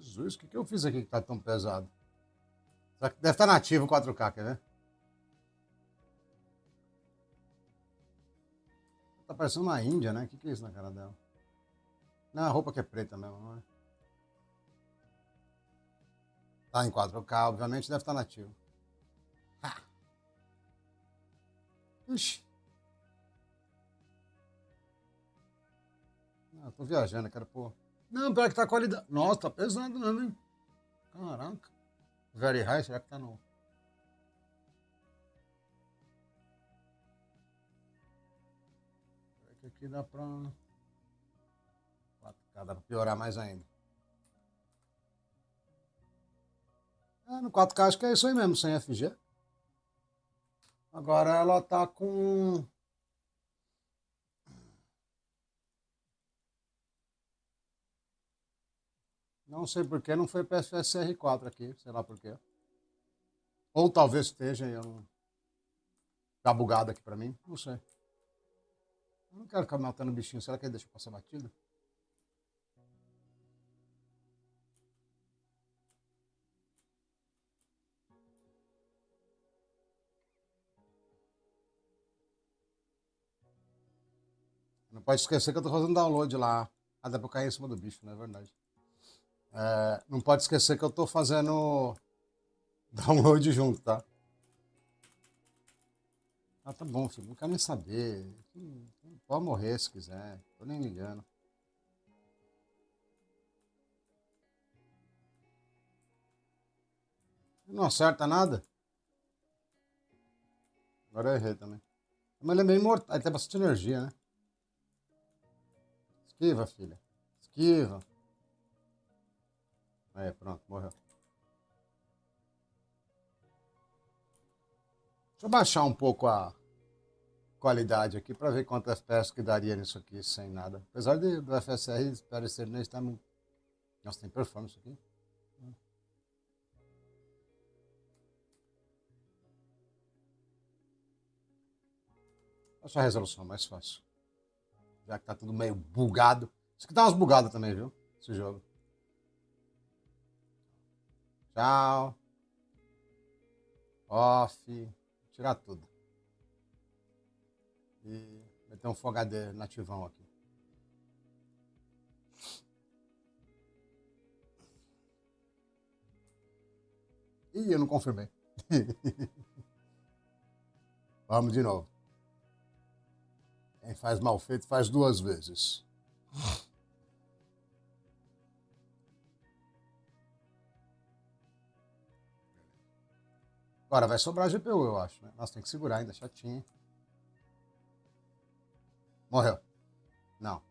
Jesus, o que eu fiz aqui que tá tão pesado? Será que deve estar nativo 4K, quer ver? Tá parecendo uma índia, né? O que é isso na cara dela? Não, a roupa que é preta mesmo, não é? Tá em 4K, obviamente deve estar nativo. Ha! Ixi. Não, tô viajando, quero pôr. Não, pior que tá qualidade. Nossa, tá pesado mesmo, hein? Caraca. Very high, será que tá no. Será que aqui dá pra. 4K, dá pra piorar mais ainda. No 4K acho que é isso aí mesmo, sem FG. Agora ela tá com. Não sei por que não foi PSSR4 aqui, sei lá por quê. Ou talvez esteja e eu não... Tá bugado aqui pra mim, não sei. Eu não quero ficar matando bichinho, será que ele deixa eu passar batido? Não pode esquecer que eu tô fazendo download lá. Ah, dá pra eu cair em cima do bicho, não é verdade? É, não pode esquecer que eu tô fazendo download junto, tá? Ah, tá bom, filho. Não quero nem saber. Pode morrer se quiser. Tô nem ligando. Não acerta nada? Agora eu errei também. Mas ele é meio mortal. Ele tem bastante energia, né? Esquiva, filha. Esquiva. Aí, pronto, morreu. Deixa eu baixar um pouco a qualidade aqui para ver quantas FPS que daria nisso aqui sem nada. Apesar do FSR parecer nem estar muito. Nossa, tem performance aqui. Essa resolução mais fácil. Já que tá tudo meio bugado. Isso aqui tá umas bugadas também, viu? Esse jogo. Tchau. Off. Tirar tudo. E meter um Full HD nativão aqui. Ih, eu não confirmei. Vamos de novo. Quem faz mal feito faz duas vezes. Agora vai sobrar GPU, eu acho, né? Nossa, tem que segurar ainda, chatinho. Morreu. Não.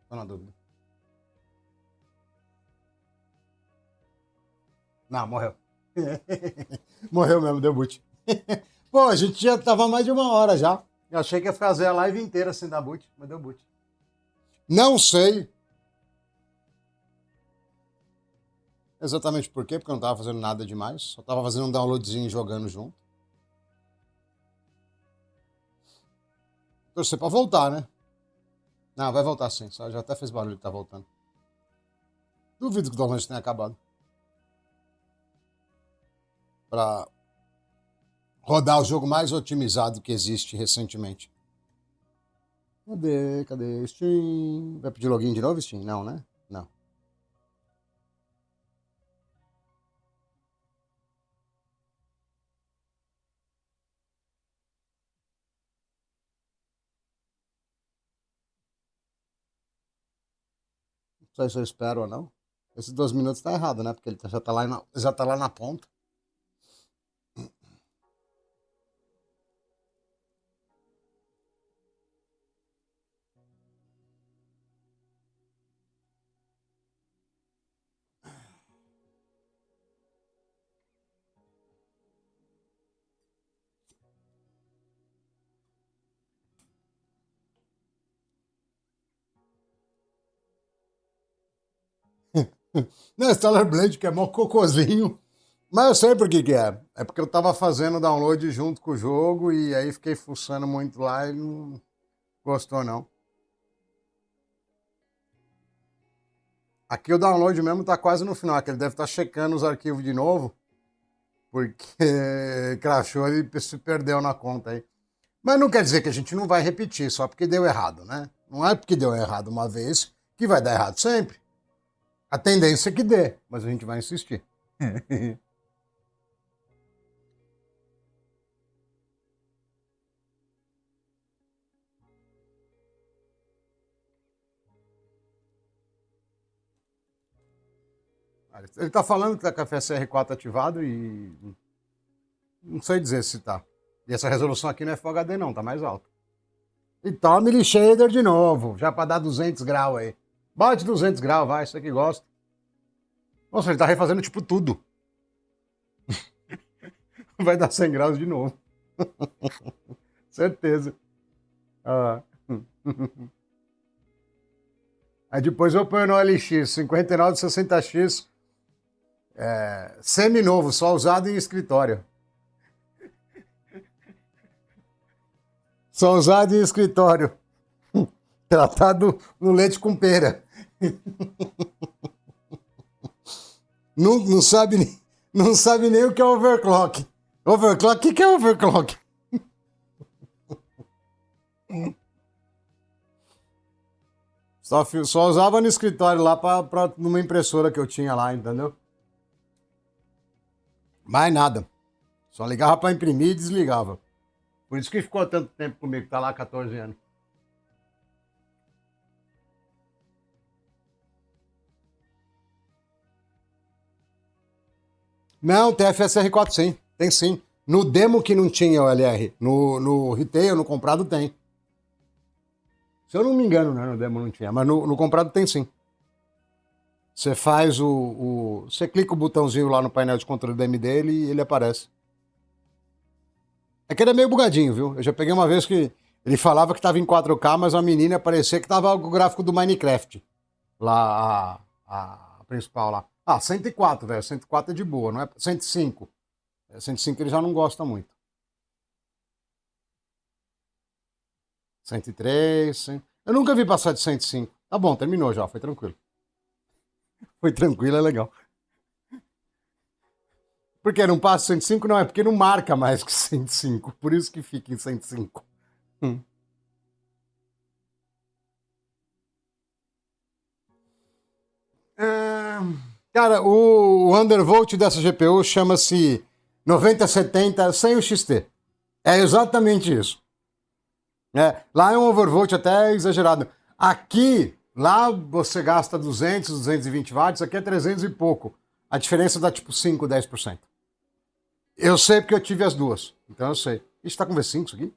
Tô na dúvida. Não, morreu. Morreu mesmo, deu boot. Pô, a gente já tava mais de uma hora já. Eu achei que ia fazer a live inteira sem dar boot, mas deu boot. Não sei exatamente por quê, porque eu não tava fazendo nada demais. Só tava fazendo um downloadzinho e jogando junto. Torcer pra voltar, né? Não, vai voltar sim. Só já até fez barulho que tá voltando. Duvido que o download tenha acabado. Pra rodar o jogo mais otimizado que existe recentemente. Cadê Steam? Vai pedir login de novo, Steam? Não, né? Não. Não sei se eu espero ou não. Esses 2 minutos tá errado, né? Porque ele já tá lá na ponta. Não, Stellar Blade, que é mó cocôzinho. Mas eu sei por que que é. É porque eu tava fazendo download junto com o jogo e aí fiquei fuçando muito lá e não gostou, não. Aqui o download mesmo tá quase no final, que ele deve estar checando os arquivos de novo, porque crashou e se perdeu na conta aí. Mas não quer dizer que a gente não vai repetir, só porque deu errado, né? Não é porque deu errado uma vez que vai dar errado sempre. A tendência é que dê, mas a gente vai insistir. Ele tá falando que tá com a FSR4 ativado e não sei dizer se tá. E essa resolução aqui não é Full HD não, tá mais alta. E tome shader de novo, já para dar 200 graus aí. Bate 200 graus, vai, você que gosta. Nossa, ele tá refazendo tipo tudo. Vai dar 100 graus de novo. Certeza. Ah. Aí depois eu ponho no OLX, 5960X, semi-novo, só usado em escritório. Só usado em escritório. Tratado no leite com pera. Não sabe, não sabe nem o que é overclock. Overclock? O que é overclock? Só usava no escritório lá numa impressora que eu tinha lá, entendeu? Mais nada. Só ligava para imprimir e desligava. Por isso que ficou tanto tempo comigo, tá lá há 14 anos. Não, tem FSR4 sim. Tem sim. No demo que não tinha o LR. No retail, no comprado tem. Se eu não me engano, né, no demo não tinha. Mas no comprado tem sim. Você faz Você clica o botãozinho lá no painel de controle da AMD e ele aparece. É que ele é meio bugadinho, viu? Eu já peguei uma vez que ele falava que tava em 4K, mas a menina parecia que tava o gráfico do Minecraft. Lá, a principal lá. Ah, 104, velho. 104 é de boa, não é? 105. 105 ele já não gosta muito. 103, 100. Eu nunca vi passar de 105. Tá bom, terminou já, foi tranquilo. Foi tranquilo, é legal. Por que não passa 105? Não, é porque não marca mais que 105. Por isso que fica em 105. Hum. É, Cara, o undervolt dessa GPU chama-se 9070 sem o XT. É exatamente isso. Lá é um overvolt até exagerado. Aqui, lá você gasta 200, 220 watts, aqui é 300 e pouco. A diferença dá tipo 5, 10%. Eu sei porque eu tive as duas. Então eu sei. Ixi, tá com V5 isso aqui?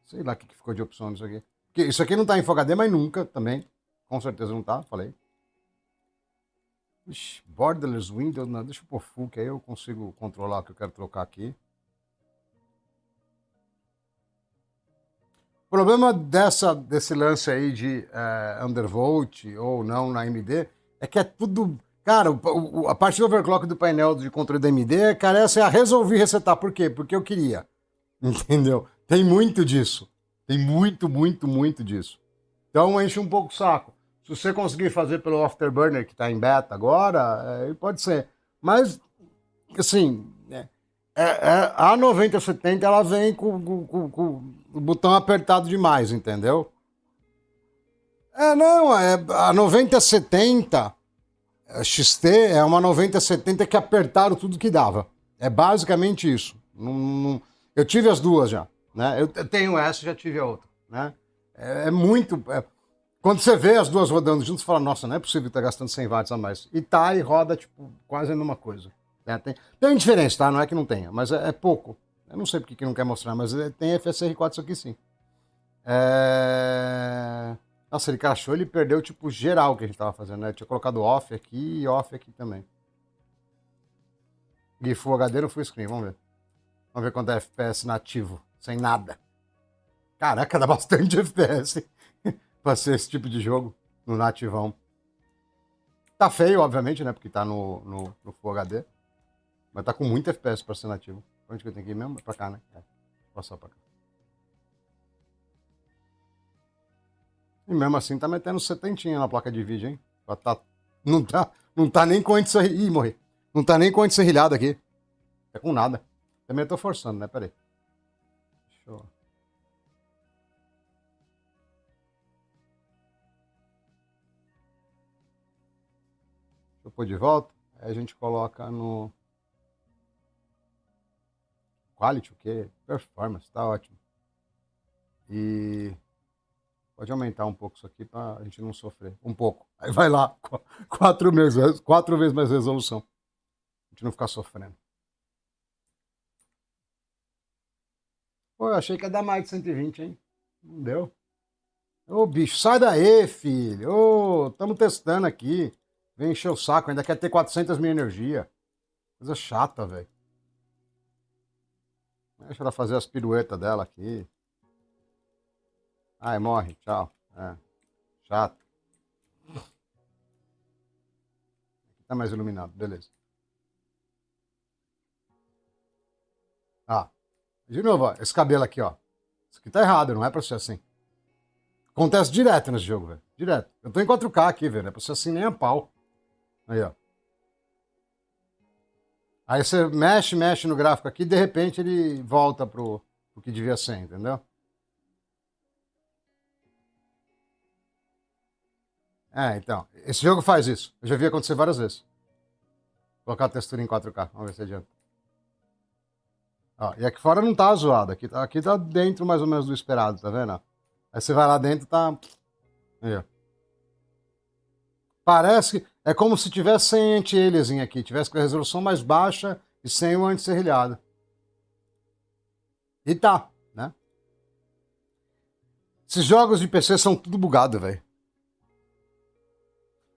Sei lá o que ficou de opção nisso aqui. Porque isso aqui não tá em Full HD, mas nunca também. Com certeza não tá, falei. Ixi, borderless window, não, deixa eu pôr full, que aí eu consigo controlar o que eu quero trocar aqui. O problema desse lance aí de undervolt ou não na AMD é que é tudo. Cara, a parte do overclock do painel de controle da AMD, cara, essa é a resolvi resetar. Por quê? Porque eu queria. Entendeu? Tem muito disso. Tem muito, muito, muito disso. Então enche um pouco o saco. Se você conseguir fazer pelo Afterburner, que está em beta agora, pode ser. Mas, assim, a 9070 ela vem com o botão apertado demais, entendeu? Não, a 9070 XT é uma 9070 que apertaram tudo que dava. É basicamente isso. Eu tive as duas já, né? Eu tenho essa, já tive a outra, né? Muito. Quando você vê as duas rodando juntas, você fala, nossa, não é possível estar gastando 100 watts a mais. E tá, e roda, tipo, quase a mesma coisa. Tem diferença, tá? Não é que não tenha, mas é pouco. Eu não sei porque que não quer mostrar, mas tem FSR4 isso aqui sim. Nossa, ele crashou, ele perdeu, tipo, geral que a gente tava fazendo, né? Eu tinha colocado off aqui e off aqui também. E Full HD no Full Screen, vamos ver. Vamos ver quanto é FPS nativo, sem nada. Caraca, dá bastante FPS pra ser esse tipo de jogo no nativão. Tá feio, obviamente, né? Porque tá no Full HD. Mas tá com muito FPS pra ser nativo. Onde que eu tenho que ir mesmo? Pra cá, né? Vou passar pra cá. E mesmo assim tá metendo setentinha na placa de vídeo, hein? Não tá nem com o índice... Ih, morri. Não tá nem com o índice serrilhado aqui. É com nada. Também eu tô forçando, né? Pera aí. Deixa eu... Deixa eu pôr de volta. Aí a gente coloca no... Quality, o quê? Performance, tá ótimo. E... Pode aumentar um pouco isso aqui pra gente não sofrer. Um pouco. Aí vai lá. 4 vezes mais resolução. A gente não ficar sofrendo. Pô, eu achei que ia dar mais de 120, hein? Não deu. Ô, bicho, sai daí, filho. Ô, estamos testando aqui. Vem encher o saco, ainda quer ter 400 mil energia. Coisa chata, velho. Deixa ela fazer as piruetas dela aqui. Ai, morre, tchau. É, chato. Tá mais iluminado, beleza. Ah, de novo, ó, esse cabelo aqui, ó. Isso aqui tá errado, não é pra ser assim. Acontece direto nesse jogo, velho. Direto. Eu tô em 4K aqui, velho. Não é pra ser assim nem a pau. Aí, ó. Aí você mexe no gráfico aqui, de repente ele volta pro que devia ser, entendeu? É, então. Esse jogo faz isso. Eu já vi acontecer várias vezes. Vou colocar a textura em 4K. Vamos ver se adianta. Ó, e aqui fora não tá zoado. Aqui tá dentro mais ou menos do esperado, tá vendo? Aí você vai lá dentro, tá. Aí, ó. Parece que é como se tivesse sem anti-aliasing aqui, tivesse com a resolução mais baixa e sem o anti-serrilhado. E tá, né? Esses jogos de PC são tudo bugado, velho.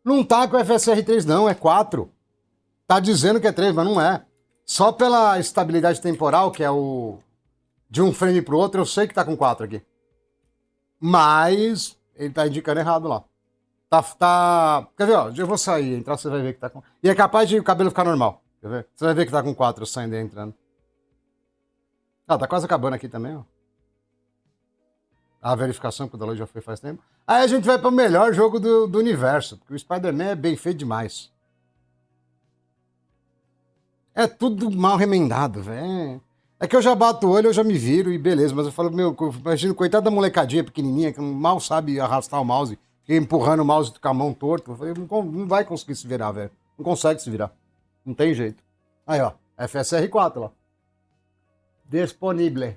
Não tá com FSR 3 não, é 4. Tá dizendo que é 3, mas não é. Só pela estabilidade temporal, que é o de um frame pro outro, eu sei que tá com 4 aqui. Mas ele tá indicando errado lá. Quer ver, ó? Eu vou sair, entrar, você vai ver que tá com. E é capaz de o cabelo ficar normal. Quer ver? Você vai ver que tá com 4 saindo e entrando. Ah, tá quase acabando aqui também, ó. A verificação que o download já foi faz tempo. Aí a gente vai para o melhor jogo do universo, porque o Spider-Man é bem feito demais. É tudo mal remendado, velho. É que eu já bato o olho, eu já me viro e beleza, mas eu falo, meu, imagina, coitada da molecadinha pequenininha que mal sabe arrastar o mouse, fica empurrando o mouse com a mão torta. Eu falei, não vai conseguir se virar, velho. Não consegue se virar. Não tem jeito. Aí, ó, FSR 4 lá. Disponível.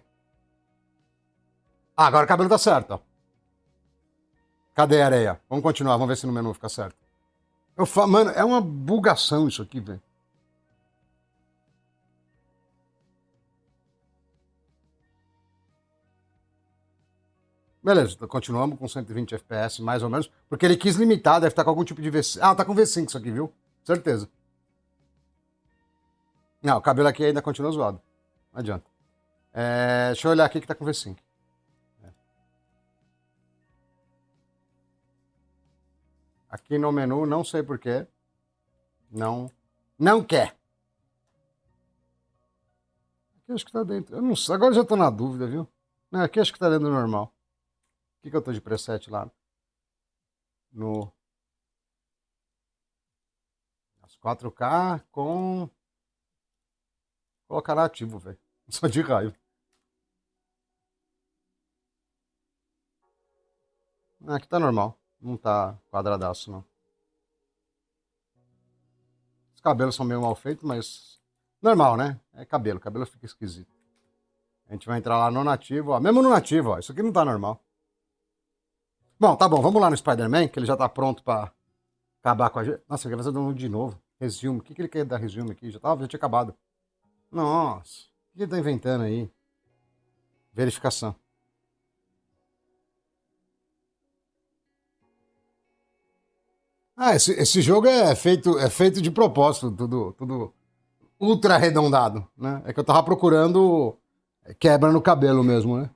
Ah, agora o cabelo tá certo, ó. Cadê a areia? Vamos continuar, vamos ver se no menu fica certo. Mano, é uma bugação isso aqui, velho. Beleza, então continuamos com 120 FPS, mais ou menos, porque ele quis limitar, deve estar com algum tipo de V5. Ah, tá com V5 isso aqui, viu? Certeza. Não, o cabelo aqui ainda continua zoado. Não adianta. Deixa eu olhar aqui que tá com V5. Aqui no menu, não sei porquê. Não quer. Aqui acho que tá dentro. Eu não sei, agora já tô na dúvida, viu? Não, aqui acho que tá dentro do normal. O que eu tô de preset lá? No. As 4K com. Colocar ativo, velho. Só de raiva. Aqui tá normal. Não tá quadradaço, não. Os cabelos são meio mal feitos, mas. Normal, né? É cabelo. Cabelo fica esquisito. A gente vai entrar lá no nativo, ó. Mesmo no nativo, ó. Isso aqui não tá normal. Bom, tá bom. Vamos lá no Spider-Man, que ele já tá pronto pra acabar com a gente. Nossa, ele vai fazer um de novo. Resume. O que ele quer dar resume aqui? Já tinha acabado. Nossa. O que ele tá inventando aí? Verificação. Ah, esse jogo é feito de propósito, tudo ultra arredondado, né? É que eu tava procurando quebra no cabelo mesmo, né?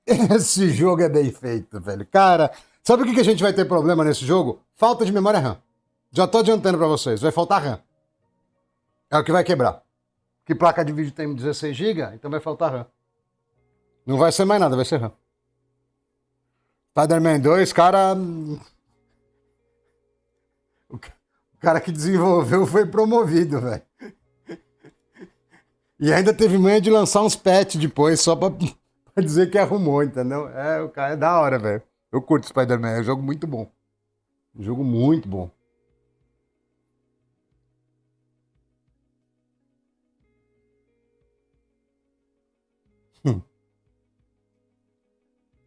Esse jogo é bem feito, velho. Cara, sabe o que a gente vai ter problema nesse jogo? Falta de memória RAM. Já tô adiantando pra vocês, vai faltar RAM. É o que vai quebrar. Que placa de vídeo tem 16 GB, então vai faltar RAM. Não vai ser mais nada, vai ser RAM. Spider-Man 2, cara. O cara que desenvolveu foi promovido, velho. E ainda teve manha de lançar uns patch depois, só pra dizer que arrumou, entendeu? O cara é da hora, velho. Eu curto Spider-Man, é um jogo muito bom. Um jogo muito bom.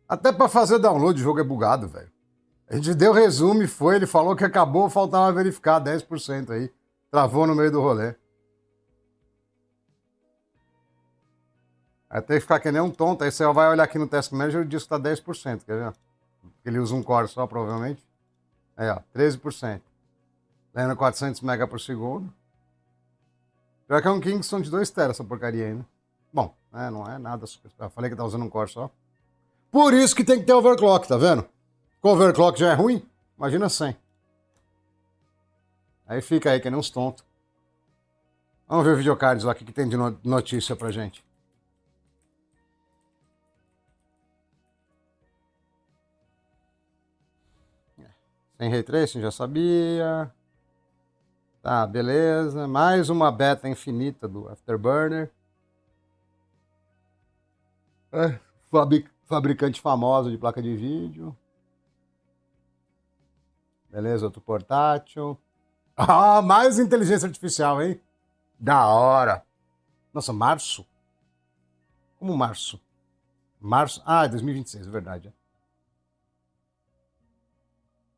Até pra fazer download o jogo é bugado, velho. A gente deu resumo e foi, ele falou que acabou, faltava verificar 10% aí. Travou no meio do rolê. Aí tem que ficar que nem um tonto, aí você vai olhar aqui no Task Manager e diz que tá 10%, quer ver? Ele usa um core só, provavelmente. Aí, ó, 13%. Lendo 400 MB por segundo. Pior que é um Kingston de 2 TB essa porcaria aí, né? Bom, não é nada super. Eu falei que tá usando um core só. Por isso que tem que ter overclock, tá vendo? Com overclock já é ruim, imagina sem. Aí fica aí, que nem uns tontos. Vamos ver o videocards lá, o que tem de notícia pra gente. Sem Ray Tracing, já sabia. Tá, beleza. Mais uma beta infinita do Afterburner. Fabricante famosa de placa de vídeo. Beleza, outro portátil. Ah, mais inteligência artificial, hein? Da hora. Nossa, março? Como março? Março? Ah, é 2026, é verdade.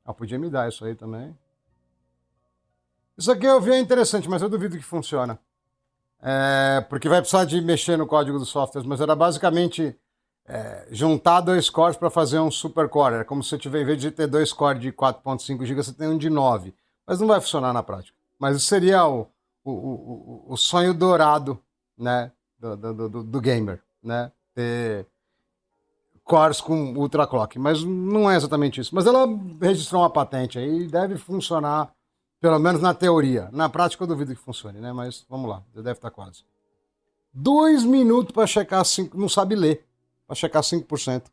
Ah, podia me dar isso aí também. Isso aqui eu vi é interessante, mas eu duvido que funciona. Porque vai precisar de mexer no código do software, mas era basicamente juntar dois cores para fazer um super core. É como se você tiver, em vez de ter dois cores de 4.5 GB, você tem um de 9. Mas não vai funcionar na prática. Mas isso seria o sonho dourado, né, do gamer, né? Ter cores com ultra clock. Mas não é exatamente isso. Mas ela registrou uma patente aí e deve funcionar, pelo menos na teoria. Na prática eu duvido que funcione, né? Mas vamos lá, já deve estar quase. 2 minutos para checar 5, não sabe ler, para checar 5%.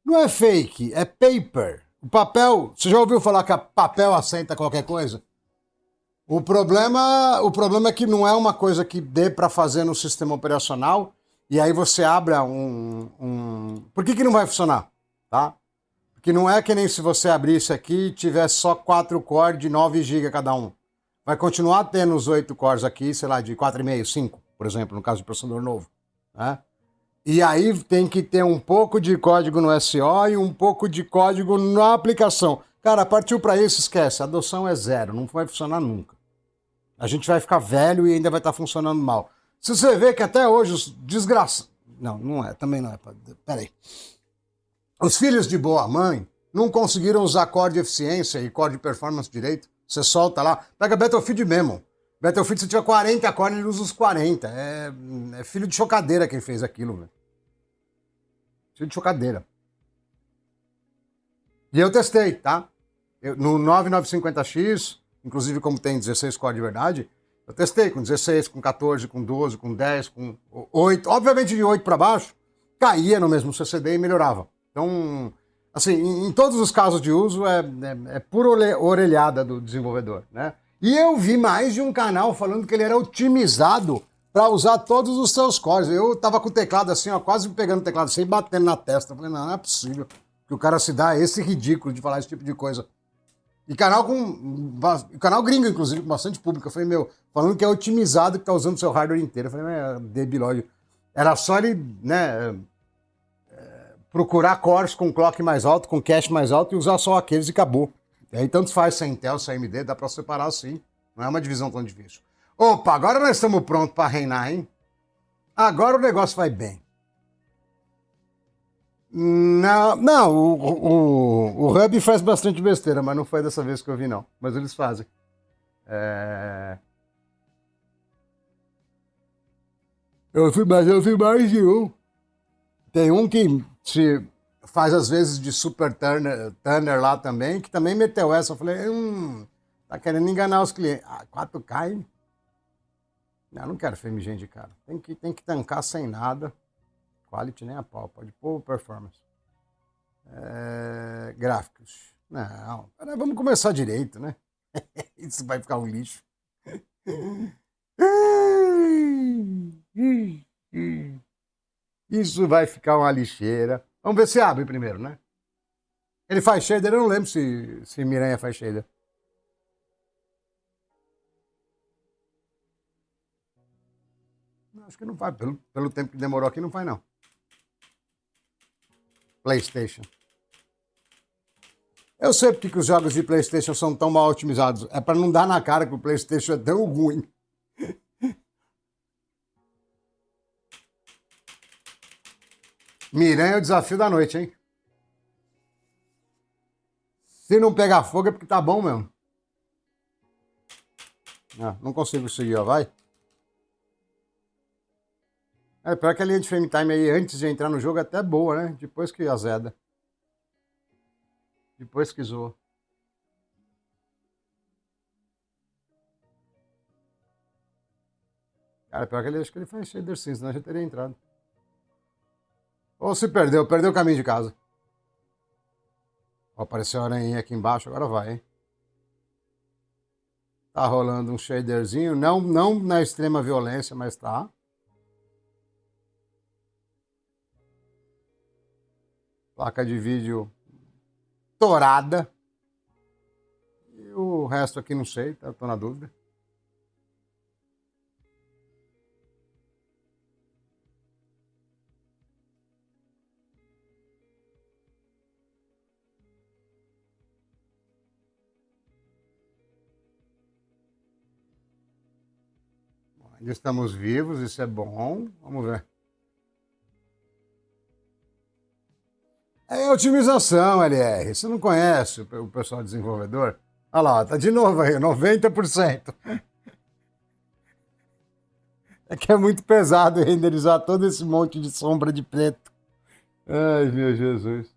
Não é fake, é paper. O papel, você já ouviu falar que papel aceita qualquer coisa? O problema é que não é uma coisa que dê para fazer no sistema operacional e aí você abre Por que não vai funcionar? Tá? Porque não é que nem se você abrisse aqui e tivesse só 4 cores de 9 GB cada um. Vai continuar tendo os 8 cores aqui, sei lá, de 4,5, 5, por exemplo, no caso de processador novo. Né? E aí tem que ter um pouco de código no SO e um pouco de código na aplicação. Cara, partiu para isso, esquece. A adoção é zero, não vai funcionar nunca. A gente vai ficar velho e ainda vai estar funcionando mal. Se você vê que até hoje os desgraçados... Não, não é, também não é. Peraí. Os filhos de boa mãe não conseguiram usar core de eficiência e core de performance direito. Você solta lá, pega Battlefield mesmo. Battlefield, se tiver 40 cores, ele usa os 40. É filho de chocadeira quem fez aquilo, velho. Filho de chocadeira. E eu testei, tá? No 9950X, inclusive como tem 16 cores de verdade, eu testei com 16, com 14, com 12, com 10, com 8. Obviamente de 8 para baixo, caía no mesmo CCD e melhorava. Então, assim, em todos os casos de uso é pura orelhada do desenvolvedor, né? E eu vi mais de um canal falando que ele era otimizado para usar todos os seus cores. Eu tava com o teclado assim, ó, quase pegando o teclado assim, batendo na testa. Eu falei, não é possível que o cara se dá esse ridículo de falar esse tipo de coisa. E canal gringo, inclusive, com bastante público. Eu falei, falando que é otimizado, que tá usando o seu hardware inteiro. Eu falei, debilóide. Era só ele, né, procurar cores com clock mais alto, com cache mais alto e usar só aqueles e acabou. E aí tanto faz se é Intel, se é AMD, dá para separar assim. Não é uma divisão tão difícil. Opa, agora nós estamos prontos para reinar, hein? Agora o negócio vai bem. Não, o Hub faz bastante besteira, mas não foi dessa vez que eu vi, não. Mas eles fazem. Eu vi mais de um. Tem um que se faz às vezes de Super Turner lá também, que também meteu essa. Eu falei, tá querendo enganar os clientes. 4K, hein? Não quero FMG, cara. Tem que tancar sem nada. Quality nem a pau, pode pôr performance. Gráficos. Não, vamos começar direito, né? Isso vai ficar um lixo. Isso vai ficar uma lixeira. Vamos ver se abre primeiro, né? Ele faz shader, eu não lembro se Miranha faz shader. Acho que não faz. Pelo tempo que demorou aqui, não faz, não. PlayStation. Eu sei porque que os jogos de PlayStation são tão mal otimizados. É para não dar na cara que o PlayStation é tão ruim. Miranha é o desafio da noite, hein? Se não pegar fogo é porque tá bom mesmo. Não consigo seguir, ó, vai. É, pior que a linha de frame time aí, antes de entrar no jogo, é até boa, né? Depois que azeda. Depois que zoa. Cara, pior que ele, acho que ele faz shader sim, senão já teria entrado. Ou se perdeu, perdeu o caminho de casa. Ó, apareceu a aranha aqui embaixo, agora vai, hein? Tá rolando um shaderzinho, não na extrema violência, mas tá. Placa de vídeo torada. E o resto aqui não sei, tô na dúvida. Ainda estamos vivos, isso é bom. Vamos ver. É otimização, LR. Você não conhece o pessoal desenvolvedor? Olha lá, tá de novo aí, 90%. É que é muito pesado renderizar todo esse monte de sombra de preto. Ai, meu Jesus.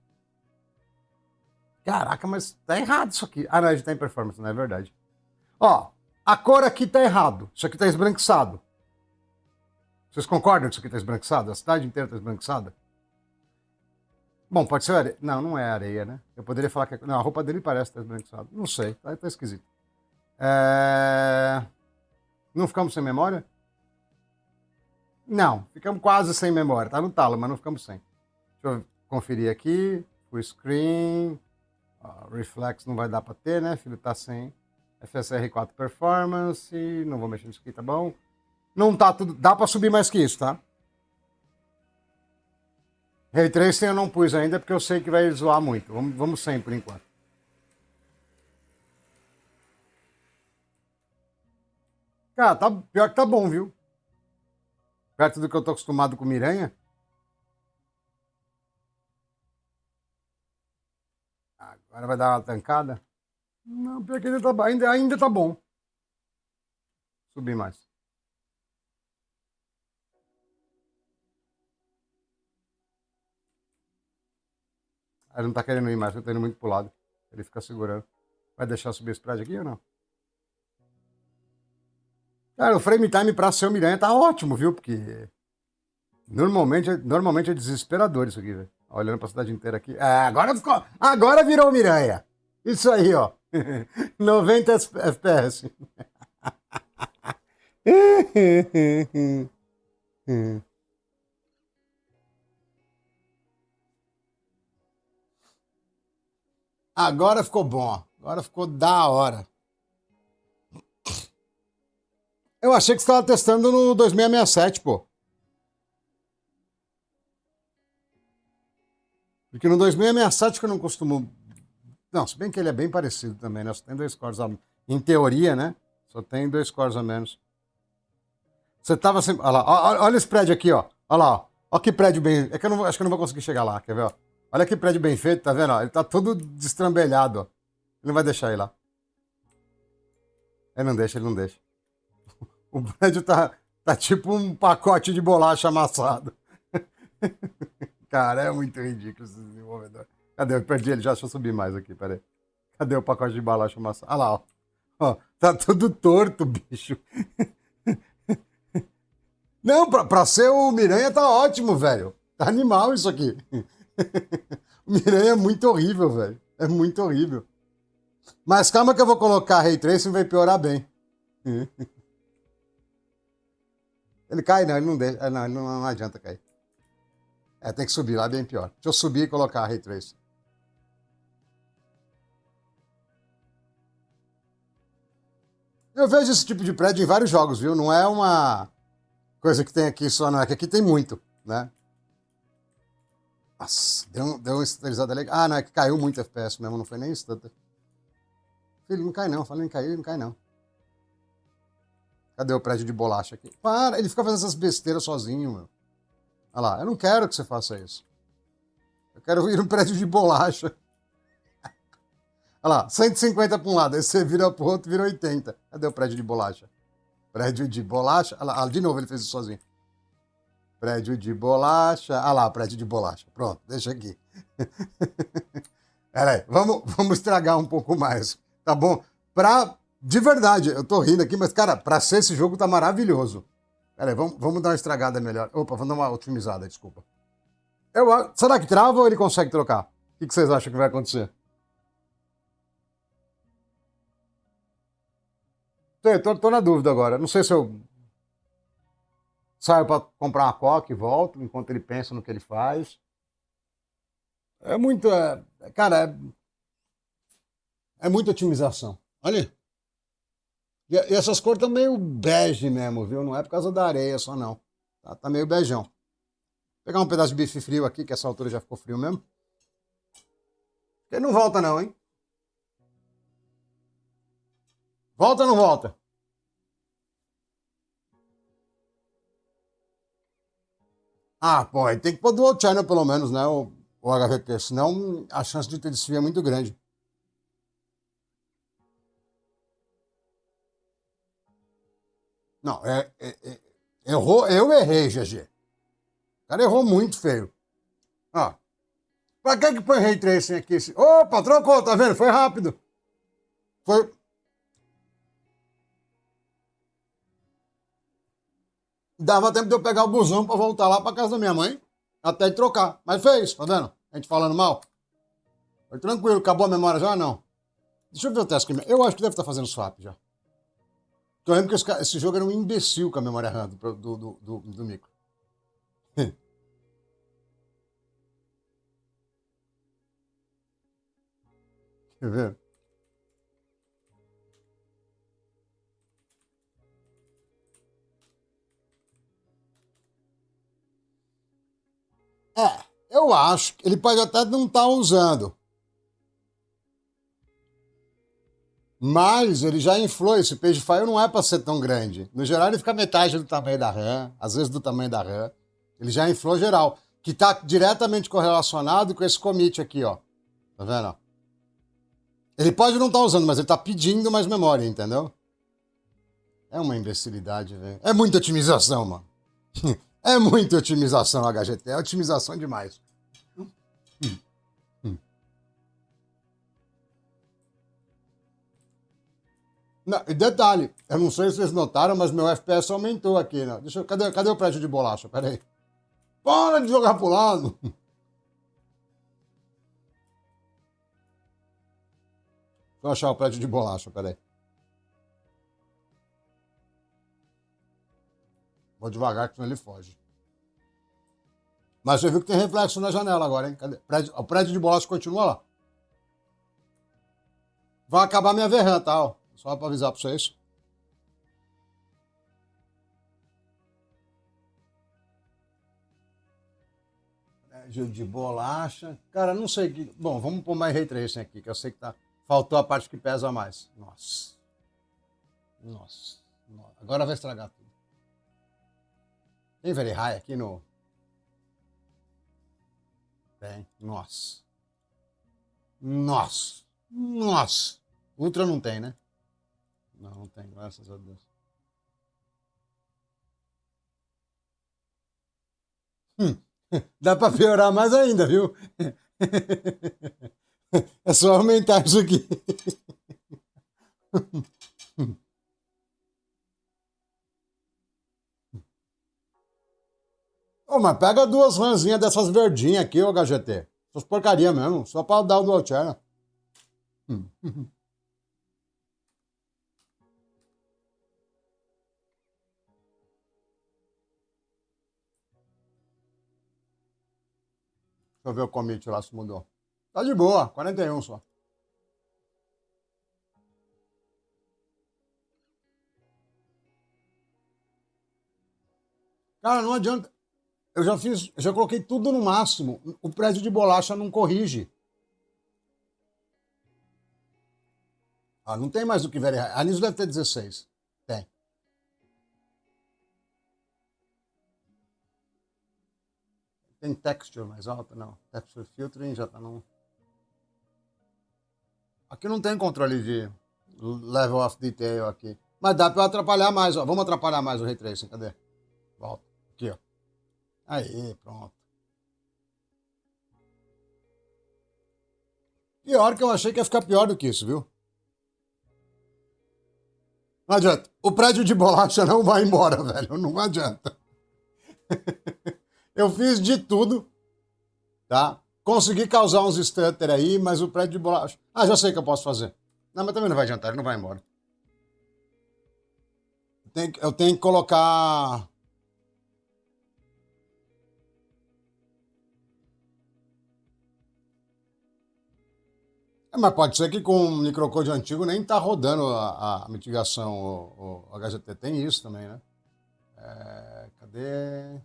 Caraca, mas tá errado isso aqui. Ah, não, a gente tá em performance, não é verdade. Ó, a cor aqui tá errado. Isso aqui tá esbranquiçado. Vocês concordam que isso aqui tá esbranquiçado? A cidade inteira tá esbranquiçada? Bom, pode ser areia. Não, não é areia, né? Eu poderia falar que... Não, a roupa dele parece estar esbranquiçada. Não sei, tá esquisito. Não ficamos sem memória? Não, ficamos quase sem memória. Tá no talo, mas não ficamos sem. Deixa eu conferir aqui. Full screen. Reflex não vai dar para ter, né? Filho tá sem. FSR 4 Performance. Não vou mexer nisso aqui, tá bom? Não tá tudo. Dá para subir mais que isso, tá? Ray Tracing eu não pus ainda porque eu sei que vai zoar muito. Vamos sem por enquanto. Cara, tá, pior que tá bom, viu? Perto do que eu tô acostumado com Miranha. Agora vai dar uma tancada. Não, pior que ainda tá bom. Subir mais. Ele não tá querendo ir mais, eu tô indo muito pro lado. Ele fica segurando. Vai deixar subir esse prédio aqui ou não? Cara, o frame time pra ser o Miranha tá ótimo, viu? Porque normalmente é desesperador isso aqui, velho. Olhando pra cidade inteira aqui. Agora virou Miranha. Isso aí, ó. 90 FPS. Agora ficou bom. Agora ficou da hora. Eu achei que você estava testando no 2667, pô. Porque no 2667 que eu não costumo. Não, se bem que ele é bem parecido também, né? Só tem 2 cores a... Em teoria, né? Só tem 2 cores a menos. Você tava sempre. Olha lá, olha esse prédio aqui, ó. Olha lá, ó. Olha que prédio bem. É que eu não, acho que eu não vou conseguir chegar lá, quer ver, ó? Olha que prédio bem feito, tá vendo? Ó? Ele tá todo destrambelhado, ó. Ele não vai deixar ir lá. Ele não deixa, ele não deixa. O prédio tá tipo um pacote de bolacha amassado. Cara, é muito ridículo esse desenvolvedor. Cadê? Eu perdi ele já, deixa eu subir mais aqui, peraí. Cadê o pacote de bolacha amassado? Olha lá, ó. Ó, tá tudo torto, bicho. Não, pra ser o Miranha tá ótimo, velho. Tá animal isso aqui. O Miranha é muito horrível, velho. É muito horrível. Mas calma que eu vou colocar Ray Tracing e vai piorar bem. Ele cai? Não, ele não deixa. Não, ele não adianta cair. Tem que subir lá, bem pior. Deixa eu subir e colocar Ray Tracing. Eu vejo esse tipo de prédio em vários jogos, viu? Não é uma coisa que tem aqui só, não. É que aqui tem muito, né? Nossa, deu uma estabilizada legal. Ah, não, é que caiu muito FPS mesmo, não foi nem instante. Filho, não cai não. Falando em cair, não cai não. Cadê o prédio de bolacha aqui? Para, ele fica fazendo essas besteiras sozinho, meu. Olha lá, eu não quero que você faça isso. Eu quero ir no prédio de bolacha. Olha lá, 150 para um lado, aí você vira pro outro, vira 80. Cadê o prédio de bolacha? Prédio de bolacha. Olha lá, de novo ele fez isso sozinho. Prédio de bolacha. Ah lá, prédio de bolacha. Pronto, deixa aqui. Peraí, vamos estragar um pouco mais. Tá bom? De verdade, eu tô rindo aqui, mas, cara, pra ser esse jogo tá maravilhoso. Peraí, vamos dar uma estragada melhor. Opa, vamos dar uma otimizada, desculpa. Será que trava ou ele consegue trocar? O que vocês acham que vai acontecer? Tô na dúvida agora. Não sei se eu saio pra comprar uma coca e volto, enquanto ele pensa no que ele faz. É muito. Cara, é muita otimização. Olha aí. E essas cores estão meio bege mesmo, viu? Não é por causa da areia só, não. Tá meio beijão. Vou pegar um pedaço de bife frio aqui, que essa altura já ficou frio mesmo. Ele não volta, não, hein? Volta ou não volta? Ah, pô, aí tem que pôr dual channel pelo menos, né? O HVT, senão a chance de ter desvio é muito grande. Não, errou, eu errei, GG. O cara errou muito feio. Ah, pra que põe Ray Tracing aqui? Opa, trocou, tá vendo? Foi rápido. Foi. Dava tempo de eu pegar o busão pra voltar lá pra casa da minha mãe, até de trocar. Mas fez, tá vendo? A gente falando mal. Foi tranquilo, acabou a memória já? Não. Deixa eu ver o teste aqui. Eu acho que deve estar fazendo swap já. Eu lembro que esse jogo era um imbecil com a memória RAM do micro. Quer ver? Eu acho que ele pode até não estar usando. Mas ele já inflou, esse page file não é para ser tão grande. No geral, ele fica metade do tamanho da RAM, às vezes do tamanho da RAM. Ele já inflou geral, que está diretamente correlacionado com esse commit aqui, ó. Tá vendo? Ele pode não estar usando, mas ele está pedindo mais memória, entendeu? É uma imbecilidade, velho. É muita otimização, mano. É muita otimização, HGT. É otimização demais. Não, e detalhe, eu não sei se vocês notaram, mas meu FPS aumentou aqui, né? Cadê o prédio de bolacha? Pera aí. Para de jogar pro lado! Deixa eu achar o prédio de bolacha, pera aí. Vou devagar, que senão ele foge. Mas você viu que tem reflexo na janela agora, hein? Cadê? O prédio de bolacha continua lá. Vai acabar minha verran, tá? Ó. Só pra avisar pra vocês. Prédio de bolacha. Cara, não sei que. Bom, vamos pôr mais Ray Tracing aqui, que eu sei que tá. Faltou a parte que pesa mais. Nossa. Nossa. Agora vai estragar tudo. Tem Very High aqui no. Tem. Nossa. Nossa. Nossa. Ultra não tem, né? Não, não tem, graças a Deus. Hum. Dá pra piorar mais ainda, viu? É só aumentar isso aqui. Ô, mas pega duas ranzinhas dessas verdinhas aqui, ô HGT. Essas porcaria mesmo, só pra dar o dual channel. Deixa eu ver o commit lá se mudou. Tá de boa, 41 só. Cara, não adianta. Eu já coloquei tudo no máximo. O prédio de bolacha não corrige. Ah, não tem mais o que ver. A Niso deve ter 16. Tem. Tem texture mais alta? Não. Texture filtering já tá no. Aqui não tem controle de level of detail aqui. Mas dá pra eu atrapalhar mais, ó. Vamos atrapalhar mais o Ray Tracing. Cadê? Volta. Aqui, ó. Aí, pronto. Pior que eu achei que ia ficar pior do que isso, viu? Não adianta. O prédio de bolacha não vai embora, velho. Não adianta. Eu fiz de tudo, tá? Consegui causar uns stutter aí, mas o prédio de bolacha... Ah, já sei o que eu posso fazer. Não, mas também não vai adiantar, ele não vai embora. Eu tenho que colocar... Mas pode ser que com o microcode antigo nem tá rodando a mitigação. O HGT tem isso também, né? Cadê?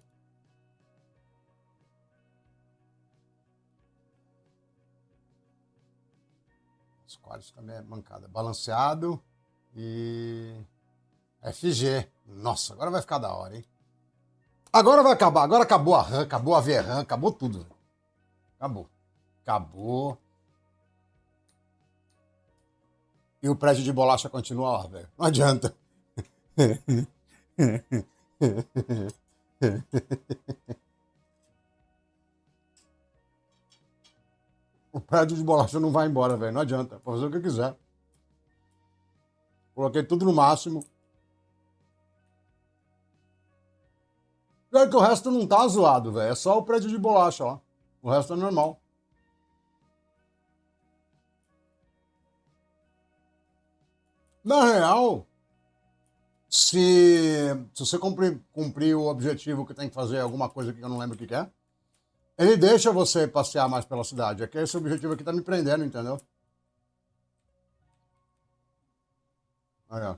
Os quadros também é mancada. Balanceado e FG. Nossa, agora vai ficar da hora, hein? Agora vai acabar. Agora acabou a RAM, acabou a VRAM, acabou tudo. Acabou. Acabou. E o prédio de bolacha continua lá, velho. Não adianta. O prédio de bolacha não vai embora, velho. Não adianta. Pode fazer o que quiser. Coloquei tudo no máximo. Pior que o resto não tá zoado, velho. É só o prédio de bolacha lá. O resto é normal. Na real, se você cumprir o objetivo que tem que fazer, alguma coisa que eu não lembro o que é, ele deixa você passear mais pela cidade. É que esse objetivo aqui tá me prendendo, entendeu? Aí, ó.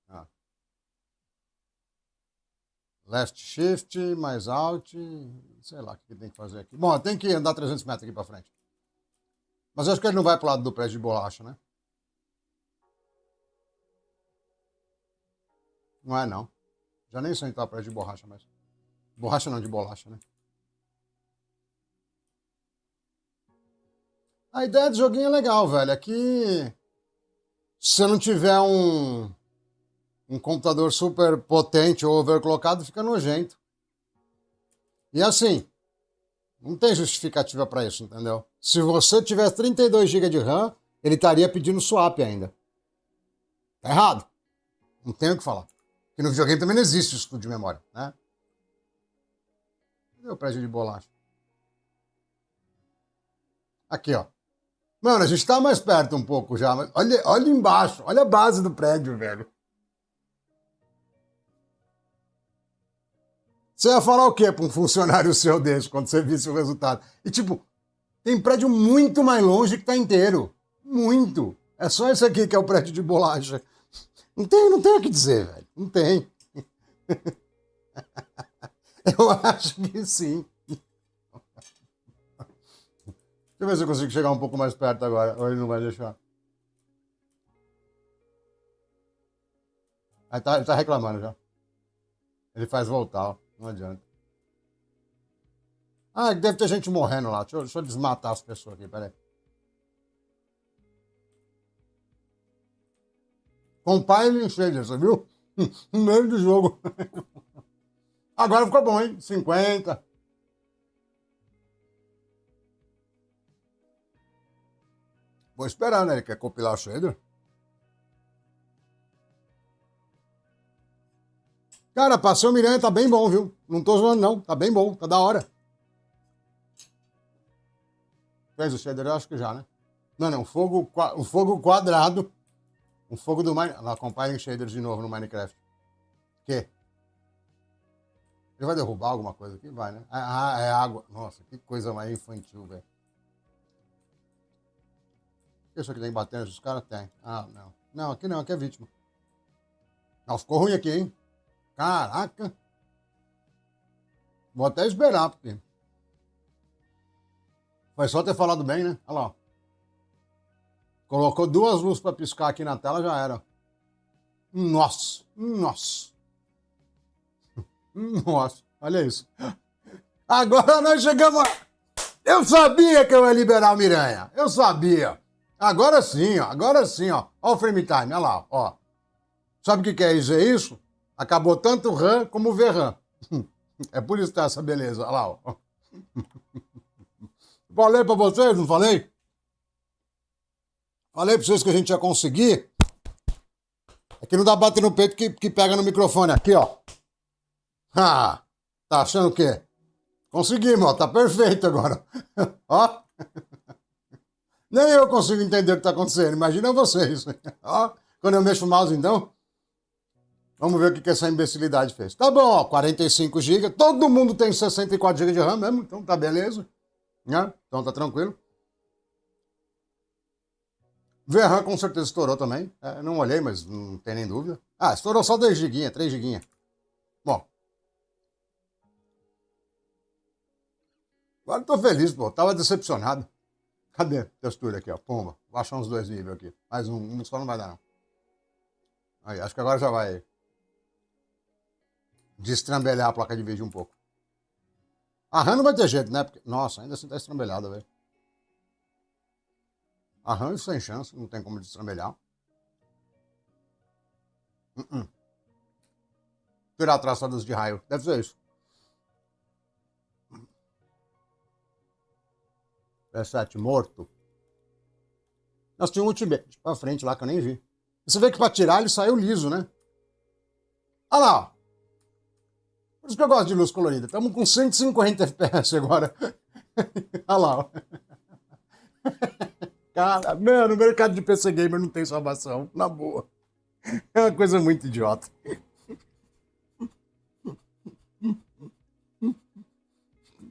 Ah. Left shift, mais alt, sei lá o que tem que fazer aqui. Bom, tem que andar 300 metros aqui pra frente. Mas eu acho que ele não vai pro lado do prédio de bolacha, né? Não é, não. Já nem sei onde tá o prédio de borracha, mas... Borracha não, de bolacha, né? A ideia do joguinho é legal, velho. É que... Se você não tiver um computador super potente ou overclockado, fica nojento. E assim, não tem justificativa para isso, entendeu? Se você tivesse 32 GB de RAM, ele estaria pedindo swap ainda. Tá errado. Não tem o que falar. Porque no videogame também não existe estudo de memória, né? Cadê o prédio de bolacha? Aqui, ó. Mano, a gente tá mais perto um pouco já, mas olha embaixo, olha a base do prédio, velho. Você ia falar o quê pra um funcionário seu desse quando você visse o resultado? E tipo, tem prédio muito mais longe que tá inteiro. Muito. É só esse aqui que é o prédio de bolacha. Não tem o que dizer, velho. Não tem. Eu acho que sim. Deixa eu ver se eu consigo chegar um pouco mais perto agora. Ou ele não vai deixar. Ele tá reclamando já. Ele faz voltar, ó. Não adianta. Ah, deve ter gente morrendo lá. Deixa eu desmatar as pessoas aqui, peraí. Compiling shader, você viu? No meio do jogo. Agora ficou bom, hein? 50. Vou esperar, né? Ele quer compilar o shader. Cara, passou Miranha, tá bem bom, viu? Não tô zoando, não. Tá bem bom, tá da hora. Fez o shader? Eu acho que já, né? Não, um fogo quadrado. Um fogo do Minecraft. Lá, compiling shaders de novo no Minecraft. Que? Ele vai derrubar alguma coisa aqui? Vai, né? Ah, é água. Nossa, que coisa mais infantil, velho. Isso aqui tem que bater nesses caras? Tem. Ah, não. Não, aqui é vítima. Não, ficou ruim aqui, hein? Caraca. Vou até esperar, porque... Foi só ter falado bem, né? Olha lá. Colocou duas luzes pra piscar aqui na tela, já era. Nossa. Nossa. Nossa. Olha isso. Agora nós chegamos a... Eu sabia que eu ia liberar o Miranha. Eu sabia. Agora sim, ó. Agora sim, ó. Olha o frame time, olha lá, ó. Sabe o que quer dizer isso? Acabou tanto o RAM como o VRAM. É por isso que tá essa beleza. Olha lá, ó. Falei pra vocês, não falei? Falei pra vocês que a gente ia conseguir. É que não dá bater no peito que pega no microfone. Aqui, ó. Ah, tá achando o quê? Conseguimos, ó. Tá perfeito agora. Ó. Nem eu consigo entender o que tá acontecendo. Imagina vocês. Ó. Quando eu mexo o mouse, então. Vamos ver o que essa imbecilidade fez. Tá bom, ó. 45 GB. Todo mundo tem 64 GB de RAM mesmo. Então tá beleza. Né? Então tá tranquilo. VRAM com certeza estourou também. É, não olhei, mas não tem nem dúvida. Ah, estourou só 2 GB, 3 GB. Bom. Agora tô feliz, pô. Tava decepcionado. Cadê a textura aqui, ó? Pomba. Vou achar uns 2 níveis aqui. Mais um só não vai dar, não. Aí, acho que agora já vai destrambelhar a placa de vídeo um pouco. A RAM não vai ter jeito, né? Porque, nossa, ainda assim tá estrambelhada, velho. A RAM sem chance, não tem como destrambelhar. Tirar traçadas de raio. Deve ser isso. P7 morto. Nós tínhamos um Ultimate pra frente lá que eu nem vi. Você vê que pra tirar ele saiu liso, né? Olha lá, ó. Por isso que eu gosto de luz colorida. Estamos com 150 FPS agora. Olha lá, ó. Cara, mano, o mercado de PC Gamer não tem salvação. Na boa. É uma coisa muito idiota.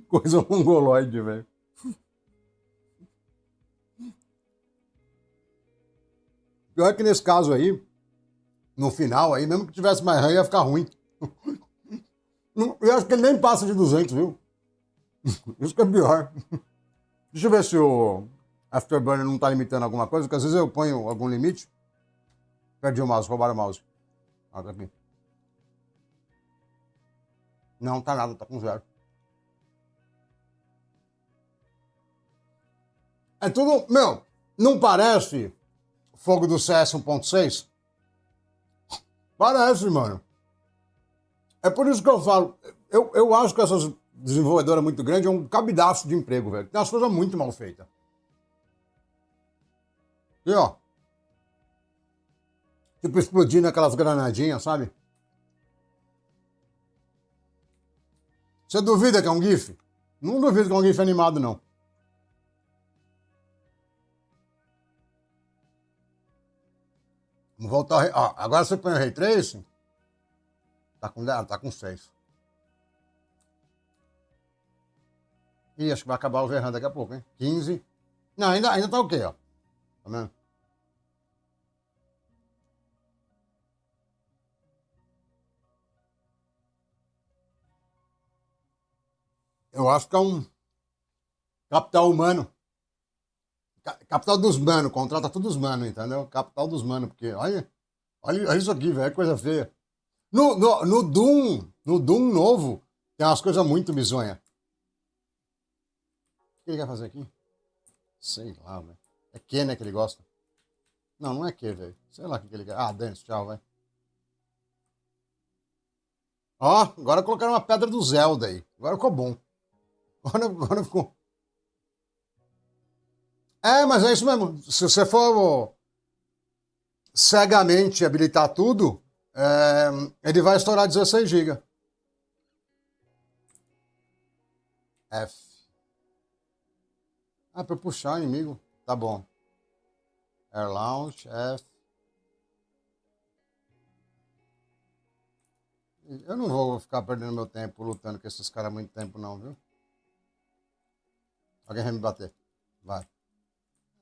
Coisa mongoloide, velho. Pior que nesse caso aí, no final aí, mesmo que tivesse mais RAM, ia ficar ruim. Eu acho que ele nem passa de 200, viu? Isso que é pior. Deixa eu ver se o Afterburner não tá limitando alguma coisa, porque às vezes eu ponho algum limite. Perdi o mouse, roubaram o mouse. Ah, tá aqui. Não, tá nada, tá com 0. É tudo, meu, não parece fogo do CS 1.6? Parece, mano. É por isso que eu falo, eu acho que essas desenvolvedoras muito grandes é um cabidaço de emprego, velho. Tem umas coisas muito mal feitas. E ó, tipo explodindo aquelas granadinhas, sabe? Você duvida que é um GIF? Não duvido que é um GIF animado, não. Vamos voltar ao Ó, agora você põe o Ray Tracing. Tá com 6. Ih, acho que vai acabar o VRAM daqui a pouco, hein? 15. Não, ainda tá ok, ó. Tá vendo? Eu acho que é um capital humano. Capital dos manos, contrata todos os manos, entendeu? Capital dos manos, porque olha isso aqui, velho, coisa feia. No Doom novo, tem umas coisas muito bizonhas. O que ele quer fazer aqui? Sei lá, velho. É que, né, que ele gosta? Não, não é que, velho. Sei lá o que ele quer. Ah, dane tchau, vai. Ó, agora colocaram uma pedra do Zelda aí. Agora ficou bom. Agora ficou. É, mas é isso mesmo. Se você for cegamente habilitar tudo, ele vai estourar 16 GB. F. Ah, pra puxar o inimigo. Tá bom. Air Launch, F. Eu não vou ficar perdendo meu tempo lutando com esses caras há muito tempo, não, viu? Alguém vai me bater. Vai.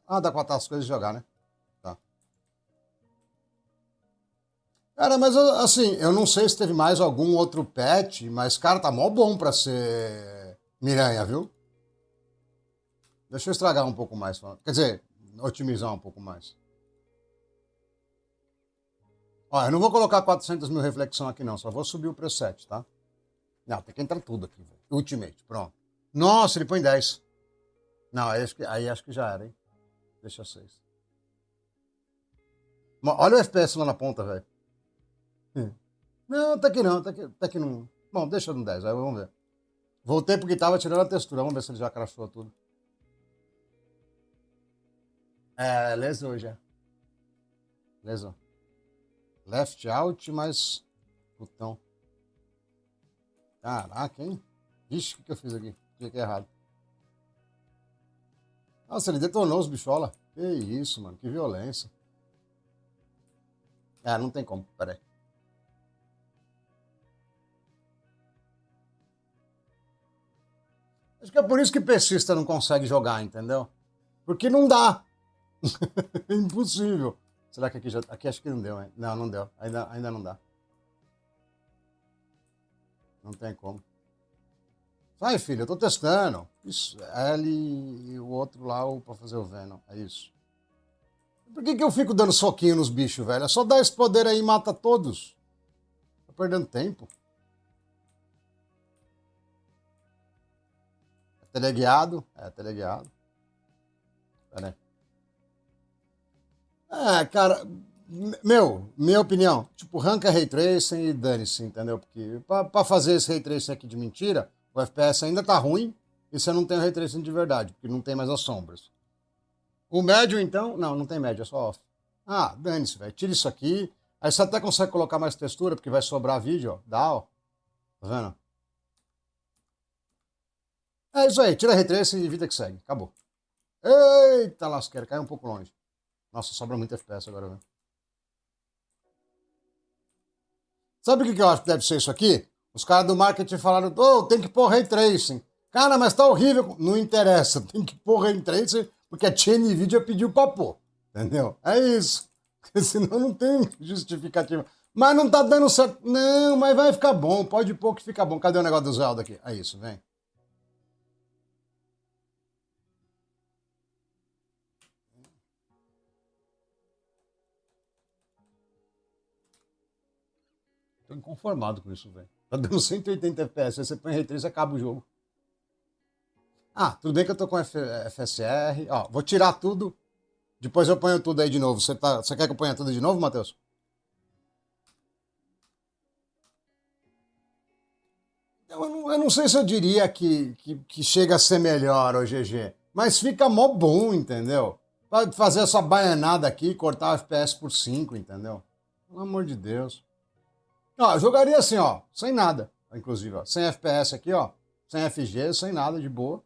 Ah, dá pra matar as coisas e jogar, né? Tá. Cara, mas assim, eu não sei se teve mais algum outro patch, mas, cara, tá mó bom pra ser Miranha, viu? Deixa eu estragar um pouco mais. Quer dizer, otimizar um pouco mais. Ó, eu não vou colocar 400 mil reflexão aqui, não. Só vou subir o preset, tá? Não, tem que entrar tudo aqui, velho. Ultimate, pronto. Nossa, ele põe 10. Não, aí acho que já era, hein? Deixa 6. Olha o FPS lá na ponta, velho. Não, até que não, até que não. Bom, deixa no 10, aí vamos ver. Voltei porque tava tirando a textura, vamos ver se ele já crashou tudo. É, lesou já. Lesou. Left out, mas... Botão. Caraca, hein? Ixi, o que eu fiz aqui? Cliquei errado. Nossa, ele detonou os bichola. Que isso, mano, que violência. Ah, não tem como, peraí. Acho que é por isso que pesista não consegue jogar, entendeu? Porque não dá. É impossível. Será que aqui já. Aqui acho que não deu, hein? Não, não deu. Ainda não dá. Não tem como. Sai, filho, eu tô testando. Isso, L e o outro lá pra fazer o Venom. É isso. Por que eu fico dando soquinho nos bichos, velho? É só dar esse poder aí e mata todos. Tô perdendo tempo. É teleguiado? É teleguiado. Pera aí. É, cara, minha opinião, tipo, arranca Ray Tracing e dane-se, entendeu? Porque pra fazer esse Ray Tracing aqui de mentira, o FPS ainda tá ruim e você não tem o Ray Tracing de verdade, porque não tem mais as sombras. O médio, então, não tem médio, é só off. Ah, dane-se, velho, tira isso aqui, aí você até consegue colocar mais textura, porque vai sobrar vídeo, ó, dá, ó, tá vendo? É isso aí, tira Ray Tracing e vida que segue, acabou. Eita lasqueira, caiu um pouco longe. Nossa, sobra muito FPS agora, velho. Sabe o que eu acho que deve ser isso aqui? Os caras do marketing falaram, tem que pôr Ray Tracing. Cara, mas tá horrível. Não interessa, tem que pôr Ray Tracing porque a NVIDIA pediu pra pôr. Entendeu? É isso. Porque senão não tem justificativa. Mas não tá dando certo. Não, mas vai ficar bom. Pode pôr que fica bom. Cadê o negócio do Zelda aqui? É isso, vem. Tô inconformado com isso, velho. Tá dando 180 FPS. Aí você põe Ray Tracing e acaba o jogo. Ah, tudo bem que eu tô com FSR. Ó, vou tirar tudo. Depois eu ponho tudo aí de novo. Você quer que eu ponha tudo de novo, Matheus? Eu não sei se eu diria que chega a ser melhor o GG, mas fica mó bom, entendeu? Pra fazer essa baianada aqui, cortar o FPS por 5, entendeu? Pelo amor de Deus. Ó, eu jogaria assim, ó, sem nada, inclusive, ó, sem FPS aqui, ó, sem FG, sem nada, de boa.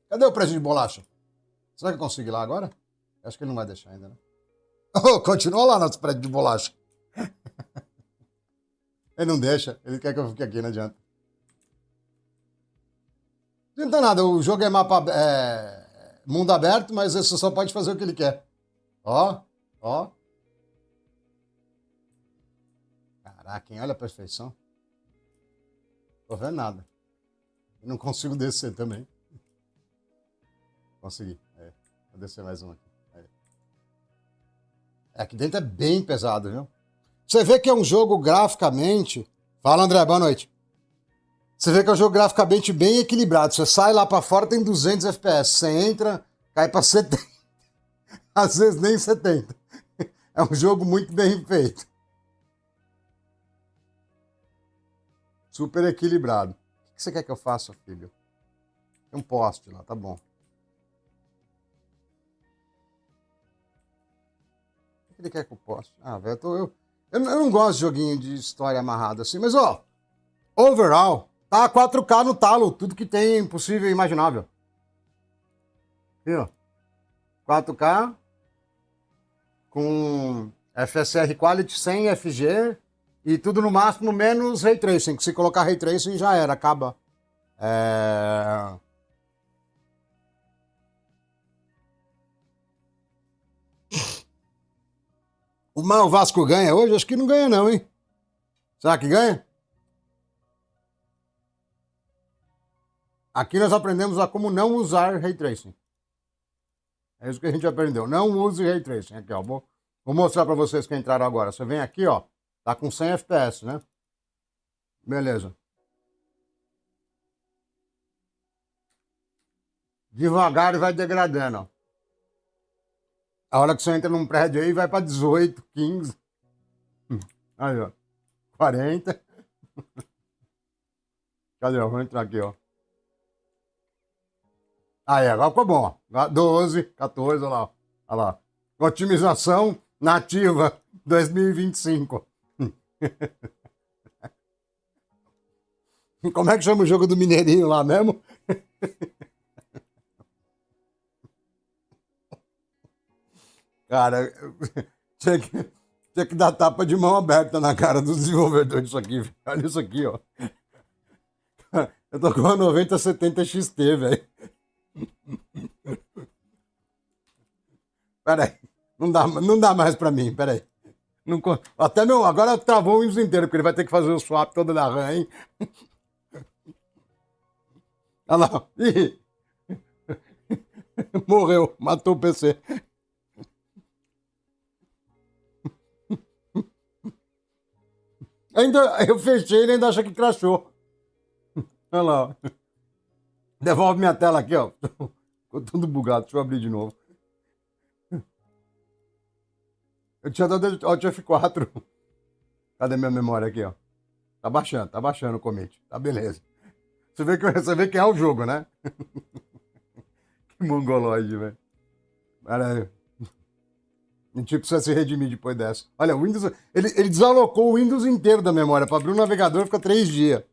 Cadê o preço de bolacha? Será que eu consigo ir lá agora? Acho que ele não vai deixar ainda, né? Oh, continua lá nosso prédio de bolacha. Ele não deixa, ele quer que eu fique aqui, não adianta. Não adianta nada, o jogo é mundo aberto, mas você só pode fazer o que ele quer. Ó, ó. Caraca, hein? Olha a perfeição. Tô vendo nada. Eu não consigo descer também. Consegui. É. Vou descer mais um aqui. Aqui dentro é bem pesado, viu? Você vê que é um jogo graficamente. Fala, André, boa noite. Você vê que é um jogo graficamente bem equilibrado. Você sai lá pra fora, tem 200 FPS. Você entra, cai pra 70. Às vezes nem 70. É um jogo muito bem feito. Super equilibrado. O que você quer que eu faça, filho? Tem um poste lá, tá bom. O que ele quer que eu poste? Ah, velho, eu não gosto de joguinho de história amarrado assim, mas ó, overall, tá 4K no talo, tudo que tem possível e imaginável. Viu? 4K com FSR Quality sem FG e tudo no máximo menos Ray Tracing, que se colocar Ray Tracing já era, acaba. É... O Vasco ganha hoje? Acho que não ganha não, hein? Será que ganha? Aqui nós aprendemos a como não usar Ray Tracing. É isso que a gente aprendeu. Não use Ray Tracing. Aqui, ó. Vou mostrar para vocês que entraram agora. Você vem aqui, ó. Tá com 100 FPS, né? Beleza. Devagar e vai degradando, ó. A hora que você entra num prédio aí, vai pra 18, 15. Aí, ó. 40. Cadê? Vou entrar aqui, ó. Aí, agora ficou bom. 12, 14, olha lá. Olha lá. Otimização nativa 2025. Como é que chama o jogo do Mineirinho lá mesmo? Cara, tinha que, tinha que dar tapa de mão aberta na cara do desenvolvedor disso aqui. Olha isso aqui, ó. Eu tô com a 9070 XT, velho. Pera aí. Não dá mais pra mim, pera aí. Até meu. Agora travou o Windows inteiro, porque ele vai ter que fazer o swap todo da RAM, hein? Olha lá. Ih, morreu. Matou o PC. Ainda, eu fechei, ele ainda acha que crashou. Olha lá. Devolve minha tela aqui, ó. Ficou tudo bugado. Deixa eu abrir de novo. Eu tinha dado Alt F4. Cadê minha memória aqui, ó? Tá baixando o commit. Tá beleza. Você vê que é o jogo, né? Que mongoloide, velho. Pera aí. A gente precisa se redimir depois dessa. Olha, o Windows. Ele desalocou o Windows inteiro da memória. Para abrir o navegador fica 3 dias.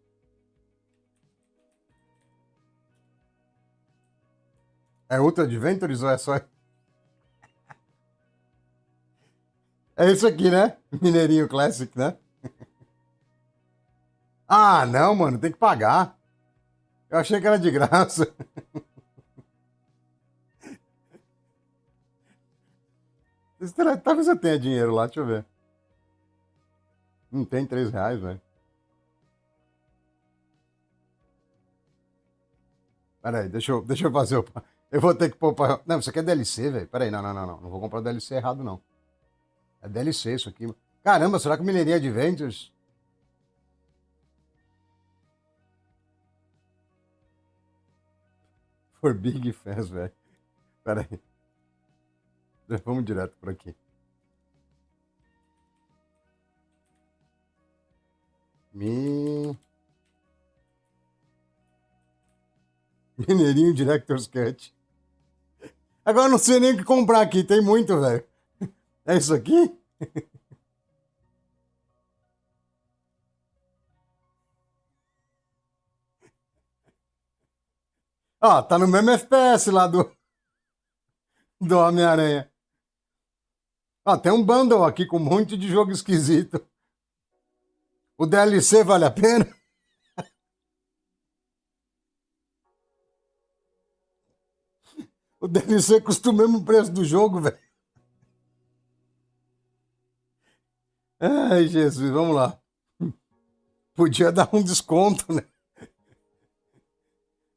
É Ultra Adventures ou é só. É isso aqui, né? Mineirinho Classic, né? Ah, não, mano, tem que pagar. Eu achei que era de graça. Talvez eu tenha dinheiro lá, deixa eu ver. Não tem R$ 3, velho. Pera aí, deixa eu fazer o. Eu vou ter que pôr pra. Não, isso aqui é DLC, velho. Pera aí, não. Não vou comprar o DLC errado, não. É DLC isso aqui. Caramba, será que Mineirinho Adventures? For Big Fans, velho. Pera aí. Vamos direto por aqui. Mineirinho Director's Cut. Agora eu não sei nem o que comprar aqui, tem muito, velho. É isso aqui? Ó, tá no mesmo FPS lá do Homem-Aranha. Ó, tem um bundle aqui com um monte de jogo esquisito. O DLC vale a pena? O DLC custa o mesmo preço do jogo, velho. Ai, Jesus, vamos lá. Podia dar um desconto, né?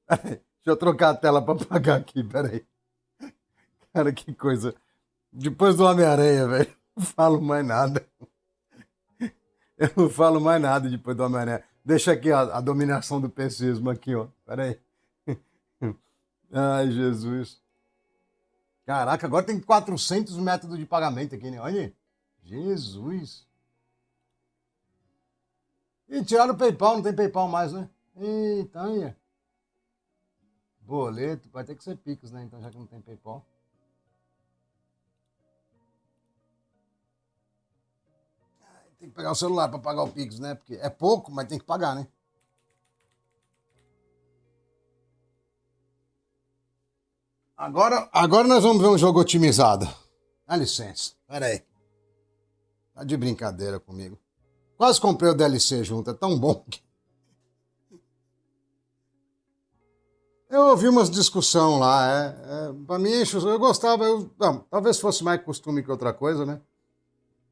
Deixa eu trocar a tela pra pagar aqui, peraí. Cara, que coisa. Depois do Homem-Aranha, velho, não falo mais nada. Eu não falo mais nada depois do Homem-Aranha. Deixa aqui a dominação do PCismo aqui, ó. Peraí. Ai, Jesus. Caraca, agora tem 400 métodos de pagamento aqui, né? Olha aí. Jesus. E tiraram o PayPal, não tem PayPal mais, né? Eita, aí. Boleto, vai ter que ser Pix, né? Então, já que não tem PayPal. Tem que pegar o celular para pagar o Pix, né? Porque é pouco, mas tem que pagar, né? Agora nós vamos ver um jogo otimizado. Dá licença, pera aí. Tá de brincadeira comigo. Quase comprei o DLC junto, é tão bom que. Eu ouvi umas discussão lá, pra mim, eu gostava, não, talvez fosse mais costume que outra coisa, né?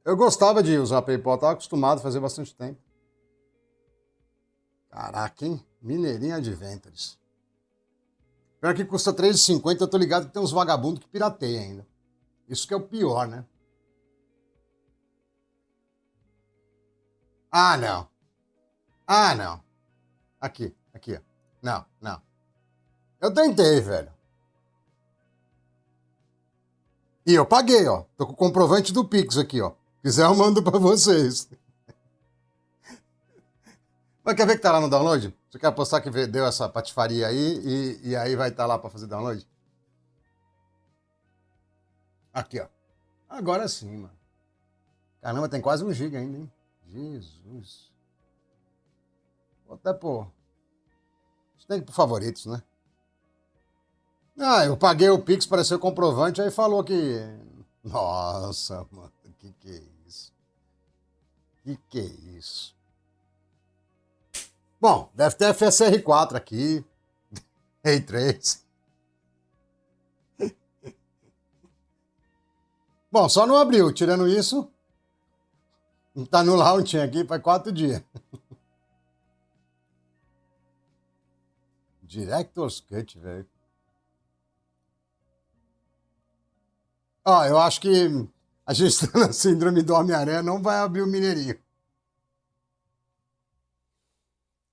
Eu gostava de usar PayPal, tava acostumado a fazer bastante tempo. Caraca, hein? Mineirinho Adventures. Pior que custa R$3,50, eu tô ligado que tem uns vagabundos que pirateiam ainda. Isso que é o pior, né? Ah, não. Ah, não. Aqui, ó. Não. Eu tentei, velho. E eu paguei, ó. Tô com o comprovante do Pix aqui, ó. Se quiser, eu mando pra vocês. Mas quer ver que tá lá no download? Você quer apostar que deu essa patifaria aí e aí vai estar lá pra fazer download? Aqui, ó. Agora sim, mano. Caramba, tem quase 1 GB ainda, hein? Jesus. Vou até pôr. Isso tem que ir por favoritos, né? Ah, eu paguei o Pix, pareceu comprovante, aí falou que. Nossa, mano, que é isso? Que é isso? Bom, deve ter FSR4 aqui, Ray 3. Bom, só não abriu, tirando isso. Tá no launch aqui faz 4 dias. Director's Cut, velho. Ó, eu acho que a gente tá na síndrome do Homem-Aranha, não vai abrir o Mineirinho.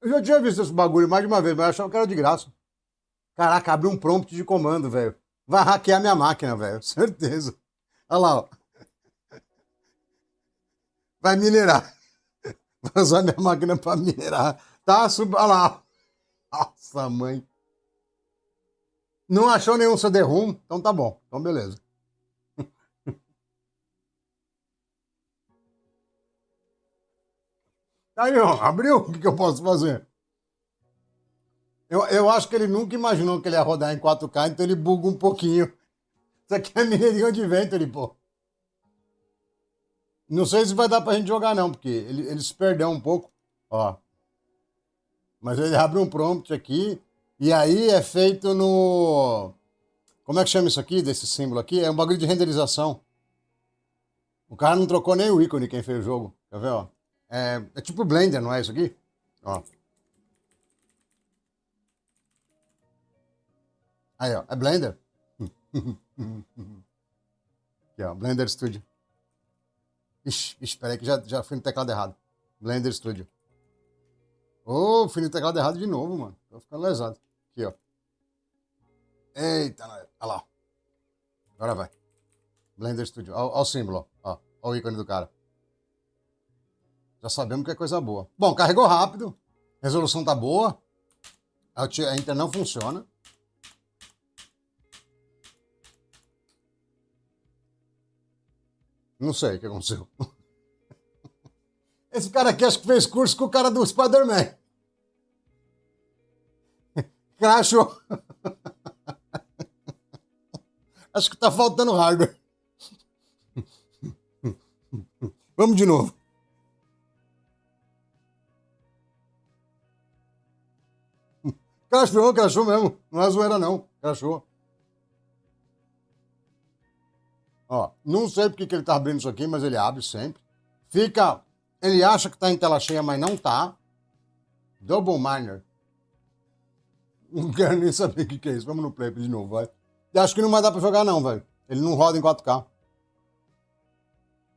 Eu já tinha visto esse bagulho mais de uma vez, mas eu achava que era de graça. Caraca, abre um prompt de comando, velho. Vai hackear minha máquina, velho. Certeza. Olha lá, ó. Vai minerar. Vai usar minha máquina pra minerar. Tá, olha lá. Nossa, mãe. Não achou nenhum CD-ROM? Então tá bom. Então beleza. Aí, ó, abriu. O que eu posso fazer? Eu acho que ele nunca imaginou que ele ia rodar em 4K, então ele buga um pouquinho. Isso aqui é mineirinho Adventure, pô. Não sei se vai dar pra gente jogar, não, porque ele se perdeu um pouco. Ó. Mas ele abre um prompt aqui, e aí é feito no. Como é que chama isso aqui, desse símbolo aqui? É um bagulho de renderização. O cara não trocou nem o ícone quem fez o jogo. Quer ver, ó? É tipo Blender, não é isso aqui? Ó. Aí, ó. É Blender. Aqui, ó. Blender Studio. Ixi, peraí que já fui no teclado errado. Blender Studio. Ô, fui no teclado errado de novo, mano. Tô ficando lesado. Aqui, ó. Eita, olha lá. Agora vai. Blender Studio. Ó o símbolo, ó. Ó o ícone do cara. Já sabemos que é coisa boa. Bom, carregou rápido. Resolução tá boa. A Inter não funciona. Não sei o que aconteceu. Esse cara aqui acho que fez curso com o cara do Spider-Man. Crashou. Acho que tá faltando hardware. Vamos de novo. Crashou mesmo. Não é zoeira, não. Crashou. Ó, não sei porque que ele tá abrindo isso aqui, mas ele abre sempre. Fica. Ele acha que tá em tela cheia, mas não tá. Double Miner. Não quero nem saber o que é isso. Vamos no play de novo, vai. E acho que não vai dar pra jogar, não, velho. Ele não roda em 4K.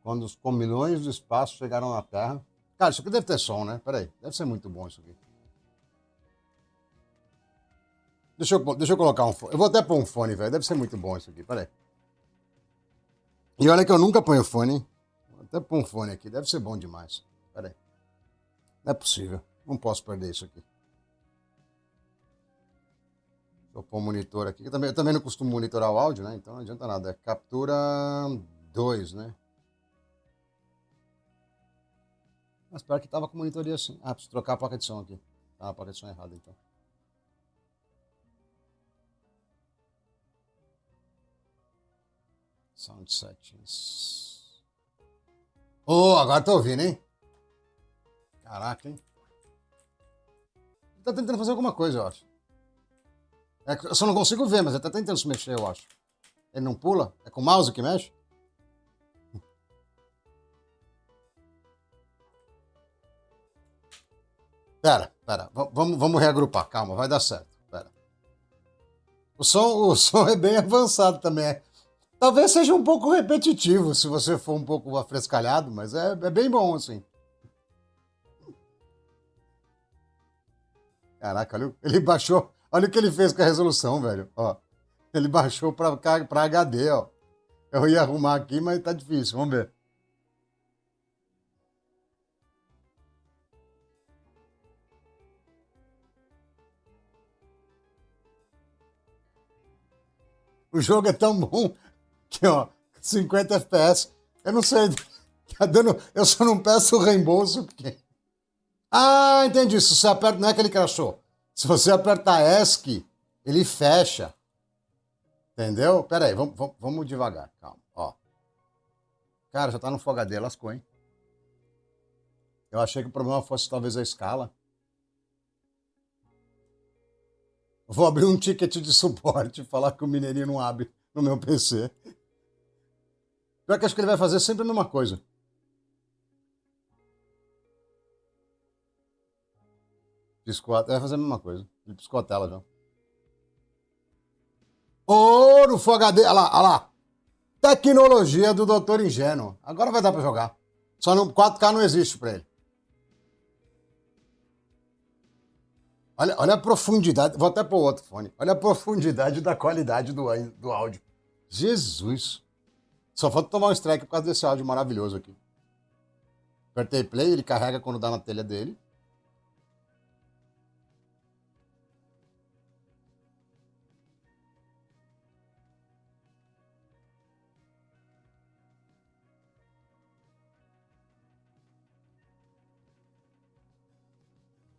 Quando os milhões de espaço chegaram na Terra. Cara, isso aqui deve ter som, né? Peraí. Deve ser muito bom isso aqui. Deixa eu colocar um fone. Eu vou até pôr um fone, velho. Deve ser muito bom isso aqui. Peraí. E olha que eu nunca ponho fone, hein? Vou até pôr um fone aqui. Deve ser bom demais. Peraí. Não é possível. Não posso perder isso aqui. Deixa eu pôr um monitor aqui. Eu também não costumo monitorar o áudio, né? Então não adianta nada. É captura 2, né? Mas pior que tava com monitoria assim. Ah, preciso trocar a placa de som aqui. Tá a placa de som errada, então. Sound settings. Oh, agora tô ouvindo, hein? Caraca, hein? Ele tá tentando fazer alguma coisa, eu acho. Eu só não consigo ver, mas ele tá tentando se mexer, eu acho. Ele não pula? É com o mouse que mexe? Pera. Vamos reagrupar. Calma, vai dar certo. Pera. O som é bem avançado também. Talvez seja um pouco repetitivo se você for um pouco afrescalhado, mas é bem bom, assim. Caraca, ele baixou. Olha o que ele fez com a resolução, velho. Ó, ele baixou pra HD, ó. Eu ia arrumar aqui, mas tá difícil. Vamos ver. O jogo é tão bom que, ó, 50 FPS. Eu não sei. Tá dando. Eu só não peço o reembolso porque. Ah, entendi. Se você aperta. Não é que ele crashou. Se você apertar ESC, ele fecha. Entendeu? Pera aí, vamos devagar. Calma. Ó. Cara, já tá no Full HD, lascou, hein? Eu achei que o problema fosse talvez a escala. Eu vou abrir um ticket de suporte e falar que o Mineirinho não abre no meu PC. Pior que acho que ele vai fazer sempre a mesma coisa. Piscou vai fazer a mesma coisa. Ele piscou a tela já. Ô, no Full HD. Olha lá, olha lá. Tecnologia do Doutor Ingênuo. Agora vai dar pra jogar. Só no 4K não existe pra ele. Olha a profundidade. Vou até pôr outro fone. Olha a profundidade da qualidade do áudio. Jesus. Só falta tomar um strike por causa desse áudio maravilhoso aqui. Apertei play, ele carrega quando dá na telha dele.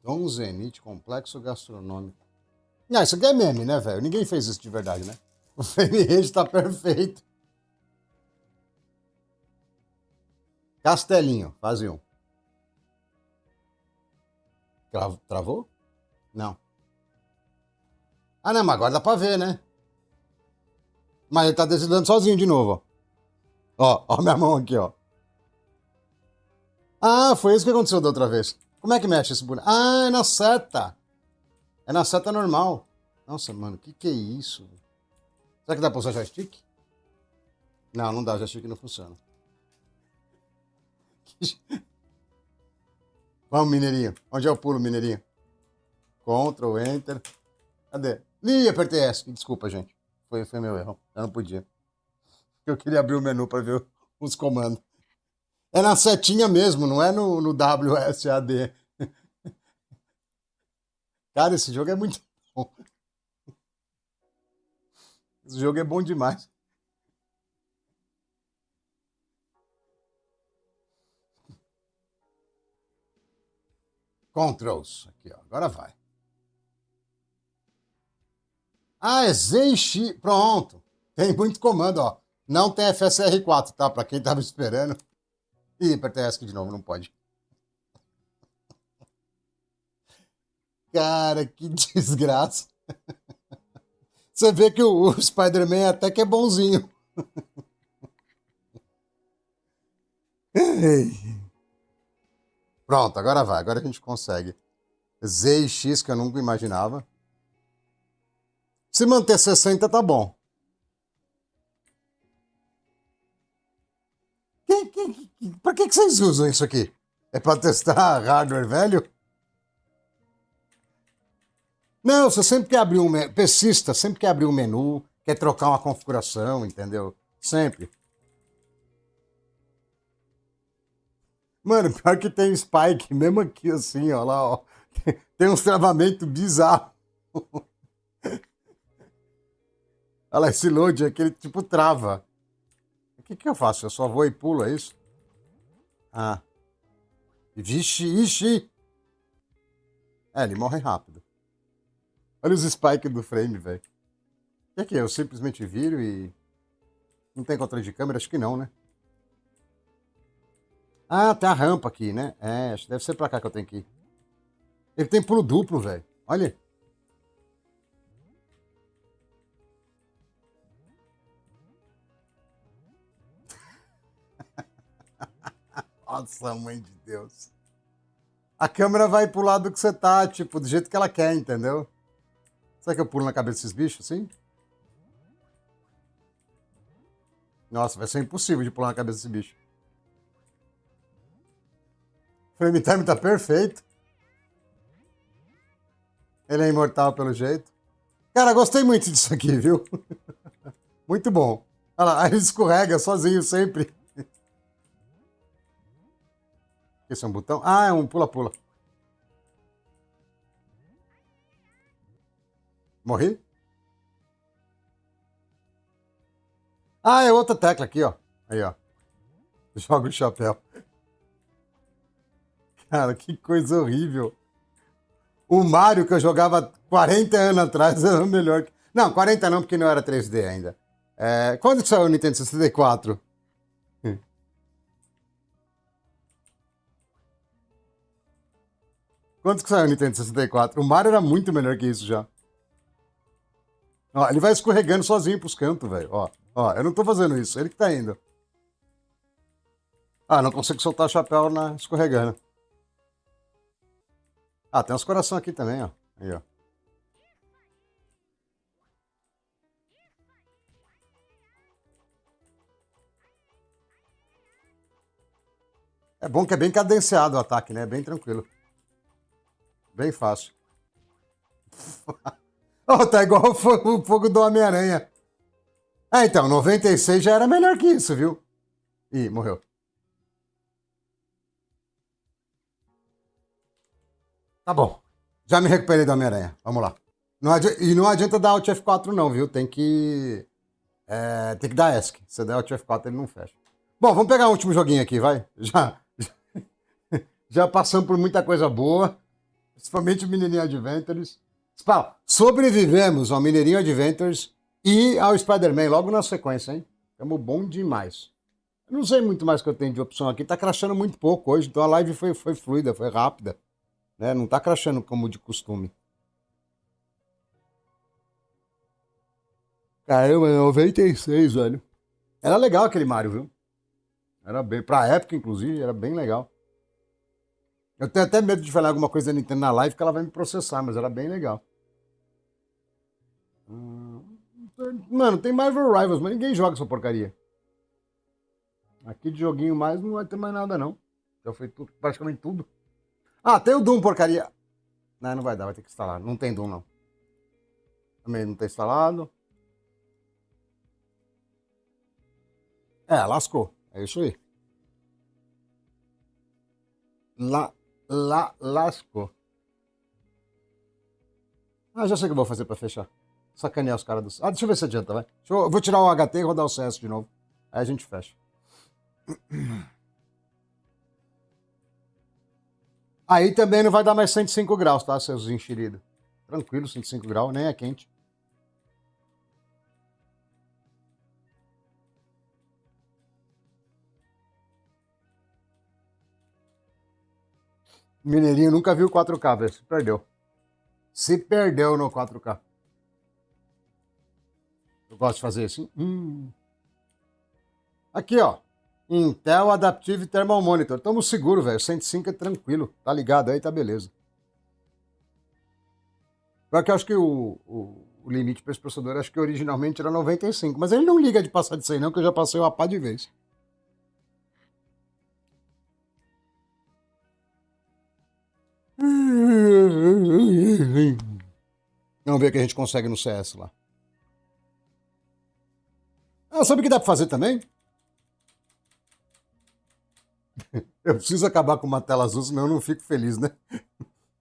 Dom Zenit, complexo gastronômico. Não, isso aqui é meme, né, velho? Ninguém fez isso de verdade, né? O frame rate tá perfeito. Castelinho, fase 1. Travou? Não. Ah, não, mas agora dá pra ver, né? Mas ele tá deslizando sozinho de novo, ó. Ó minha mão aqui, ó. Ah, foi isso que aconteceu da outra vez. Como é que mexe esse boneco? Ah, é na seta. É na seta normal. Nossa, mano, que é isso? Será que dá pra usar joystick? Não, não dá, joystick não funciona. Vamos, Mineirinho. Onde é o pulo, Mineirinho? Ctrl, Enter. Cadê? Ih, apertei S. Desculpa, gente. Foi meu erro. Eu não podia. Eu queria abrir o menu para ver os comandos. É na setinha mesmo, não é no WSAD. Cara, esse jogo é muito bom. Esse jogo é bom demais. Controls. Aqui, ó. Agora vai. Ah, é Z e X. Pronto. Tem muito comando, ó. Não tem FSR4, tá? Pra quem tava esperando. Ih, apertei ESC de novo, não pode. Cara, que desgraça. Você vê que o Spider-Man até que é bonzinho. Pronto, agora vai. Agora a gente consegue. Z e X, que eu nunca imaginava. Se manter 60, tá bom. Pra que vocês usam isso aqui? É pra testar hardware velho? Não, você sempre quer abrir um menu. Persista, sempre quer abrir um menu, quer trocar uma configuração, entendeu? Sempre. Mano, pior que tem spike, mesmo aqui assim, ó lá, ó. Tem uns travamentos bizarros. Olha lá, esse load aqui, ele tipo trava. O que eu faço? Eu só vou e pulo, é isso? Ah. Vixe, ixi. É, ele morre rápido. Olha os spikes do frame, velho. O que é? Eu simplesmente viro e... Não tem controle de câmera? Acho que não, né? Ah, tem a rampa aqui, né? É, acho que deve ser pra cá que eu tenho que ir. Ele tem pulo duplo, velho. Olha. Nossa, mãe de Deus. A câmera vai pro lado que você tá, tipo, do jeito que ela quer, entendeu? Será que eu pulo na cabeça desses bichos assim? Nossa, vai ser impossível de pular na cabeça desse bicho. O frame time tá perfeito. Ele é imortal pelo jeito. Cara, gostei muito disso aqui, viu? Muito bom. Olha lá, aí ele escorrega sozinho sempre. Esse é um botão? Ah, é um pula-pula. Morri? Ah, é outra tecla aqui, ó. Aí, ó. Joga o chapéu. Cara, que coisa horrível. O Mario que eu jogava 40 anos atrás era o melhor. Não, 40 não, porque não era 3D ainda. Quando que saiu o Nintendo 64? Quanto que saiu o Nintendo 64? O Mario era muito melhor que isso já. Ó, ele vai escorregando sozinho pros cantos, velho. Ó, eu não tô fazendo isso, ele que tá indo. Ah, não consigo soltar o chapéu escorregando. Ah, tem uns coração aqui também, ó. Aí, ó. É bom que é bem cadenciado o ataque, né? Bem tranquilo. Bem fácil. Oh, tá igual o fogo do Homem-Aranha. Ah, então, 96 já era melhor que isso, viu? Ih, morreu. Tá bom. Já me recuperei do Homem-Aranha. Vamos lá. E não adianta dar Alt F4 não, viu? Tem que dar ESC. Se der Alt F4 ele não fecha. Bom, vamos pegar o último joguinho aqui, vai? Já passamos por muita coisa boa. Principalmente o Mineirinho Adventures. Sobrevivemos ao Mineirinho Adventures e ao Spider-Man logo na sequência, hein? Estamos bom demais. Eu não sei muito mais que eu tenho de opção aqui. Tá crashando muito pouco hoje, então a live foi fluida, foi rápida. Né? Não tá crashando como de costume. Caramba, 96, velho. Era legal aquele Mario, viu? Era bem. Pra época, inclusive, era bem legal. Eu tenho até medo de falar alguma coisa da Nintendo na live que ela vai me processar, mas era bem legal. Mano, tem Marvel Rivals, mas ninguém joga essa porcaria. Aqui de joguinho mais não vai ter mais nada, não. Já foi tudo, praticamente tudo. Ah, tem o Doom, porcaria. Não, não vai dar, vai ter que instalar. Não tem Doom, não. Também não tá instalado. Lascou. É isso aí. Lascou. Ah, já sei o que eu vou fazer pra fechar. Sacanear os caras do. Ah, deixa eu ver se adianta, vai. Eu vou tirar o HT e rodar o CS de novo. Aí a gente fecha. Aí também não vai dar mais 105 graus, tá, seus enxeridos? Tranquilo, 105 graus, nem é quente. Mineirinho nunca viu 4K, velho. Se perdeu. Se perdeu no 4K. Eu gosto de fazer assim. Aqui, ó. Intel Adaptive Thermal Monitor. Tamo seguro, velho. 105 é tranquilo. Tá ligado aí, tá beleza. Só que eu acho que o limite para esse processador, acho que originalmente era 95. Mas ele não liga de passar de 100 não, que eu já passei uma pá de vez. Vamos ver o que a gente consegue no CS lá. Ah, sabe o que dá pra fazer também? Eu preciso acabar com uma tela azul, senão eu não fico feliz, né?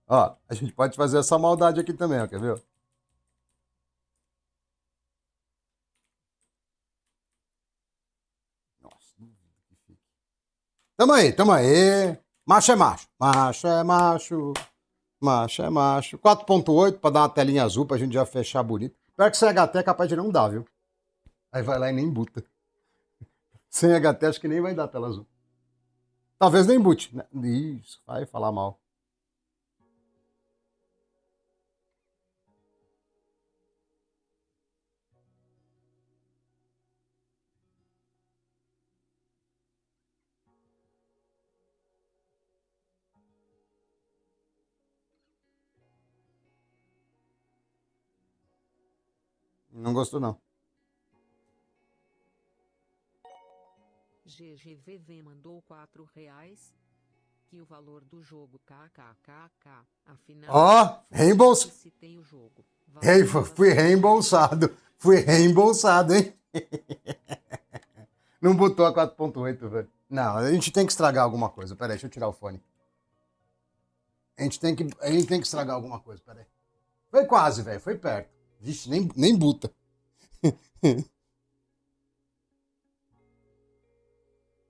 Ó, a gente pode fazer essa maldade aqui também, ó, quer ver? Nossa, duvido que fique. Tamo aí, tamo aí. Macho é macho. Macho é macho. Macho é macho. 4.8 pra dar uma telinha azul pra gente já fechar bonito. Pior que sem HT é capaz de não dar, viu? Aí vai lá e nem buta. Sem HT acho que nem vai dar tela azul. Talvez nem boot. Isso, vai falar mal. Não gostou, não. GGVV mandou R$ 4. Que o valor do jogo kkkk. Afinal, Ó, reembolso. se tem o jogo. Fui reembolsado. Fui reembolsado, hein? Não botou a 4.8, velho. Não, a gente tem que estragar alguma coisa. Pera aí, deixa eu tirar o fone. A gente tem que estragar alguma coisa, pera aí. Foi quase, velho, foi perto. Vixe, nem buta.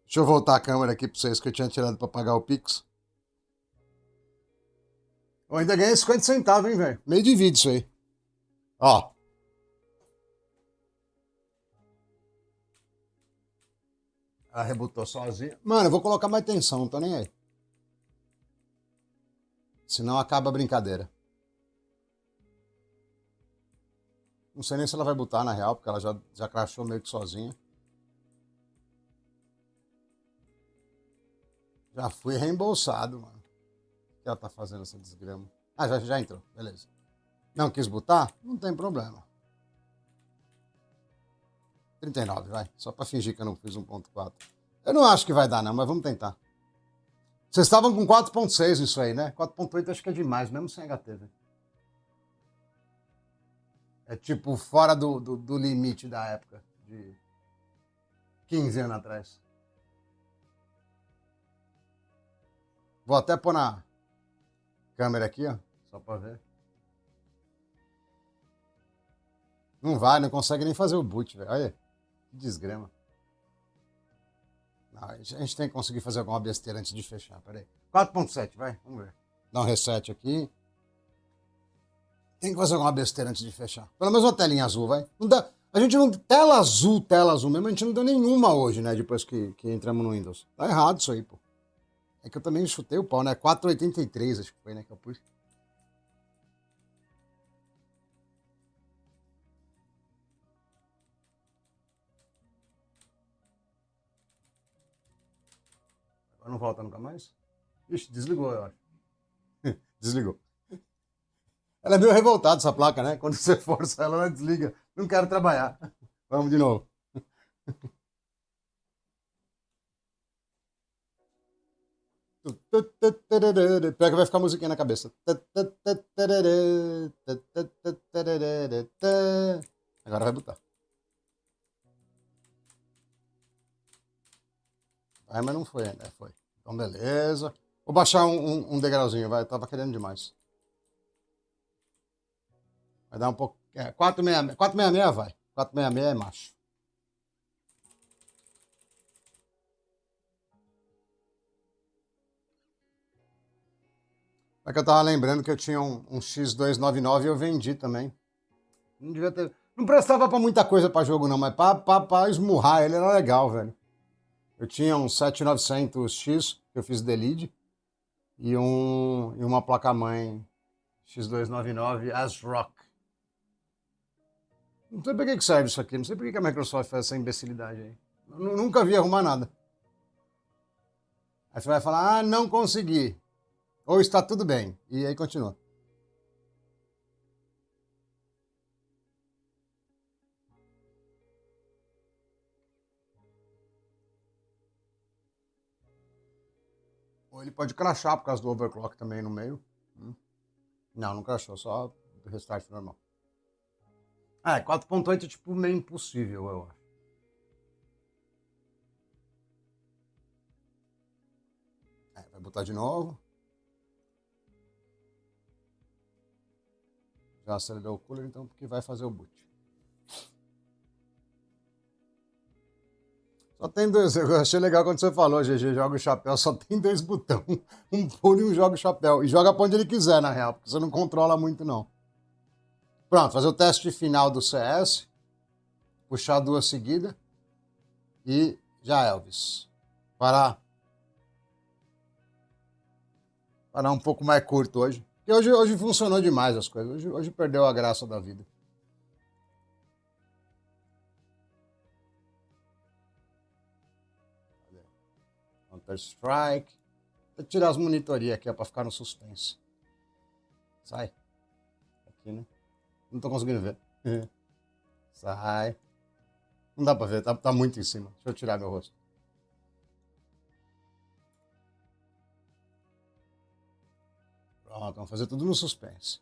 Deixa eu voltar a câmera aqui pra vocês que eu tinha tirado pra pagar o Pix. Eu ainda ganhei 50 centavos, hein, velho. Meio de vídeo isso aí. Ó. Ela rebutou sozinha. Mano, eu vou colocar mais tensão, não tô nem aí. Senão acaba a brincadeira. Não sei nem se ela vai botar na real, porque ela já crashou meio que sozinha. Já fui reembolsado, mano. O que ela tá fazendo essa desgrama? Ah, já entrou, beleza. Não quis botar? Não tem problema. 39, vai. Só pra fingir que eu não fiz 1.4. Eu não acho que vai dar, não, mas vamos tentar. Vocês estavam com 4.6 isso aí, né? 4.8 acho que é demais, mesmo sem HT, velho. É tipo fora do limite da época, de 15 anos atrás. Vou até pôr na câmera aqui, ó, só pra ver. Não vai, não consegue nem fazer o boot, velho. Olha, que desgrama. Não, a gente tem que conseguir fazer alguma besteira antes de fechar, peraí. 4.7, vai, vamos ver. Dá um reset aqui. Tem que fazer alguma besteira antes de fechar. Pelo menos uma telinha azul, vai. Não dá, a gente não... Tela azul mesmo, a gente não deu nenhuma hoje, né? Depois que entramos no Windows. Tá errado isso aí, pô. É que eu também chutei o pau, né? 4.83 acho que foi, né? Que eu pus. Agora não volta nunca mais? Ixi, desligou, eu acho. Desligou. Ela é meio revoltada, essa placa, né? Quando você força ela, ela desliga. Não quero trabalhar. Vamos de novo. Pior que vai ficar a musiquinha na cabeça. Agora vai botar. Vai, mas não foi ainda. Foi. Então, beleza. Vou baixar um degrauzinho, vai. Eu tava querendo demais. Vai dar um pouco. 466. 466 vai. 466 é macho. É que eu tava lembrando que eu tinha um X299 e eu vendi também. Não devia ter. Não prestava pra muita coisa pra jogo, não, mas pra esmurrar ele era legal, velho. Eu tinha um 7900X que eu fiz delete e uma placa-mãe X299 ASRock. Não sei pra que serve isso aqui, não sei por que a Microsoft faz essa imbecilidade aí. Eu nunca vi arrumar nada. Aí você vai falar, ah, não consegui. Ou está tudo bem. E aí continua. Ou ele pode crashar por causa do overclock também no meio. Não, não crashou, só restart normal. Ah, 4.8 é tipo meio impossível, eu acho. Vai botar de novo. Já acelerou o cooler, então, porque vai fazer o boot. Só tem dois. Eu achei legal quando você falou, GG, joga o chapéu, só tem dois botões. Um pulo e um joga o chapéu. E joga pra onde ele quiser, na real, porque você não controla muito, não. Pronto, fazer o teste final do CS. Puxar duas seguidas. E já, Elvis. Parar. Parar um pouco mais curto hoje. E hoje funcionou demais as coisas. Hoje perdeu a graça da vida. Counter-Strike. Vou tirar as monitorias aqui, ó, pra ficar no suspense. Sai. Aqui, né? Não tô conseguindo ver. Sai. Não dá pra ver, tá muito em cima. Deixa eu tirar meu rosto. Pronto, vamos fazer tudo no suspense.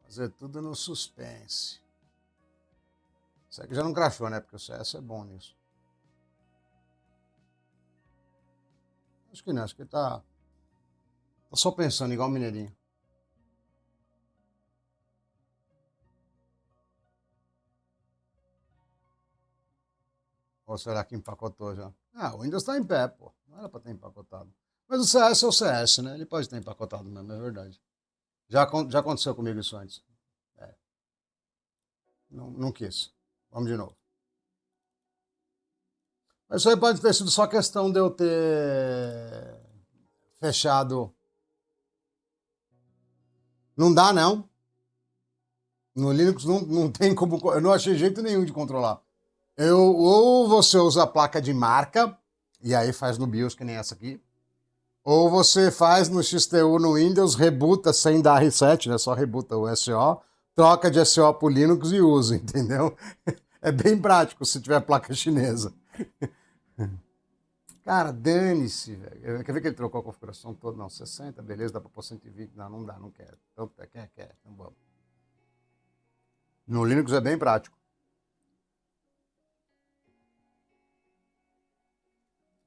Fazer tudo no suspense. Isso aqui já não crashou, né? Porque o CS é bom nisso. Acho que não, acho que ele tá só pensando igual o Mineirinho. Ou será que empacotou já? Ah, o Windows tá em pé, pô. Não era pra ter empacotado. Mas o CS é o CS, né? Ele pode ter empacotado mesmo, é verdade. Já aconteceu comigo isso antes. É, não quis. Vamos de novo. Mas isso aí pode ter sido só questão de eu ter fechado. Não dá, não. No Linux não tem como. Eu não achei jeito nenhum de controlar. Ou você usa a placa de marca, e aí faz no BIOS, que nem essa aqui. Ou você faz no XTU no Windows, rebuta sem dar reset, né? Só rebuta o SO, troca de SO pro Linux e usa, entendeu? É bem prático se tiver placa chinesa. Cara, dane-se, velho. Quer ver que ele trocou a configuração toda? Não, 60, beleza, dá pra pôr 120. Não dá, não quero. Então, quer. Então vamos. No Linux é bem prático.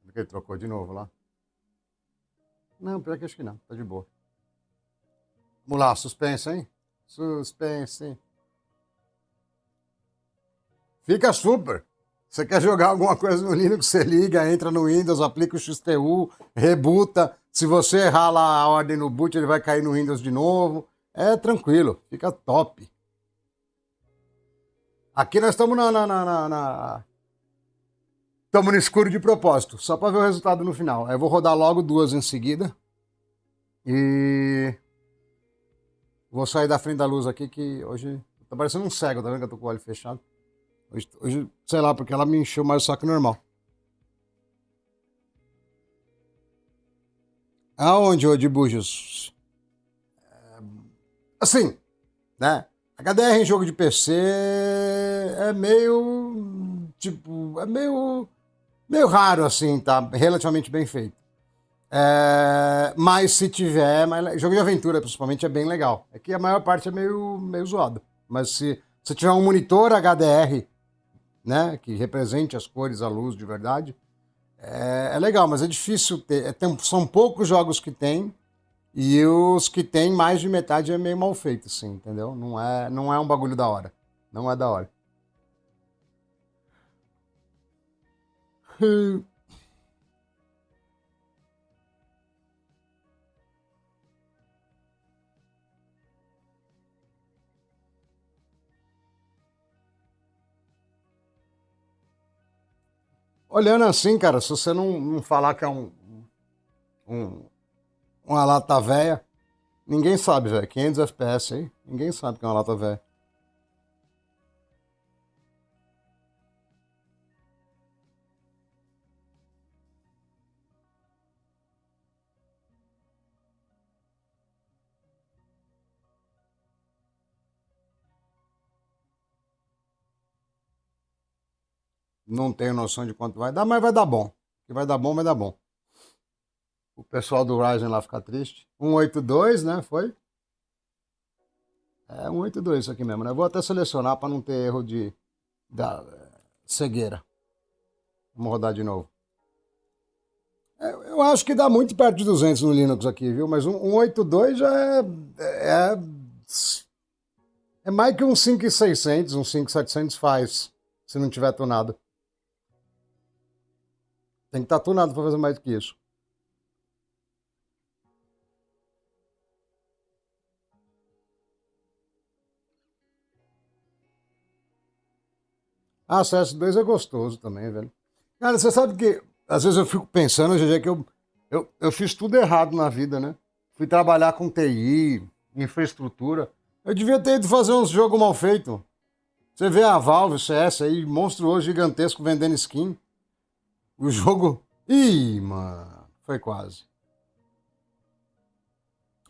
Quer ver que ele trocou de novo lá? Não, pior que acho que não, tá de boa. Vamos lá, suspense, hein? Suspense. Fica super. Você quer jogar alguma coisa no Linux, você liga, entra no Windows, aplica o XTU, rebuta. Se você errar lá a ordem no boot, ele vai cair no Windows de novo. É tranquilo, fica top. Aqui nós estamos estamos no escuro de propósito, só para ver o resultado no final. Eu vou rodar logo duas em seguida. E vou sair da frente da luz aqui, que hoje tá parecendo um cego, tá vendo que eu tô com o olho fechado? Hoje, sei lá, porque ela me encheu mais o saco normal. Aonde, ô de Bujos? Assim, né? HDR em jogo de PC é meio. Tipo, é meio raro, assim, tá? Relativamente bem feito. Mas se tiver. Jogo de aventura, principalmente, é bem legal. É que a maior parte é meio zoado. Mas se tiver um monitor HDR, né? Que represente as cores, a luz de verdade, é legal, mas é difícil ter. São poucos jogos que tem. E os que tem, mais de metade é meio mal feito, assim, entendeu? Não é um bagulho da hora. Não é da hora. Olhando assim, cara, se você não falar que é um, uma lata velha, ninguém sabe, velho. 500 FPS aí, ninguém sabe que é uma lata velha. Não tenho noção de quanto vai dar, mas vai dar bom. Que vai dar bom, vai dar bom. O pessoal do Ryzen lá fica triste. 182, né? Foi? É 182 isso aqui mesmo, né? Vou até selecionar para não ter erro da cegueira. Vamos rodar de novo. Eu acho que dá muito perto de 200 no Linux aqui, viu? Mas um 182 já é mais que um 5600, um 5700 faz, se não tiver tunado. Tem que estar tunado para fazer mais do que isso. Ah, CS2 é gostoso também, velho. Cara, você sabe que às vezes eu fico pensando, GG, que eu fiz tudo errado na vida, né? Fui trabalhar com TI, infraestrutura. Eu devia ter ido fazer uns jogos mal feitos. Você vê a Valve, o CS aí, monstruoso, gigantesco, vendendo skin. O jogo. Ih, mano, foi quase.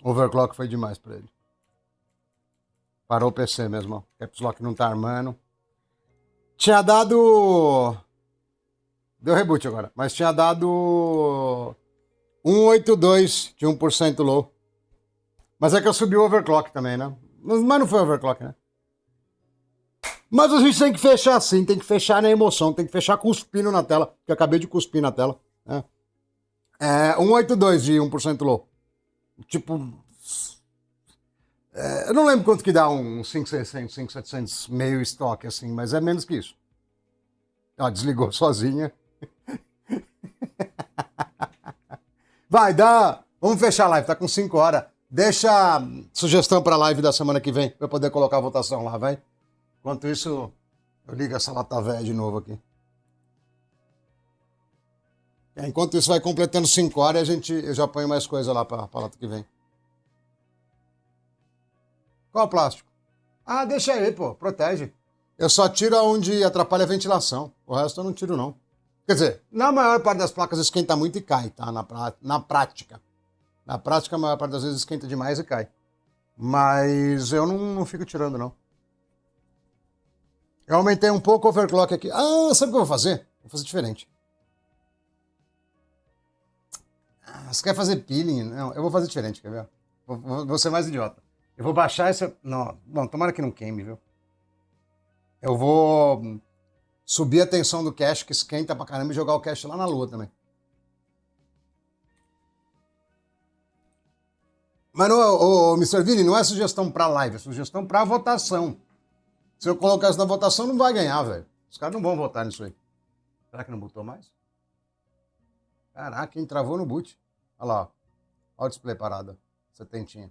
Overclock foi demais pra ele. Parou o PC mesmo, ó. Caps Lock não tá armando. Tinha dado. Deu reboot agora, mas tinha dado 182 de 1% low. Mas é que eu subi o overclock também, né? Mas não foi overclock, né? Mas a gente tem que fechar assim, tem que fechar na emoção, tem que fechar cuspindo na tela, que eu acabei de cuspir na tela. Né? 182 de 1% low. Tipo, eu não lembro quanto que dá um 5.600, 5.700 meio estoque, assim, mas é menos que isso. Ó, desligou sozinha. Vai, dá. Vamos fechar a live, tá com 5 horas. Deixa sugestão pra live da semana que vem, pra eu poder colocar a votação lá, vai. Enquanto isso, eu ligo essa lata velha de novo aqui. Enquanto isso vai completando 5 horas, eu já ponho mais coisa lá pra lata que vem. Qual plástico? Ah, deixa aí, pô, protege. Eu só tiro onde atrapalha a ventilação. O resto eu não tiro, não. Quer dizer, na maior parte das placas esquenta muito e cai, tá? Na prática. Na prática, a maior parte das vezes esquenta demais e cai. Mas eu não fico tirando, não. Eu aumentei um pouco o overclock aqui. Ah, sabe o que eu vou fazer? Vou fazer diferente. Você quer fazer peeling? Não, eu vou fazer diferente, quer ver? Vou ser mais idiota. Eu vou baixar esse... Não, bom, tomara que não queime, viu? Eu vou subir a tensão do cache, que esquenta pra caramba, e jogar o cache lá na lua também. Mas, o Mr. Vini, não é sugestão pra live, é sugestão pra votação. Se eu colocar isso na votação, não vai ganhar, velho. Os caras não vão votar nisso aí. Será que não botou mais? Caraca, quem travou no boot. Olha lá, ó. Olha o display parado. Setentinha.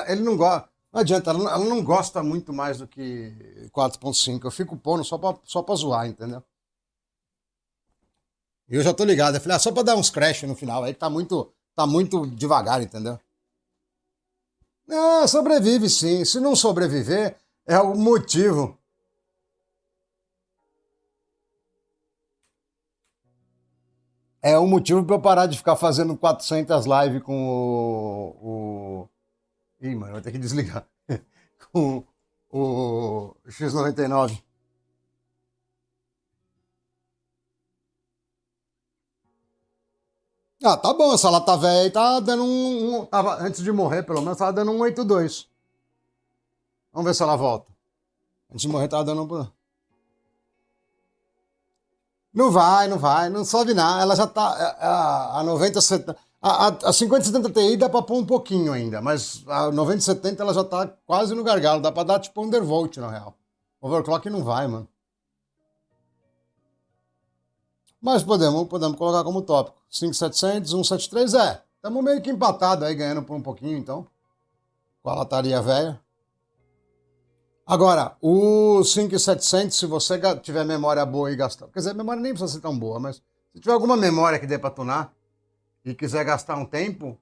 Ele não gosta. Não adianta, ela não gosta muito mais do que 4.5. Eu fico pondo só pra zoar, entendeu? E eu já tô ligado. Eu falei, só pra dar uns crash no final. Aí tá muito devagar, entendeu? Sobrevive sim. Se não sobreviver, é o motivo. É o motivo pra eu parar de ficar fazendo 400 lives com Ih, mano, vou ter que desligar. Com o X99. Tá bom, essa lata velha aí tá dando antes de morrer, pelo menos, tava dando 182. Vamos ver se ela volta. Antes de morrer, tava dando não sobe nada. Ela já tá. A 90, 70. A 5070 Ti dá pra pôr um pouquinho ainda, mas a 9070 ela já tá quase no gargalo. Dá pra dar tipo undervolt, na real. Overclock não vai, mano. Mas podemos colocar como tópico. 5.700, 1.73, estamos meio que empatados aí, ganhando por um pouquinho, então. Com a lataria velha. Agora, o 5.700, se você tiver memória boa e gastar... Quer dizer, a memória nem precisa ser tão boa, mas se tiver alguma memória que dê pra tunar e quiser gastar um tempo,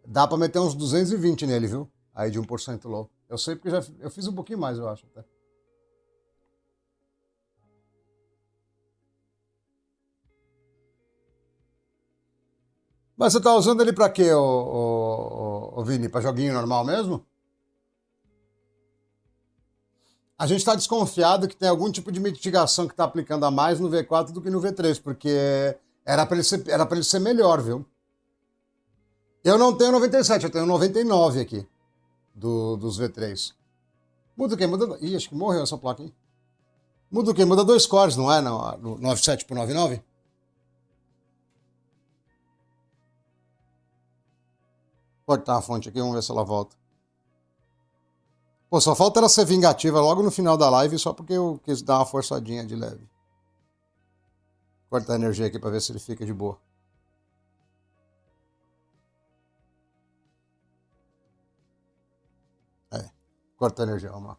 dá pra meter uns 220 nele, viu? Aí de 1% low. Eu sei porque eu fiz um pouquinho mais, eu acho, até. Mas você tá usando ele pra quê, ô Vini? Pra joguinho normal mesmo? A gente está desconfiado que tem algum tipo de mitigação que está aplicando a mais no V4 do que no V3, porque era para ele ser melhor, viu? Eu não tenho 97, eu tenho 99 aqui, dos V3. Muda o quê? Ih, acho que morreu essa placa, hein? Muda o quê? Muda 2 cores, não é? No 97 por 99? Cortar a fonte aqui, vamos ver se ela volta. Pô, só falta ela ser vingativa logo no final da live, só porque eu quis dar uma forçadinha de leve. Cortar a energia aqui pra ver se ele fica de boa. Corta a energia, vamos lá.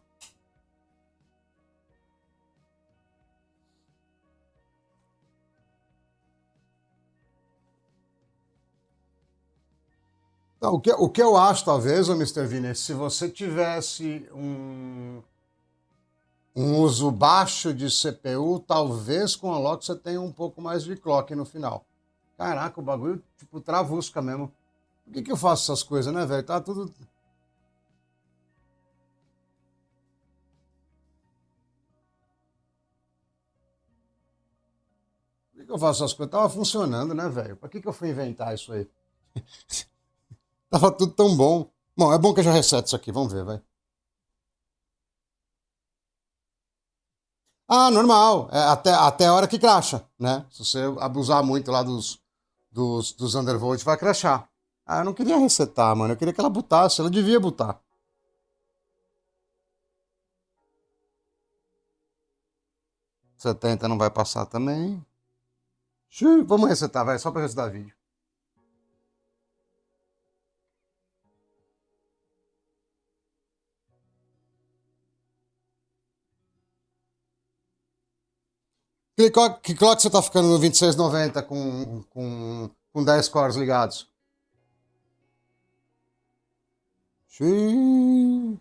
Então, o que eu acho, talvez, Mr. Vini, se você tivesse um uso baixo de CPU, talvez com a lock você tenha um pouco mais de clock no final. Caraca, o bagulho, tipo, travusca mesmo. Por que eu faço essas coisas, né, velho? Tá tudo... Por que eu faço essas coisas? Tava funcionando, né, velho? Pra que eu fui inventar isso aí? Tava tudo tão bom. Bom, é bom que eu já reseto isso aqui. Vamos ver, vai. Ah, normal. É, até a hora que cracha, né? Se você abusar muito lá dos undervolt, vai crashar. Ah, eu não queria resetar, mano. Eu queria que ela botasse. Ela devia botar. 70 não vai passar também. Xiii, vamos resetar, vai. Só pra resetar vídeo. Que clock você tá ficando no 2690 com 10 cores ligados? Xiii.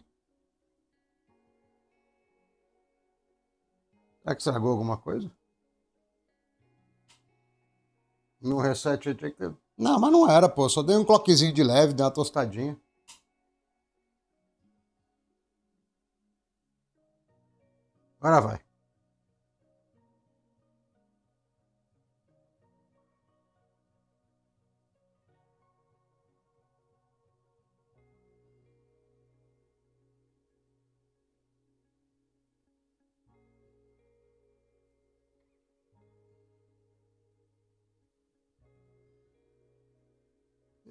Será que estragou alguma coisa? No reset eu tinha que ter. Não, mas não era, pô. Só dei um clockzinho de leve, dei uma tostadinha. Agora vai.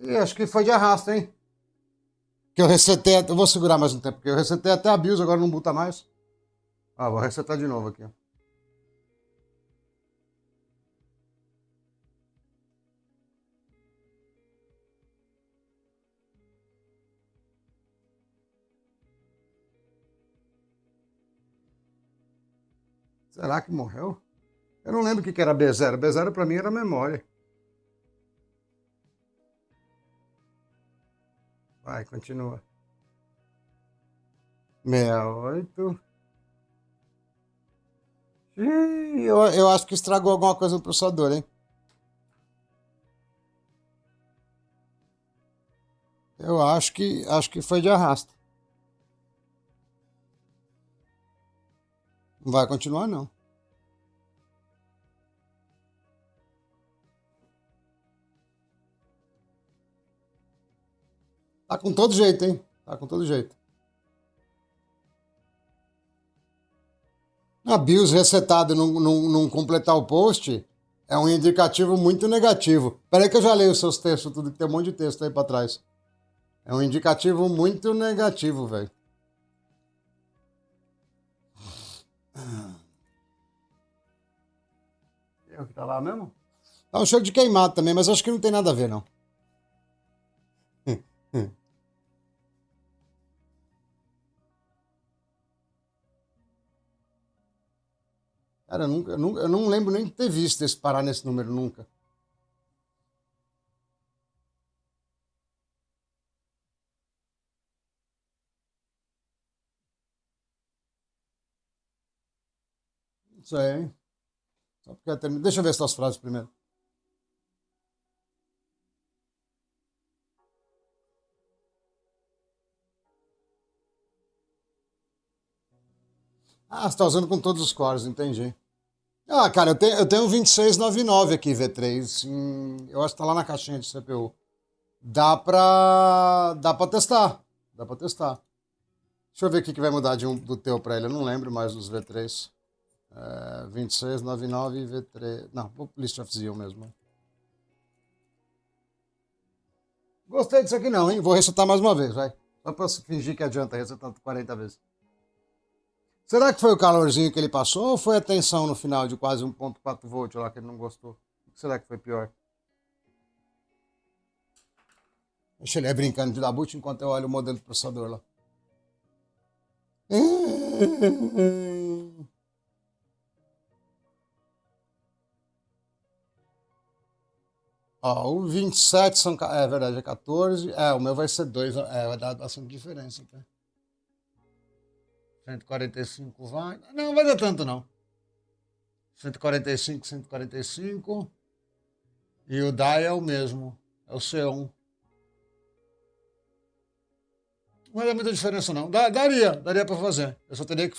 E acho que foi de arrasto, hein? Que eu resetei. Eu vou segurar mais um tempo, porque eu resetei até a BIOS, agora não boota mais. Ah, vou resetar de novo aqui. Será que morreu? Eu não lembro o que era B0. B0 pra mim era memória. Vai, continua. 68. Ih, eu acho que estragou alguma coisa no processador, hein? Eu acho que foi de arrasto. Não vai continuar, não. Tá com todo jeito, hein? Tá com todo jeito. A BIOS resetada e não completar o post é um indicativo muito negativo. Peraí que eu já leio os seus textos, tudo que tem um monte de texto aí pra trás. É um indicativo muito negativo, velho. É o que tá lá mesmo? Tá um cheiro de queimado também, mas acho que não tem nada a ver, não. Cara, eu não lembro nem de ter visto esse parar nesse número nunca. Isso aí, hein? Só porque deixa eu ver essas frases primeiro. Ah, você tá usando com todos os cores, entendi. Ah, cara, eu tenho um 2699 aqui, V3. Eu acho que tá lá na caixinha de CPU. Dá pra testar. Dá pra testar. Deixa eu ver o que vai mudar do teu pra ele. Eu não lembro mais dos V3. 2699 e V3. Não, vou pro List of Zeal mesmo. Gostei disso aqui não, hein? Vou resetar mais uma vez, vai. Só pra fingir que adianta resetar 40 vezes. Será que foi o calorzinho que ele passou ou foi a tensão no final de quase 1,4 volt lá que ele não gostou? O que será que foi pior? Deixa ele aí brincando de dar boot enquanto eu olho o modelo do processador lá. Ó, o 27 são. É verdade, é 14. O meu vai ser 2. Vai dar bastante diferença. Tá? 145 vai. Não, vai dar tanto não. 145, 145. E o DAI é o mesmo. É o C1. Não dá muita diferença não. Daria para fazer. Eu só teria que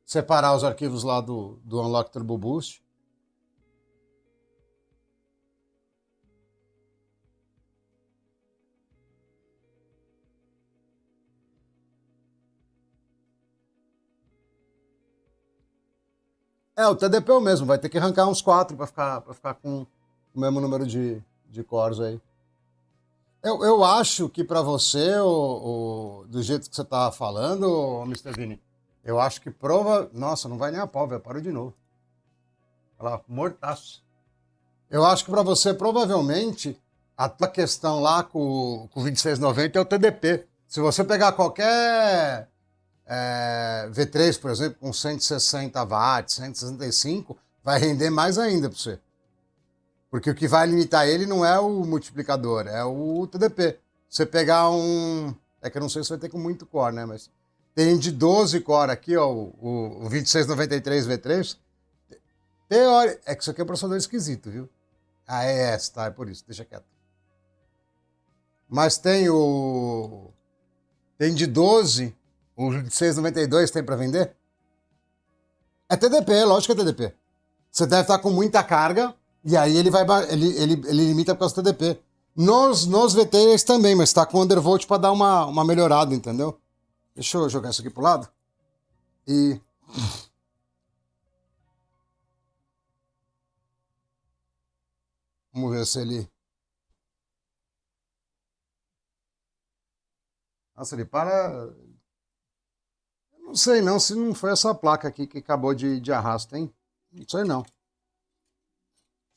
separar os arquivos lá do Unlock Turbo Boost. É, o TDP é o mesmo, vai ter que arrancar uns 4 pra ficar com o mesmo número de cores aí. Eu acho que para você, do jeito que você tá falando, Mr. Vini, eu acho que Nossa, não vai nem a pau, velho. Parou de novo. Olha lá, mortaço. Eu acho que para você, provavelmente, a tua questão lá com o 2690 é o TDP. Se você pegar qualquer V3, por exemplo, com 160 watts, 165, vai render mais ainda para você. Porque o que vai limitar ele não é o multiplicador, é o TDP. Você pegar um... É que eu não sei se vai ter com muito core, né? Mas tem de 12 core aqui, ó, o 2693 V3. É que isso aqui é um processador esquisito, viu? Ah, é esse, tá? É por isso, deixa quieto. Mas tem o... Tem de 12, o 2692 tem para vender? É TDP, lógico que é TDP. Você deve estar com muita carga, e aí ele limita por causa do TDP. Nos VTs também, mas está com undervolt para dar uma melhorada, entendeu? Deixa eu jogar isso aqui pro lado. E... Vamos ver se ele... Nossa, ele para... Não sei não se não foi essa placa aqui que acabou de arrasto, hein? Não sei não. Deixa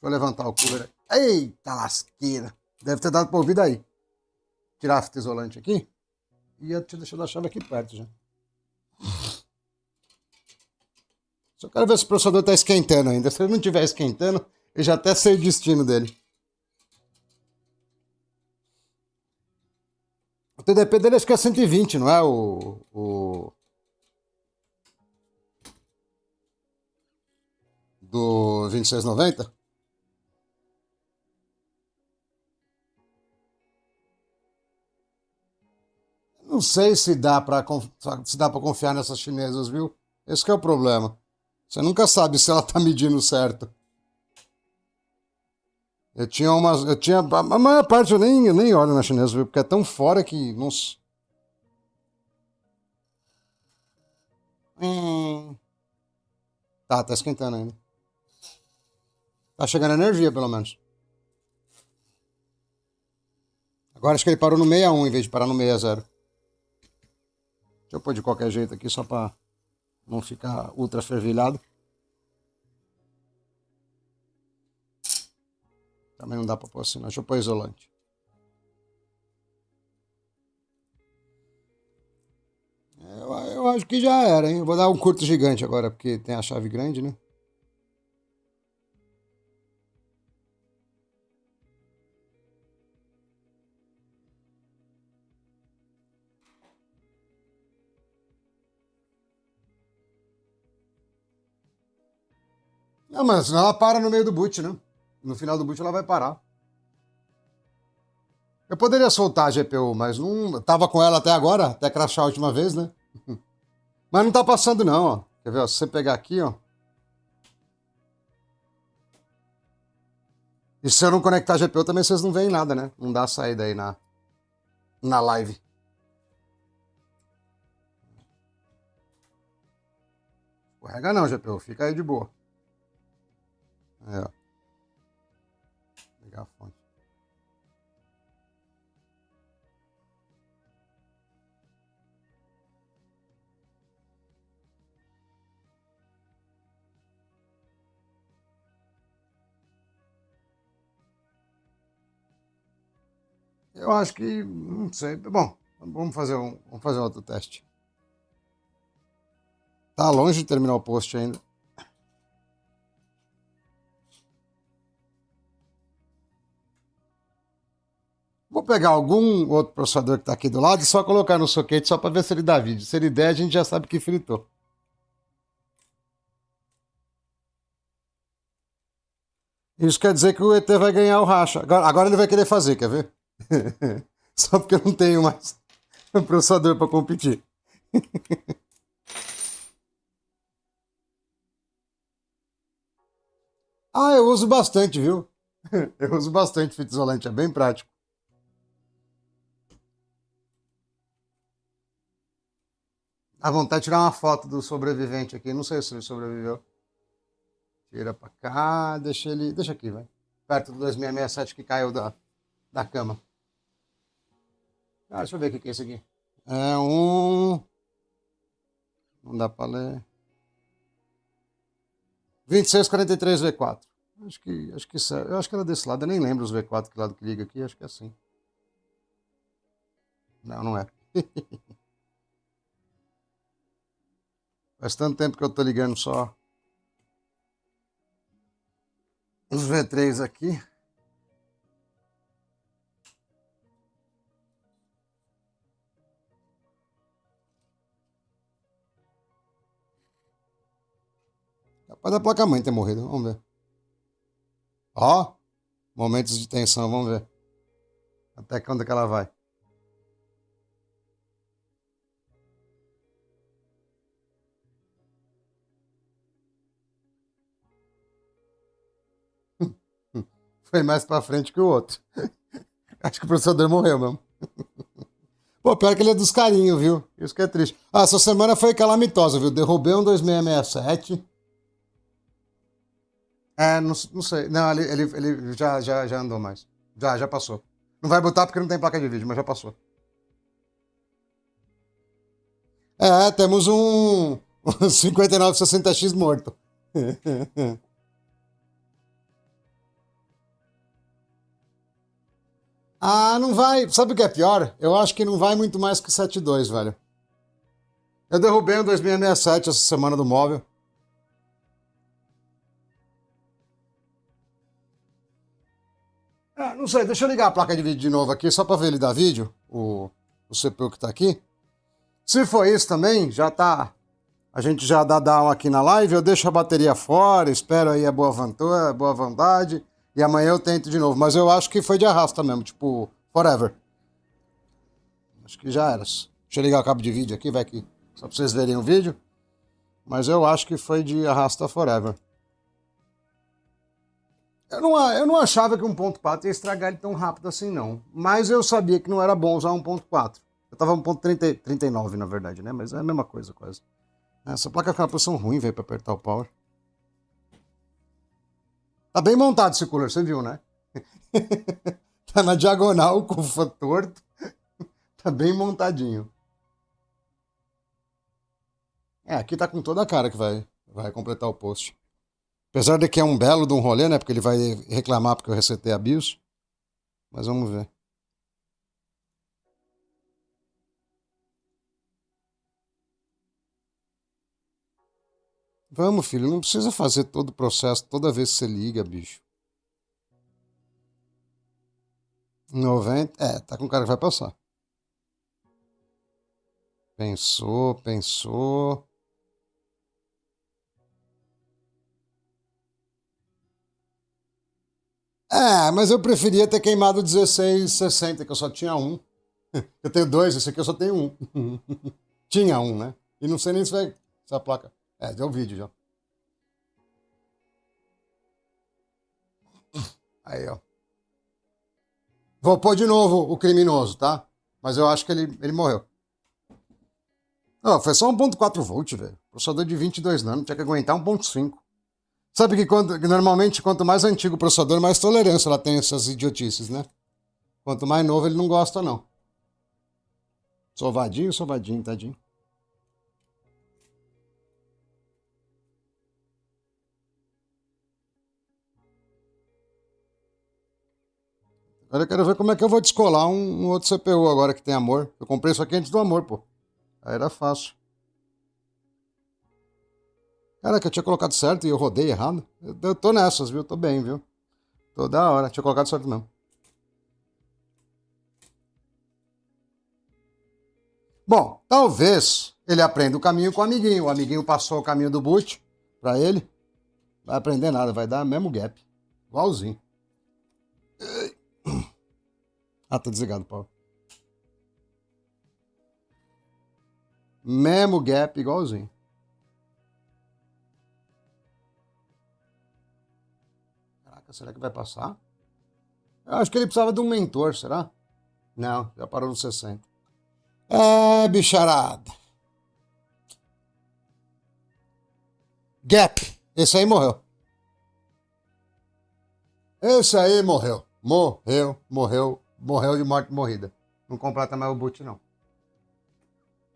eu levantar o cooler. Eita lasqueira! Deve ter dado para ouvir daí. Tirar a fita isolante aqui. E eu te deixar a chave aqui perto já. Só quero ver se o processador está esquentando ainda. Se ele não estiver esquentando, eu já até sei o destino dele. O TDP dele acho que é 120, não é? Do 2690? Não sei se dá para confiar nessas chinesas, viu? Esse que é o problema. Você nunca sabe se ela tá medindo certo. A maior parte eu nem olho na chinesa, viu? Porque é tão fora que, nossa. Tá esquentando ainda. Tá chegando energia, pelo menos. Agora acho que ele parou no 61 em vez de parar no 60. Deixa eu pôr de qualquer jeito aqui, só pra não ficar ultra fervilhado. Também não dá pra pôr assim, não. Deixa eu pôr isolante. Eu acho que já era, hein? Eu vou dar um curto gigante agora, porque tem a chave grande, né? Não, mas senão ela para no meio do boot, né? No final do boot ela vai parar. Eu poderia soltar a GPU, mas não. Tava com ela até agora, até crashar a última vez, né? Mas não tá passando, não, ó. Quer ver? Ó, se você pegar aqui, ó. E se eu não conectar a GPU também vocês não veem nada, né? Não dá saída aí na live. Escorrega não, GPU. Fica aí de boa. É, ó. Vou pegar a fonte. Eu acho que. Não sei. Bom, vamos fazer outro teste. Tá longe de terminar o post ainda. Vou pegar algum outro processador que tá aqui do lado e só colocar no soquete só para ver se ele dá vídeo. Se ele der, a gente já sabe que fritou. Isso quer dizer que o ET vai ganhar o racha. Agora ele vai querer fazer, quer ver? Só porque eu não tenho mais um processador para competir. Ah, eu uso bastante, viu? Eu uso bastante fita isolante, é bem prático. Dá vontade de tirar uma foto do sobrevivente aqui. Não sei se ele sobreviveu. Tira pra cá, deixa ele. Deixa aqui, vai. Perto do 2667 que caiu da cama. Ah, deixa eu ver o que é isso aqui. É um. Não dá pra ler. 2643 V4. Acho que isso é, eu acho que era desse lado. Eu nem lembro os V4 que lado que liga aqui. Acho que é assim. Não, não é. Faz tanto tempo que eu tô ligando só os V3 aqui. Capaz da placa-mãe ter morrido. Vamos ver. Ó, momentos de tensão. Vamos ver. Até quando é que ela vai. Foi mais pra frente que o outro. Acho que o processador morreu mesmo. Pô, pior que ele é dos carinhos, viu? Isso que é triste. Ah, essa semana foi calamitosa, viu? Derrubei um 2667. É, não sei. Não, ele já andou mais. Já passou. Não vai botar porque não tem placa de vídeo, mas já passou. É, temos um 5960X morto. Ah, não vai. Sabe o que é pior? Eu acho que não vai muito mais que 7.2, velho. Eu derrubei um 2667 essa semana do móvel. Ah, não sei, deixa eu ligar a placa de vídeo de novo aqui, só pra ver ele dar vídeo, o CPU que tá aqui. Se for isso também, já tá. A gente já dá down aqui na live, eu deixo a bateria fora, espero aí a boa vontade, e amanhã eu tento de novo. Mas eu acho que foi de arrasta mesmo, tipo, forever. Acho que já era. Deixa eu ligar o cabo de vídeo aqui, vai aqui, só pra vocês verem o vídeo. Mas eu acho que foi de arrasta forever. Eu não achava que 1.4 ia estragar ele tão rápido assim, não. Mas eu sabia que não era bom usar 1.4. Eu tava 1.39, na verdade, né? Mas é a mesma coisa, quase. Essa placa fica na posição ruim, velho, pra apertar o power. Tá bem montado esse cooler, você viu, né? Tá na diagonal, com o fã torto. Tá bem montadinho. É, aqui tá com toda a cara que vai completar o post. Apesar de que é um belo de um rolê, né? Porque ele vai reclamar porque eu resetei a BIOS. Mas vamos ver. Vamos, filho. Não precisa fazer todo o processo toda vez que você liga, bicho. 90. É, tá com cara que vai passar. Pensou. É, mas eu preferia ter queimado 1660, que eu só tinha um. Eu tenho dois, esse aqui eu só tenho um. Tinha um, né? E não sei nem se vai. Essa placa. É, deu vídeo já. Aí, ó. Vou pôr de novo o criminoso, tá? Mas eu acho que ele morreu. Não, foi só 1.4 volt, velho. Processador de 22 nanos, tinha que aguentar 1.5. Sabe que normalmente quanto mais antigo o processador, mais tolerância ela tem a essas idiotices, né? Quanto mais novo ele não gosta, não. Sovadinho, tadinho. Agora eu quero ver como é que eu vou descolar um outro CPU agora que tem amor. Eu comprei isso aqui antes do amor, pô. Aí era fácil. Cara, que eu tinha colocado certo e eu rodei errado. Eu tô nessas, viu? Tô bem, viu? Tô da hora. Tinha colocado certo mesmo. Bom, talvez ele aprenda o caminho com o amiguinho. O amiguinho passou o caminho do boot pra ele. Vai aprender nada, vai dar mesmo gap. Igualzinho. Ah, tá desligado, Paulo. Mesmo gap, igualzinho. Caraca, será que vai passar? Eu acho que ele precisava de um mentor, será? Não, já parou no 60. É, bicharada. Gap. Esse aí morreu. Esse aí morreu. Morreu de morte morrida. Não completa mais o boot, não.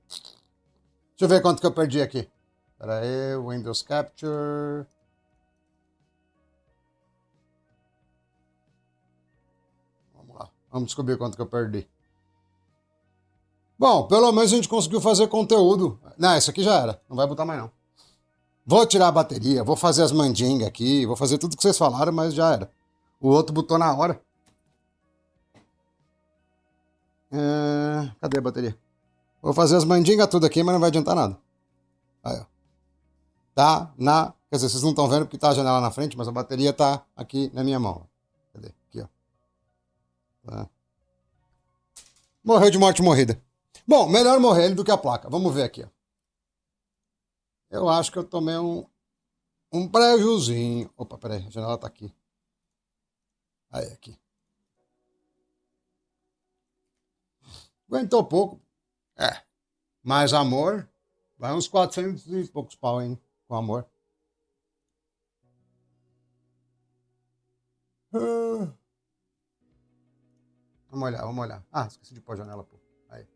Deixa eu ver quanto que eu perdi aqui. Pera aí, Windows Capture. Vamos lá. Vamos descobrir quanto que eu perdi. Bom, pelo menos a gente conseguiu fazer conteúdo. Não, esse aqui já era. Não vai botar mais, não. Vou tirar a bateria, vou fazer as mandingas aqui, vou fazer tudo que vocês falaram, mas já era. O outro botou na hora. Cadê a bateria? Vou fazer as mandingas tudo aqui, mas não vai adiantar nada. Aí, ó. Tá na... Quer dizer, vocês não estão vendo porque tá a janela na frente, mas a bateria tá aqui na minha mão. Cadê? Aqui, ó. Tá. Morreu de morte morrida. Bom, melhor morrer ele do que a placa. Vamos ver aqui, ó. Eu acho que eu tomei um prejuzinho. Opa, peraí, a janela tá aqui. Aí, aqui. Aguentou pouco. Mais amor. Vai uns 400 e poucos pau, hein? Com amor. Vamos olhar. Ah, esqueci de pôr a janela, pô. Aí.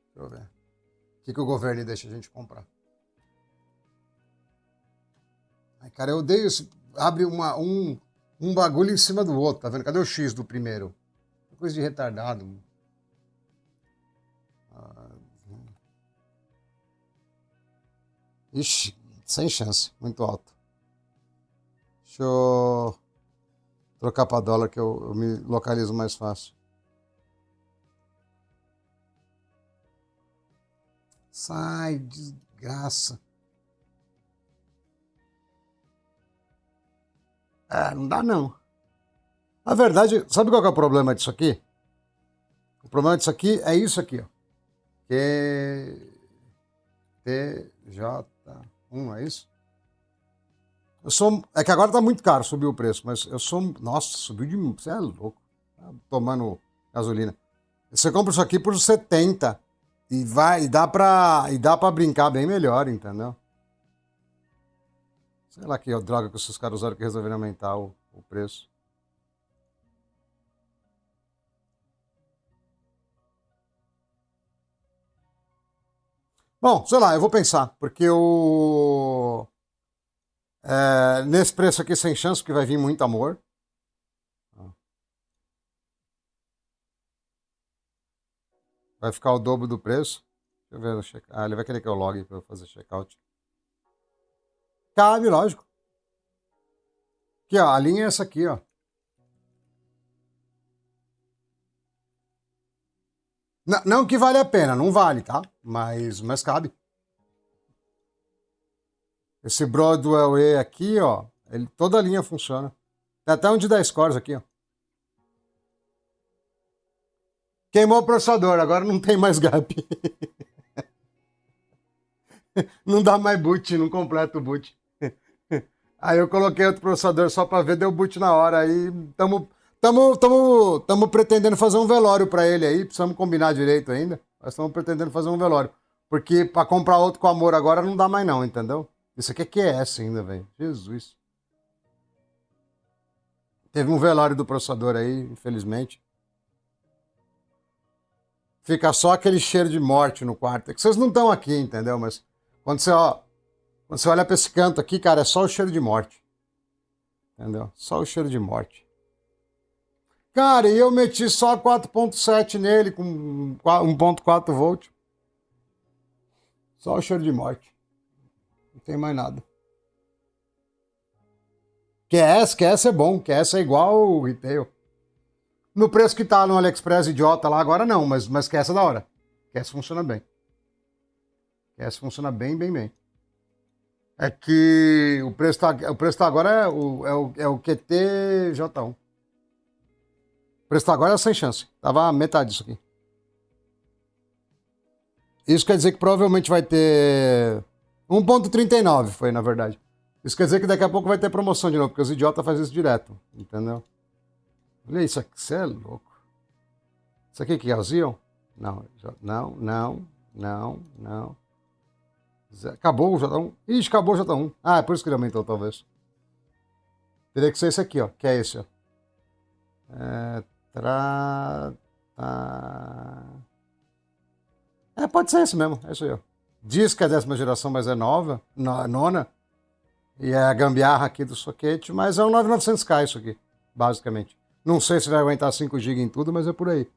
Deixa eu ver. O que o governo deixa a gente comprar? Ai, cara, eu odeio esse... Abre um bagulho em cima do outro, tá vendo? Cadê o X do primeiro? Coisa de retardado. Ixi, sem chance. Muito alto. Deixa eu trocar para dólar que eu me localizo mais fácil. Sai, desgraça. Não dá não. Na verdade, sabe qual que é o problema disso aqui? O problema disso aqui é isso aqui, ó. QTJ1, é isso? É que agora tá muito caro, subiu o preço, mas eu sou... Nossa, subiu de... Você é louco. Tá tomando gasolina. Você compra isso aqui por 70 e dá pra brincar bem melhor, entendeu? Sei lá que droga que esses caras usaram que resolveram aumentar o preço. Bom, sei lá, eu vou pensar, porque nesse preço aqui sem chance, porque vai vir muito amor. Vai ficar o dobro do preço. Deixa eu ver no ele vai querer que eu logue para eu fazer checkout. Cabe, lógico. Aqui, ó, a linha é essa aqui, ó. Não que vale a pena, não vale, tá? Mas cabe. Esse Broadway aqui, ó, toda a linha funciona. Tem até um de 10 cores aqui, ó. Queimou o processador, agora não tem mais gap. Não dá mais boot, não completa o boot. Aí eu coloquei outro processador só pra ver, deu boot na hora. Aí estamos pretendendo fazer um velório pra ele aí. Precisamos combinar direito ainda. Nós estamos pretendendo fazer um velório. Porque pra comprar outro com amor agora não dá mais não, entendeu? Isso aqui é QS ainda, velho. Jesus. Teve um velório do processador aí, infelizmente. Fica só aquele cheiro de morte no quarto. É que vocês não estão aqui, entendeu? Mas quando você olha pra esse canto aqui, cara, é só o cheiro de morte. Entendeu? Só o cheiro de morte. Cara, e eu meti só 4.7 nele com 1.4 volt. Só o cheiro de morte. Não tem mais nada. QS é bom. QS é igual o retail. No preço que tá no AliExpress idiota lá agora não, mas QS é da hora. QS funciona bem. QS funciona bem, bem, bem. É que o preço tá agora é o QTJ1. O preço tá agora é sem chance. Tava metade disso aqui. Isso quer dizer que provavelmente vai ter 1.39 foi, na verdade. Isso quer dizer que daqui a pouco vai ter promoção de novo, porque os idiotas fazem isso direto, entendeu? Olha isso aqui, você é louco. Isso aqui que é o Xeon? Não. Acabou o J1. Ixi, acabou o J1. Ah, é por isso que ele aumentou, talvez. Teria que ser esse aqui, ó, que é esse, ó. Tá. Pode ser esse mesmo, é isso aí, ó. Diz que é 10ª geração, mas é nona. E é a gambiarra aqui do soquete, mas é um 9900K isso aqui, basicamente. Não sei se vai aguentar 5 GB em tudo, mas é por aí.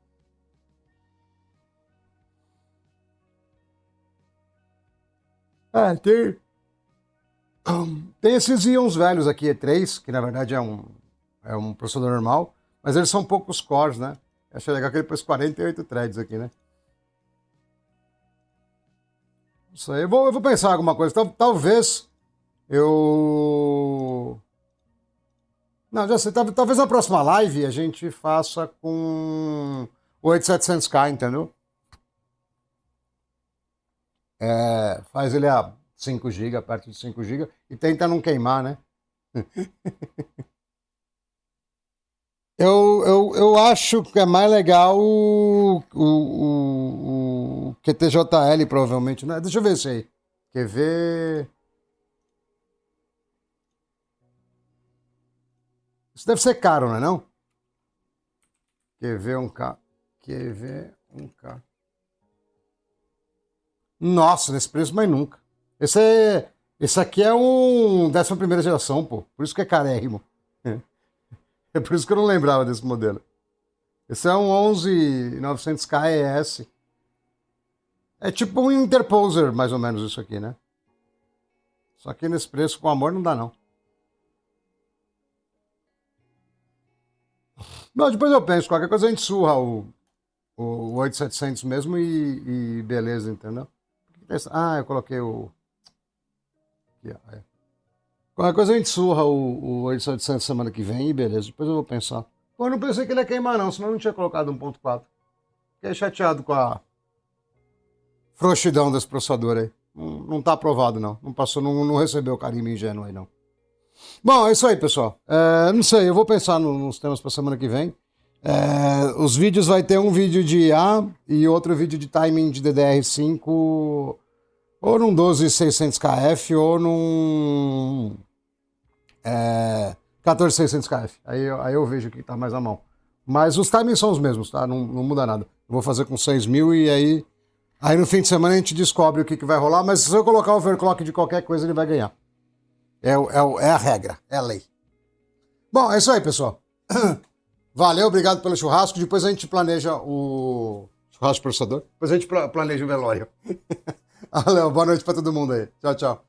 Tem esses íons velhos aqui, E3, que na verdade é um processador normal, mas eles são poucos cores, né? Achei legal que ele pôs 48 threads aqui, né? Isso aí, eu vou pensar em alguma coisa. Talvez eu... Não, já sei, talvez na próxima live a gente faça com o 8700K, entendeu? Faz ele a 5 GB, perto de 5 GB, e tenta não queimar, né? Eu acho que é mais legal o QTJL, provavelmente, né? Deixa eu ver esse aí. Quer ver? Isso deve ser caro, não é não? Quer ver um K? Quer ver um K? Nossa, nesse preço, mas nunca. Esse aqui é um 11ª geração, pô. Por isso que é carérrimo. É por isso que eu não lembrava desse modelo. Esse é um 11900K ES. É tipo um interposer, mais ou menos, isso aqui, né? Só que nesse preço, com amor, não dá, não. Não, depois eu penso. Qualquer coisa a gente surra o 8700 mesmo e beleza, entendeu? Eu coloquei o... Aqui, ó. Qualquer coisa a gente surra o 8700 semana que vem e beleza. Depois eu vou pensar. Pô, eu não pensei que ele ia queimar, não. Senão eu não tinha colocado 1.4. Fiquei chateado com a frouxidão desse processador aí. Não tá aprovado, não. Não passou, não recebeu o carimbo ingênuo aí, não. Bom, é isso aí, pessoal. Não sei, eu vou pensar nos temas pra semana que vem. Os vídeos vai ter um vídeo de IA e outro vídeo de timing de DDR5 ou num 12600KF ou num 14600KF. Aí eu vejo o que tá mais à mão. Mas os timings são os mesmos, tá? Não muda nada. Eu vou fazer com 6000 e aí no fim de semana a gente descobre o que vai rolar, mas se eu colocar o overclock de qualquer coisa, ele vai ganhar. É a regra, é a lei. Bom, é isso aí, pessoal. Valeu, obrigado pelo churrasco. Depois a gente planeja o churrasco processador. Depois a gente planeja o velório. Valeu, boa noite pra todo mundo aí. Tchau, tchau.